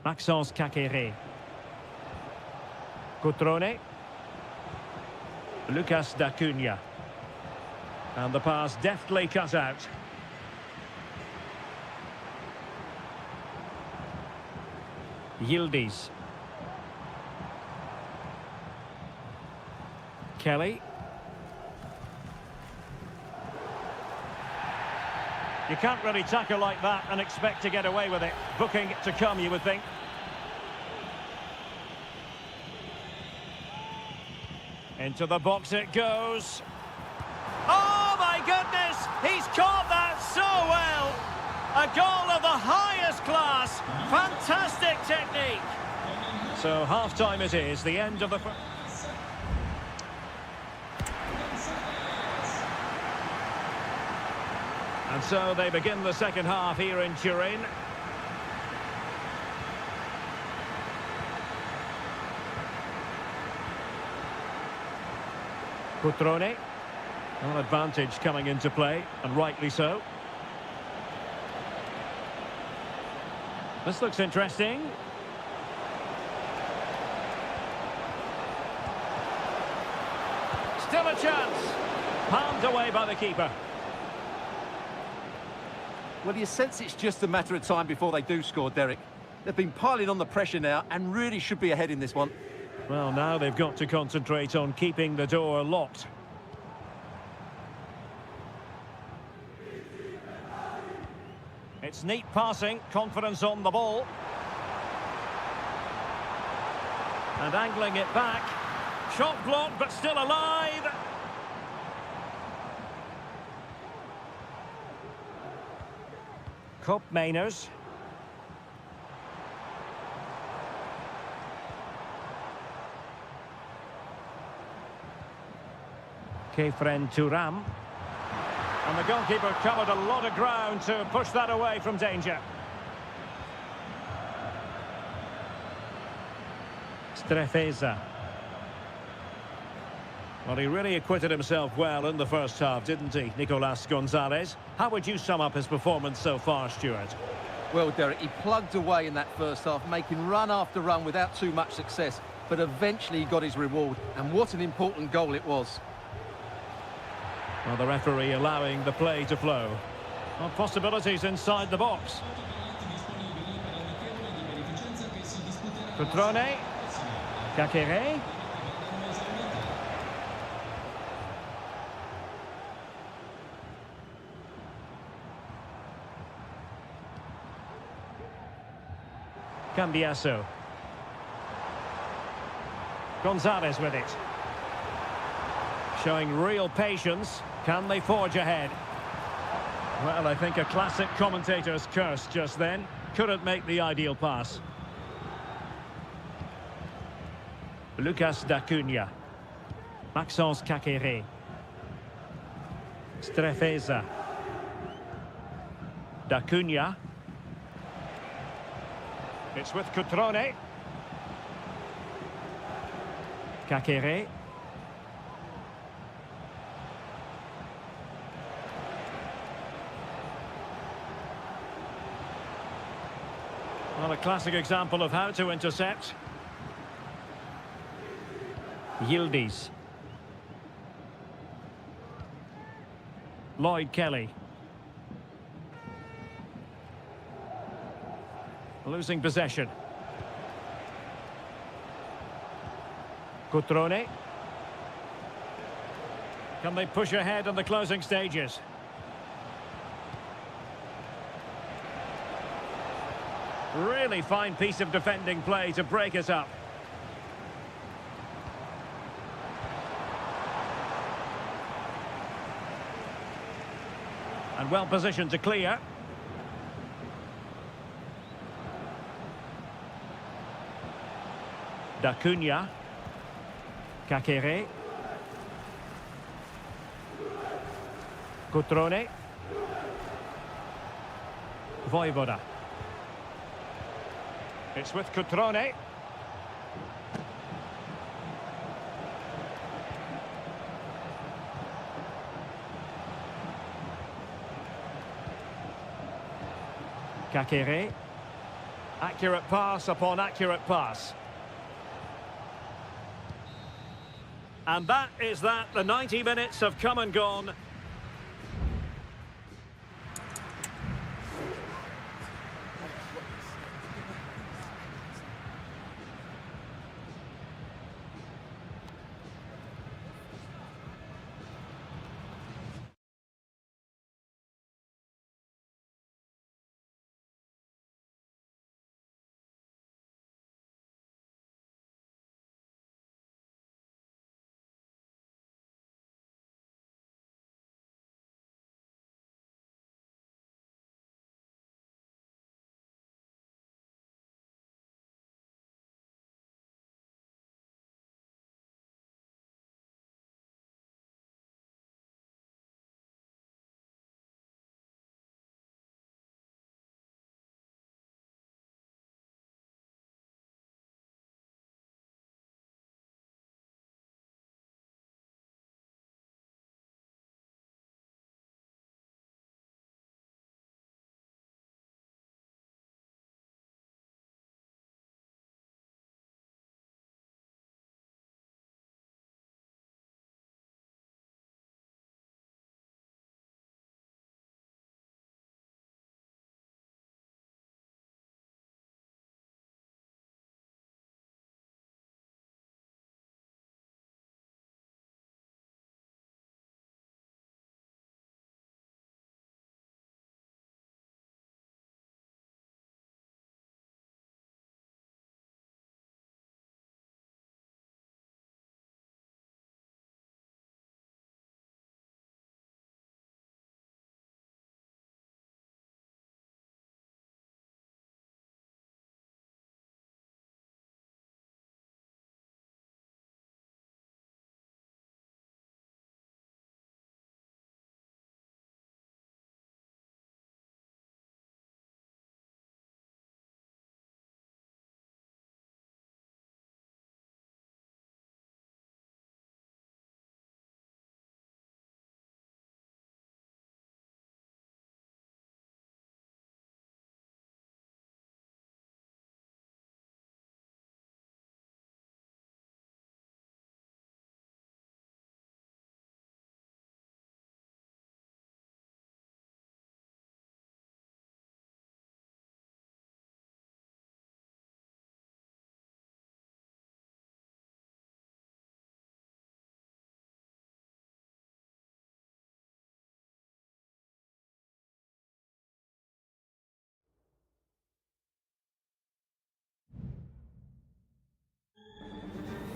Maxence Kakere. Cutrone. Lucas Da Cunha. And the pass deftly cut out. Yildiz. Kelly. You can't really tackle like that and expect to get away with it. Booking to come, you would think. Into the box it goes. Oh my goodness! He's caught that so well! A goal of the highest class. Fantastic technique. So half-time it is, the end of the... And so they begin the second half here in Turin. Cutrone. An advantage coming into play, and rightly so. This looks interesting. Still a chance. Palmed away by the keeper. Well, you sense it's just a matter of time before they do score, Derek. They've been piling on the pressure now and really should be ahead in this one. Well, now they've got to concentrate on keeping the door locked. It's neat passing, confidence on the ball. And angling it back. Shot blocked, but still alive. Kopp Mainers. Kefren Turam. And the goalkeeper covered a lot of ground to push that away from danger. Strefeza. Well, he really acquitted himself well in the first half, didn't he, Nicolas Gonzalez? How would you sum up his performance so far, Stuart? Well, Derek, he plugged away in that first half, making run after run without too much success. But eventually he got his reward, and what an important goal it was. Well, the referee allowing the play to flow. Well, possibilities inside the box. Cutrone. Kakere. Cambiaso. Gonzalez with it. Showing real patience. Can they forge ahead? Well, I think a classic commentator's curse just then. Couldn't make the ideal pass. Lucas D'Acunha. Maxence Kakere. Strefeza. D'Acunha. It's with Cutrone. Kakere. Well, a classic example of how to intercept. Yildiz. Lloyd Kelly. Losing possession. Cutrone. Can they push ahead in the closing stages? Really fine piece of defending play to break it up. And well positioned to clear. D'Acunha. Kakere. Cutrone. Voivoda. It's with Cutrone. Kakere. Accurate pass upon accurate pass. And that is that. The 90 minutes have come and gone.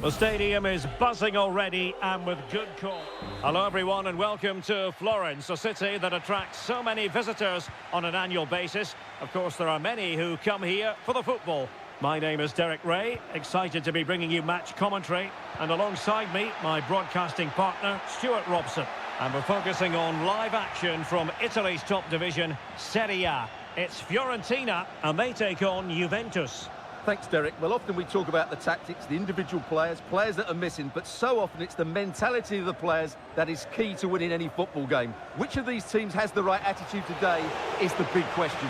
The stadium is buzzing already and with good call. Hello everyone and welcome to Florence, a city that attracts so many visitors on an annual basis. Of course, there are many who come here for the football. My name is Derek Ray, excited to be bringing you match commentary. And alongside me, my broadcasting partner, Stuart Robson. And we're focusing on live action from Italy's top division, Serie A. It's Fiorentina and they take on Juventus. Thanks, Derek. Well, often we talk about the tactics, the individual players that are missing, but so often it's the mentality of the players that is key to winning any football game. Which of these teams has the right attitude today is the big question.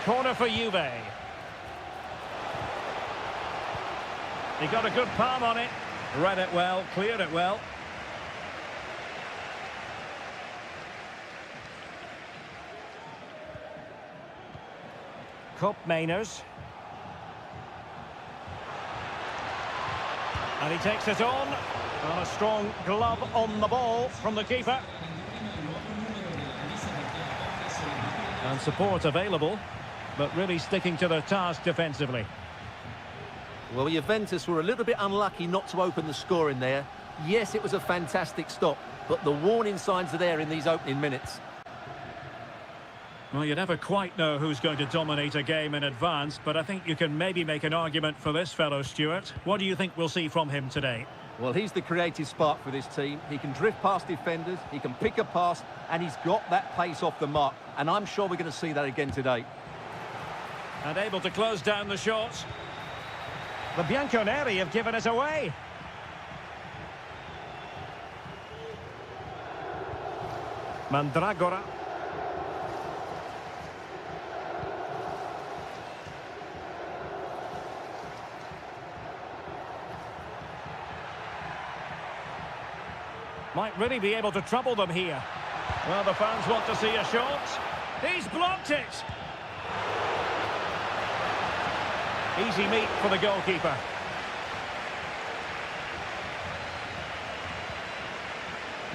Corner for Juve. He got a good palm on it. Read it well, cleared it well. Cup Mainers. And he takes it on. And a strong glove on the ball from the keeper. And support available, but really sticking to their task defensively. Well, Juventus were a little bit unlucky not to open the score in there. Yes, it was a fantastic stop, but the warning signs are there in these opening minutes. Well, you never quite know who's going to dominate a game in advance, but I think you can maybe make an argument for this fellow, Stuart. What do you think we'll see from him today? Well, he's the creative spark for this team. He can drift past defenders, he can pick a pass, and he's got that pace off the mark. And I'm sure we're going to see that again today. And able to close down the shots. The Bianconeri have given us away. Mandragora. Might really be able to trouble them here. Well, the fans want to see a shot. He's blocked it. Easy meat for the goalkeeper.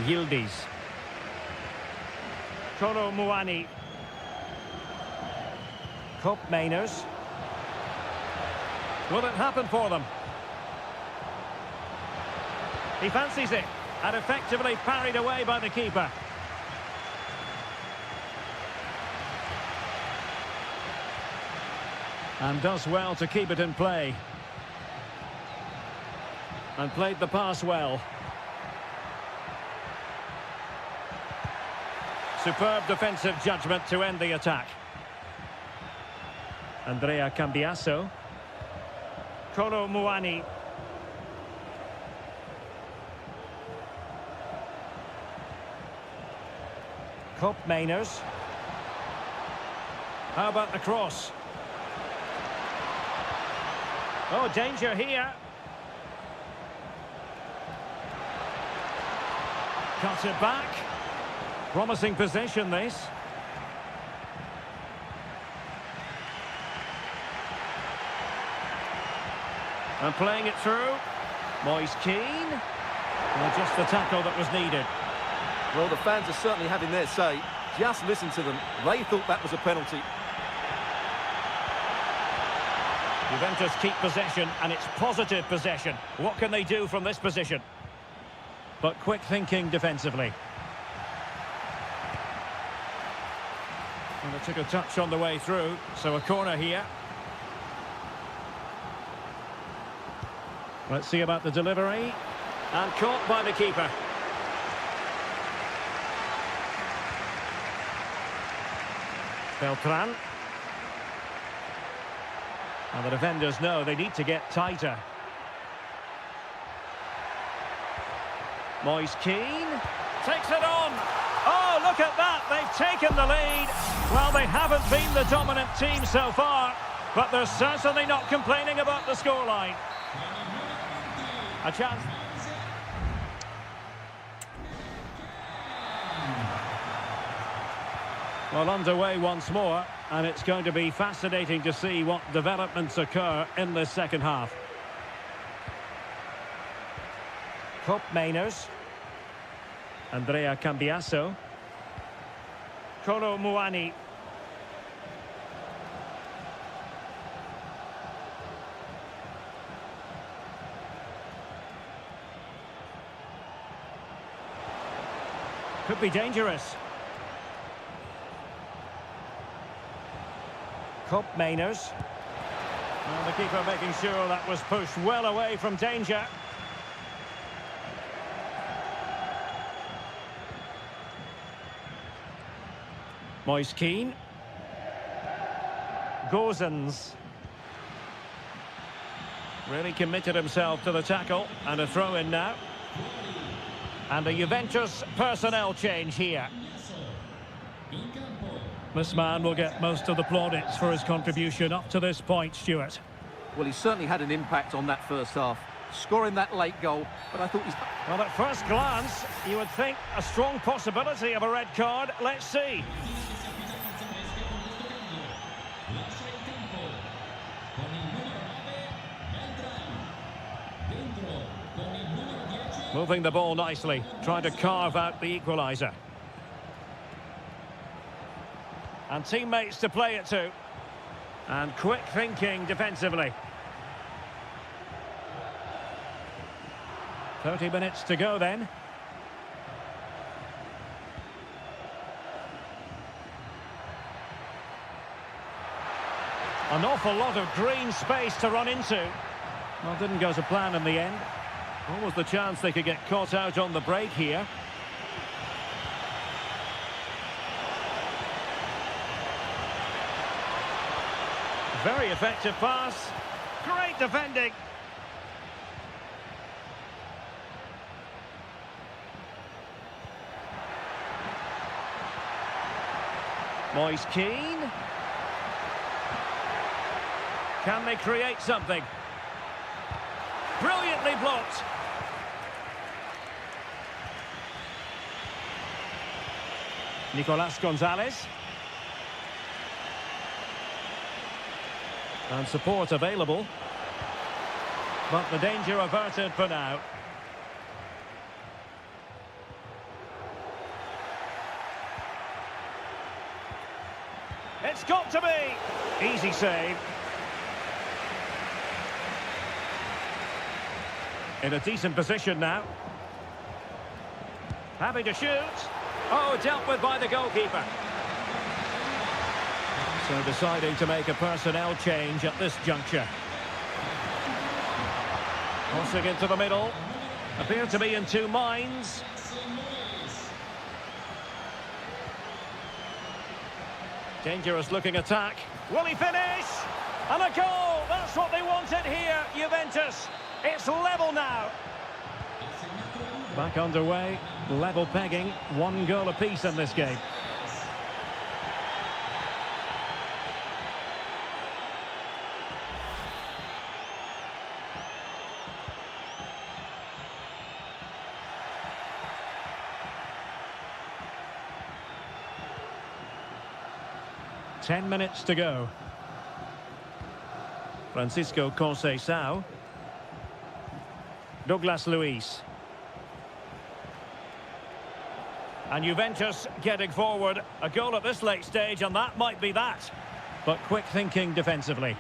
Yildiz. Kolo Muani. Cup Mainers. Will it happen for them? He fancies it. And effectively parried away by the keeper. And does well to keep it in play. And played the pass well. Superb defensive judgment to end the attack. Andrea Cambiasso. Kolo Muani. Cup Mainers. How about the cross? Oh, danger here. Cuts it back. Promising possession, this. And playing it through. Moise Keane. Well, just the tackle that was needed. Well, the fans are certainly having their say. Just listen to them. They thought that was a penalty. Juventus keep possession, and it's positive possession. What can they do from this position? But quick thinking defensively. And they took a touch on the way through, so a corner here. Let's see about the delivery. And caught by the keeper. Beltran. And the defenders know they need to get tighter. Moise Keane takes it on. Oh, look at that. They've taken the lead. Well, they haven't been the dominant team so far, but they're certainly not complaining about the scoreline. A chance. Well, underway once more, and it's going to be fascinating to see what developments occur in this second half. Cup Mainers. Andrea Cambiasso. Kolo Muani. Could be dangerous. Cup Mainers. Well, the keeper making sure that was pushed well away from danger. Moise Keane. Gozens. Really committed himself to the tackle. And a throw in now. And a Juventus personnel change here. This man will get most of the plaudits for his contribution up to this point, Stuart. Well, he certainly had an impact on that first half, scoring that late goal, but I thought he's... Well, at first glance, you would think a strong possibility of a red card. Let's see. Moving the ball nicely, trying to carve out the equaliser. And teammates to play it to. And quick thinking defensively. 30 minutes to go then. An awful lot of green space to run into. Well, didn't go to plan in the end. What was the chance they could get caught out on the break here? Very effective pass. Great defending. Moise Keane. Can they create something? Brilliantly blocked. Nicolas Gonzalez. And support available. But the danger averted for now. It's got to be! Easy save. In a decent position now. Happy to shoot. Oh, dealt with by the goalkeeper. So deciding to make a personnel change at this juncture. Crossing into the middle. Appear to be in two minds. Dangerous looking attack. Will he finish? And a goal! That's what they wanted here, Juventus. It's level now. Back underway. Level pegging. 1 goal apiece in this game. Ten minutes to go. Francisco Conceição. Douglas Luiz. And Juventus getting forward. A goal at this late stage, and that might be that. But quick thinking defensively.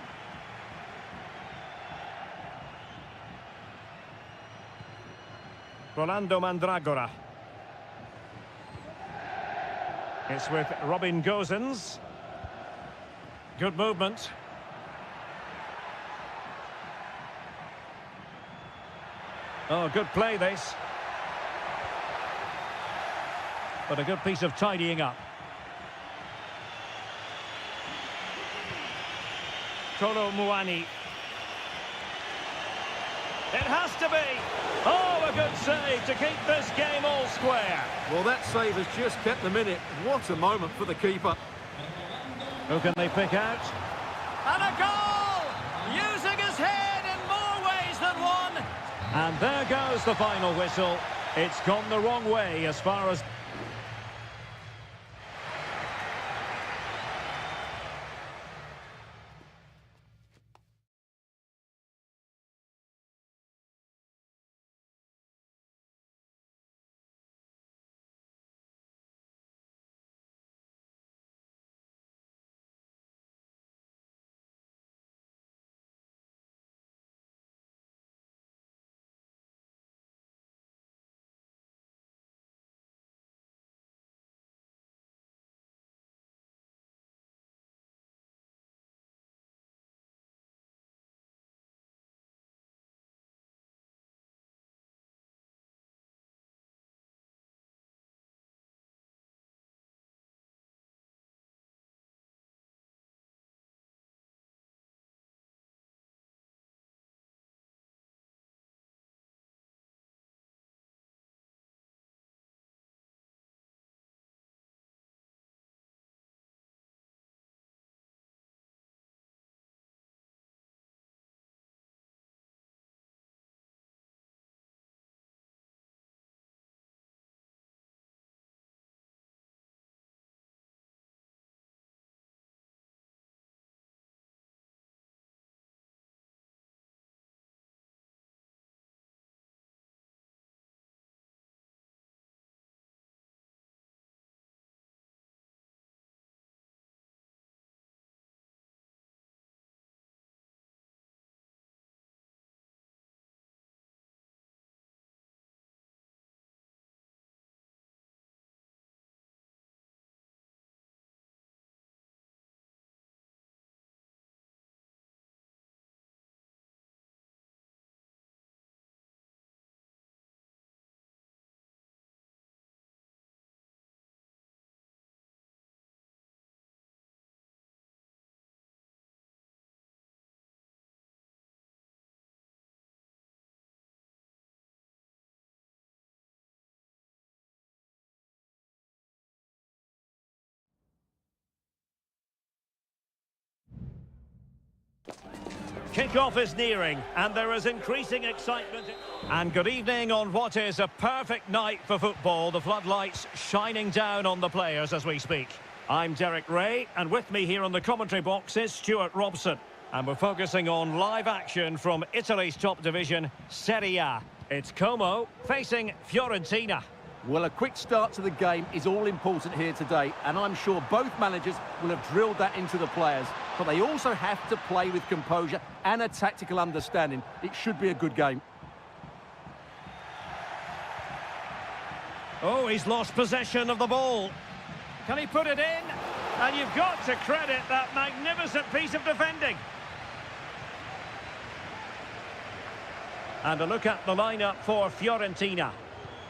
Rolando Mandragora. It's with Robin Gozens. Good movement. Oh, good play this. But a good piece of tidying up. Tolo Muani. It has to be. Oh, a good save to keep this game all square. Well, that save has just kept them in it. What a moment for the keeper. Who can they pick out? And a goal! Using his head in more ways than one. And there goes the final whistle. It's gone the wrong way as far as... Kick-off is nearing, and there is increasing excitement. And good evening on what is a perfect night for football. The floodlights shining down on the players as we speak. I'm Derek Ray, and with me here on the commentary box is Stuart Robson. And we're focusing on live action from Italy's top division, Serie A. It's Como facing Fiorentina. Well, a quick start to the game is all important here today, and I'm sure both managers will have drilled that into the players. But they also have to play with composure and a tactical understanding. It should be a good game. Oh, he's lost possession of the ball. Can he put it in? And you've got to credit that magnificent piece of defending. And a look at the lineup for Fiorentina.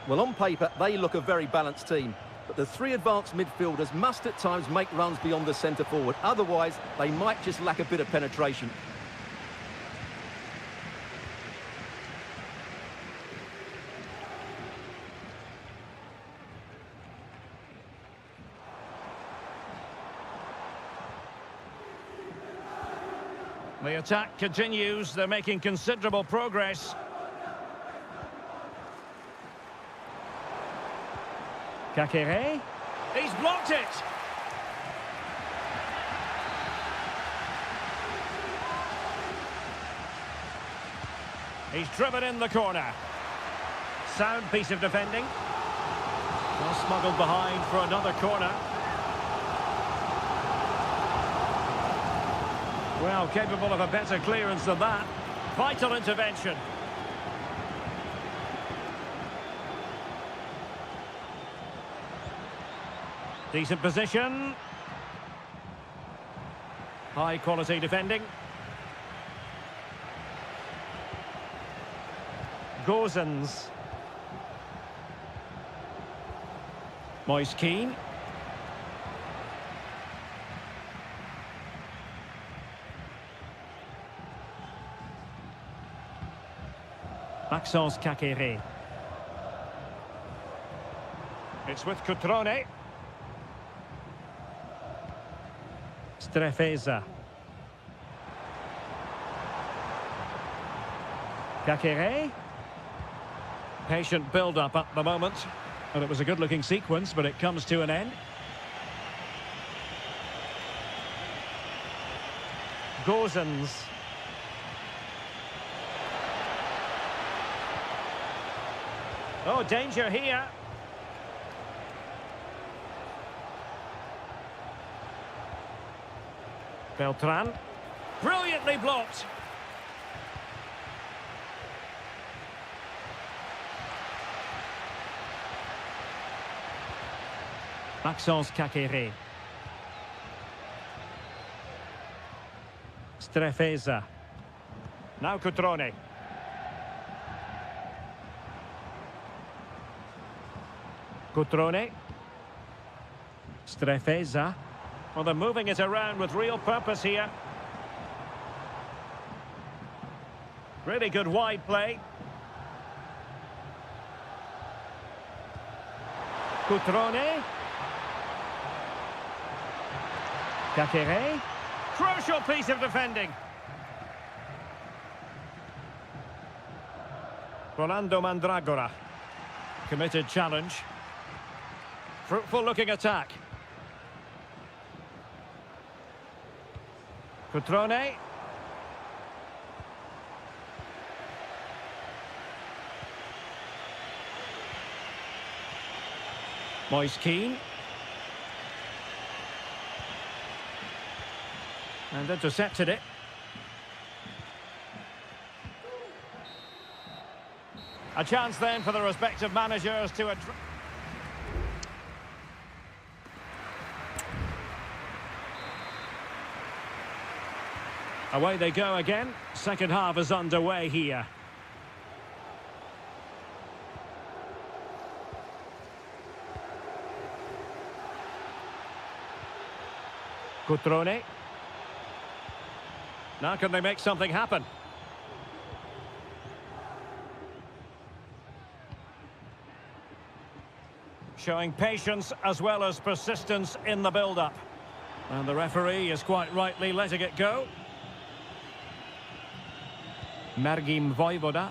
Well, on paper, they look a very balanced team. But the three advanced midfielders must at times make runs beyond the centre-forward. Otherwise, they might just lack a bit of penetration. The attack continues. They're making considerable progress. Kakere. He's blocked it. He's driven in the corner. Sound piece of defending. Well, smuggled behind for another corner. Well, capable of a better clearance than that. Vital intervention. Decent position. High quality defending. Gozens. Moise Keane. Maxence Kakere. It's with Cutrone. Strefeza. Kakere. Patient build-up at the moment. And it was a good-looking sequence, but it comes to an end. Gozens. Oh, danger here. Beltran. Brilliantly blocked. Maxence Kakere. Strefeza. Now Cutrone. Cutrone. Strefeza. Well, they're moving it around with real purpose here. Really good wide play. Cutrone. Kakere. Crucial piece of defending. Rolando Mandragora. Committed challenge. Fruitful looking attack. Cutrone. Moise Keane. And intercepted it. A chance then for the respective managers to address. Away they go again. Second half is underway here. Cutrone. Now can they make something happen? Showing patience as well as persistence in the build-up. And the referee is quite rightly letting it go. Mergim Vojvoda.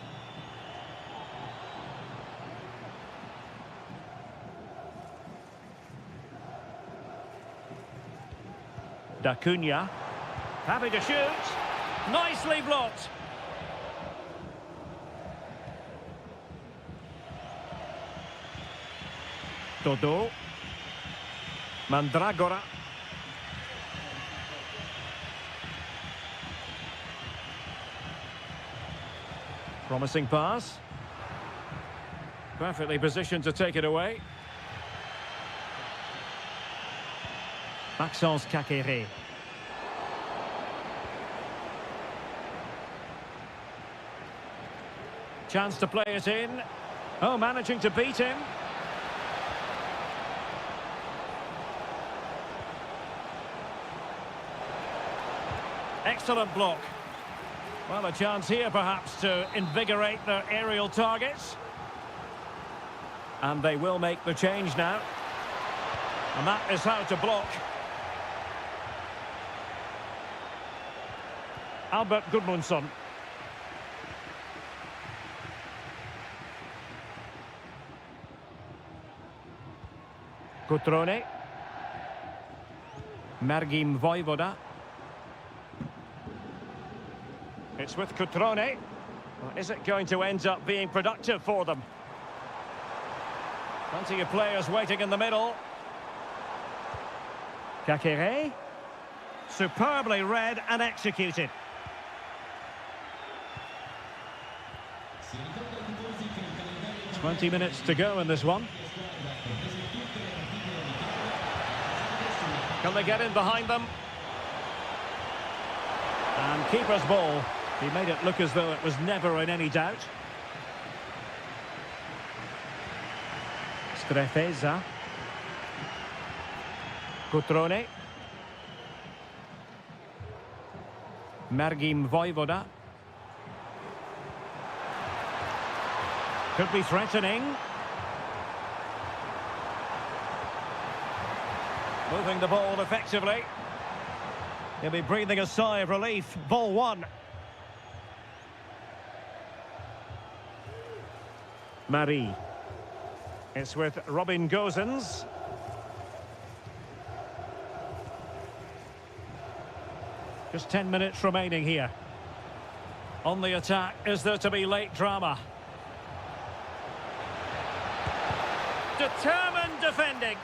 Da Cunha. Happy to shoot. Nicely blocked. Dodo. Mandragora. Promising pass. Perfectly positioned to take it away. Maxence Kakere. Chance to play it in. Oh, managing to beat him. Excellent block. Well, a chance here perhaps to invigorate their aerial targets. And they will make the change now. And that is how to block. Albert Gudmundsson. Cutrone. Mergim Vojvoda. It's with Cutrone. Well, is it going to end up being productive for them? Plenty of players waiting in the middle. Kakere. Superbly read and executed. Si ricorda ai tifosi che il calendario 20 minutes to go in this one. Can they get in behind them? And keeper's ball. He made it look as though it was never in any doubt. Strefeza. Cutrone. Mergim Vojvoda. Could be threatening. Moving the ball effectively. He'll be breathing a sigh of relief. Ball one. Marie. It's with Robin Gosens. Just 10 minutes remaining here. On the attack, is there to be late drama? Determined defending.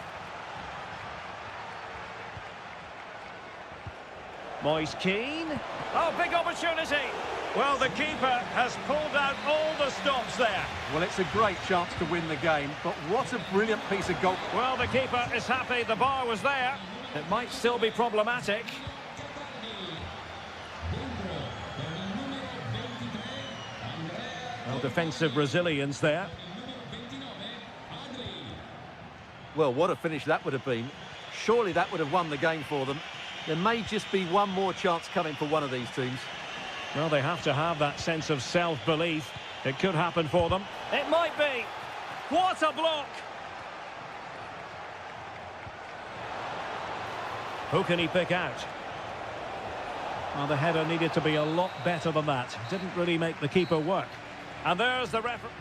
Moise Keane. Oh, big opportunity. Well, the keeper has pulled out all the stops there. Well, it's a great chance to win the game, but what a brilliant piece of goal. Well, the keeper is happy the bar was there. It might still be problematic. Well, defensive resilience there. Well, what a finish that would have been. Surely that would have won the game for them. There may just be one more chance coming for one of these teams. Well, they have to have that sense of self-belief. It could happen for them. It might be. What a block! Who can he pick out? Well, the header needed to be a lot better than that. Didn't really make the keeper work. And there's the referee.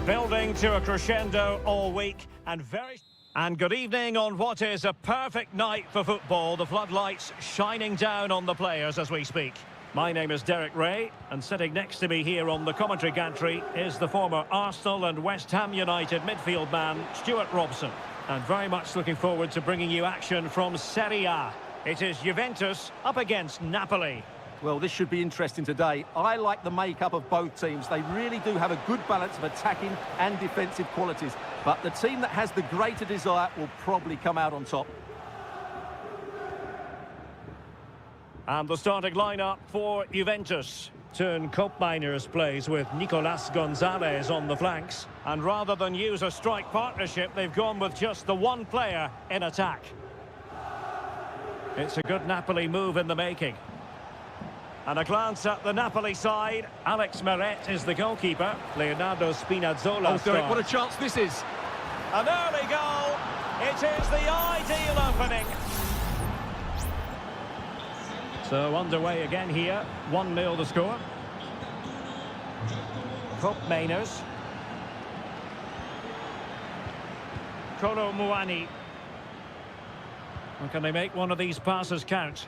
Building to a crescendo all week and very... And good evening on what is a perfect night for football. The floodlights shining down on the players as we speak. My name is Derek Ray, and sitting next to me here on the commentary gantry is the former Arsenal and West Ham United midfield man, Stuart Robson. And very much looking forward to bringing you action from Serie A. It is Juventus up against Napoli. Well, this should be interesting today. I like the makeup of both teams. They really do have a good balance of attacking and defensive qualities. But the team that has the greater desire will probably come out on top. And the starting lineup for Juventus. Turn Koopmeiners plays with Nicolas Gonzalez on the flanks. And rather than use a strike partnership, they've gone with just the one player in attack. It's a good Napoli move in the making. And a glance at the Napoli side. Alex Meret is the goalkeeper. Leonardo Spinazzola Oh, Derek, starts. what a chance this is. An early goal. It is the ideal opening. So underway again here. 1-0 the score. Koopmeiners. Kolo Muani. Can they make one of these passes count?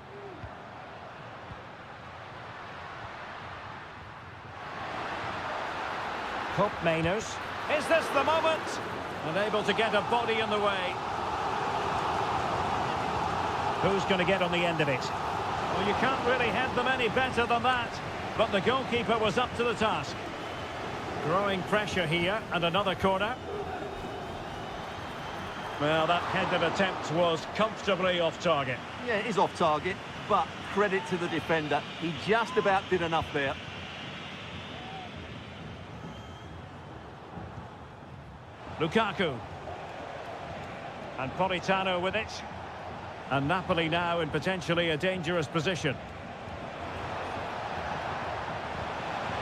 Koopmeiners. Is this the moment? Unable to get a body in the way. Who's going to get on the end of it? Well, you can't really head them any better than that. But the goalkeeper was up to the task. Growing pressure here, and another corner. Well, that headed attempt was comfortably off target. Yeah, it is off target, but credit to the defender. He just about did enough there. Lukaku. And Politano with it. And Napoli now in potentially a dangerous position.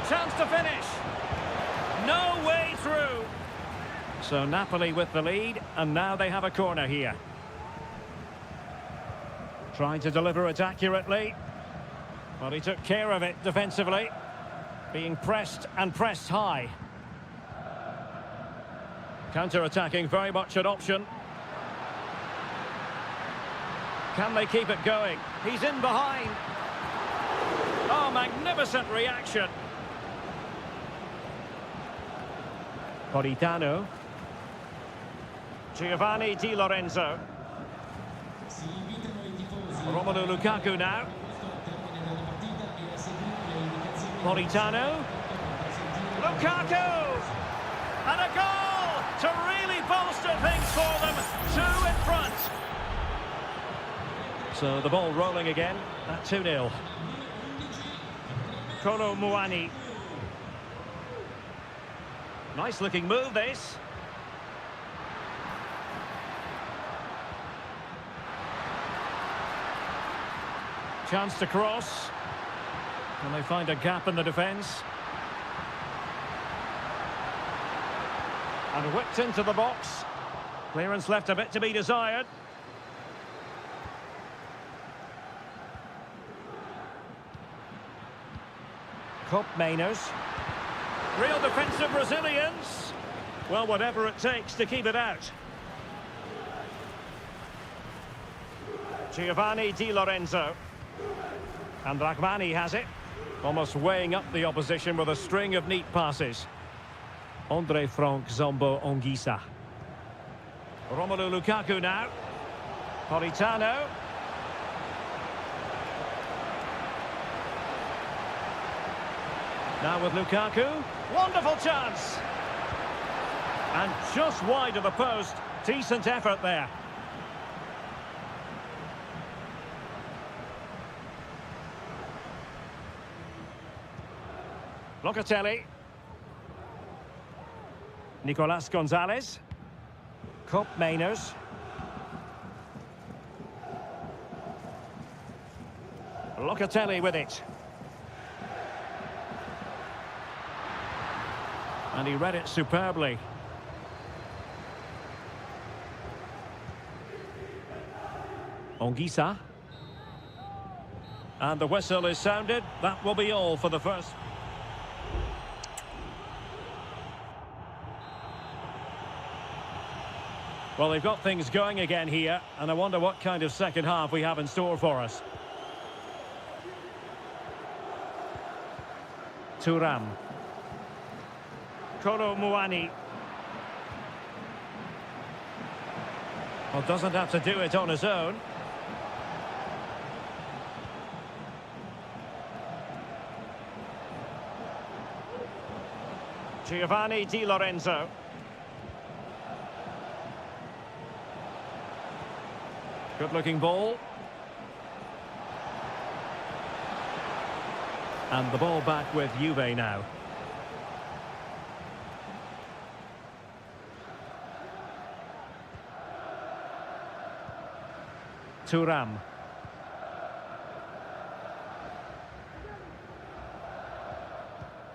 Chance to finish. No way through. So Napoli with the lead, and now they have a corner here. Trying to deliver it accurately. Well, he took care of it defensively. Being pressed and pressed high. Counter-attacking, very much an option. Can they keep it going? He's in behind. Oh, magnificent reaction. Politano. Giovanni Di Lorenzo. Romelu Lukaku now. Politano. Lukaku! And a goal! To really bolster things for them. 2 in front. So the ball rolling again at 2-0. Kolo Muani. Nice looking move this. Chance to cross. Can they find a gap in the defence? And whipped into the box. Clearance left a bit to be desired. Koopmeiners. Real defensive resilience. Well, whatever it takes to keep it out. Giovanni Di Lorenzo. And Rahmani has it. Almost weighing up the opposition with a string of neat passes. Andre Frank Zombo Ongisa. Romelu Lukaku now. Politano. Now with Lukaku. Wonderful chance. And just wide of the post. Decent effort there. Locatelli. Nicolas Gonzalez. Koopmeiners. Locatelli with it. And he read it superbly. Ongisa. And the whistle is sounded. That will be all for the first. Well, they've got things going again here, and I wonder what kind of second half we have in store for us. Thuram. Kolo Muani. Well, doesn't have to do it on his own. Giovanni Di Lorenzo. Good-looking ball. And the ball back with Juve now. Thuram.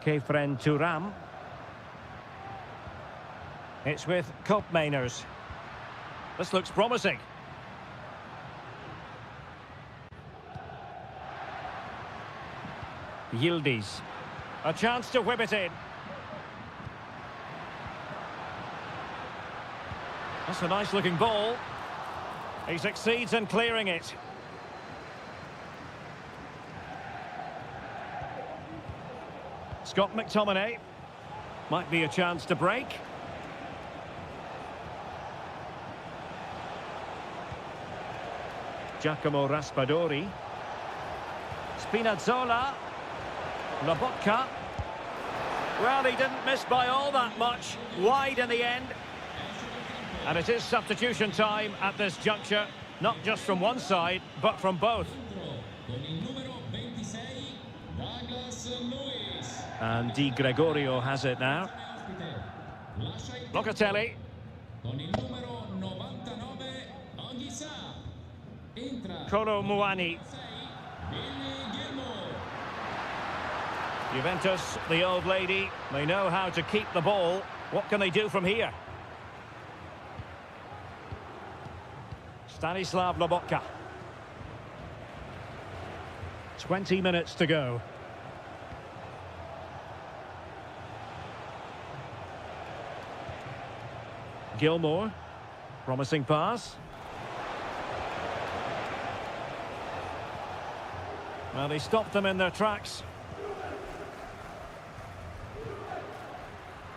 Kefren Thuram. It's with Koopmeiners. This looks promising. Yildiz. A chance to whip it in. That's a nice looking ball. He succeeds in clearing it. Scott McTominay. Might be a chance to break. Giacomo Raspadori. Spinazzola. Lobotka. Well, he didn't miss by all that much. Wide in the end. And it is substitution time at this juncture. Not just from one side, but from both. And Di Gregorio has it now. Locatelli. Kolo Muani. Juventus, the old lady, they know how to keep the ball. What can they do from here? Stanislav Lobotka. 20 minutes to go. Gilmour. Promising pass. Well, they stopped them in their tracks.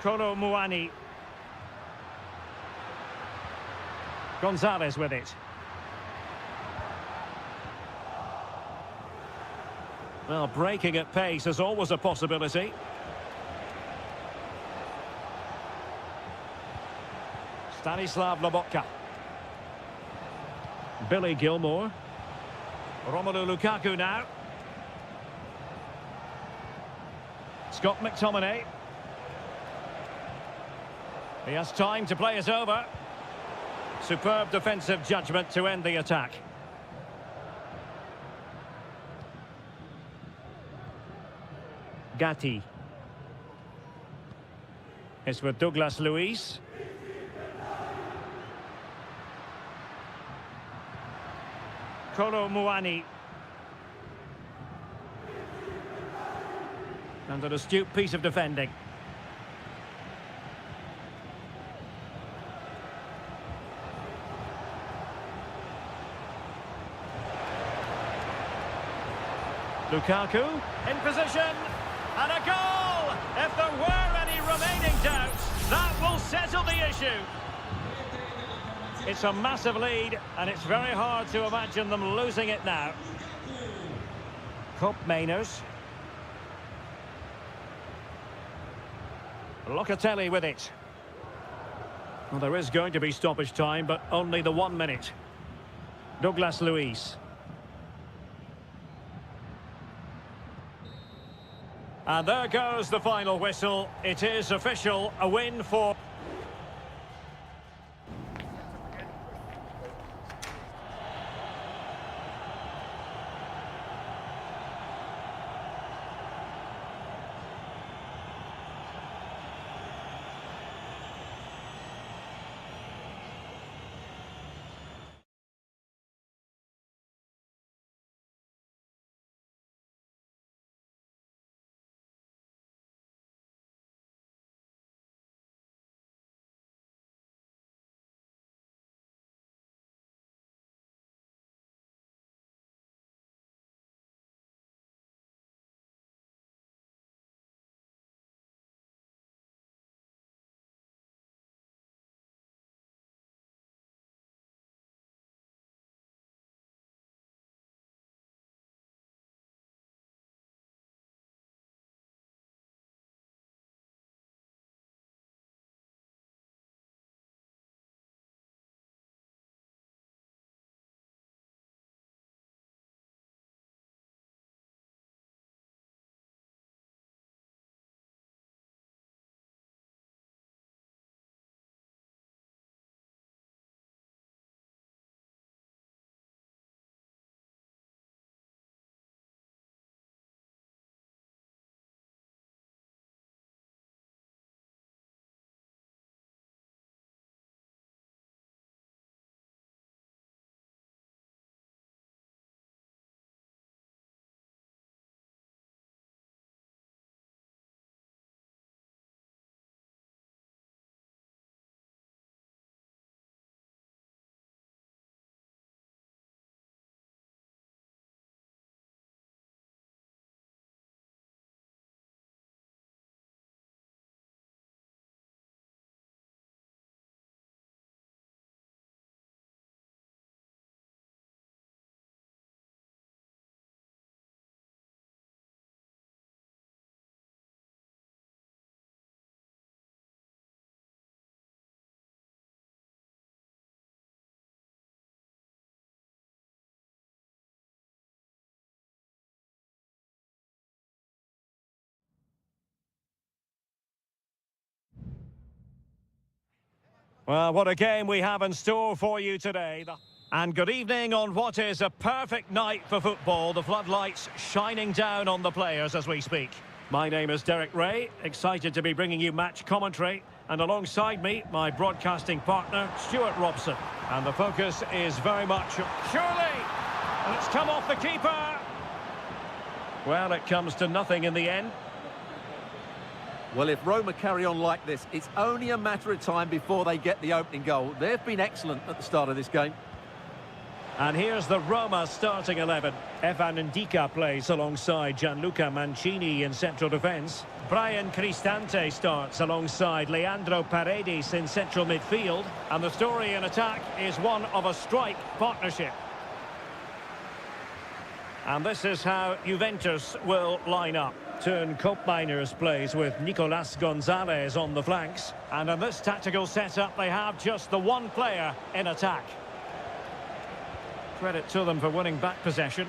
Kolo Muani. Gonzalez with it. Well, breaking at pace is always a possibility. Stanislav Lobotka. Billy Gilmour. Romelu Lukaku now. Scott McTominay. He has time to play it over. Superb defensive judgment to end the attack. Gatti. It's with Douglas Luiz. Kolo Muani. And an astute piece of defending. Lukaku in position. And a goal! If there were any remaining doubts, that will settle the issue. It's a massive lead, and it's very hard to imagine them losing it now. Koopmeiners. Locatelli with it. Well, there is going to be stoppage time, but only the 1 minute. Douglas Luiz. And there goes the final whistle. It is official, a win for... Well, what a game we have in store for you today. And good evening on what is a perfect night for football. The floodlights shining down on the players as we speak. My name is Derek Ray, excited to be bringing you match commentary. And alongside me, my broadcasting partner, Stuart Robson. And the focus is very much... Surely! And it's come off the keeper! Well, it comes to nothing in the end. Well, if Roma carry on like this, it's only a matter of time before they get the opening goal. They've been excellent at the start of this game. And here's the Roma starting 11. Evan Ndika plays alongside Gianluca Mancini in central defence. Brian Cristante starts alongside Leandro Paredes in central midfield. And the story in attack is one of a strike partnership. And this is how Juventus will line up. Turn Koopmeiners plays with Nicolas Gonzalez on the flanks. And in this tactical setup, they have just the one player in attack. Credit to them for winning back possession.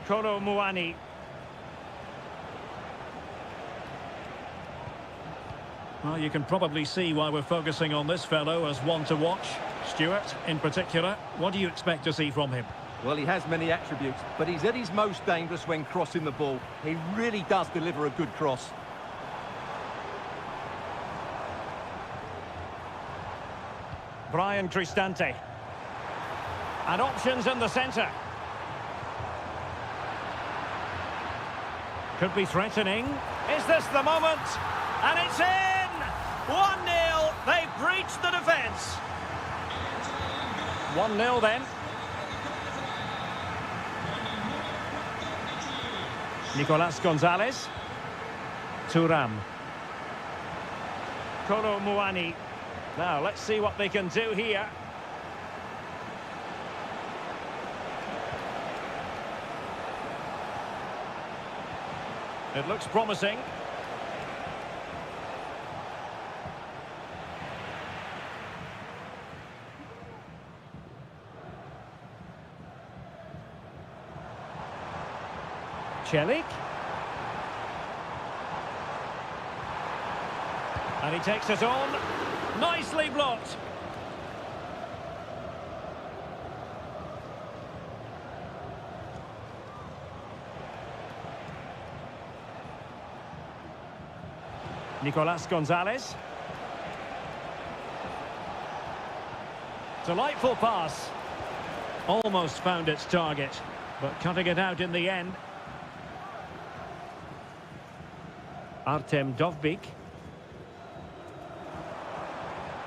Kolo Muani. Well, you can probably see why we're focusing on this fellow as one to watch. Stuart, in particular, what do you expect to see from him? Well, he has many attributes, but he's at his most dangerous when crossing the ball. He really does deliver a good cross. Brian Cristante. And options in the centre. Could be threatening. Is this the moment? And it's in! 1-0. They've breached the defence. 1-0 then. Nicolas Gonzalez. Thuram. Kolo Muani. Now, let's see what they can do here. It looks promising. Celik. And he takes it on. Nicely blocked. Nicolas Gonzalez. Delightful pass. Almost found its target, but cutting it out in the end. Artem Dovbyk.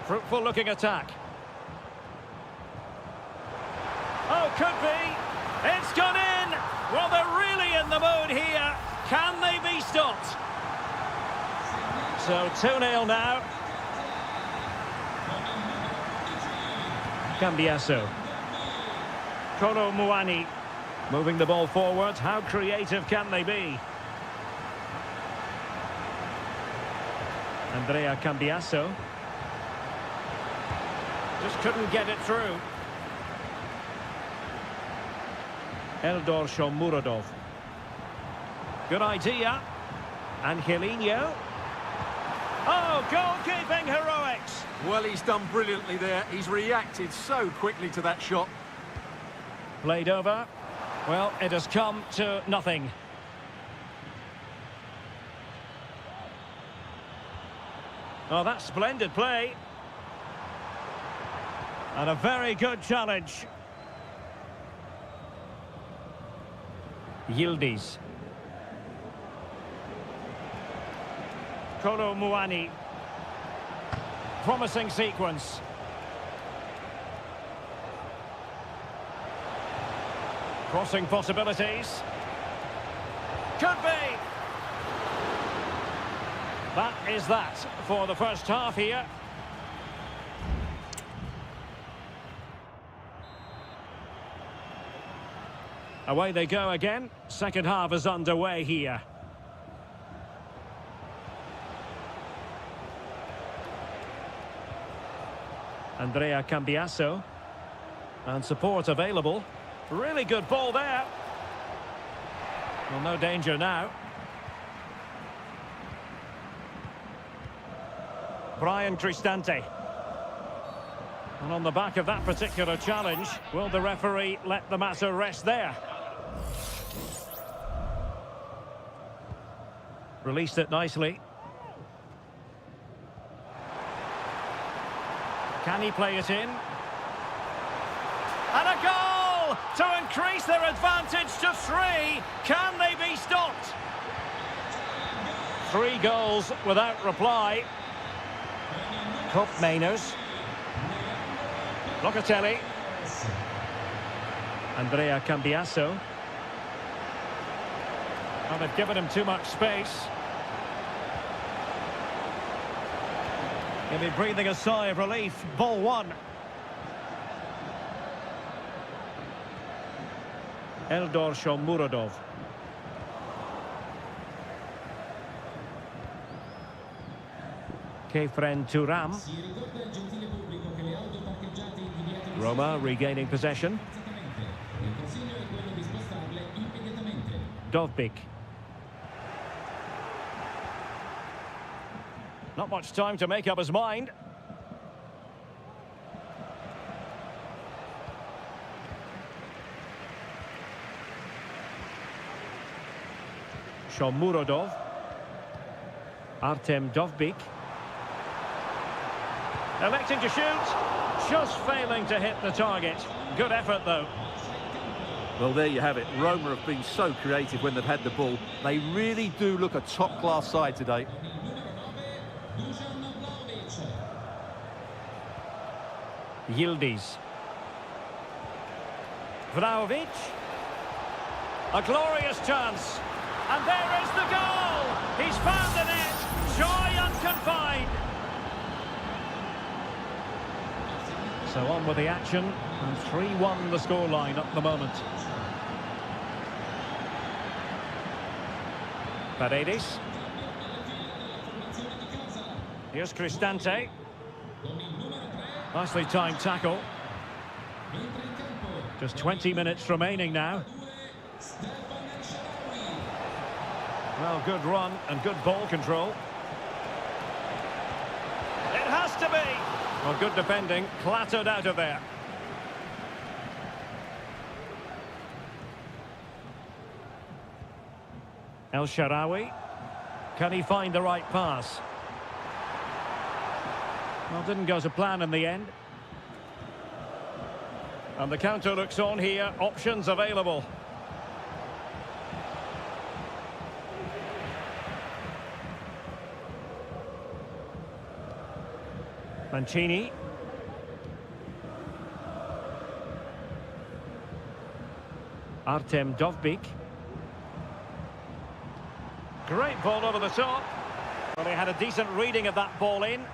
Fruitful looking attack. Oh, could be. It's gone in. Well, they're really in the mood here. Can they be stopped? So 2-0 now. Cambiasso. Kolo Muani. Moving the ball forward. How creative can they be? Andrea Cambiasso. Just couldn't get it through. Eldor Shomurodov. Good idea. Angelino. Oh, goalkeeping heroics. Well, he's done brilliantly there. He's reacted so quickly to that shot. Played over. Well, it has come to nothing. Oh, that's splendid play. And a very good challenge. Yildiz. Kolo Muani. Promising sequence. Crossing possibilities. Could be. That is that for the first half here. Away they go again. Second half is underway here. Andrea Cambiasso. And support available. Really good ball there. Well, no danger now. Brian Cristante. And on the back of that particular challenge, will the referee let the matter rest there? Released it nicely. Can he play it in? And a goal to increase their advantage to 3. Can they be stopped? 3 goals without reply. Cup Mainers. Locatelli. Andrea Cambiasso. Oh, they've given him too much space. He'll be breathing a sigh of relief. Ball 1. Eldor Shomurodov. Kefren Turam. Roma regaining possession. Dovbik. Not much time to make up his mind. Shomurodov. Artem Dovbik. Electing to shoot. Just failing to hit the target. Good effort, though. Well, there you have it. Roma have been so creative when they've had the ball. They really do look a top-class side today. Yildiz. Vlahovic. A glorious chance. And there is the goal! He's found the net! Joy unconfined! So on with the action. And 3-1 the scoreline at the moment. Paredes. Here's Cristante. Nicely timed tackle. Just 20 minutes remaining now. Well, good run and good ball control. It has to be! Well, good defending, clattered out of there. El Shaarawy. Can he find the right pass? Well, didn't go to plan in the end. And the counter looks on here. Options available. Mancini. Artem Dovbik. Great ball over the top. Well, they had a decent reading of that ball in.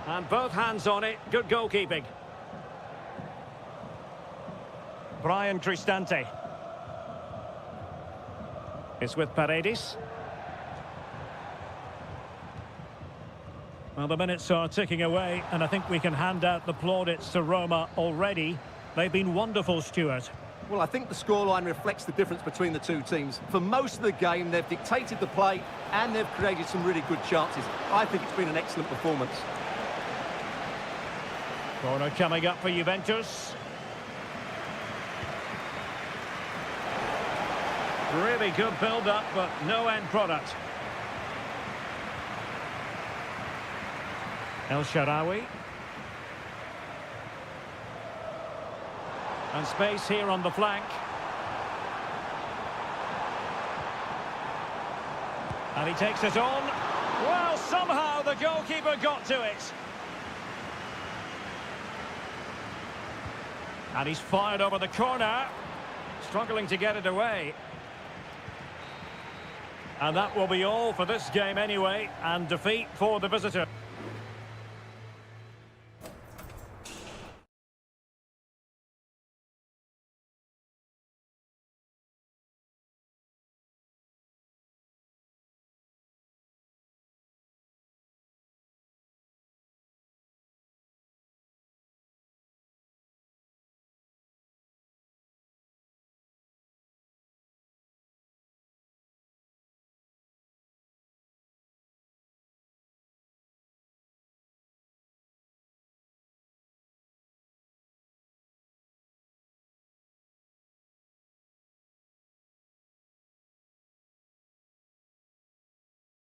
And both hands on it. Good goalkeeping. Brian Cristante. It's with Paredes. Well, the minutes are ticking away, and I think we can hand out the plaudits to Roma already. They've been wonderful, Stuart. Well, I think the scoreline reflects the difference between the two teams. For most of the game, they've dictated the play, and they've created some really good chances. I think it's been an excellent performance. Corner coming up for Juventus. Really good build-up, but no end product. El Shaarawy. And space here on the flank. And he takes it on. Well, somehow the goalkeeper got to it. And he's fired over the corner. Struggling to get it away. And that will be all for this game anyway. And defeat for the visitor.